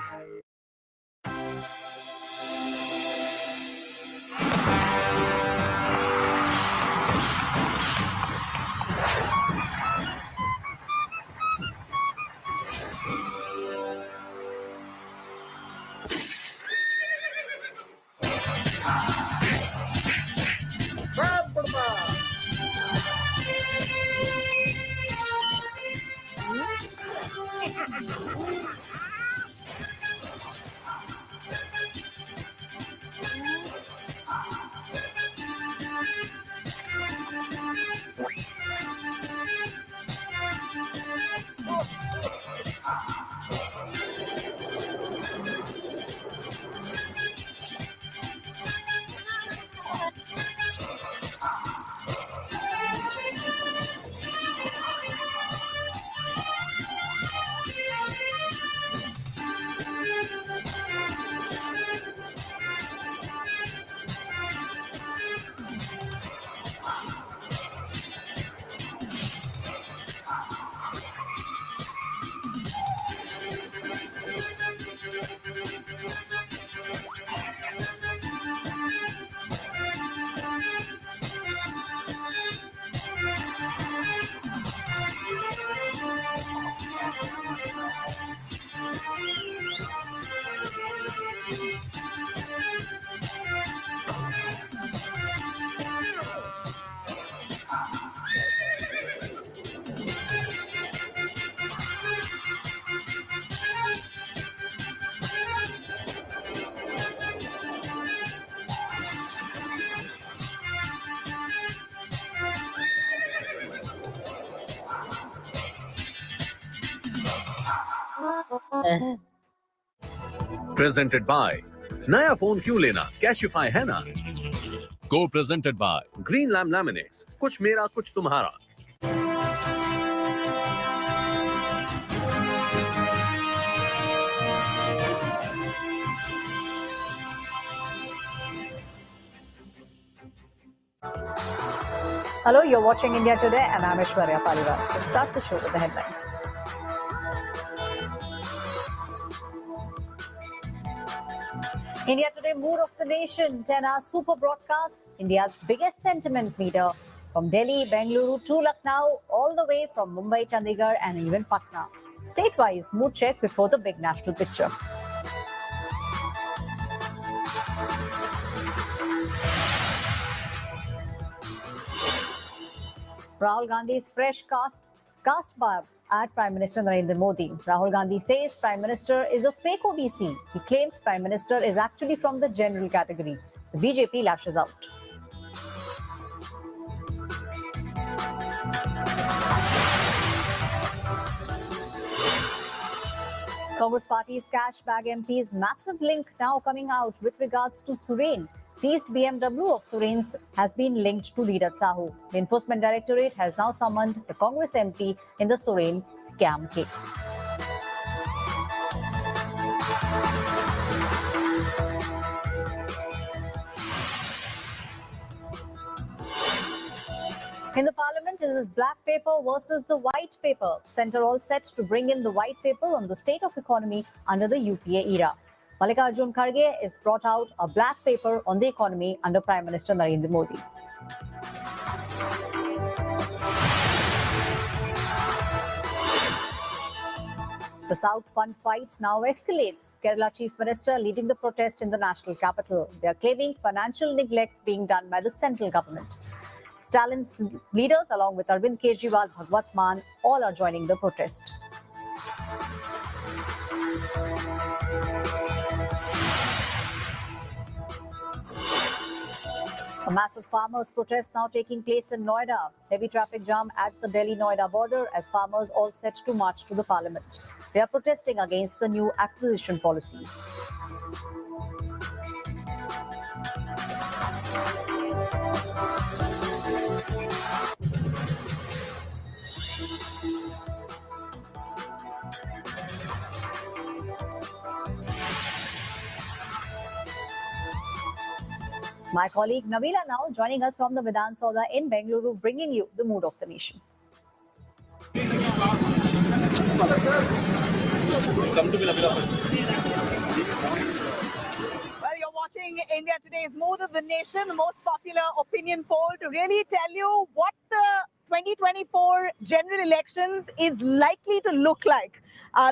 Presented by नया phone क्यों लेना, Cashify है ना. Co-presented by Green Lam Laminates, कुछ मेरा कुछ तुम्हारा. Hello, you're watching India Today, and I'm Aishwarya Paliwal. Let's start the show with the headlines. India Today, Mood of the Nation, 10-hour super broadcast, India's biggest sentiment meter. From Delhi, Bengaluru to Lucknow, all the way from Mumbai, Chandigarh, and even Patna. State-wise mood check before the big national picture. Rahul Gandhi's fresh cast bar at Prime Minister Narendra Modi. Rahul Gandhi says Prime Minister is a fake OBC. He claims Prime Minister is actually from the general category. The BJP lashes out. Congress Party's cash bag MP's massive link now coming out with regards to Suren. Seized BMW of Suren's has been linked to Dheeraj Sahu. The Enforcement Directorate has now summoned the Congress MP in the Suren scam case. In the parliament, it is black paper versus the white paper. Centre all set to bring in the white paper on the state of economy under the UPA era. Mallikarjun Kharge has brought out a black paper on the economy under Prime Minister Narendra Modi. The South Fund fight now escalates. Kerala Chief Minister leading the protest in the national capital. They are claiming financial neglect being done by the central government. Stalin's leaders, along with Arvind Kejriwal, Bhagwat Mann, all are joining the protest. A massive farmers' protest now taking place in Noida. Heavy traffic jam at the Delhi-Noida border as farmers all set to march to the parliament. They are protesting against the new acquisition policies. My colleague Navila now joining us from the Vidhan Sauda in Bengaluru, bringing you the mood of the nation. Well, you're watching India Today's Mood of the Nation, the most popular opinion poll to really tell you what the 2024 general elections is likely to look like.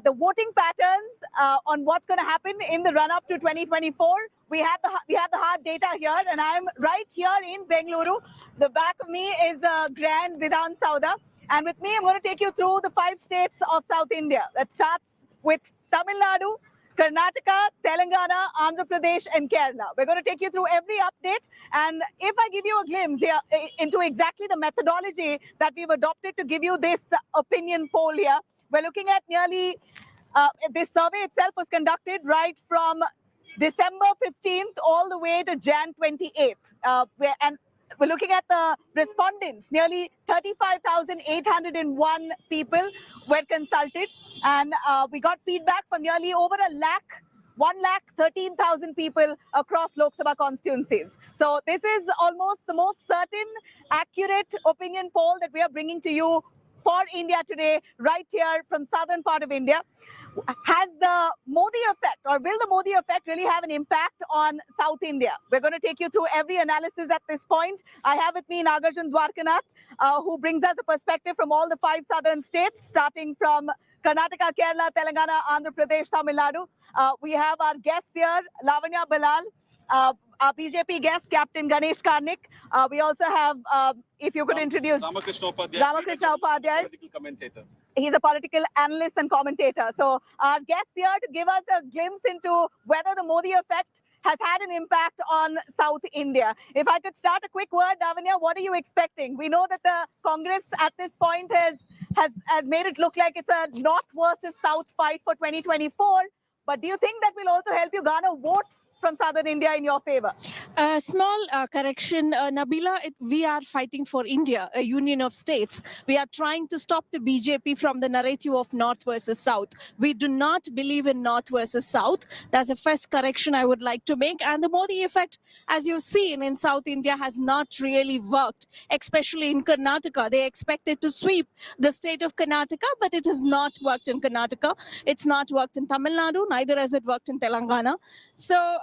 The voting patterns on what's going to happen in the run-up to 2024. We have the hard data here, and I'm right here in Bengaluru. The back of me is the Grand Vidhan Sauda, and with me, I'm going to take you through the 5 states of South India. That starts with Tamil Nadu, Karnataka, Telangana, Andhra Pradesh, and Kerala. We're going to take you through every update, and if I give you a glimpse here into exactly the methodology that we've adopted to give you this opinion poll here, we're looking at nearly, this survey itself was conducted right from December 15th all the way to Jan 28th. And we're looking at the respondents. Nearly 35,801 people were consulted, and we got feedback from nearly over 1,13,000 people across Lok Sabha constituencies. So this is almost the most certain, accurate opinion poll that we are bringing to you for India Today, right here from southern part of India. Has the Modi effect, or will the Modi effect really have an impact on South India? We're going to take you through every analysis at this point. I have with me Nagarjun Dwarkanath, who brings us a perspective from all the 5 southern states, starting from Karnataka, Kerala, Telangana, Andhra Pradesh, Tamil Nadu. We have our guests here, Lavanya Bilal, our BJP guest, Captain Ganesh Karnik. We also have, if you could introduce Ramakrishna Upadhyay, political commentator. He's a political analyst and commentator. So our guests here to give us a glimpse into whether the Modi effect has had an impact on South India. If I could start a quick word, Lavanya, what are you expecting? We know that the Congress at this point has made it look like it's a North versus South fight for 2024. But do you think that will also help you garner votes from Southern India in your favor? Small correction, Nabila, we are fighting for India, a union of states. We are trying to stop the BJP from the narrative of North versus South. We do not believe in North versus South. That's the first correction I would like to make. And the Modi effect, as you've seen in South India, has not really worked, especially in Karnataka. They expected to sweep the state of Karnataka, but it has not worked in Karnataka. It's not worked in Tamil Nadu, neither has it worked in Telangana. So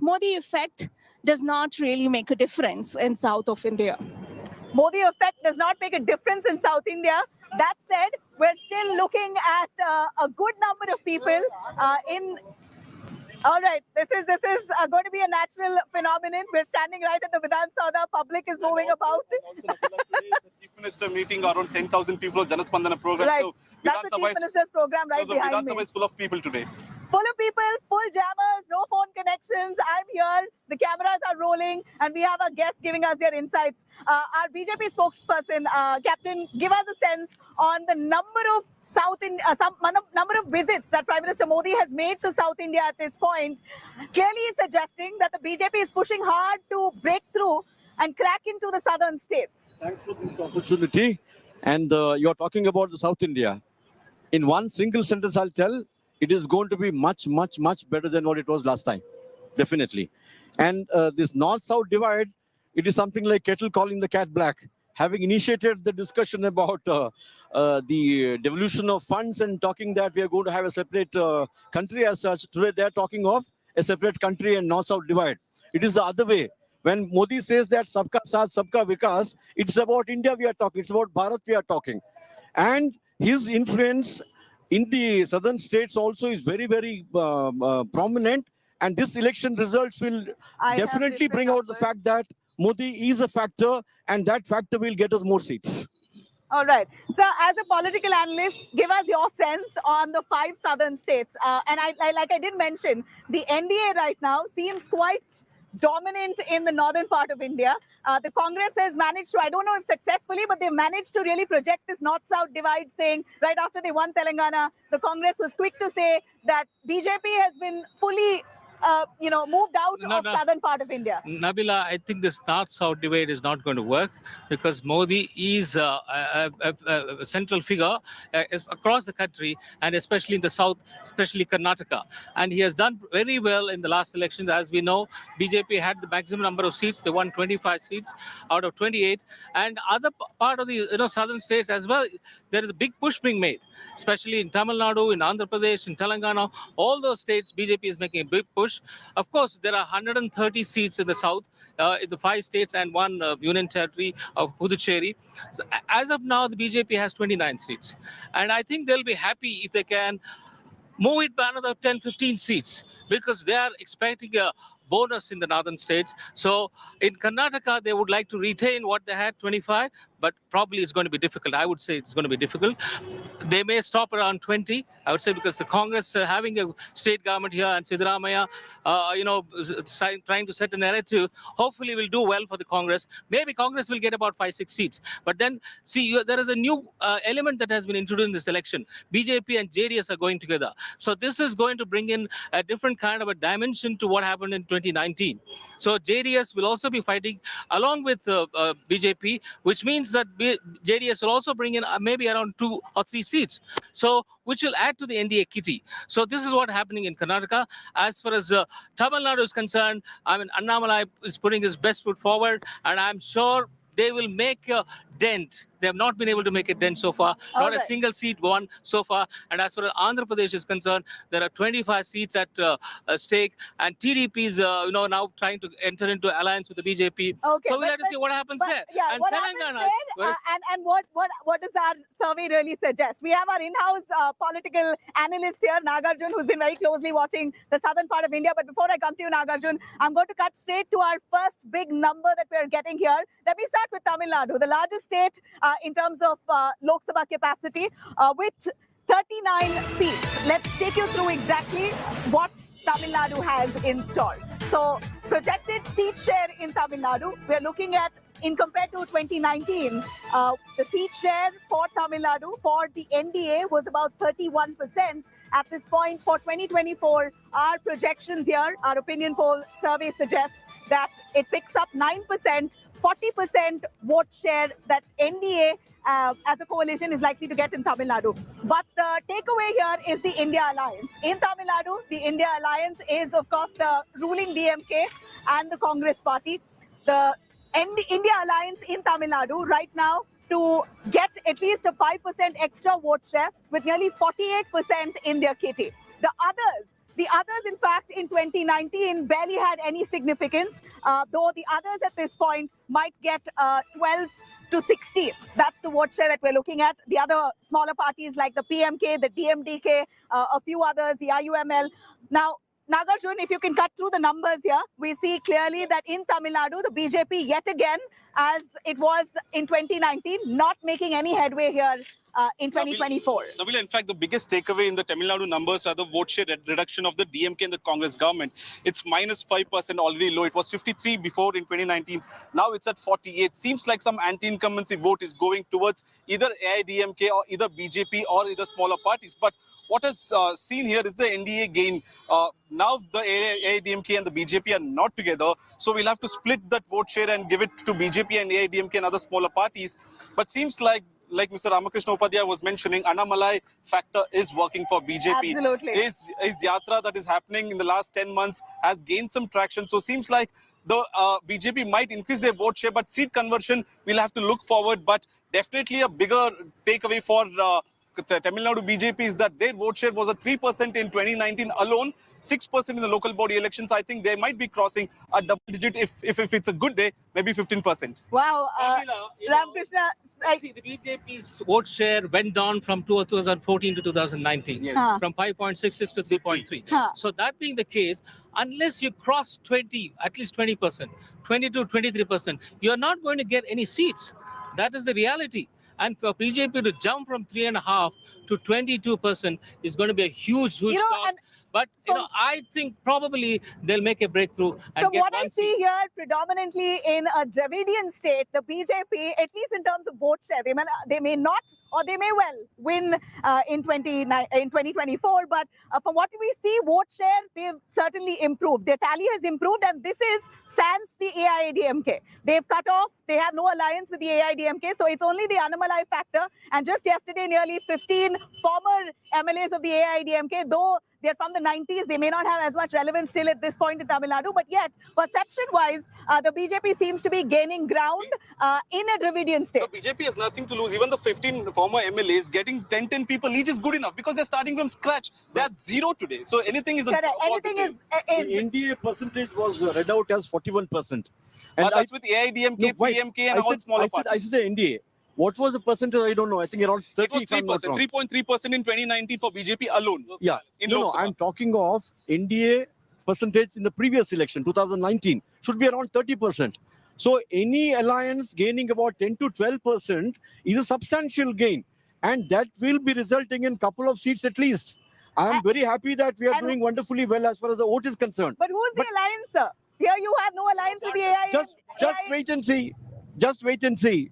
Modi effect does not really make a difference in South of India. Modi effect does not make a difference in South India. That said, we're still looking at a good number of people in. All right, this is going to be a natural phenomenon. We're standing right at the Vidhan Sabha. Public is moving about. The Chief Minister meeting around 10,000 people of Janaspandana program. Right. So That's the Chief Minister's program right behind me. So the Vidhan Sabha is full of people today. Full of people, full jammers, no phone connections. I'm here. The cameras are rolling, and we have our guests giving us their insights. Our BJP spokesperson, Captain, give us a sense on the number of number of visits that Prime Minister Modi has made to South India at this point, clearly suggesting that the BJP is pushing hard to break through and crack into the southern states. Thanks for this opportunity. And you're talking about the South India. In one single sentence, I'll tell, it is going to be much, much, much better than what it was last time. Definitely. And this North-South divide, it is something like kettle calling the cat black. Having initiated the discussion about the devolution of funds and talking that we are going to have a separate country as such, today they're talking of a separate country and North-South divide. It is the other way. When Modi says that Sabka Saath, Sabka Vikas, it's about India we are talking, it's about Bharat we are talking. And his influence in the southern states also is very, very prominent. And this election results will definitely bring out the fact that Modi is a factor, and that factor will get us more seats. All right. So, as a political analyst, give us your sense on the 5 southern states. And like I did mention, the NDA right now seems quite dominant in the northern part of India. The Congress has managed to, I don't know if successfully, but they've managed to really project this north-south divide, saying right after they won Telangana, the Congress was quick to say that BJP has been fully moved out of southern part of India. Nabila, I think this north-south divide is not going to work because Modi is a central figure across the country and especially in the south, especially Karnataka. And he has done very well in the last elections. As we know, BJP had the maximum number of seats. They won 25 seats out of 28. And other part of the southern states as well, there is a big push being made, especially in Tamil Nadu, in Andhra Pradesh, in Telangana. All those states, BJP is making a big push. Of course, there are 130 seats in the south, in the 5 states and 1 union territory of Puducherry. So, as of now, the BJP has 29 seats. And I think they'll be happy if they can move it by another 10, 15 seats because they are expecting a bonus in the northern states. So in Karnataka, they would like to retain what they had, 25, but probably it's going to be difficult. I would say it's going to be difficult. They may stop around 20, I would say, because the Congress having a state government here and Siddaramaiah, trying to set a narrative, hopefully will do well for the Congress. Maybe Congress will get about 5, 6 seats. But then, see, there is a new element that has been introduced in this election. BJP and JDS are going together. So this is going to bring in a different kind of a dimension to what happened in 2019. So JDS will also be fighting along with BJP, which means that JDS will also bring in maybe around 2 or 3 seats. So which will add to the NDA kitty. So this is what's happening in Karnataka. As far as Tamil Nadu is concerned, I mean, Annamalai is putting his best foot forward, and I'm sure they will make a dent. They have not been able to make a dent so far. Not a single seat won so far. And as far as Andhra Pradesh is concerned, there are 25 seats at stake. And TDP is now trying to enter into alliance with the BJP. Okay, so we have to see what happens there. Yeah, and what Telangana. happens there, and what does our survey really suggest? We have our in-house political analyst here, Nagarjun, who's been very closely watching the southern part of India. But before I come to you, Nagarjun, I'm going to cut straight to our first big number that we're getting here. Let me start with Tamil Nadu, the largest state in terms of Lok Sabha capacity, with 39 seats. Let's take you through exactly what Tamil Nadu has installed. So projected seat share in Tamil Nadu, we're looking at, in compared to 2019, the seat share for Tamil Nadu for the NDA was about 31%. At this point for 2024, our projections here, our opinion poll survey suggests that it picks up 9%, 40% vote share that NDA as a coalition is likely to get in Tamil Nadu. But the takeaway here is the India Alliance. In Tamil Nadu, the India Alliance is, of course, the ruling DMK and the Congress party. The India Alliance in Tamil Nadu right now to get at least a 5% extra vote share with nearly 48% in their kitty. The others, in fact, in 2019 barely had any significance, though the others at this point might get 12 to 16. That's the vote share that we're looking at. The other smaller parties like the PMK, the DMDK, a few others, the IUML. Now, Nagarjun, if you can cut through the numbers here, we see clearly that in Tamil Nadu, the BJP yet again, as it was in 2019, not making any headway here in 2024. Nabila, in fact, the biggest takeaway in the Tamil Nadu numbers are the vote share reduction of the DMK and the Congress government. It's minus 5% already low. It was 53 before in 2019. Now it's at 48. Seems like some anti-incumbency vote is going towards either AIDMK or either BJP or either smaller parties. But what is seen here is the NDA gain. Now the AIDMK and the BJP are not together. So we'll have to split that vote share and give it to BJP and AIDMK and other smaller parties. But seems like Mr. Ramakrishna Upadhyay was mentioning, Annamalai factor is working for BJP. Absolutely. His yatra that is happening in the last 10 months has gained some traction. So seems like the BJP might increase their vote share, but seat conversion, we'll have to look forward. But definitely a bigger takeaway for Tamil Nadu BJP is that their vote share was at 3% in 2019 alone, 6% in the local body elections. I think they might be crossing a double digit if it's a good day, maybe 15%. Wow, Ramakrishna. See, the BJP's vote share went down from 2014 to 2019, Yes. from 5.66 to 3.3. So that being the case, unless you cross 20, at least 20%, 20 to 23%, you're not going to get any seats. That is the reality. And for BJP to jump from 3.5% to 22% is going to be a huge task. But I think probably they'll make a breakthrough and From get what one I see seat. here, predominantly in a Dravidian state, the BJP, at least in terms of vote share, they may not or they may well win in 2024. But from what we see, vote share, they've certainly improved. Their tally has improved, and this is sans the AIADMK. They've cut off, they have no alliance with the AIADMK, so it's only the Annamalai factor. And just yesterday, nearly 15 former MLAs of the AIADMK, though they're from the 90s, they may not have as much relevance still at this point in Tamil Nadu, but yet, perception-wise, the BJP seems to be gaining ground in a Dravidian state. The BJP has nothing to lose. Even the 15 former MLAs getting 10 people each is good enough because they're starting from scratch. They're at zero today. So anything is a Correct. positive. Anything The NDA percentage was read out as 41%. And But that's with AIDMK, PMK and all smaller parties. I said the NDA. What was the percentage? I don't know. I think around 30%. It was 3%, 3.3% in 2019 for BJP alone. Yeah. In No, Lok Sabha. I'm talking of NDA percentage in the previous election, 2019, should be around 30%. So any alliance gaining about 10 to 12% is a substantial gain. And that will be resulting in a couple of seats at least. I am very happy that we are doing wonderfully well as far as the vote is concerned. But who's the alliance, sir? Here you have no alliance with the AIADMK. Just wait and see. Just wait and see.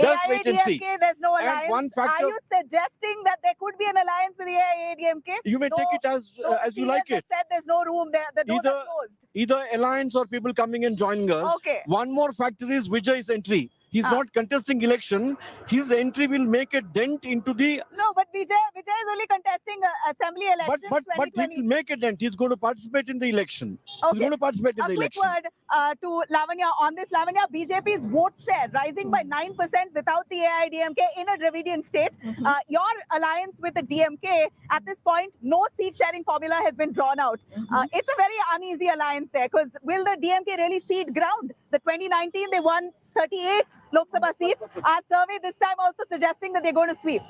Just wait and see. There's no And alliance. one factor- Are you suggesting that there could be an alliance with the AIADMK? You may take it as you like it. Said there's no room there. The doors are closed. Either alliance or people coming and joining us. Okay. One more factor is Vijay's entry. He's not contesting election. His entry will make a dent into the. No, but Vijay is only contesting assembly elections. But he will make a dent. He's going to participate in the election. He's Okay. going to participate in the A quick election. word to Lavanya on this. Lavanya, BJP's vote share rising by 9% without the AIDMK in a Dravidian state. Your alliance with the DMK, at this point, no seat sharing formula has been drawn out. It's a very uneasy alliance there because will the DMK really cede ground? The 2019, they won 38 Lok Sabha seats. Our survey this time also suggesting that they're going to sweep.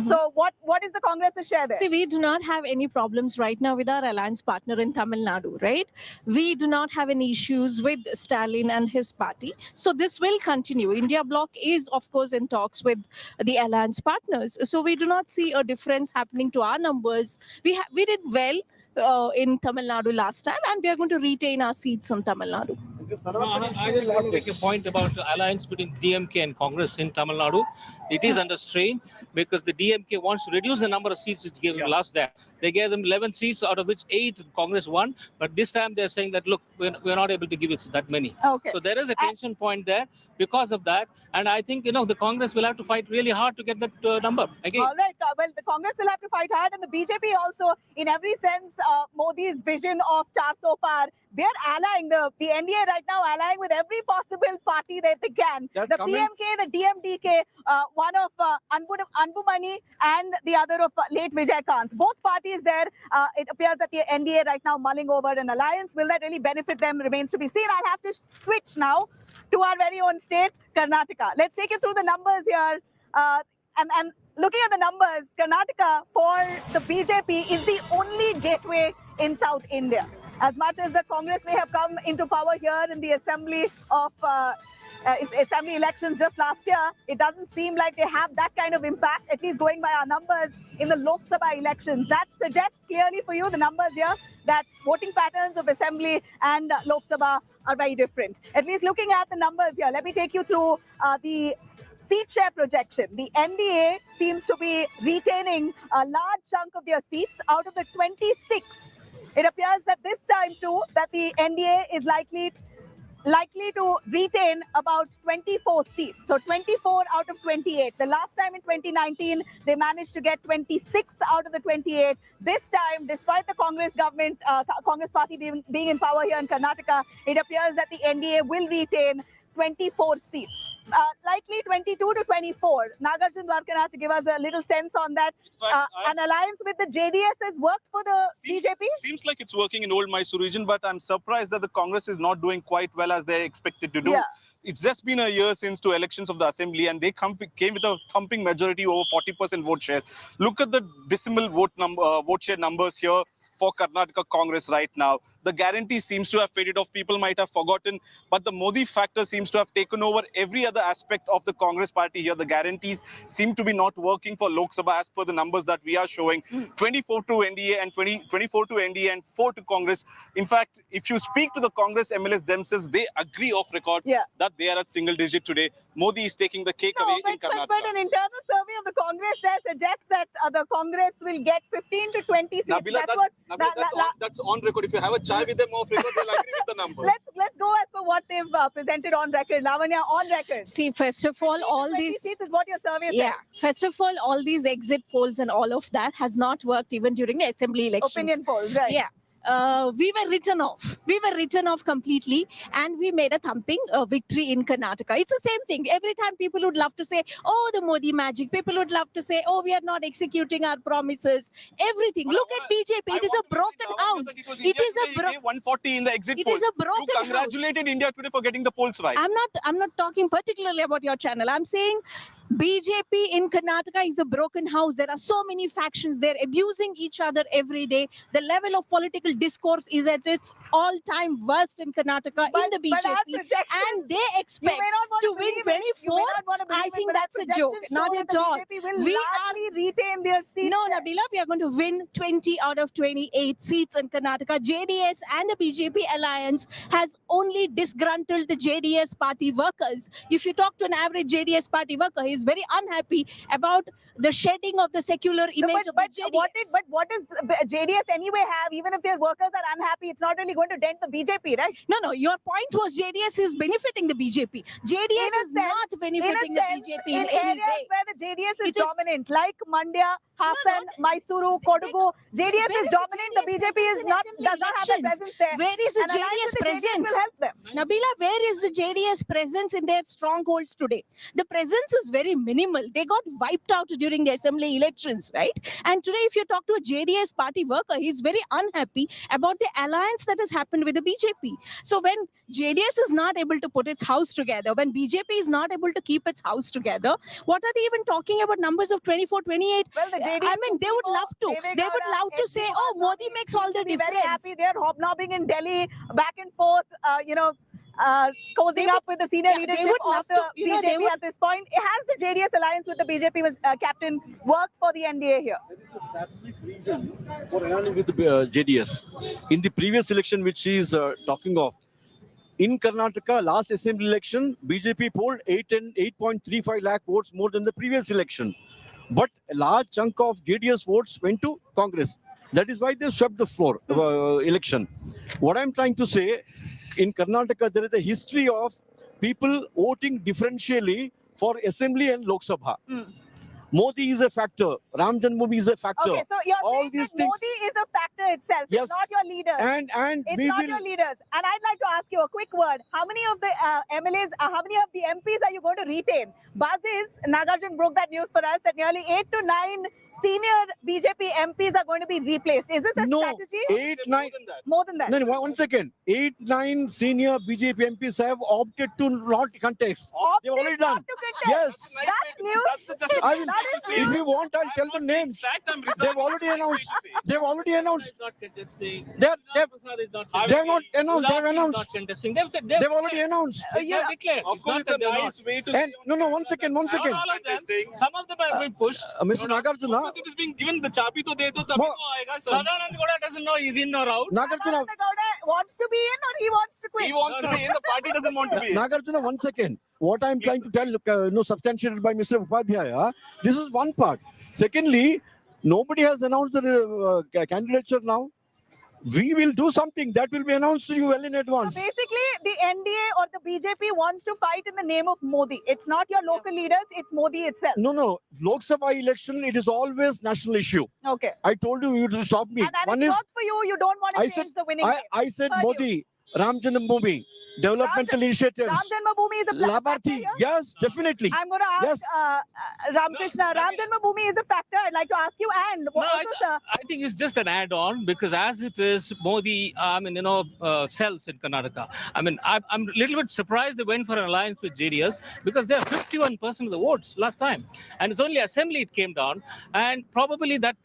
So what is the Congress's share there? See, we do not have any problems right now with our alliance partner in Tamil Nadu, right? We do not have any issues with Stalin and his party. So this will continue. India Bloc is, of course, in talks with the alliance partners. So we do not see a difference happening to our numbers. We did well in Tamil Nadu last time, and we are going to retain our seats in Tamil Nadu. I just want to make a point about the alliance between DMK and Congress in Tamil Nadu. It is under strain because the DMK wants to reduce the number of seats it gave them last time. They gave them 11 seats, out of which 8 Congress won. But this time they're saying that, look, we're not able to give it that many. Okay. So there is a tension point there because of that. And I think, the Congress will have to fight really hard to get that number again. All right. Well, the Congress will have to fight hard, and the BJP also, in every sense, Modi's vision of Charso Par, they're allying, the NDA right now allying with every possible party that they can. That's the coming. PMK, the DMDK, one of Anbumani and the other of late Vijay Kant. Both parties there. It appears that the NDA right now mulling over an alliance. Will that really benefit them remains to be seen. I'll have to switch now to our very own state, Karnataka. Let's take you through the numbers here. And looking at the numbers, Karnataka for the BJP is the only gateway in South India. As much as the Congress may have come into power here in the assembly elections just last year, it doesn't seem like they have that kind of impact, at least going by our numbers in the Lok Sabha elections. That suggests clearly for you, the numbers here, that voting patterns of assembly and Lok Sabha are very different. At least looking at the numbers here, let me take you through the seat share projection. The NDA seems to be retaining a large chunk of their seats out of the 26. It appears that this time too, that the NDA is likely to retain about 24 seats. So 24 out of 28. The last time in 2019, they managed to get 26 out of the 28. This time, despite the Congress government, Congress party being in power here in Karnataka, it appears that the NDA will retain 24 seats. Likely 22 to 24. Nagarjun Dwarkanath to give us a little sense on that. An alliance with the JDS has worked for the BJP? Seems like it's working in old Mysore region, but I'm surprised that the Congress is not doing quite well as they're expected to do. Yeah. It's just been a year since 2 elections of the assembly, and they came with a thumping majority, over 40% vote share. Look at the decimal vote share numbers here for Karnataka Congress right now. The guarantee seems to have faded off. People might have forgotten, but the Modi factor seems to have taken over every other aspect of the Congress party here. The guarantees seem to be not working for Lok Sabha as per the numbers that we are showing. 24 to NDA and 24 to NDA and 4 to Congress. In fact, if you speak to the Congress MLAs themselves, they agree off record that they are at single digit today. Modi is taking the cake away in Karnataka. But an internal survey of the Congress there suggests that the Congress will get 15 to 20 seats. Nabila, that's on record. If you have a chai with them off record, they'll agree with the numbers. Let's go as per what they've presented on record. Lavanya, on record. See, first of all, all these seats is what your survey says. First of all these exit polls and all of that has not worked even during the assembly elections. Opinion polls, right? Yeah. We were written off. We were written off completely, and we made a thumping victory in Karnataka. It's the same thing. Every time people would love to say, oh, the Modi magic. People would love to say, oh, we are not executing our promises. Everything. Look at BJP. It is a broken house. It is a broken 140 in the exit It polls. is a broken You congratulated India today for getting the polls right. I'm not talking particularly about your channel. I'm saying BJP in Karnataka is a broken house. There are so many factions. They're abusing each other every day. The level of political discourse is at its all-time worst in Karnataka in the BJP. And they expect to win 24. I think that's a joke. Not at all. We are retain their seats. No, Nabila, we are going to win 20 out of 28 seats in Karnataka. JDS and the BJP alliance has only disgruntled the JDS party workers. If you talk to an average JDS party worker, he is very unhappy about the shedding of the secular image of the JDS. What does JDS anyway have? Even if their workers are unhappy, it's not really going to dent the BJP, right? No. Your point was JDS is benefiting the BJP. JDS is not benefiting the BJP in any way. Where the JDS is dominant, like Mandya, Hassan, Mysuru, Kodagu, JDS is dominant. The BJP is does not have a presence there. Where is the JDS presence? Will help them. Nabila, where is the JDS presence in their strongholds today? The presence is very very minimal. They got wiped out during the assembly elections, right? And today, if you talk to a JDS party worker, he's very unhappy about the alliance that has happened with the BJP. So when JDS is not able to put its house together, when BJP is not able to keep its house together, what are they even talking about numbers of 24, 28? Well, the JDS I mean, they would love to. They would love to say, oh, Modi makes all the difference. Very happy. They're hobnobbing in Delhi, back and forth, cozying up with the senior leadership of the BJP at this point. Has the JDS alliance with the BJP captain worked for the NDA here? For aligning with the JDS. In the previous election, which he is talking of, in Karnataka, last assembly election, BJP polled 8.35 lakh votes more than the previous election. But a large chunk of JDS votes went to Congress. That is why they swept the floor election. What I'm trying to say, in Karnataka, there is a history of people voting differentially for Assembly and Lok Sabha. Modi is a factor. Ram Mandir is a factor. Okay, so you're all saying these that things. Modi is a factor itself. Yes. It's not your leaders. And it's we not will. your leaders. And I'd like to ask you a quick word. How many of the MLAs, how many of the MPs are you going to retain? Buzz is, Nagarjun broke that news for us, that nearly 8 to 9 senior BJP MPs are going to be replaced. Is this a strategy? 8, 9. More than that. No, 1 second. 8, 9 senior BJP MPs have opted to not contest. They've already done. Yes. That's news. I mean, if you want, I'll tell the names. They've already announced. They've already announced. They've not announced. They've announced. They've already announced. Of course, it's a nice way to. And no, 1 second. Some of them have been pushed. Mr. Nagarjuna. It is being given the chabi to de to tabhi to aayega sir. Sadanand Gowda doesn't know he's in or out. Nagarjuna wants to be in or he wants to quit? He wants to be in. The party doesn't want to be in. Nagarjuna, 1 second. What I'm trying to tell, substantiated by Mr. Upadhyaya, this is one part. Secondly, nobody has announced the candidature now. We will do something that will be announced to you well in advance. So basically, the NDA or the BJP wants to fight in the name of Modi. It's not your local leaders, it's Modi itself. No. Lok Sabha election, it is always national issue. Okay. I told you to stop me. And One it's is, not for you, you don't want to change the winning game. I said Modi, Ram Mandir, developmental initiatives. Ram Janmabhoomi is a black factor Labarthi, here? yes, definitely. I'm going to ask Ramkrishna. Ram Janmabhoomi is a factor. I'd like to ask you. And I think it's just an add-on because as it is, Modi, sells in Karnataka. I mean, I'm a little bit surprised they went for an alliance with JDS because they have 51% of the votes last time. And it's only assembly it came down. And probably that,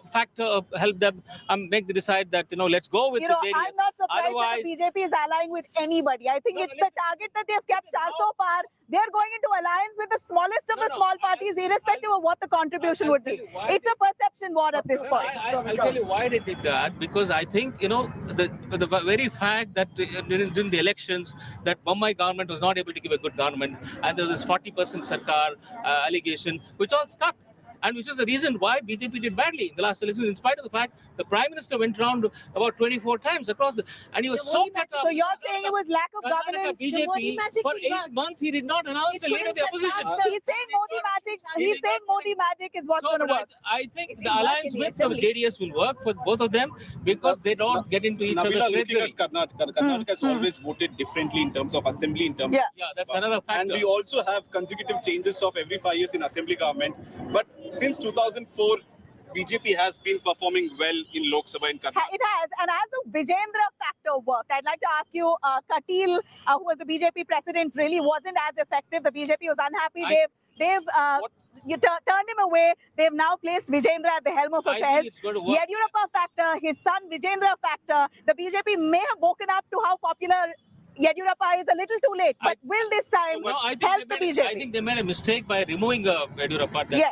factor helped them make the decide that, let's go with the JDS. I'm not surprised that the BJP is allying with anybody. I think it's the target that they've kept so far. They're going into alliance with the smallest of the small parties, irrespective of what the contribution would be. It's a perception war at this point. I'll tell you why they did that. Because I think, the very fact that during the elections, that Mumbai government was not able to give a good government, and there was this 40% Sarkar allegation, which all stuck. And which is the reason why BJP did badly in the last election, in spite of the fact the Prime Minister went around about 24 times across and he was so cut up. So you're saying it was lack of governance? BJP, for 8 months, he did not announce the leader of the opposition. He's saying Modi magic. He's saying Modi magic is what's going to work. I think the alliance with the JDS will work for both of them because they don't get into each other's territory. Karnataka has always voted differently in terms of assembly, in terms of that's another factor. And we also have consecutive changes of every 5 years in assembly government. But since 2004, BJP has been performing well in Lok Sabha in Karnataka. It has. And as the Vijayendra factor worked, I'd like to ask you, Katil, who was the BJP president, really wasn't as effective. The BJP was unhappy. You turned him away. They've now placed Vijayendra at the helm of affairs. Yediyurappa factor, his son Vijayendra factor. The BJP may have woken up to how popular Yediyurappa is a little too late. But will this time help the BJP? I think they made a mistake by removing Yediyurappa at that time.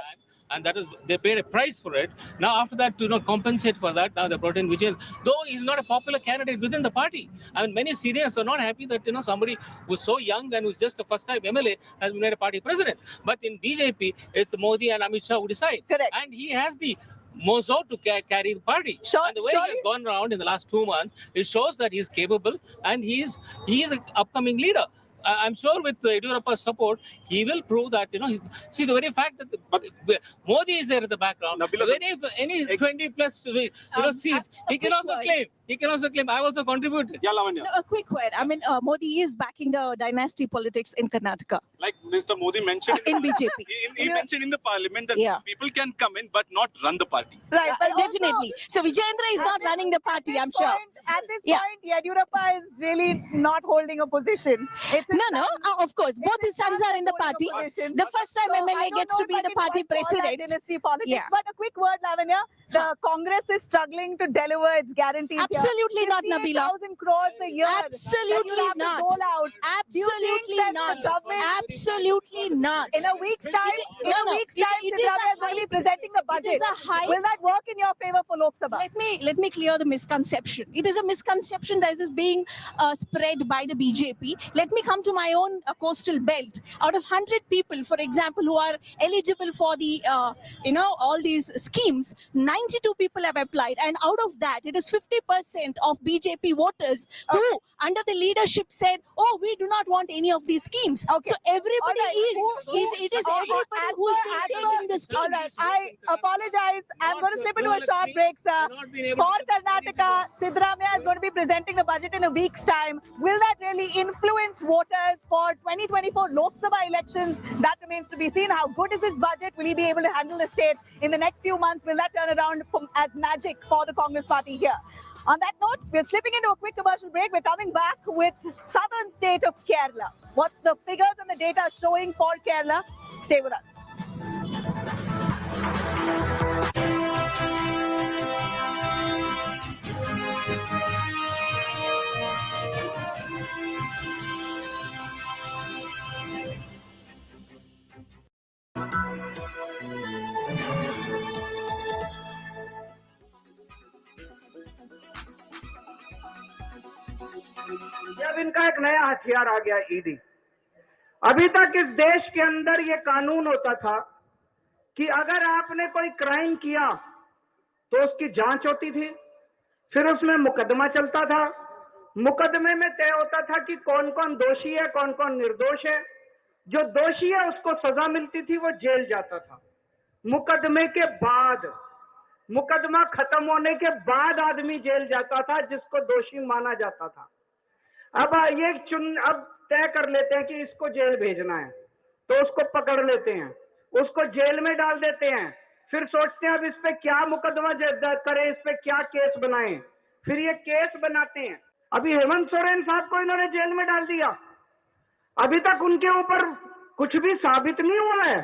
And that is, they paid a price for it. Now, after that, to compensate for that, now they brought in Vijay. Though he's not a popular candidate within the party. I mean, many seniors are not happy that, somebody who's so young and who's just a first-time MLA has been made a party president. But in BJP, it's Modi and Amit Shah who decide. Correct. And he has the mozo to carry the party. And the way he has gone around in the last 2 months, it shows that he's capable and he is an upcoming leader. I'm sure with Yediyurappa's support, he will prove that, see the very fact that Modi is there in the background, any 20 plus seats, he can also claim. he can also claim, I also contributed. Yeah, Lavanya. No, a quick word. I mean, Modi is backing the dynasty politics in Karnataka. Like Mr. Modi mentioned In BJP. He mentioned in the parliament that Yeah. people can come in but not run the party. Right, but Definitely. So Vijayendra is not running the party, I'm sure. At this Yeah. point, Yediyurappa is really not holding a position. It's his No, son- of course. Both his sons are in the holding party. a position. The first time So I MLA don't gets know to if be I the can party call that president. dynasty politics. Yeah. But a quick word, Lavanya. The Congress is struggling to deliver its guarantees. Absolutely here. not, Nabila. 58,000 crores a year. Absolutely that you have not. To dole out. Do you think Absolutely that not. the government, Absolutely not. in a week's time, It is a Siddharamaiah is going to be presenting the budget. It is a hype. Will that work in your favor for Lok Sabha? Let me clear the misconception. It is a misconception that is being spread by the BJP. Let me come to my own coastal belt. Out of 100 people, for example, who are eligible for the all these schemes, 92 people have applied, and out of that, it is 50% of BJP voters who, under the leadership, said, "Oh, we do not want any of these schemes." Okay. So everybody it is everybody who is taking the schemes. All right, I apologize. I'm going to slip into a short break, sir. For Karnataka, Siddharamaiah is going to be presenting the budget in a week's time. Will that really influence voters for 2024 Lok Sabha elections? That remains to be seen. How good is his budget? Will he be able to handle the state in the next few months? Will that turn around as magic for the Congress party here? On that note, we're slipping into a quick commercial break. We're coming back with southern state of Kerala. What's the figures and the data showing for Kerala? Stay with us. जब इनका एक नया हथियार आ गया ED. अभी तक इस देश के अंदर ये कानून होता था कि अगर आपने कोई क्राइम किया तो उसकी जांच होती थी, फिर उसमें मुकदमा चलता था, मुकदमे में तय होता था कि कौन कौन दोषी है, कौन कौन निर्दोष है। जो दोषी है उसको सजा मिलती थी, वो जेल जाता था। मुकदमे के बाद, मुकदमा खत्म होने के बाद आदमी जेल जाता था जिसको दोषी माना जाता था। अब अब तय कर लेते हैं कि इसको जेल भेजना है, तो उसको पकड़ लेते हैं, उसको जेल में डाल देते हैं, फिर सोचते हैं अब इस पे क्या मुकदमा करें, इस पे क्या केस बनाएं, फिर ये केस बनाते हैं। अभी हेमंत सोरेन साहब को इन्होंने जेल में डाल दिया, अभी तक उनके ऊपर कुछ भी साबित नहीं हुआ है,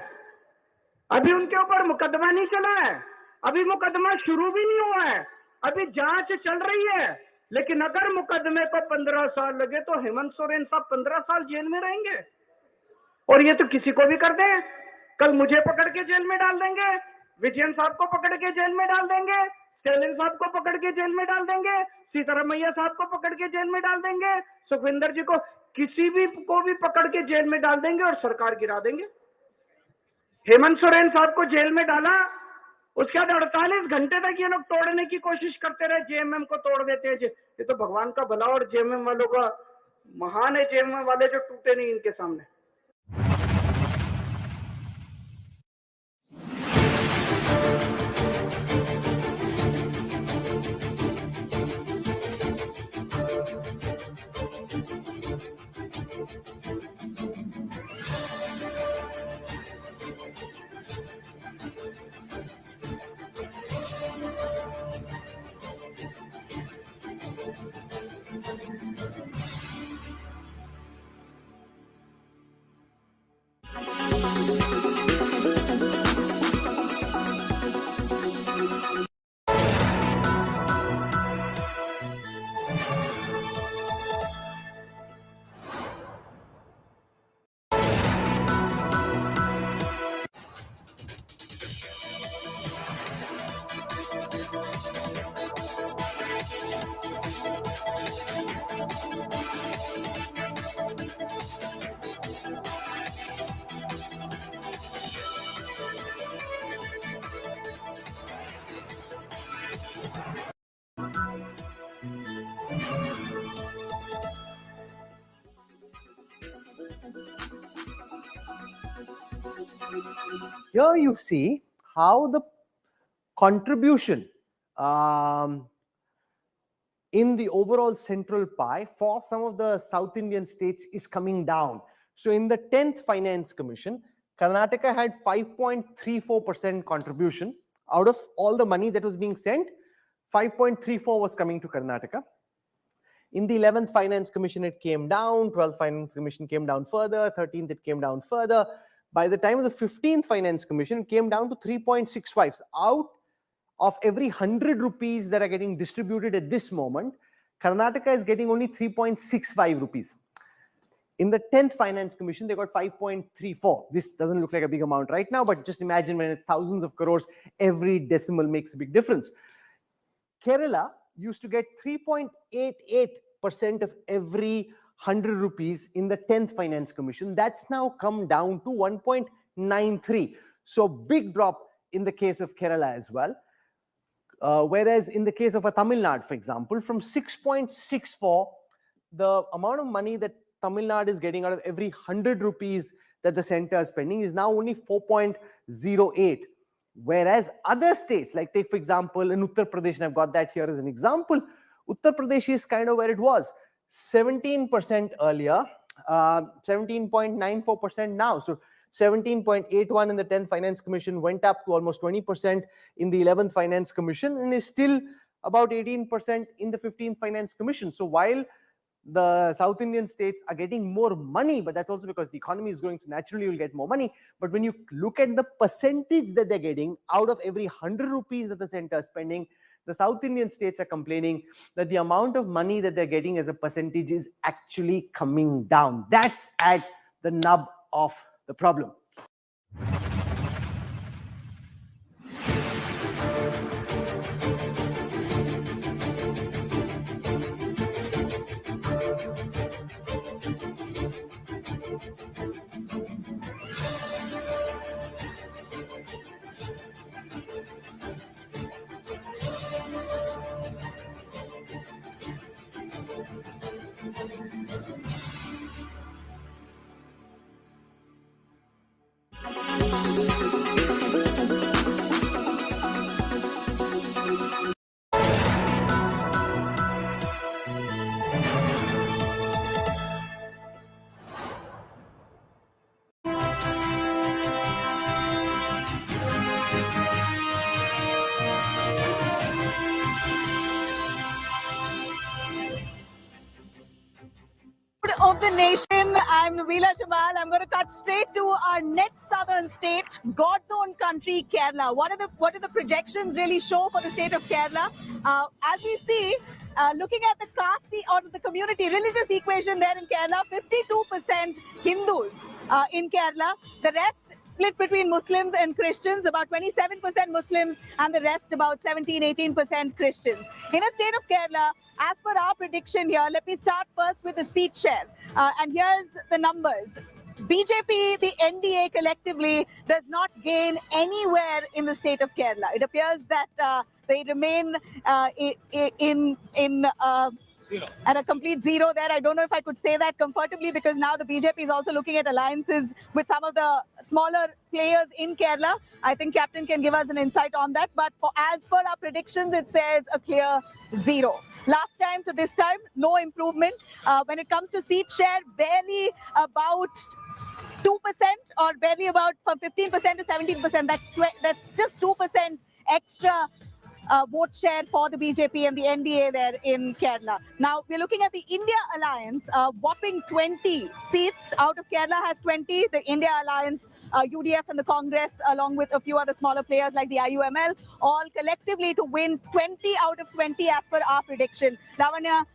अभी उनके ऊपर मुकदमा नहीं चला है, अभी मुकदमा शुरू भी नहीं हुआ है, अभी जांच चल रही है। लेकिन अगर मुकदमे को 15 साल लगे तो हेमंत सोरेन साहब 15 साल जेल में रहेंगे। और ये तो किसी को भी कर दें, कल मुझे पकड़ के जेल में डाल देंगे, विजयन साहब को पकड़ के जेल में डाल देंगे, स्टालिन साहब को पकड़ के जेल में डाल देंगे, सीतारामैया साहब को पकड़ के जेल में डाल देंगे, सुखविंदर जी को, किसी भी को भी पकड़ के जेल में डाल देंगे और सरकार गिरा देंगे। हेमंत सोरेन साहब को जेल में डाला, उसके बाद 48 घंटे तक ये लोग तोड़ने की कोशिश करते रहे, जेएमएम को तोड़ देते हैं। ये तो भगवान का भला और जेएमएम वालों का महान है, जेएमएम वाले जो टूटे नहीं इनके सामने। Here you see how the contribution in the overall central pie for some of the South Indian states is coming down. So in the 10th Finance Commission, Karnataka had 5.34% contribution. Out of all the money that was being sent, 5.34 was coming to Karnataka. In the 11th Finance Commission, it came down. 12th Finance Commission came down further. 13th, it came down further. By the time of the 15th Finance Commission, it came down to 3.65. So out of every 100 rupees that are getting distributed at this moment, Karnataka is getting only 3.65 rupees. In the 10th Finance Commission, they got 5.34. This doesn't look like a big amount right now, but just imagine when it's thousands of crores, every decimal makes a big difference. Kerala used to get 3.88% of every 100 rupees in the 10th Finance Commission. That's now come down to 1.93. So big drop in the case of Kerala as well. Whereas in the case of a Tamil Nadu, for example, from 6.64, the amount of money that Tamil Nadu is getting out of every 100 rupees that the center is spending is now only 4.08. Whereas other states, like take for example in Uttar Pradesh, and I've got that here as an example, Uttar Pradesh is kind of where it was, 17% earlier, 17.94% now. So 17.81 in the 10th Finance Commission went up to almost 20% in the 11th Finance Commission and is still about 18% in the 15th Finance Commission. So while the South Indian states are getting more money, but that's also because the economy is growing, so naturally you'll get more money. But when you look at the percentage that they're getting out of every 100 rupees that the center is spending, the South Indian states are complaining that the amount of money that they're getting as a percentage is actually coming down. That's at the nub of the problem. Of the nation, I'm Nabila Jamal. I'm going to cut straight to our next southern state, God's own country, Kerala. What do the projections really show for the state of Kerala? As we see, looking at the caste or the community religious equation there in Kerala, 52% Hindus in Kerala. The rest split between Muslims and Christians, about 27% Muslims and the rest about 17-18% Christians. In a state of Kerala, as per our prediction here, let me start first with the seat share. And here's the numbers. BJP, the NDA collectively does not gain anywhere in the state of Kerala. It appears that they remain at a complete zero there. I don't know if I could say that comfortably because now the BJP is also looking at alliances with some of the smaller players in Kerala. I think Captain can give us an insight on that. But as per our predictions, it says a clear zero. Last time to this time, no improvement. When it comes to seat share, barely about 2% or barely about from 15% to 17%. That's just 2% extra vote share for the BJP and the NDA there in Kerala. Now, we're looking at the India Alliance, whopping 20 seats out of Kerala has 20. The India Alliance, UDF and the Congress, along with a few other smaller players like the IUML, all collectively to win 20 out of 20 as per our prediction. Lavanya,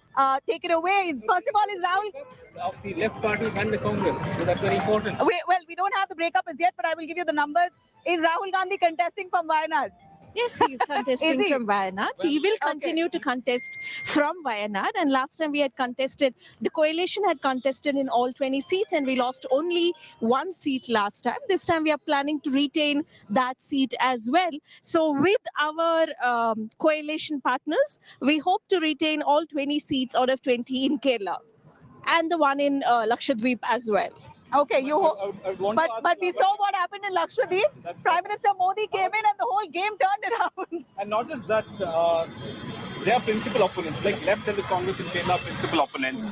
take it away. First of all, is Rahul? Of the left parties and the Congress. So that's very important. Well, we don't have the breakup as yet, but I will give you the numbers. Is Rahul Gandhi contesting from Wayanad? Yes, he is contesting from Wayanad. He will continue to contest from Wayanad. And last time we had contested, the coalition had contested in all 20 seats and we lost only one seat last time. This time we are planning to retain that seat as well. So with our coalition partners, we hope to retain all 20 seats out of 20 in Kerala and the one in Lakshadweep as well. Okay, but we saw what happened in Lakshadweep. Prime Minister Modi came in and the whole game turned around. And not just that, They are principal opponents, like left and the Congress in Kerala are principal opponents.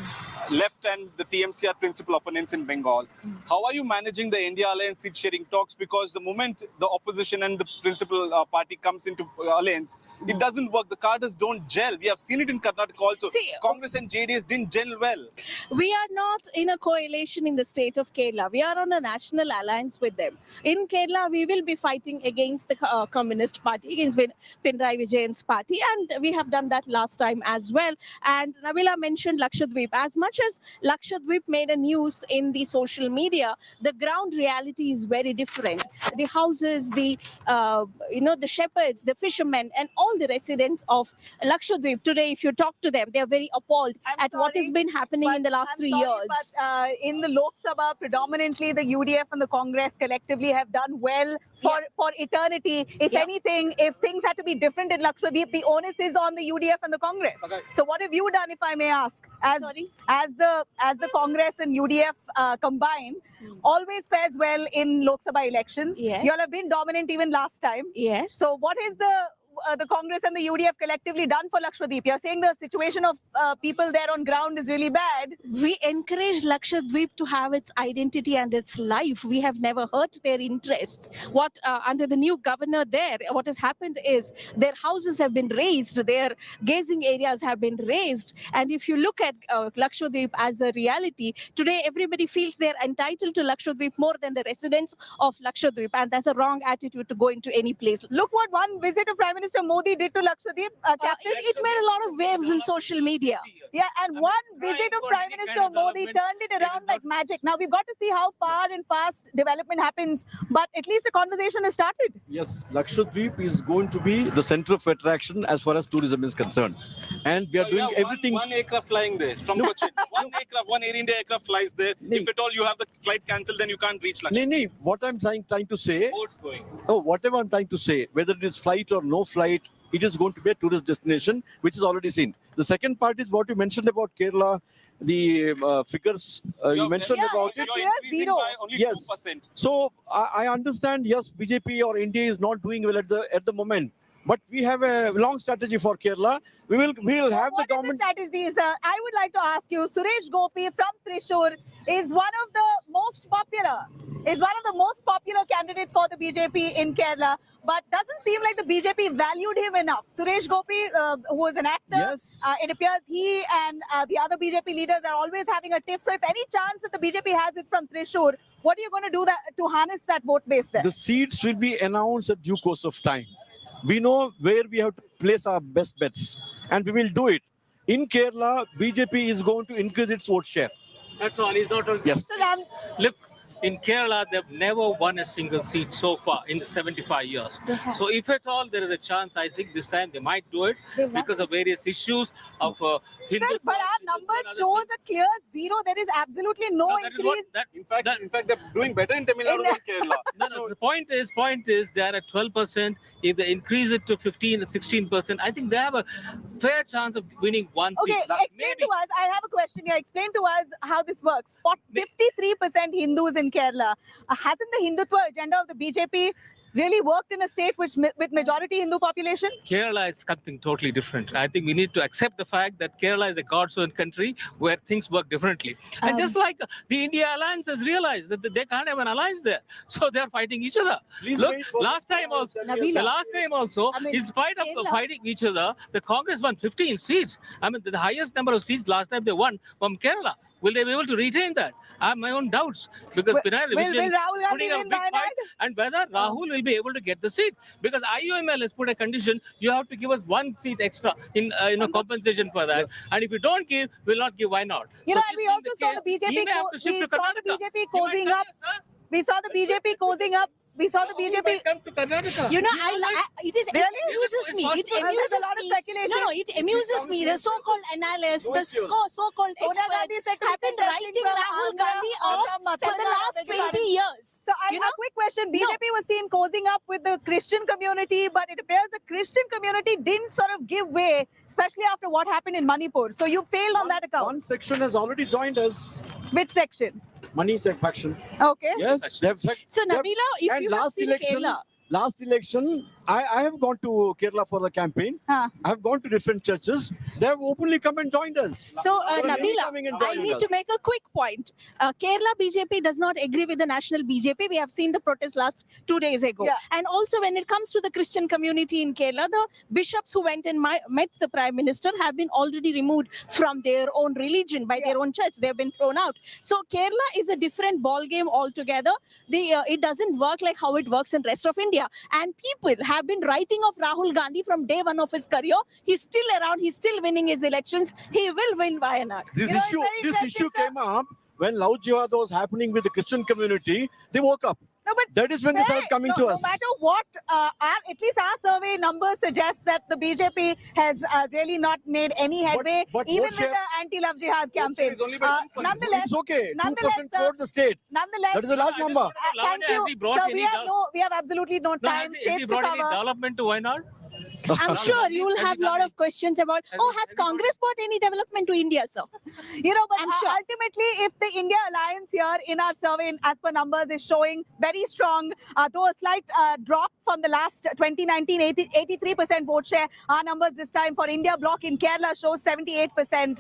Left and the TMC are principal opponents in Bengal. How are you managing the India alliance seat sharing talks? Because the moment the opposition and the principal party comes into alliance, it doesn't work. The cadres don't gel. We have seen it in Karnataka also. Congress and JDS didn't gel well. We are not in a coalition in the state of Kerala. We are on a national alliance with them. In Kerala, we will be fighting against the Communist Party, against Pinarayi Vijayan's party, and we have done that last time as well. And Nabila mentioned Lakshadweep. As much as Lakshadweep made a news in the social media, the ground reality is very different. The houses, the the shepherds, the fishermen, and all the residents of Lakshadweep today, if you talk to them, they are very appalled at what has been happening in the last 3 years. But in the Lok Sabha, predominantly the UDF and the Congress collectively have done well for eternity. If anything, if things had to be different in Lakshadweep, the onus is on the UDF and the Congress. Okay. So what have you done, if I may ask, as the Congress and UDF combined, always fares well in Lok Sabha elections. Yes. You all have been dominant even last time. Yes. So what is the Congress and the UDF collectively done for Lakshadweep? You're saying the situation of people there on ground is really bad. We encourage Lakshadweep to have its identity and its life. We have never hurt their interests. What under the new governor there, what has happened is their houses have been raised, their gazing areas have been raised. And if you look at Lakshadweep as a reality, today everybody feels they're entitled to Lakshadweep more than the residents of Lakshadweep. And that's a wrong attitude to go into any place. Look what one visit of Prime Minister Modi did to Lakshadweep. It made a lot of waves in social media. Yeah, and one visit of Prime Minister Modi turned it around like magic. Now we've got to see how far and fast development happens, but at least a conversation has started. Yes, Lakshadweep is going to be the center of attraction as far as tourism is concerned. And we are doing everything. One aircraft flying there from Cochin. One Air India aircraft flies there. If at all you have the flight cancelled, then you can't reach Lakshadweep. What I'm trying to say, whatever I'm trying to say, whether it is flight or no flight, it is going to be a tourist destination, which is already seen. The second part is what you mentioned about Kerala, the figures you mentioned about it. You're increasing by only 2%. So I understand, yes, BJP or India is not doing well at the moment. But we have a long strategy for Kerala. We will have the government. What is the strategy, sir? I would like to ask you, Suresh Gopi from Thrissur is one of the most popular candidates for the BJP in Kerala, but doesn't seem like the BJP valued him enough. Suresh Gopi, who is an actor, yes. It appears he and the other BJP leaders are always having a tiff. So if any chance that the BJP has it from Thrissur, what are you going to do to harness that vote base there? The seats will be announced at due course of time. We know where we have to place our best bets, and we will do it. In Kerala, BJP is going to increase its vote share. That's all. It's not all. Yes. Look, in Kerala, they've never won a single seat so far in the 75 years. So if at all there is a chance, I think this time they might do it because of various issues of Sir, but our numbers shows a clear zero. There is absolutely no increase. In fact, they're doing better in Tamil Nadu than Kerala. No, the point is they are at 12%. If they increase it to 15 or 16%, I think they have a fair chance of winning one seat. Okay, explain to us. I have a question here. Explain to us how this works. 53% Hindus in Kerala. Hasn't the Hindutva agenda of the BJP really worked in a state with majority Hindu population? Kerala is something totally different. I think we need to accept the fact that Kerala is a God-sown country where things work differently. And just like the India alliance has realized that they can't have an alliance there. So they're fighting each other. Look, last time also, in spite of fighting each other, the Congress won 15 seats. I mean, the highest number of seats last time they won from Kerala. Will they be able to retain that? I have my own doubts because Pinarayi Vijayan is putting a big fight, and whether Rahul will be able to get the seat, because IUML has put a condition: you have to give us one seat extra in compensation for that, and if you don't give, we'll not give. Why not? You know, we also saw the BJP cozying up. We saw the BJP cozying up. We saw the BJP come to Karnataka. You know, it amuses me. It amuses me. No, it amuses me. The so-called analysts, the so-called experts have been writing Rahul Gandhi off for the last 20 years. So I have a quick question. BJP was seen cozying up with the Christian community, but it appears the Christian community didn't sort of give way, especially after what happened in Manipur. So you failed on that account. One section has already joined us. Which section? Money faction. Okay. Yes. So Nabila, if you have seen Kerala, last election, I have gone to Kerala for the campaign. I have gone to different churches. They have openly come and joined us. So, They are really Nabila, coming and I joining need to us. make a quick point. Kerala BJP does not agree with the national BJP. We have seen the protest last 2 days ago. And also, when it comes to the Christian community in Kerala, the bishops who went and met the Prime Minister have been already removed from their own religion by their own church. They have been thrown out. So, Kerala is a different ballgame altogether. It doesn't work like how it works in rest of India. And people have been writing off Rahul Gandhi from day one of his career. He's still around. He's still winning his elections. He will win Wayanad. This issue came up when Love Jihad was happening with the Christian community. They woke up. No, but that is when they started coming to us. No matter what, at least our survey numbers suggest that the BJP has really not made any headway, even with the anti-love jihad campaign. Nonetheless, it's okay. 2% for the state. Nonetheless, that is a large number. Thank you. So we have absolutely no time. Has he brought any development to Wayanad? I'm sure you will have a lot of questions about, has Congress brought any development to India, sir? You know, but ultimately, if the India alliance here in our survey, as per numbers, is showing very strong, though a slight drop from the last 2019, 83% vote share. Our numbers this time for India bloc in Kerala shows 78%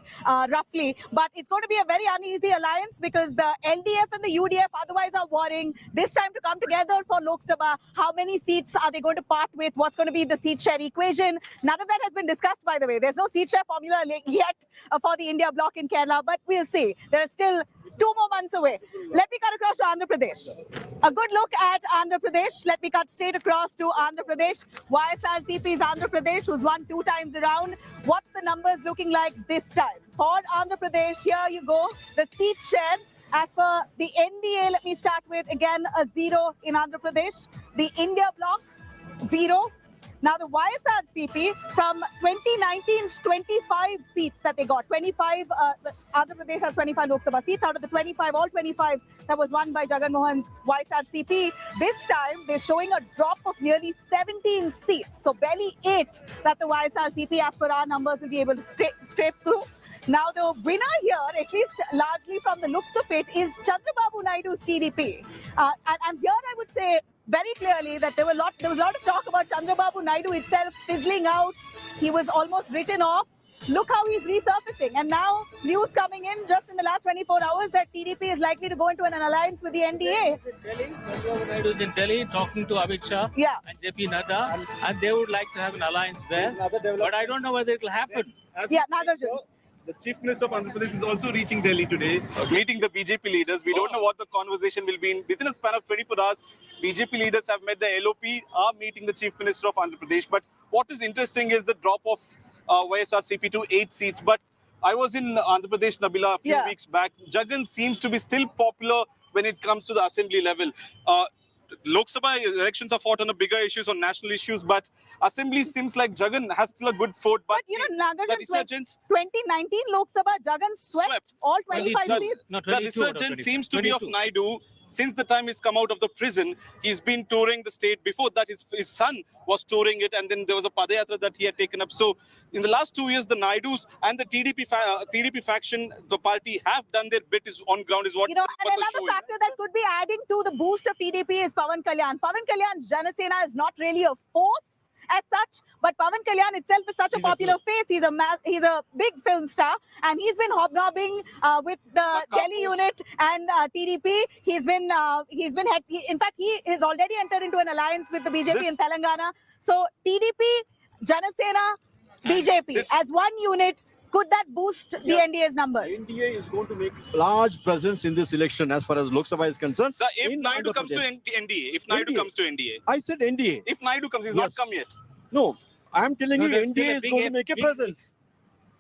roughly. But it's going to be a very uneasy alliance because the LDF and the UDF otherwise are warring this time to come together for Lok Sabha. How many seats are they going to part with? What's going to be the seat share equation? None of that has been discussed, by the way. There's no seat share formula yet for the India bloc in Kerala, but we'll see. There are still 2 more months away. Let me cut across to Andhra Pradesh. A good look at Andhra Pradesh. Let me cut straight across to Andhra Pradesh. YSRCP's Andhra Pradesh, who's won 2 times around. What's the numbers looking like this time? For Andhra Pradesh, here you go. The seat share. As per the NDA, let me start with, again, a 0 in Andhra Pradesh. The India bloc, 0. Now, the YSRCP, from 2019's 25 seats that they got, 25, Andhra Pradesh has 25 Lok Sabha seats. Out of the 25, all 25 that was won by Jagan Mohan's YSRCP, this time they're showing a drop of nearly 17 seats. So barely 8 that the YSRCP, as per our numbers, will be able to scrape through. Now, the winner here, at least largely from the looks of it, is Chandrababu Naidu's TDP. And here I would say very clearly that there was a lot of talk about Chandrababu Naidu itself fizzling out. He was almost written off. Look how he's resurfacing. And now news coming in just in the last 24 hours that TDP is likely to go into an alliance with the NDA. Chandrababu Naidu is in Delhi talking to Amit Shah and JP Nadda, and they would like to have an alliance there. But I don't know whether it will happen. Nagarjun. The Chief Minister of Andhra Pradesh is also reaching Delhi today, meeting the BJP leaders. We don't know what the conversation will be. Within a span of 24 hours, BJP leaders have met the LOP, are meeting the Chief Minister of Andhra Pradesh. But what is interesting is the drop of YSRCP to 8 seats. But I was in Andhra Pradesh, Nabila, a few weeks back. Jagan seems to be still popular when it comes to the assembly level. Lok Sabha elections are fought on the bigger issues, on national issues, but Assembly seems like Jagan has still a good foot. But you know, Nagarjun, resurgence, 2019 Lok Sabha, Jagan swept all 25 seats. The resurgence seems to be of Naidu. Since the time he's come out of the prison, he's been touring the state. Before that, his son was touring it, and then there was a Padayatra that he had taken up. So, in the last 2 years, the Naidus and the TDP faction, the party, have done their bit on ground, is what. You know, and another factor that could be adding to the boost of TDP is Pawan Kalyan. Pawan Kalyan's Janasena is not really a force as such, but Pawan Kalyan itself is such a popular face. He's a big film star, and he's been hobnobbing with the Delhi unit and TDP. In fact, he has already entered into an alliance with the BJP in Telangana. So TDP, Janasena, BJP as one unit. Could that boost the NDA's numbers? NDA is going to make a large presence in this election as far as Lok Sabha is concerned. So if Naidu comes to NDA, I said NDA. If Naidu comes, he's not come yet. No, I'm telling you, NDA is going to make a presence.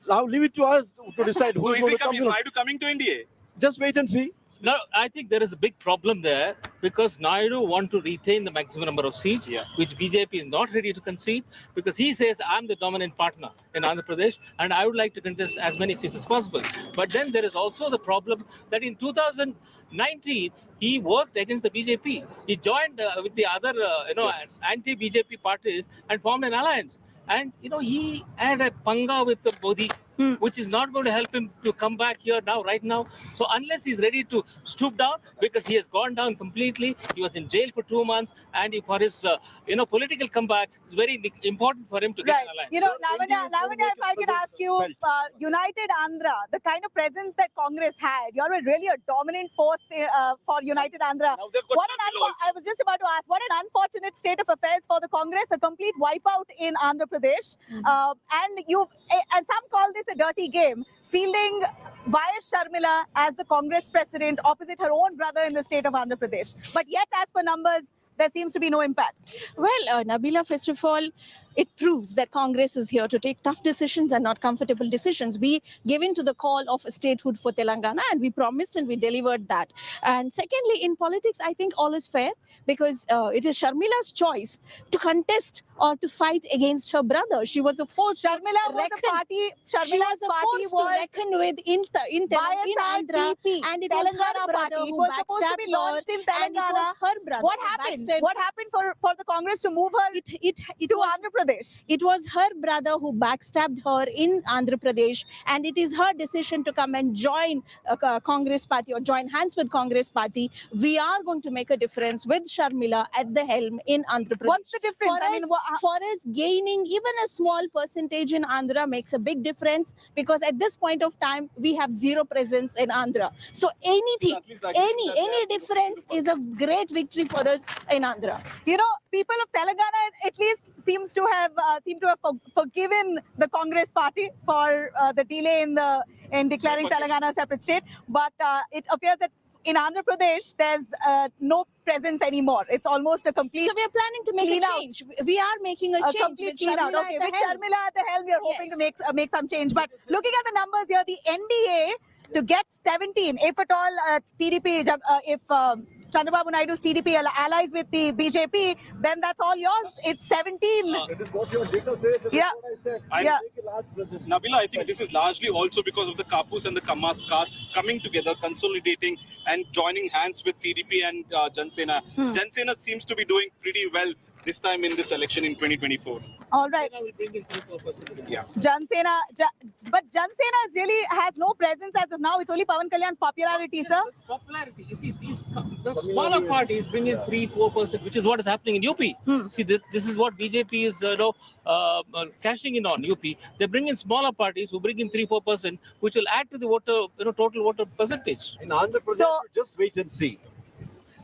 Now leave it to us to decide who is going to come. Is Naidu coming to NDA? Just wait and see. No, I think there is a big problem there because Naidu want to retain the maximum number of seats, which BJP is not ready to concede, because he says, I'm the dominant partner in Andhra Pradesh and I would like to contest as many seats as possible. But then there is also the problem that in 2019, he worked against the BJP. He joined with the other, anti-BJP parties and formed an alliance. And, he had a panga with the Modi which is not going to help him to come back here now, right now. So unless he's ready to stoop down, because he has gone down completely, he was in jail for 2 months, and for his political comeback, it's very important for him to get an alliance. You know, Lavanya, if I could ask you, United Andhra, the kind of presence that Congress had, you're really a dominant force for United Andhra. I was just about to ask, what an unfortunate state of affairs for the Congress, a complete wipeout in Andhra Pradesh. And some call this a dirty game, fielding YS Sharmila as the Congress president opposite her own brother in the state of Andhra Pradesh. But yet, as per numbers, there seems to be no impact. Well, Nabila, first of all, it proves that Congress is here to take tough decisions and not comfortable decisions. We gave in to the call of statehood for Telangana, and we promised and we delivered that. And secondly, in politics, I think all is fair, because it is Sharmila's choice to contest or to fight against her brother. She was a force. Sharmila was a party. She was a force to reckon with in Andhra, and it was her brother who backstabbed her, and it was her brother. What happened? What happened for the Congress to move her to Andhra Pradesh? It was her brother who backstabbed her in Andhra Pradesh, and it is her decision to come and join Congress party or join hands with Congress party. We are going to make a difference with Sharmila at the helm in Andhra Pradesh. What's the difference? For us, gaining even a small percentage in Andhra makes a big difference, because at this point of time, we have zero presence in Andhra. So anything, any difference is a great victory for us in Andhra. You know, people of Telangana at least seem to have forgiven the Congress party for the delay in declaring Telangana a separate state. But it appears that in Andhra Pradesh, there's no presence anymore. It's almost a complete. So we are planning to make a change. We are making a change. Complete clean out. Okay, with Sharmila at the helm, we are hoping to make some change. But looking at the numbers here, the NDA to get 17, if at all TDP, if Chandrababu Naidu's TDP allies with the BJP, then that's all yours. It's 17. That is what your data says. Yeah. Nabila, I think this is largely also because of the Kapus and the Kammas caste coming together, consolidating and joining hands with TDP and Jan Sena. Jan Sena seems to be doing pretty well this time in this election in 2024. All right. Yeah. Jan Sena, but Jan Sena really has no presence as of now. It's only Pawan Kalyan's popularity, sir. Popularity. You see, the smaller parties bring in 3-4%, which is what is happening in UP. See, this is what BJP is cashing in on UP. They bring in smaller parties who bring in 3-4%, which will add to the voter, total voter percentage. In Andhra Pradesh, just wait and see.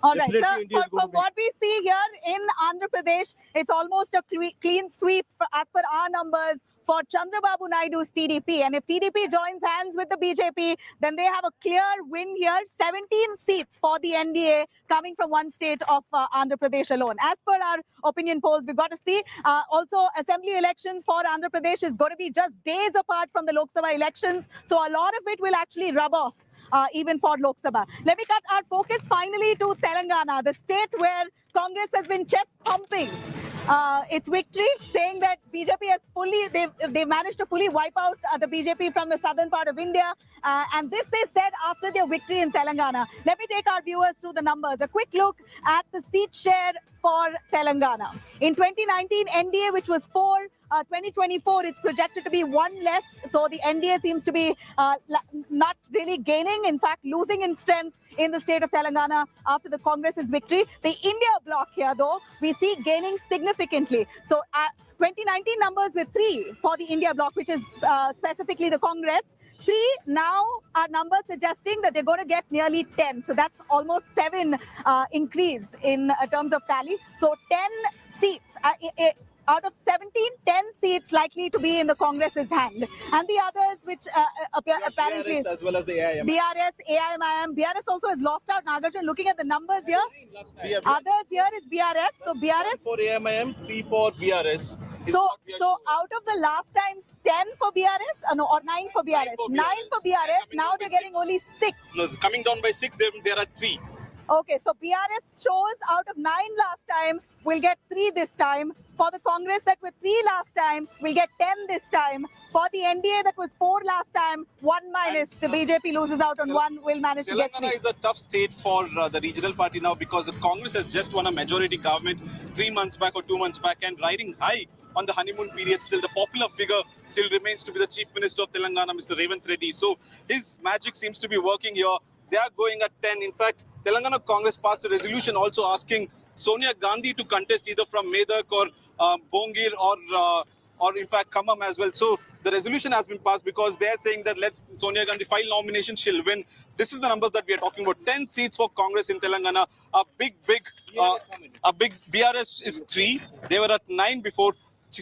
All right, sir. From what we see here in Andhra Pradesh, it's almost a clean sweep as per our numbers for Chandrababu Naidu's TDP. And if TDP joins hands with the BJP, then they have a clear win here. 17 seats for the NDA coming from one state of Andhra Pradesh alone. As per our opinion polls, we've got to see. Also, assembly elections for Andhra Pradesh is going to be just days apart from the Lok Sabha elections. So a lot of it will actually rub off even for Lok Sabha. Let me cut our focus finally to Telangana, the state where Congress has been chest pumping its victory, saying that BJP has they've managed to fully wipe out the BJP from the southern part of India. And this they said after their victory in Telangana. Let me take our viewers through the numbers. A quick look at the seat share for Telangana. In 2019, NDA, which was 4, 2024, it's projected to be 1 less. So the NDA seems to be not really gaining, in fact, losing in strength in the state of Telangana after the Congress's victory. The India bloc here, though, we see gaining significantly. So 2019 numbers with 3 for the India bloc, which is specifically the Congress. 3 now are numbers suggesting that they're going to get nearly 10. So that's almost 7 increase in terms of tally. So 10 seats. Out of 17, 10 seats likely to be in the Congress's hand. And the others, which apparently... BRS as well as the AIM. BRS, AIMIM. BRS also has lost out. Nagarjan, looking at the numbers here. Others here is BRS. So BRS... 4 AIMIM, 3 for BRS. So out of the last times, 10 for BRS? No, or 9 for BRS. 9 for BRS. Now they're getting only 6. No, coming down by 6, there are 3. Okay, so BRS shows out of 9 last time, we'll get 3 this time. For the Congress that were 3 last time, we'll get 10 this time. For the NDA that was 4 last time, 1 minus. The BJP loses out on 1, will manage to get 3. Telangana is a tough state for the regional party now because the Congress has just won a majority government 3 months back or 2 months back, and riding high on the honeymoon period still. The popular figure still remains to be the Chief Minister of Telangana, Mr. Revanth Reddy. So his magic seems to be working here. They are going at 10. In fact, Telangana Congress passed a resolution also asking Sonia Gandhi to contest either from Medak or Bongir or in fact Khammam as well. So the resolution has been passed because they are saying that let's Sonia Gandhi file nomination, she'll win. This is the numbers that we are talking about. 10 seats for Congress in Telangana. A big BRS is 3. They were at 9 before.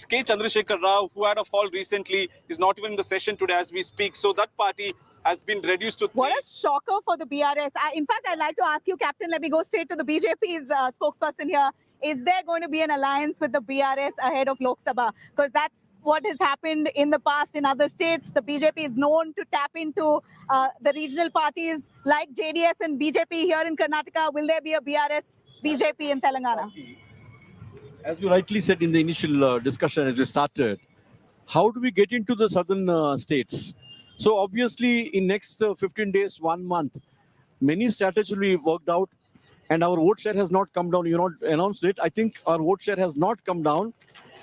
K. Chandrasekhar Rao, who had a fall recently, is not even in the session today as we speak. So that party has been reduced to 3. What a shocker for the BRS. In fact, I'd like to ask you, Captain, let me go straight to the BJP's spokesperson here. Is there going to be an alliance with the BRS ahead of Lok Sabha? Because that's what has happened in the past in other states. The BJP is known to tap into the regional parties like JDS and BJP here in Karnataka. Will there be a BRS BJP in Telangana? As you rightly said in the initial discussion as we started, how do we get into the southern states? So obviously in next 15 days, 1 month, many strategies will be worked out, and our vote share has not come down. You not announced it. I think our vote share has not come down,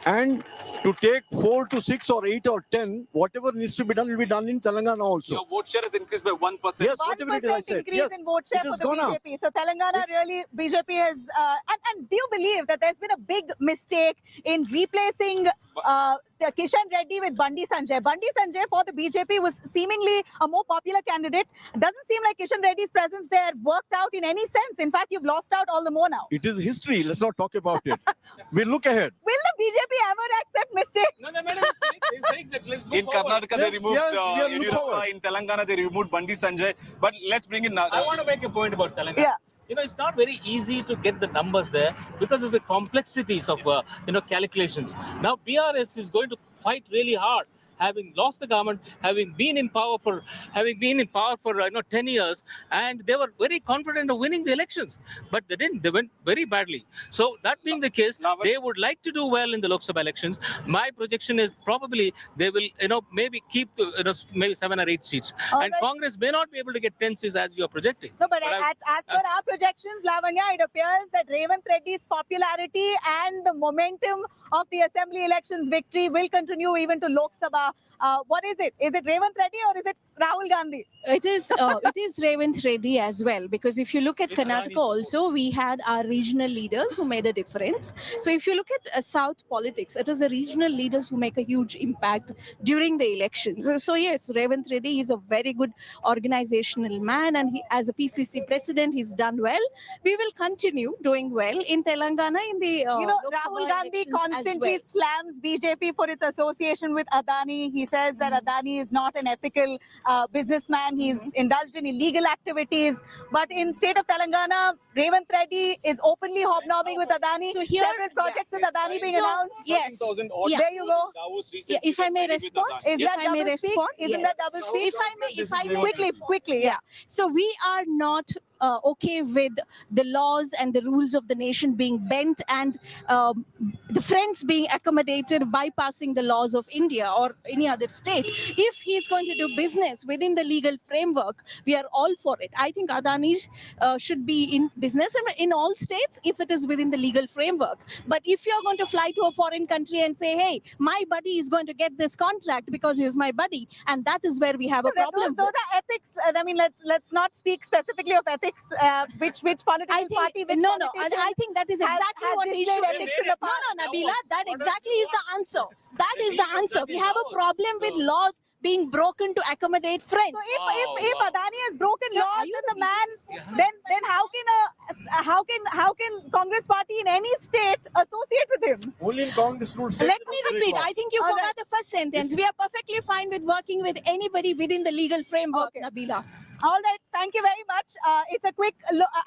and to take 4 to 6 or 8 or 10, whatever needs to be done will be done in Telangana also. Your vote share has increased by 1%. Yes, 1% increase in vote share for the BJP. So Telangana really, BJP has, and do you believe that there's been a big mistake in replacing Kishan Reddy with Bandi Sanjay? Bandi Sanjay for the BJP was seemingly a more popular candidate. Doesn't seem like Kishan Reddy's presence there worked out in any sense. In fact, you've lost out all the more now. It is history. Let's not talk about it. We'll look ahead. Will the BJP ever accept mistakes? No, they made a mistake. They saying that let's move In forward. Karnataka, they removed Yediyurappa. In Telangana, they removed Bandi Sanjay. But let's bring in... I want to make a point about Telangana. Yeah. You know, it's not very easy to get the numbers there because of the complexities of, calculations. Now, BRS is going to fight really hard, having lost the government, having been in power for 10 years, and they were very confident of winning the elections, but they didn't. They went very badly. So that being the case, they would like to do well in the Lok Sabha elections. My projection is probably they will, maybe keep maybe 7 or 8 seats, and Congress may not be able to get 10 seats as you are projecting. No, but as per our projections, Lavanya, it appears that Revanth Reddy's popularity and the momentum of the assembly elections victory will continue even to Lok Sabha. What is it? Is it Revanth Reddy or is it Rahul Gandhi? It is Revanth Reddy as well, because if you look at Karnataka also, we had our regional leaders who made a difference. So if you look at South politics, it is the regional leaders who make a huge impact during the elections. So yes, Revanth Reddy is a very good organizational man, and he, as a PCC president, he's done well. We will continue doing well in Telangana in the Rahul Gandhi constantly slams BJP for its association with Adani. He says that Adani is not an ethical businessman. He's indulged in illegal activities. But in state of Telangana, Revanth Reddy is openly hobnobbing with Adani. So here, several projects with Adani being announced. Yes. There you go. Yeah, if I may respond, Isn't that double speak? If I may, quickly. Yeah. So we are not okay with the laws and the rules of the nation being bent and the friends being accommodated, bypassing the laws of India or any other state. If he's going to do business within the legal framework, we are all for it. I think Adani should be in business in all states if it is within the legal framework. But if you're going to fly to a foreign country and say, hey, my buddy is going to get this contract because he's my buddy, and that is where we have a problem. Those are ethics. I mean, let's not speak specifically of ethics. Which political party? I think that is exactly what the issue is. No, Nabila, that exactly is the answer. That is the answer. We have a problem with laws being broken to accommodate friends. So if Adani has broken laws, then the man, then how can Congress party in any state associate with him? Only in Congress rules. Let me repeat. I think you forgot the first sentence. We are perfectly fine with working with anybody within the legal framework, Nabila. All right. Thank you very much. It's a quick,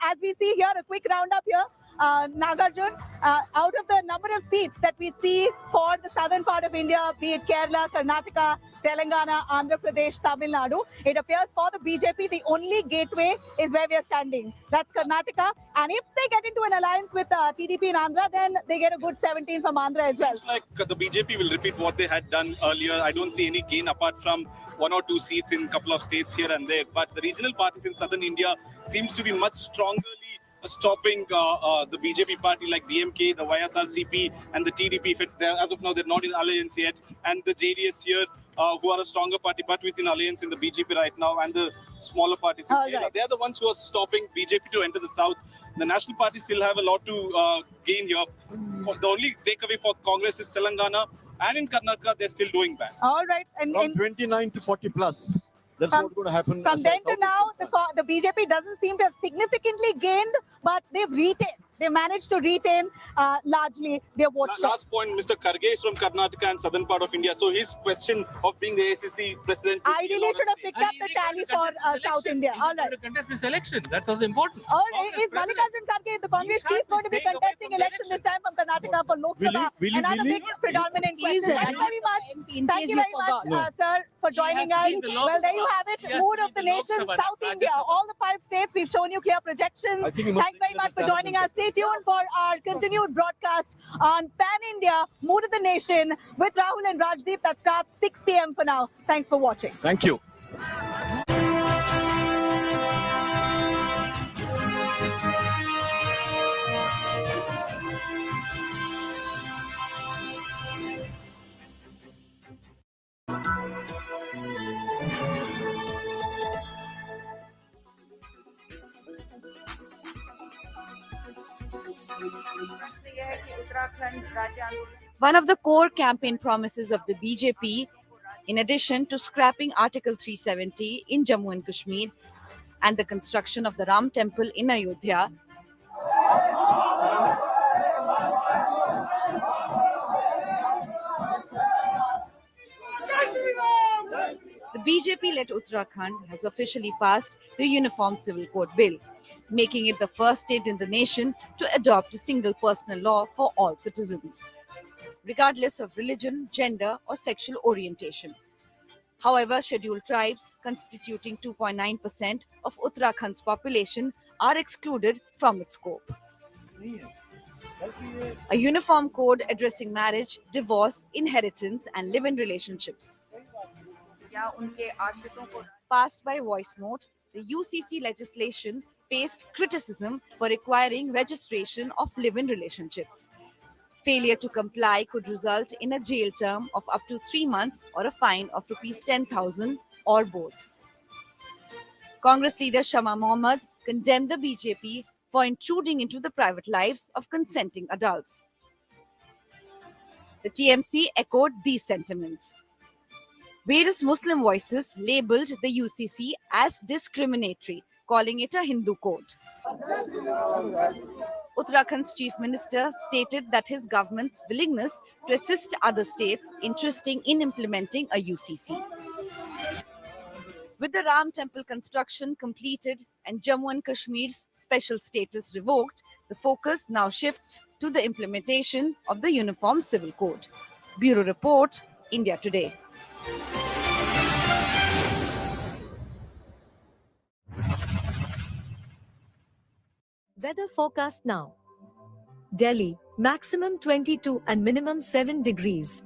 as we see here, a quick roundup here. Nagarjun, out of the number of seats that we see for the southern part of India, be it Kerala, Karnataka, Telangana, Andhra Pradesh, Tamil Nadu, it appears for the BJP, the only gateway is where we are standing. That's Karnataka. And if they get into an alliance with TDP in Andhra, then they get a good 17 from Andhra as well. Seems like the BJP will repeat what they had done earlier. I don't see any gain apart from 1 or 2 seats in a couple of states here and there. But the regional parties in southern India seems to be much strongly stopping the BJP party like DMK, the YSRCP and the TDP. As of now, they're not in alliance yet. And the JDS here, who are a stronger party but within alliance in the BJP right now, and the smaller parties in Kerala. Right. They are the ones who are stopping BJP to enter the south. The national parties still have a lot to gain here. The only takeaway for Congress is Telangana, and in Karnataka, they're still doing bad. All right. And from 29 to 40 plus. That's what's going to happen. From then to now, the BJP doesn't seem to have significantly gained, but they've retained. They managed to retain largely their vote share. Last point, Mr. Kharge is from Karnataka and southern part of India. So his question of being the ACC president. Ideally should have picked up the tally for South India. All right. To contest this election. That's also important. All right. Is Mallikarjun Kharge, the Congress chief, going to be contesting election this time from Karnataka for Lok Sabha? Another big predominant question. Thank you very much. Thank you very much, sir, for joining us. Well, there you have it. Mood of the nation, South India. All the 5 states, we've shown you clear projections. Thanks very much for joining us. Stay tuned for our continued broadcast on Pan India, Mood of the Nation with Rahul and Rajdeep. That starts 6 p.m. for now. Thanks for watching. Thank you. One of the core campaign promises of the BJP, in addition to scrapping Article 370 in Jammu and Kashmir and the construction of the Ram Temple in Ayodhya, the BJP-led Uttarakhand has officially passed the Uniform Civil Code Bill, making it the first state in the nation to adopt a single personal law for all citizens, regardless of religion, gender, or sexual orientation. However, scheduled tribes, constituting 2.9% of Uttarakhand's population, are excluded from its scope. A uniform code addressing marriage, divorce, inheritance, and live-in relationships. Passed by voice note, the UCC legislation faced criticism for requiring registration of live-in relationships. Failure to comply could result in a jail term of up to 3 months or a fine of Rs 10,000 or both. Congress leader Shama Mohammed condemned the BJP for intruding into the private lives of consenting adults. The TMC echoed these sentiments. Various Muslim voices labelled the UCC as discriminatory, calling it a Hindu code. Uttarakhand's chief minister stated that his government's willingness to assist other states interested in implementing a UCC. With the Ram Temple construction completed and Jammu and Kashmir's special status revoked, the focus now shifts to the implementation of the Uniform Civil Code. Bureau Report, India Today. Weather forecast now. Delhi, maximum 22 and minimum 7 degrees.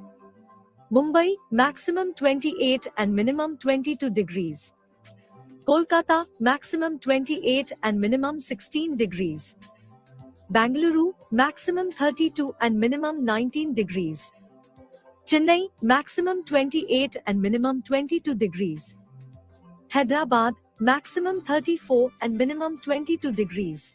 Mumbai, maximum 28 and minimum 22 degrees. Kolkata, maximum 28 and minimum 16 degrees. Bangalore, maximum 32 and minimum 19 degrees. Chennai, maximum 28 and minimum 22 degrees. Hyderabad, maximum 34 and minimum 22 degrees.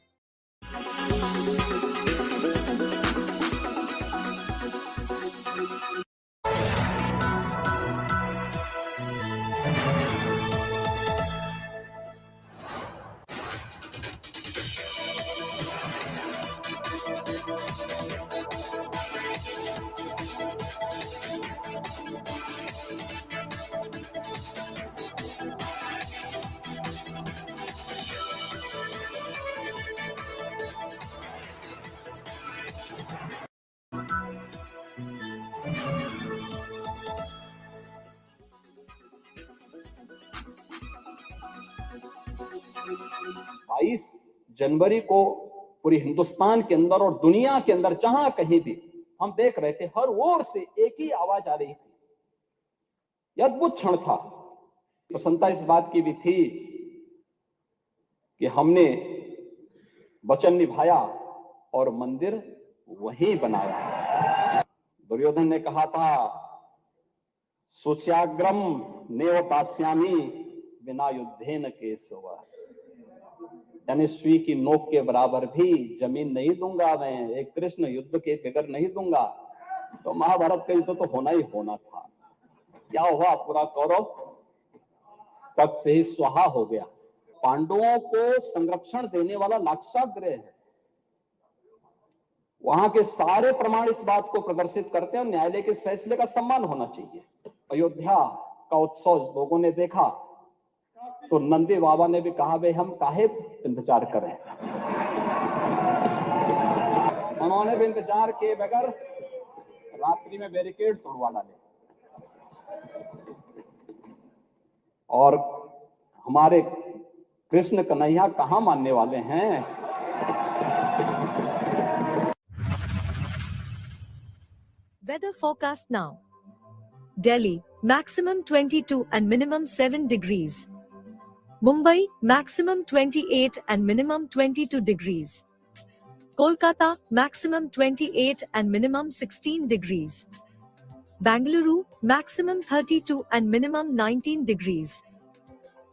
22 जनवरी को पूरी हिंदुस्तान के अंदर और दुनिया के अंदर जहां कहीं भी हम देख रहे थे, हर ओर से एक ही आवाज आ रही थी। यह अद्भुत क्षण था। प्रसन्नता इस बात की भी थी कि हमने वचन निभाया और मंदिर वहीं बनाया। दुर्योधन ने कहा था, सोच्याग्रम नेव दास्यामि बिना युद्धेन केशव, यानी सुई की नोक के बराबर भी जमीन नहीं दूंगा मैं, एक कृष्ण युद्ध के बगैर नहीं दूंगा। तो महाभारत का युद्ध तो होना ही होना था। क्या हुआ? पूरा कौरव तक से ही स्वाहा हो गया। पांडवों को संरक्षण देने वाला लाक्षागृह है। वहां के सारे प्रमाण इस बात को प्रदर्शित करते हैं और न्यायालय के इस फैसले का सम्मान होना चाहिए। अयोध्या का उत्सव लोगों ने देखा तो नंदी बाबा ने भी कहा, भाई हम काहे इंतजार करें। उन्होंने भी इंतजार किए बगैर रात्रि में बैरिकेड तोड़वा डाले और हमारे कृष्ण कन्हैया कहां मानने वाले हैं। Weather forecast now. Delhi, maximum 22 and minimum 7 degrees. Mumbai, maximum 28 and minimum 22 degrees. Kolkata, maximum 28 and minimum 16 degrees. Bangalore, maximum 32 and minimum 19 degrees.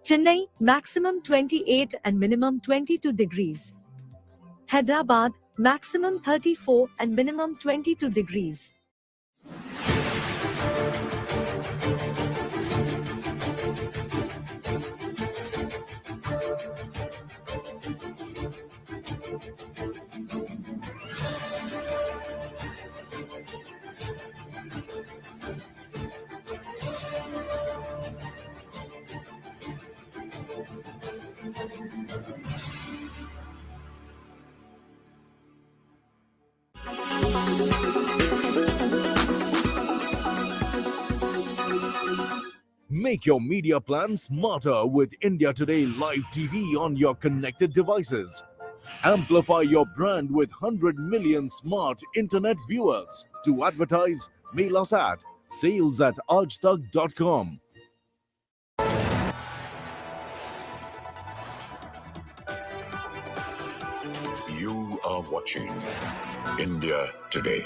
Chennai, maximum 28 and minimum 22 degrees. Hyderabad, maximum 34 and minimum 22 degrees. Make your media plan smarter with India Today Live TV on your connected devices. Amplify your brand with 100 million smart internet viewers. To advertise, mail us at sales@aajtak.com. You are watching India Today.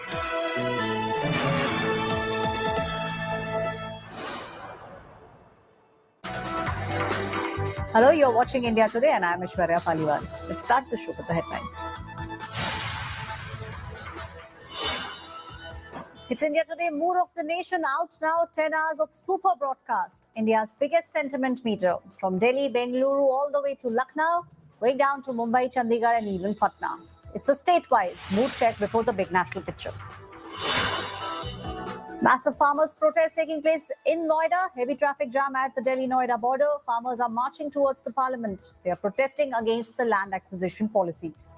Hello, you're watching India Today and I'm Aishwarya Paliwal. Let's start the show with the headlines. It's India Today, mood of the nation, out now, 10 hours of super broadcast. India's biggest sentiment meter, from Delhi, Bengaluru, all the way to Lucknow, way down to Mumbai, Chandigarh and even Patna. It's a statewide mood check before the big national picture. Massive farmers' protest taking place in Noida. Heavy traffic jam at the Delhi-Noida border. Farmers are marching towards the parliament. They are protesting against the land acquisition policies.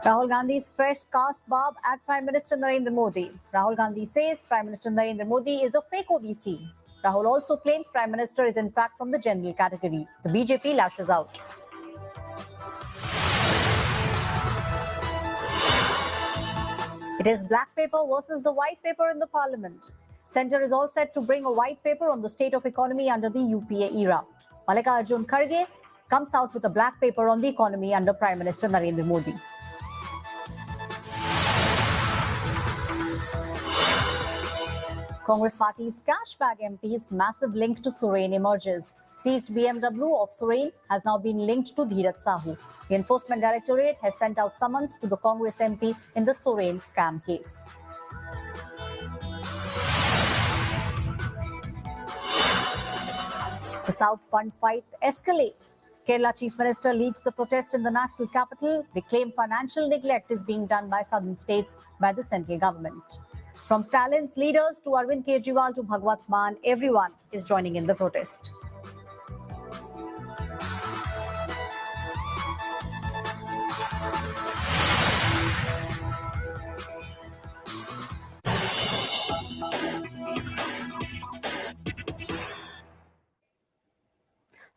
Rahul Gandhi's fresh cast barb at Prime Minister Narendra Modi. Rahul Gandhi says Prime Minister Narendra Modi is a fake OBC. Rahul also claims Prime Minister is in fact from the general category. The BJP lashes out. It is black paper versus the white paper in the parliament. Centre is all set to bring a white paper on the state of economy under the UPA era. Mallikarjun Kharge comes out with a black paper on the economy under Prime Minister Narendra Modi. Congress party's cash bag MP's massive link to Sorain emerges. Seized BMW of Sorain has now been linked to Dheeraj Sahu. The Enforcement Directorate has sent out summons to the Congress MP in the Sorain scam case. The South Fund fight escalates. Kerala Chief Minister leads the protest in the national capital. They claim financial neglect is being done by southern states by the central government. From Stalin's leaders to Arvind Kejriwal to Bhagwat Mann, everyone is joining in the protest.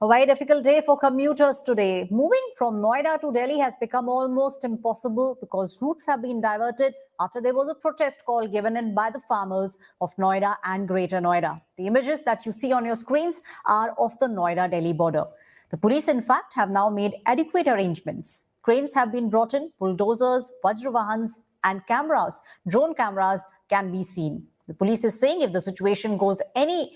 A very difficult day for commuters today. Moving from Noida to Delhi has become almost impossible because routes have been diverted after there was a protest call given in by the farmers of Noida and Greater Noida. The images that you see on your screens are of the Noida-Delhi border. The police, in fact, have now made adequate arrangements. Cranes have been brought in, bulldozers, Vajravahans, and cameras, drone cameras can be seen. The police is saying if the situation goes any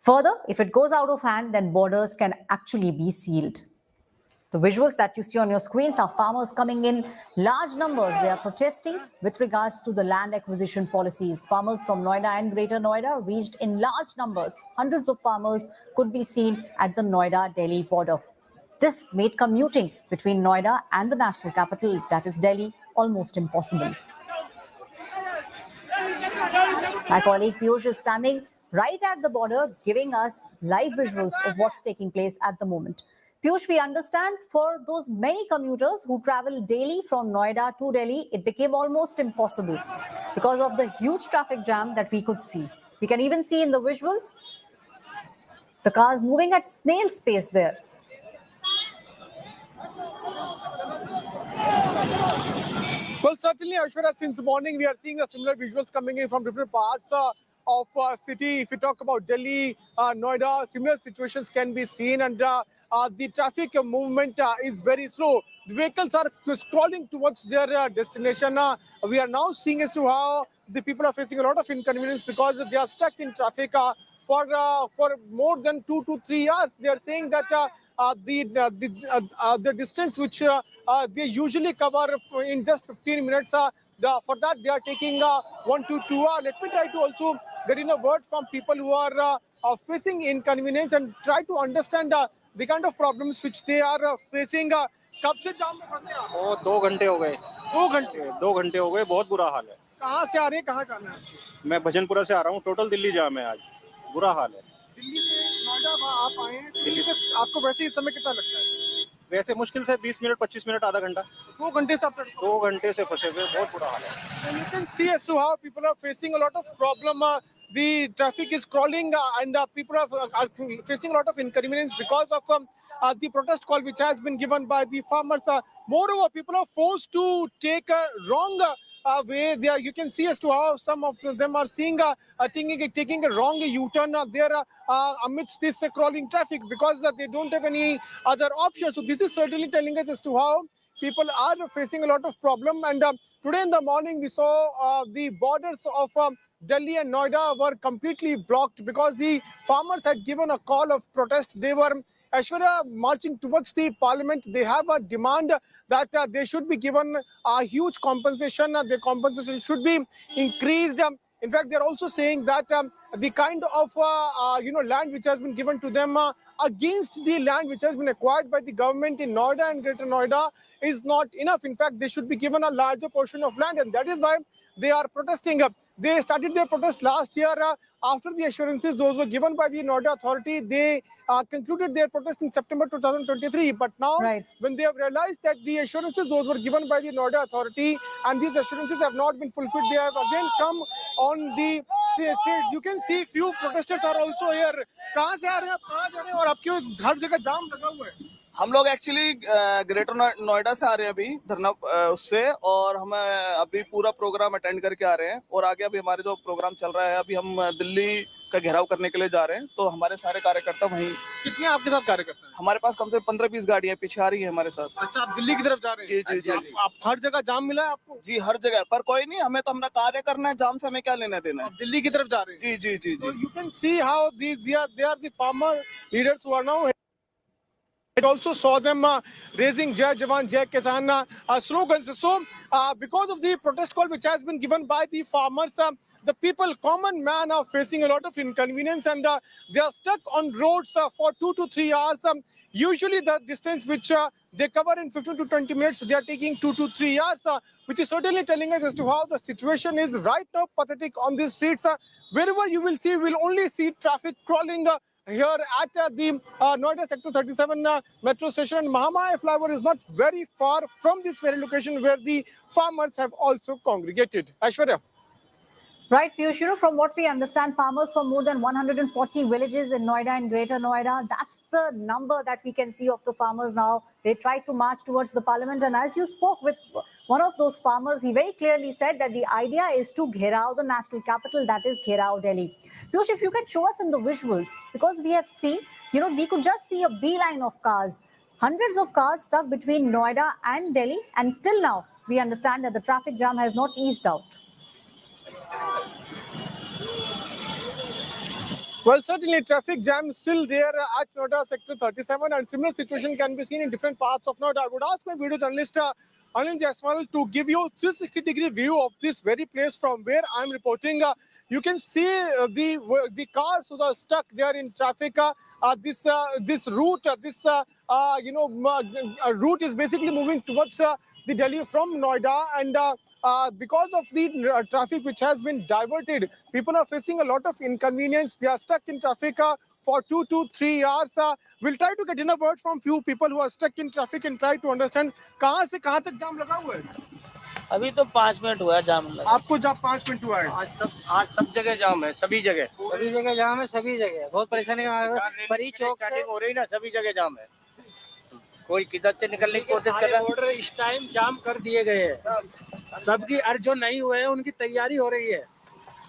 further, if it goes out of hand, then borders can actually be sealed. The visuals that you see on your screens are farmers coming in large numbers. They are protesting with regards to the land acquisition policies. Farmers from Noida and Greater Noida reached in large numbers. Hundreds of farmers could be seen at the Noida-Delhi border. This made commuting between Noida and the national capital, that is Delhi, almost impossible. My colleague Piyush is standing right at the border, giving us live visuals of what's taking place at the moment. Piyush, we understand for those many commuters who travel daily from Noida to Delhi, it became almost impossible because of the huge traffic jam that we could see. We can even see in the visuals the cars moving at snail's pace there. Well, certainly, Aishwarya, since morning we are seeing similar visuals coming in from different parts of city. If you talk about Delhi, Noida, similar situations can be seen, and the traffic movement is very slow. The vehicles are crawling towards their destination. We are now seeing as to how the people are facing a lot of inconvenience because they are stuck in traffic for more than 2 to 3 hours. They are saying that the distance which they usually cover in just 15 minutes, for that they are taking 1 to 2 hours. Let me try to also get in a word from people who are facing inconvenience and try to understand the kind of problems which they are facing. कब से जाम में फंसे आप? वो 2 घंटे हो गए। 2 घंटे हो गए, बहुत बुरा हाल है। कहाँ से आ रहे हैं, कहाँ जाना है? मैं भजनपुरा से आ रहा हूँ, टोटल दिल्ली जाम है आज, बुरा हाल है। दिल्ली से नोएडा आप आए हैं, दिल्ली से आपको वैसे ही समय कितना लगता है? वैसे मुश्किल से 20 मिनट 25 मिनट आधा घंटा। 2 घंटे से आप 2 घंटे से फंसे हुए, बहुत बुरा हाल है। And you can see as to how people are facing a lot of problem. The traffic is crawling and people are facing a lot of inconvenience because of the protest call which has been given by the farmers. Moreover, people are forced to take a wrong way. There you can see as to how some of them are seeing taking a wrong U-turn there amidst this crawling traffic because they don't have any other option. So this is certainly telling us as to how people are facing a lot of problem. And today in the morning we saw the borders of Delhi and Noida were completely blocked because the farmers had given a call of protest. They were Aishwarya marching towards the parliament. They have a demand that they should be given a huge compensation. The compensation should be increased. In fact, they are also saying that the kind of land which has been given to them against the land which has been acquired by the government in Noida and Greater Noida is not enough. In fact, they should be given a larger portion of land, and that is why they are protesting. They started their protest last year after the assurances those were given by the Noida authority. They concluded their protest in September 2023. But now, when they have realized that the assurances those were given by the Noida authority and these assurances have not been fulfilled, they have again come on the streets. You can see few protesters are also here. कहाँ से आ रहे हैं आप, कहाँ जा रहे हैं और आपके हर जगह जाम लगा हुआ है? हम लोग एक्चुअली ग्रेटर नोएडा से आ रहे हैं अभी धरना उससे, और हम अभी पूरा प्रोग्राम अटेंड करके आ रहे हैं और आगे अभी हमारे जो प्रोग्राम चल रहा है अभी हम दिल्ली का घेराव करने के लिए जा रहे हैं। तो हमारे सारे कार्यकर्ता वहीं। कितने आपके साथ कार्यकर्ता हैं? हमारे पास कम से कम 15-20 गाड़ियां पीछे आ रही है हमारे साथ। अच्छा, आप दिल्ली की तरफ जा रहे हैं? जी जी जी। आप हर जगह जाम मिला है आपको? जी हर जगह, पर कोई नहीं, हमें तो हमारा कार्य करना है, जाम से हमें क्या लेना देना है। दिल्ली की तरफ जा रहे हैं? जी जी जी जी। You can see how they are the farmer leaders who are now. I also saw them raising Jai Jawan, Jai Kisan slogans. So, because of the protest call which has been given by the farmers, the people, common man, are facing a lot of inconvenience and they are stuck on roads for 2 to 3 hours. Usually the distance which they cover in 15 to 20 minutes, they are taking 2 to 3 hours, which is certainly telling us as to how the situation is right now pathetic on the streets. Wherever you will see, we will only see traffic crawling here at the Noida Sector 37 metro station. Mahamaya flyover is not very far from this very location where the farmers have also congregated. Aishwarya. Right, Piyush, from what we understand, farmers from more than 140 villages in Noida and Greater Noida, that's the number that we can see of the farmers now. They tried to march towards the parliament. And as you spoke with one of those farmers, he very clearly said that the idea is to gherao the national capital, that is gherao Delhi. Piyush, if you can show us in the visuals, because we have seen, we could just see a beeline of cars, hundreds of cars stuck between Noida and Delhi. And till now, we understand that the traffic jam has not eased out. Well, certainly traffic jam is still there at Noida Sector 37, and similar situation can be seen in different parts of Noida. I would ask my video journalist Anil Jaiswal to give you a 360-degree view of this very place from where I'm reporting. You can see the cars who are stuck there in traffic. This route, route is basically moving towards the Delhi from Noida, and because of the traffic which has been diverted, people are facing a lot of inconvenience. They are stuck in traffic for 2 to 3 hours. We'll try to get in a word from few people who are stuck in traffic and try to understand कहाँ से कहाँ तक जाम लगा हुआ है. अभी तो 5 minute हुआ है जाम लगा. आपको जब 5 मिनट हुआ है. आज सब जगह जाम है, सभी जगह जाम है, सभी जगह बहुत परेशानी परी चौक से हो रही ना, सभी जगह जाम है. कोई किधर से निकलने की कोशिश कर रहा है. ऑर्डर इस टाइम जाम कर दिए गए हैं. सबकी जो नहीं हुए हैं उनकी तैयारी हो रही है.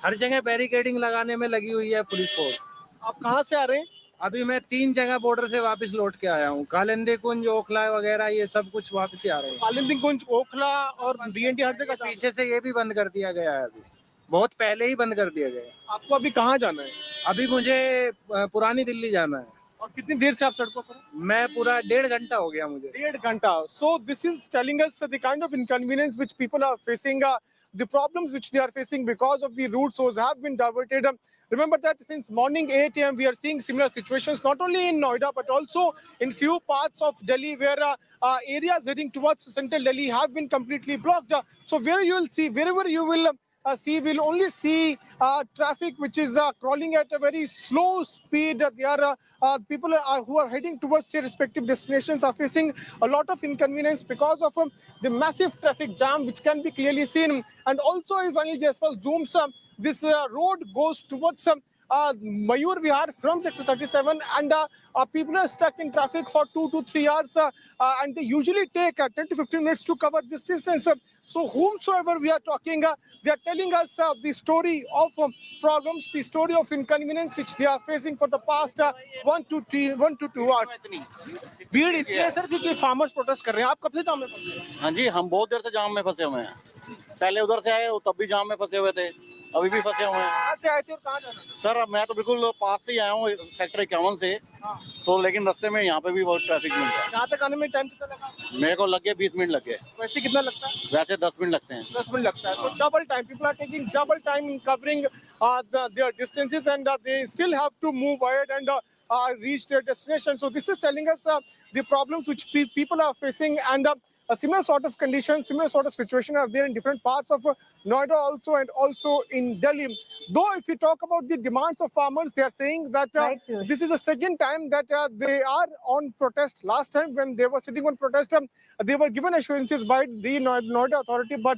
हर जगह बैरिकेडिंग लगाने में लगी हुई है पुलिस फोर्स. आप कहाँ से आ रहे हैं? अभी मैं 3 जगह बॉर्डर से वापस लौट के आया हूँ. कालिंदी कुंज, ओखला वगैरह ये सब कुछ वापस ही आ रहे हैं. कालिंदी कुंज, ओखला और बीएनटी हर जगह. पीछे से ये भी बंद कर दिया गया है. अभी बहुत पहले ही बंद कर दिया गया. आपको अभी कहाँ जाना है? अभी मुझे पुरानी दिल्ली जाना है. और कितनी देर से आप सड़कों पर? मैं पूरा 1.5 घंटा हो गया मुझे. 1.5 घंटा. So this is telling us the kind of inconvenience which people are facing, the problems which they are facing because of the route source have been diverted. Remember that since morning 8 a.m. we are seeing similar situations not only in Noida but also in few parts of Delhi where areas heading towards central Delhi have been completely blocked. So where you will see, wherever you will we'll only see traffic which is crawling at a very slow speed. There are people who are heading towards their respective destinations are facing a lot of inconvenience because of the massive traffic jam which can be clearly seen. And also if Anil Jaiswal zooms, this road goes towards Mayur Vihar from Sector 37, and people are stuck in traffic for 2 to 3 hours, and they usually take 10 to 15 minutes to cover this distance. So whomsoever we are talking, they are telling us the story of problems, the story of inconvenience which they are facing for the past 1 to 2 hours. भीड़ इसलिए sir क्योंकि farmers protest कर रहे हैं. आप कब से जाम में फंसे हैं? हाँ जी, हम बहुत देर से जाम में फंसे हुए हैं. पहले उधर से आए तब भी जाम में फंसे हुए थे, अभी भी फंसे हुए हैं. कहाँ से आए थे और कहाँ जाना? सर मैं तो बिल्कुल पास से ही आया हूँ सेक्टर 51 से. तो लेकिन रास्ते में यहाँ पे भी बहुत ट्रैफिक मिलता है. यहाँ तक आने में टाइम कितना लगा? मेरे को लग गया 20 मिनट लग गए. वैसे कितना लगता है? वैसे 10 मिनट लगते हैं. 10 मिनट लगता है. So double time. People are taking double time in covering their distances, and they still have to move ahead and reach their destination. So this is telling us the problems which people are facing, and a similar sort of condition, similar sort of situation are there in different parts of Noida also, and also in Delhi. Though if you talk about the demands of farmers, they are saying that this is the second time that they are on protest. Last time when they were sitting on protest, they were given assurances by the Noida authority, but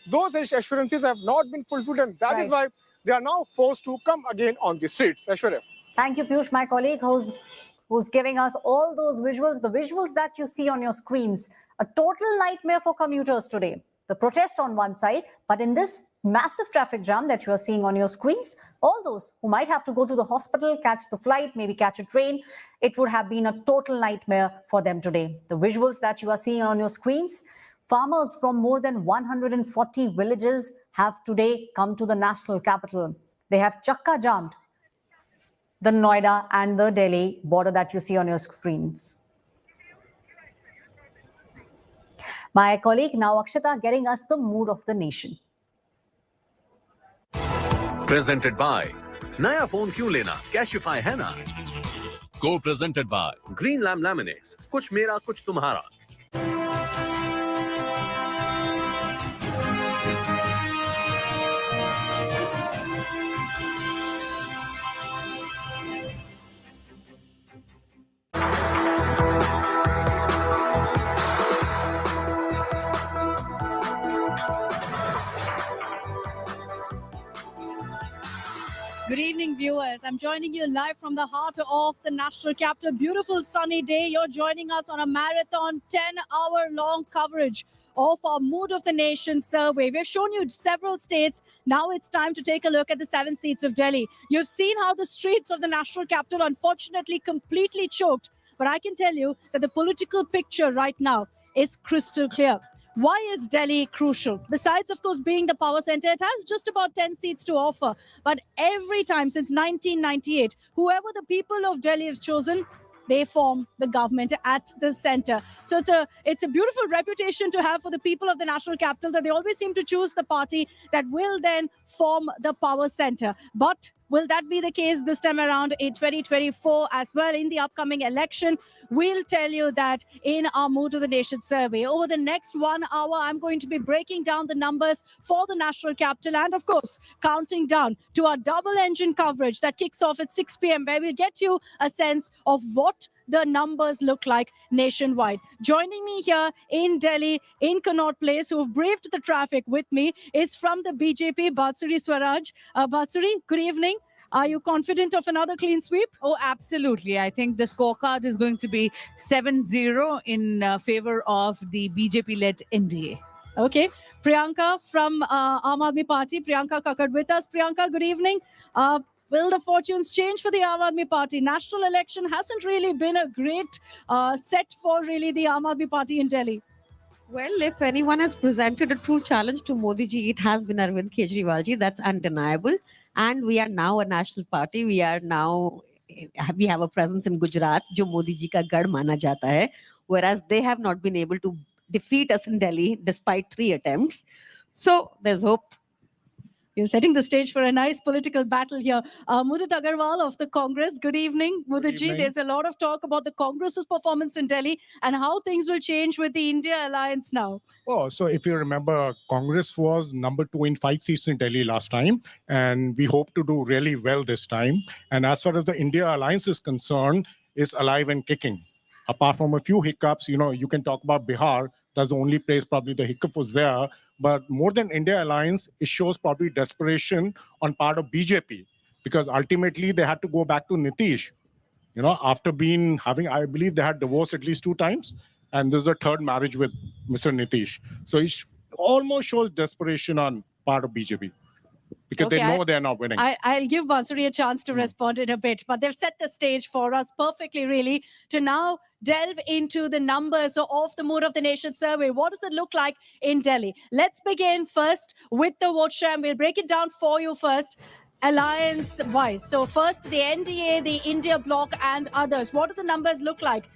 those assurances have not been fulfilled, and that is why they are now forced to come again on the streets. Aishwarya. Thank you, Piyush, my colleague, who's giving us all those visuals, the visuals that you see on your screens. A total nightmare for commuters today. The protest on one side, but in this massive traffic jam that you are seeing on your screens, all those who might have to go to the hospital, catch the flight, maybe catch a train, it would have been a total nightmare for them today. The visuals that you are seeing on your screens, farmers from more than 140 villages have today come to the national capital. They have chakka jammed the Noida and the Delhi border that you see on your screens. My colleague now Akshita getting us the mood of the nation. Presented by नया phone क्यों लेना, Cashify है ना. Co-presented by Green Lam Laminates, कुछ मेरा कुछ तुम्हारा. Good evening, viewers. I'm joining you live from the heart of the national capital. Beautiful sunny day. You're joining us on a marathon 10-hour-long coverage of our Mood of the Nation survey. We've shown you several states. Now it's time to take a look at the 7 seats of Delhi. You've seen how the streets of the national capital unfortunately completely choked. But I can tell you that the political picture right now is crystal clear. Why is Delhi crucial? Besides, of course, being the power center, it has just about 10 seats to offer. But every time since 1998, whoever the people of Delhi have chosen, they form the government at the center. So it's a beautiful reputation to have for the people of the national capital, that they always seem to choose the party that will then form the power center. But will that be the case this time around in 2024 as well in the upcoming election? We'll tell you that in our Mood of the Nation survey. Over the next 1 hour, I'm going to be breaking down the numbers for the national capital and, of course, counting down to our double engine coverage that kicks off at 6 p.m., where we'll get you a sense of what the numbers look like nationwide. Joining me here in Delhi, in Connaught Place, who've braved the traffic with me, is from the BJP, Batsuri Swaraj. Batsuri, good evening. Are you confident of another clean sweep? Oh, absolutely. I think the scorecard is going to be 7-0 in favor of the BJP-led NDA. Okay. Priyanka from Aam Aadmi Party. Priyanka Kakad with us. Priyanka, good evening. Will the fortunes change for the Aam Aadmi Party? National election hasn't really been a great set for really the Aam Aadmi Party in Delhi. Well, if anyone has presented a true challenge to Modi ji, it has been Arvind Kejriwal ji. That's undeniable. And we are now a national party. We have a presence in Gujarat, jo Modi ji ka gad mana jata hai, whereas they have not been able to defeat us in Delhi despite 3 attempts. So there's hope. You're setting the stage for a nice political battle here. Mudit Agarwal of the Congress. Good evening, Mudit ji. There's a lot of talk about the Congress's performance in Delhi and how things will change with the India alliance now. Oh, so if you remember, Congress was number 2 in 5 seats in Delhi last time, and we hope to do really well this time. And as far as the India alliance is concerned, it's alive and kicking. Apart from a few hiccups, you can talk about Bihar. That's the only place probably the hiccup was there. But more than India alliance, it shows probably desperation on part of BJP, because ultimately they had to go back to Nitish. After I believe they had divorced at least 2 times, and this is a 3rd marriage with Mr. Nitish. So it almost shows desperation on part of BJP, because they know they're not winning. I'll give Bansuri a chance to respond in a bit, but they've set the stage for us perfectly, really, to now delve into the numbers of the Mood of the Nation survey. What does it look like in Delhi? Let's begin first with the vote share, and we'll break it down for you first, alliance-wise. So first, the NDA, the India bloc, and others. What do the numbers look like?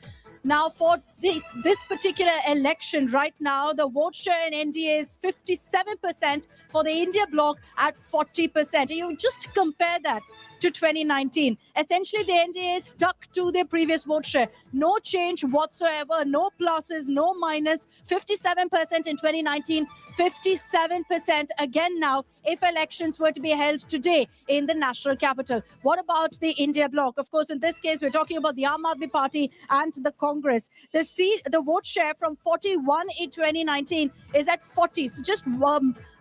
Now, for this particular election right now, the vote share in NDA is 57%, for the India bloc at 40%. You just compare that to 2019. Essentially, the NDA is stuck to their previous vote share. No change whatsoever, no pluses, no minus. 57% in 2019, 57% again now if elections were to be held today in the national capital. What about the India bloc? Of course, in this case, we're talking about the Aam Aadmi Party and the Congress. The vote share from 41 in 2019 is at 40. So just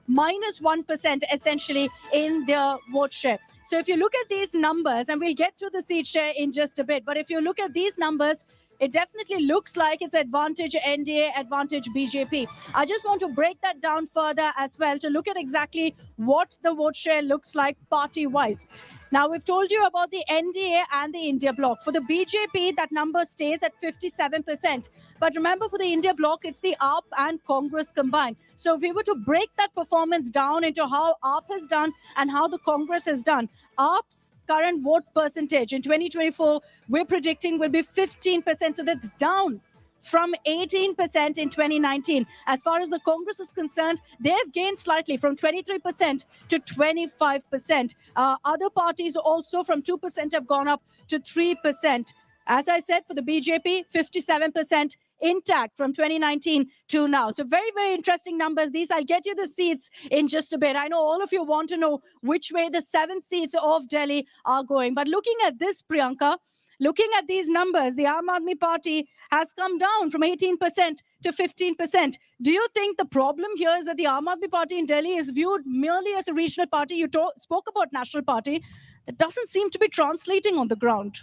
minus 1% essentially in their vote share. So if you look at these numbers, and we'll get to the seat share in just a bit, but if you look at these numbers, it definitely looks like it's advantage NDA, advantage BJP. I just want to break that down further as well to look at exactly what the vote share looks like party-wise. Now, we've told you about the NDA and the India bloc. For the BJP, that number stays at 57%. But remember, for the India bloc, it's the AAP and Congress combined. So if we were to break that performance down into how AAP has done and how the Congress has done, AAP's current vote percentage in 2024, we're predicting will be 15%. So that's down from 18% in 2019. As far as the Congress is concerned, they've gained slightly from 23% to 25%. Other parties also from 2% have gone up to 3%. As I said, for the BJP, 57% intact from 2019 to now. So very, very interesting numbers. These, I'll get you the seats in just a bit. I know all of you want to know which way the 7 seats of Delhi are going. But looking at this, Priyanka, looking at these numbers, the Aam Aadmi Party has come down from 18% to 15%. Do you think the problem here is that the Aam Aadmi Party in Delhi is viewed merely as a regional party? You spoke about national party. That doesn't seem to be translating on the ground.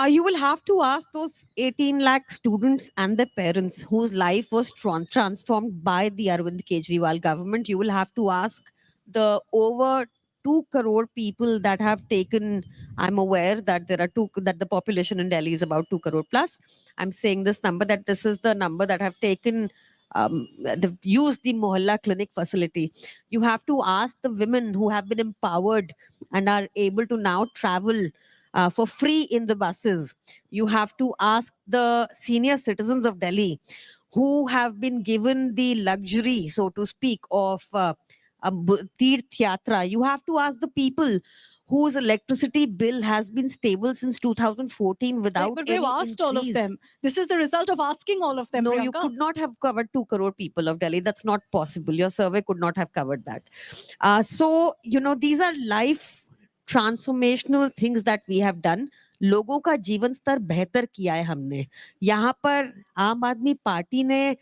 You will have to ask those 18 lakh students and their parents whose life was transformed by the Arvind Kejriwal government. You will have to ask the over 2 crore people that have taken. I'm aware that that the population in Delhi is about 2 crore plus. I'm saying this number, that this is the number that have taken, they've used the Mohalla clinic facility. You have to ask the women who have been empowered and are able to now travel for free in the buses. You have to ask the senior citizens of Delhi who have been given the luxury, so to speak, of Tirth Yatra. You have to ask the people whose electricity bill has been stable since 2014 without But any we've asked all of increase. them. This is the result of asking all of them. No, you Priyanka. could not have covered 2 crore people of Delhi. That's not possible. Your survey could not have covered that. So, these are life transformational things that we have done. लोगों का जीवन स्तर बेहतर किया है हमने. यहाँ पर आम आदमी पार्टी ने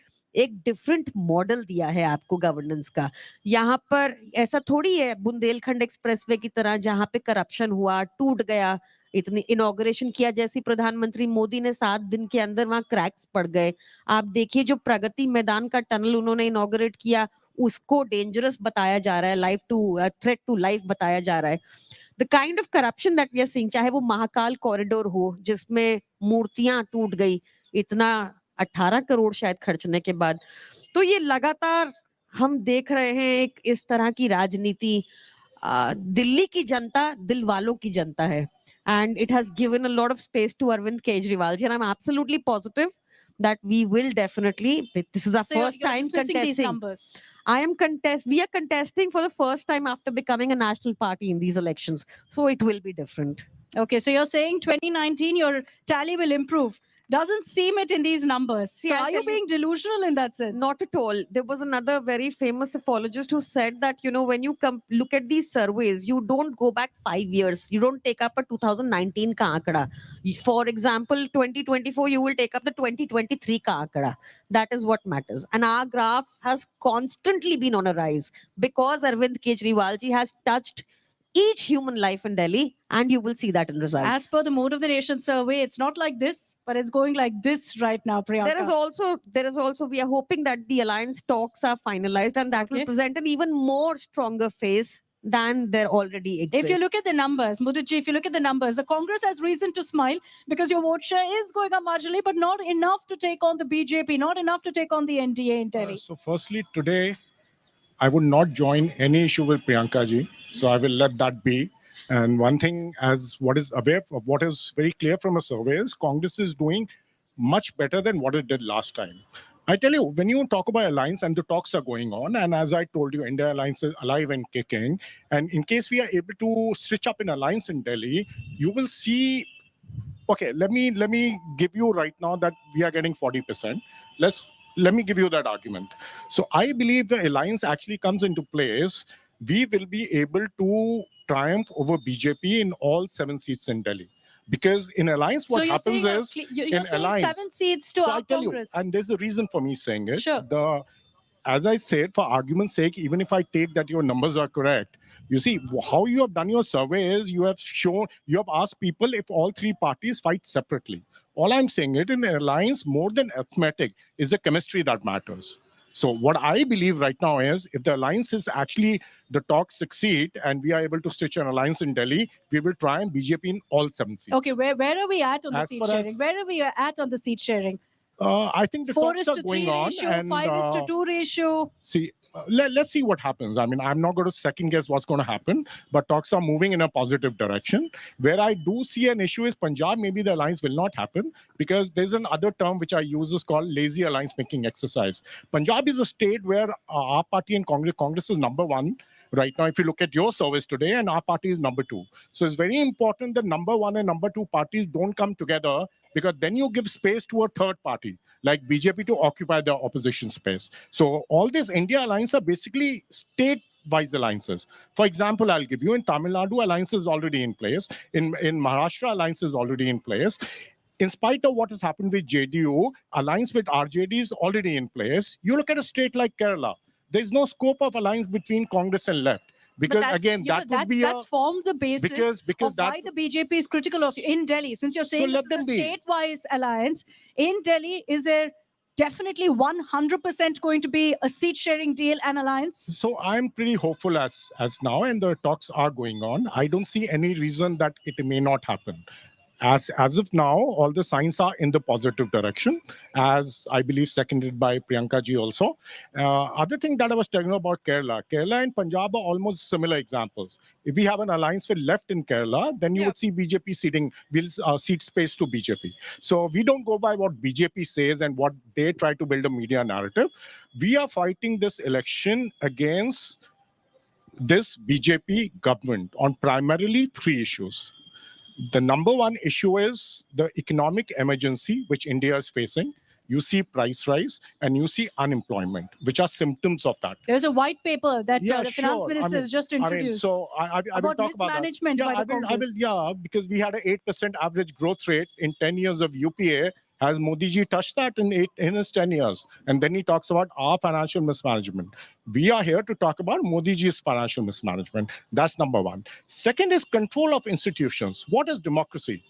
एक डिफरेंट मॉडल दिया है आपको गवर्नेंस का. यहाँ पर ऐसा थोड़ी है बुंदेलखंड एक्सप्रेसवे की तरह जहाँ पे करप्शन हुआ, टूट गया. इतनी इनॉग्रेशन किया जैसी प्रधानमंत्री मोदी ने 7 दिन के अंदर वहां क्रैक्स पड़ गए. आप देखिए जो प्रगति मैदान का टनल उन्होंने इनॉग्रेट किया उसको डेंजरस बताया जा रहा है, life to threat to life बताया जा रहा है. The kind of corruption that we are seeing, चाहे वो महाकाल कॉरिडोर हो जिसमें मूर्तियां टूट गई इतना 18 करोड़ शायद खर्चने के बाद. तो ये लगातार हम देख रहे हैं एक इस तरह की राजनीति. दिल्ली की जनता दिल वालों की जनता है, and it has given a lot of space to Arvind Kejriwal ji, and I'm absolutely positive that we will definitely, this is our first time dismissing these contesting. numbers. We are contesting for the first time after becoming a national party in these elections, so it will be different. Okay, so you're saying 2019 your tally will improve. Doesn't seem it in these numbers. See, So I'll are you tell you- being delusional in that sense? Not at all. There was another very famous psephologist who said that, when you look at these surveys, you don't go back 5 years. You don't take up a 2019 ka ankada. For example, 2024, you will take up the 2023 ka ankada. That is what matters. And our graph has constantly been on a rise because Arvind Kejriwal ji has touched each human life in Delhi, and you will see that in results. As per the Mood of the Nation survey, it's not like this, but it's going like this right now, Priyanka. There is also, we are hoping that the alliance talks are finalized and that will present an even more stronger face than there already exists. If you look at the numbers, Mudiji, if you look at the numbers, the Congress has reason to smile because your vote share is going up marginally, but not enough to take on the BJP, not enough to take on the NDA in Delhi. So firstly, today, I would not join any issue with Priyanka ji. So I will let that be. And one thing, as what is very clear from a survey is Congress is doing much better than what it did last time. I tell you, when you talk about alliance and the talks are going on, and as I told you, India alliance is alive and kicking. And in case we are able to stitch up an alliance in Delhi, you will see. Okay, let me give you right now that we are getting 40%. Let me give you that argument. So I believe the alliance actually comes into place. We will be able to triumph over BJP in all 7 seats in Delhi. Because in alliance, what happens is you're saying 7 seats to our Congress. And there's a reason for me saying it. Sure. As I said, for argument's sake, even if I take that your numbers are correct, you see how you have done your survey is you have asked people if all 3 parties fight separately. All I'm saying it in an alliance, more than arithmetic, is the chemistry that matters. So what I believe right now is if the alliance is actually, the talks succeed and we are able to stitch an alliance in Delhi, we will try and BJP in all 7 seats. Okay, where are we at on the As seat far sharing? as- Where are we at on the seat sharing? I think the 4 talks is are to going 3 on. ratio, And, 5 is to 2 ratio. See, let's see what happens. I mean, I'm not going to second guess what's going to happen, but talks are moving in a positive direction. Where I do see an issue is Punjab, maybe the alliance will not happen because there's another term which I use is called lazy alliance making exercise. Punjab is a state where our party and Congress is number 1. Right now, if you look at your service today, and our party is number 2. So it's very important that number 1 and number 2 parties don't come together because then you give space to a third party like BJP to occupy the opposition space. So all these India alliance are basically state-wise alliances. For example, I'll give you in Tamil Nadu, alliance is already in place. In Maharashtra, alliance is already in place. In spite of what has happened with JDU, alliance with RJD is already in place. You look at a state like Kerala, there is no scope of alliance between Congress and left. Because that's, again, you know, that would be that's formed the basis because of why the BJP is critical of you in Delhi. Since you're So saying let this is them a be. statewise alliance, in Delhi, is there definitely 100% going to be a seat-sharing deal and alliance? So I'm pretty hopeful as now, and the talks are going on. I don't see any reason that it may not happen. As of now, all the signs are in the positive direction, as I believe seconded by Priyanka ji also. Other thing that I was telling you about Kerala and Punjab are almost similar examples. If we have an alliance with left in Kerala, then you would see BJP seat space to BJP. So we don't go by what BJP says and what they try to build a media narrative. We are fighting this election against this BJP government on primarily 3 issues. The number one issue is the economic emergency which India is facing. You see price rise and you see unemployment, which are symptoms of that. There's a white paper that the finance sure. minister has just introduced. So I will about talk about that. mismanagement by the Congress. Because we had an 8% average growth rate in 10 years of UPA. Has Modi ji touched that in his 10 years? And then he talks about our financial mismanagement. We are here to talk about Modi ji's financial mismanagement. That's number one. Second is control of institutions. What is democracy?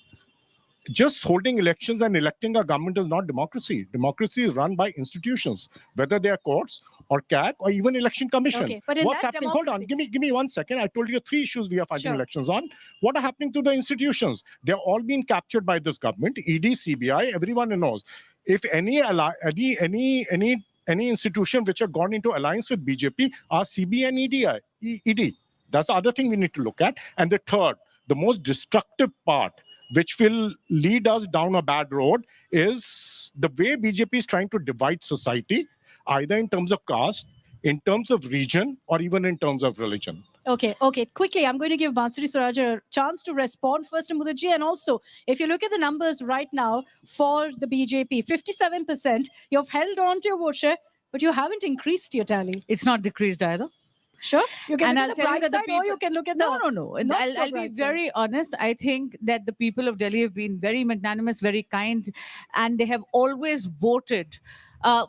Just holding elections and electing a government is not democracy. Democracy is run by institutions, whether they are courts or CAC or even election commission. Okay, but in What's that happening? Hold on, give me 1 second. I told you 3 issues we are fighting Sure. elections on. What are happening to the institutions? They're all being captured by this government. ED, CBI, everyone knows. If any institution which have gone into alliance with BJP are CBI and ED. That's the other thing we need to look at. And the third, the most destructive part, which will lead us down a bad road, is the way BJP is trying to divide society, either in terms of caste, in terms of region, or even in terms of religion. Okay. Quickly, I'm going to give Bansuri Swaraj a chance to respond first to Mudiji. And also, if you look at the numbers right now for the BJP, 57%, you've held on to your vote share, but you haven't increased your tally. It's not decreased either. Sure. You can And look I'll at the tell bright you that the side, or you can look at No. the not so I'll be bright side. very honest. I think that the people of Delhi have been very magnanimous, very kind, and they have always voted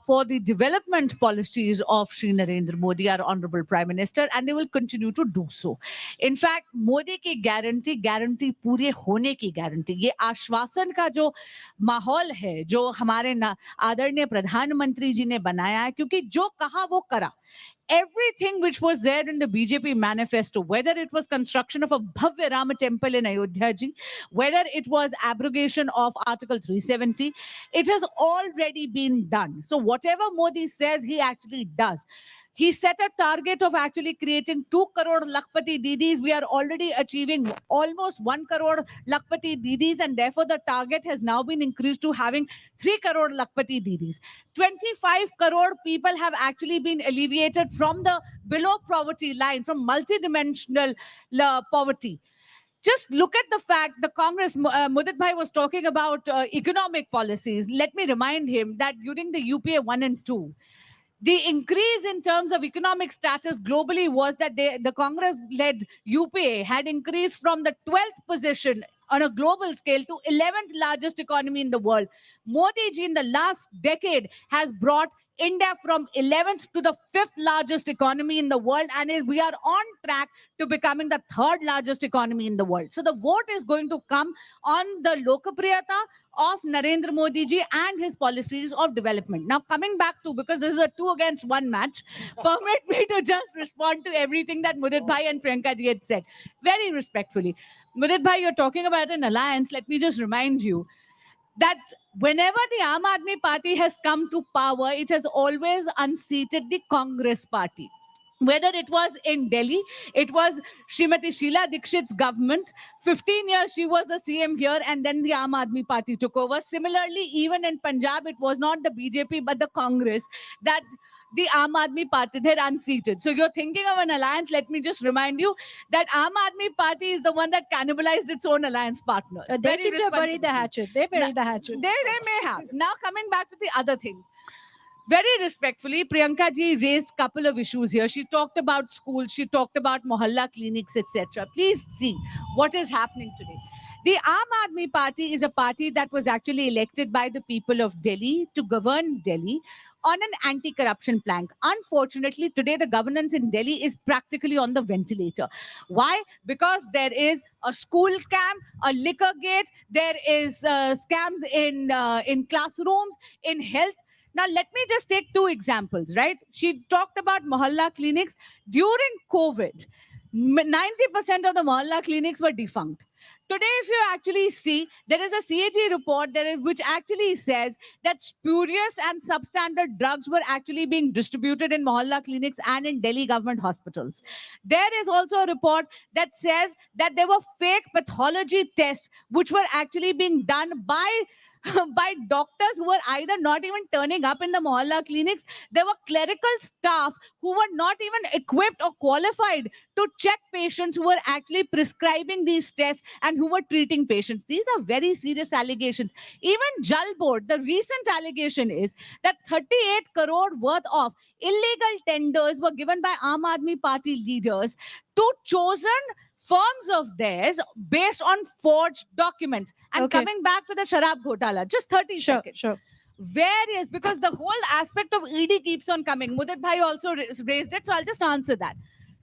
for the development policies of Shri Narendra Modi, our Honorable Prime Minister, and they will continue to do so. In fact, Modi की guarantee पूरे होने की guarantee, ये आश्वासन का जो माहौल है, जो हमारे आदरणीय प्रधानमंत्री जी ने बनाया है, क्योंकि जो कहा वो करा. Everything which was there in the BJP manifesto, whether it was construction of a Bhavya Rama temple in Ayodhya ji, whether it was abrogation of Article 370, it has already been done. So whatever Modi says, he actually does. He set a target of actually creating 2 crore Lakpati Didis. We are already achieving almost 1 crore Lakpati Didis, and therefore the target has now been increased to having 3 crore Lakpati Didis. 25 crore people have actually been alleviated from the below poverty line, from multidimensional poverty. Just look at the fact the Congress, Mudit Bhai was talking about economic policies. Let me remind him that during the UPA 1 and 2, the increase in terms of economic status globally was that the Congress-led UPA had increased from the 12th position on a global scale to 11th largest economy in the world. Modi ji in the last decade has brought India from 11th to the 5th largest economy in the world, and we are on track to becoming the 3rd largest economy in the world. So the vote is going to come on the Lokapriyata of Narendra Modi ji and his policies of development. Now coming back to, because this is a 2 against 1 match, permit me to just respond to everything that Mudit Bhai and Priyanka ji had said. Very respectfully. Mudit Bhai, you're talking about an alliance. Let me just remind you that whenever the Aam Aadmi Party has come to power, it has always unseated the Congress Party. Whether it was in Delhi, it was Srimati Sheila Dikshit's government. 15 years she was a CM here, and then the Aam Aadmi Party took over. Similarly, even in Punjab, it was not the BJP but the Congress that the Aam Aadmi Party had unseated. So you're thinking of an alliance. Let me just remind you that Aam Aadmi Party is the one that cannibalized its own alliance partners. They seem to have buried the hatchet. They buried the hatchet. They may have. Now coming back to the other things. Very respectfully, Priyanka ji raised a couple of issues here. She talked about schools, she talked about mohalla clinics, etc. Please see what is happening today. The Aam Aadmi Party is a party that was actually elected by the people of Delhi to govern Delhi on an anti-corruption plank. Unfortunately, today the governance in Delhi is practically on the ventilator. Why? Because there is a school scam, a liquor gate, there is scams in classrooms, in health. Now, let me just take two examples, right? She talked about mohalla clinics. During COVID, 90% of the mohalla clinics were defunct. Today, if you actually see, there is a CAG report which actually says that spurious and substandard drugs were actually being distributed in mohalla clinics and in Delhi government hospitals. There is also a report that says that there were fake pathology tests which were actually being done by doctors who were either not even turning up in the mohalla clinics. There were clerical staff who were not even equipped or qualified to check patients who were actually prescribing these tests and who were treating patients. These are very serious allegations. Even Jal Board, the recent allegation is that 38 crore worth of illegal tenders were given by Aam Aadmi Party leaders to chosen firms of theirs based on forged documents. And coming back to the Sharab Ghotala, just 30 seconds. Sure. Various, because the whole aspect of ED keeps on coming. Mudit Bhai also raised it, so I'll just answer that.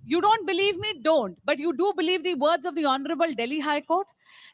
You don't believe me? Don't. But you do believe the words of the Honorable Delhi High Court?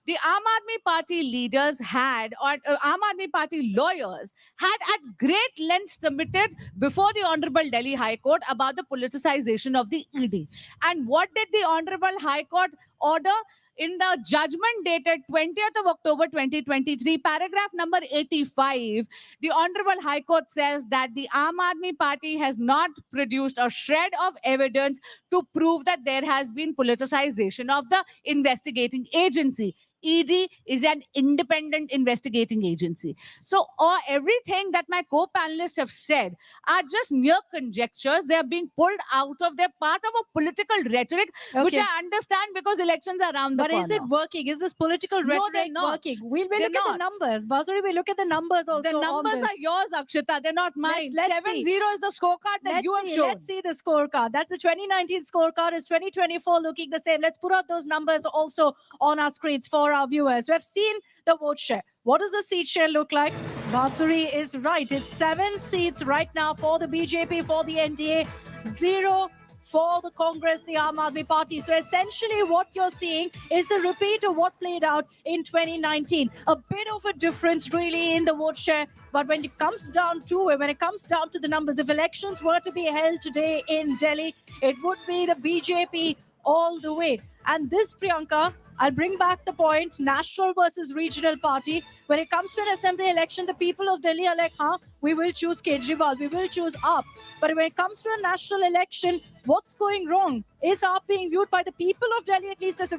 The Aam Aadmi Party leaders had, or Aam Aadmi Party lawyers had at great length submitted before the Honorable Delhi High Court about the politicization of the ED. And what did the Honorable High Court order? In the judgment dated 20th of October 2023, paragraph number 85, the Honorable High Court says that the Aam Aadmi Party has not produced a shred of evidence to prove that there has been politicization of the investigating agency. ED is an independent investigating agency. So everything that my co-panelists have said are just mere conjectures. They are being pulled out of their part of a political rhetoric, which I understand because elections are around the corner. But is it working? Is this political rhetoric working? We'll look at the numbers. Basuri, we look at the numbers also. The numbers are yours, Akshita. They're not mine. Let's 7-0 is the scorecard that you have shown. Let's see the scorecard. That's the 2019 scorecard. Is 2024 looking the same? Let's put out those numbers also on our screens for our viewers. We have seen the vote share. What does the seat share look like? Basuri is right. It's 7 seats right now for the BJP, for the NDA, 0 for the Congress, the Aam Aadmi Party. So essentially what you're seeing is a repeat of what played out in 2019. A bit of a difference really in the vote share. But when it comes down to it, when it comes down to the numbers, if elections were to be held today in Delhi, it would be the BJP all the way. And this, Priyanka, I'll bring back the point, national versus regional party. When it comes to an assembly election, the people of Delhi are like, we will choose Kejriwal, we will choose AAP. But when it comes to a national election, what's going wrong? Is AAP being viewed by the people of Delhi, at least as a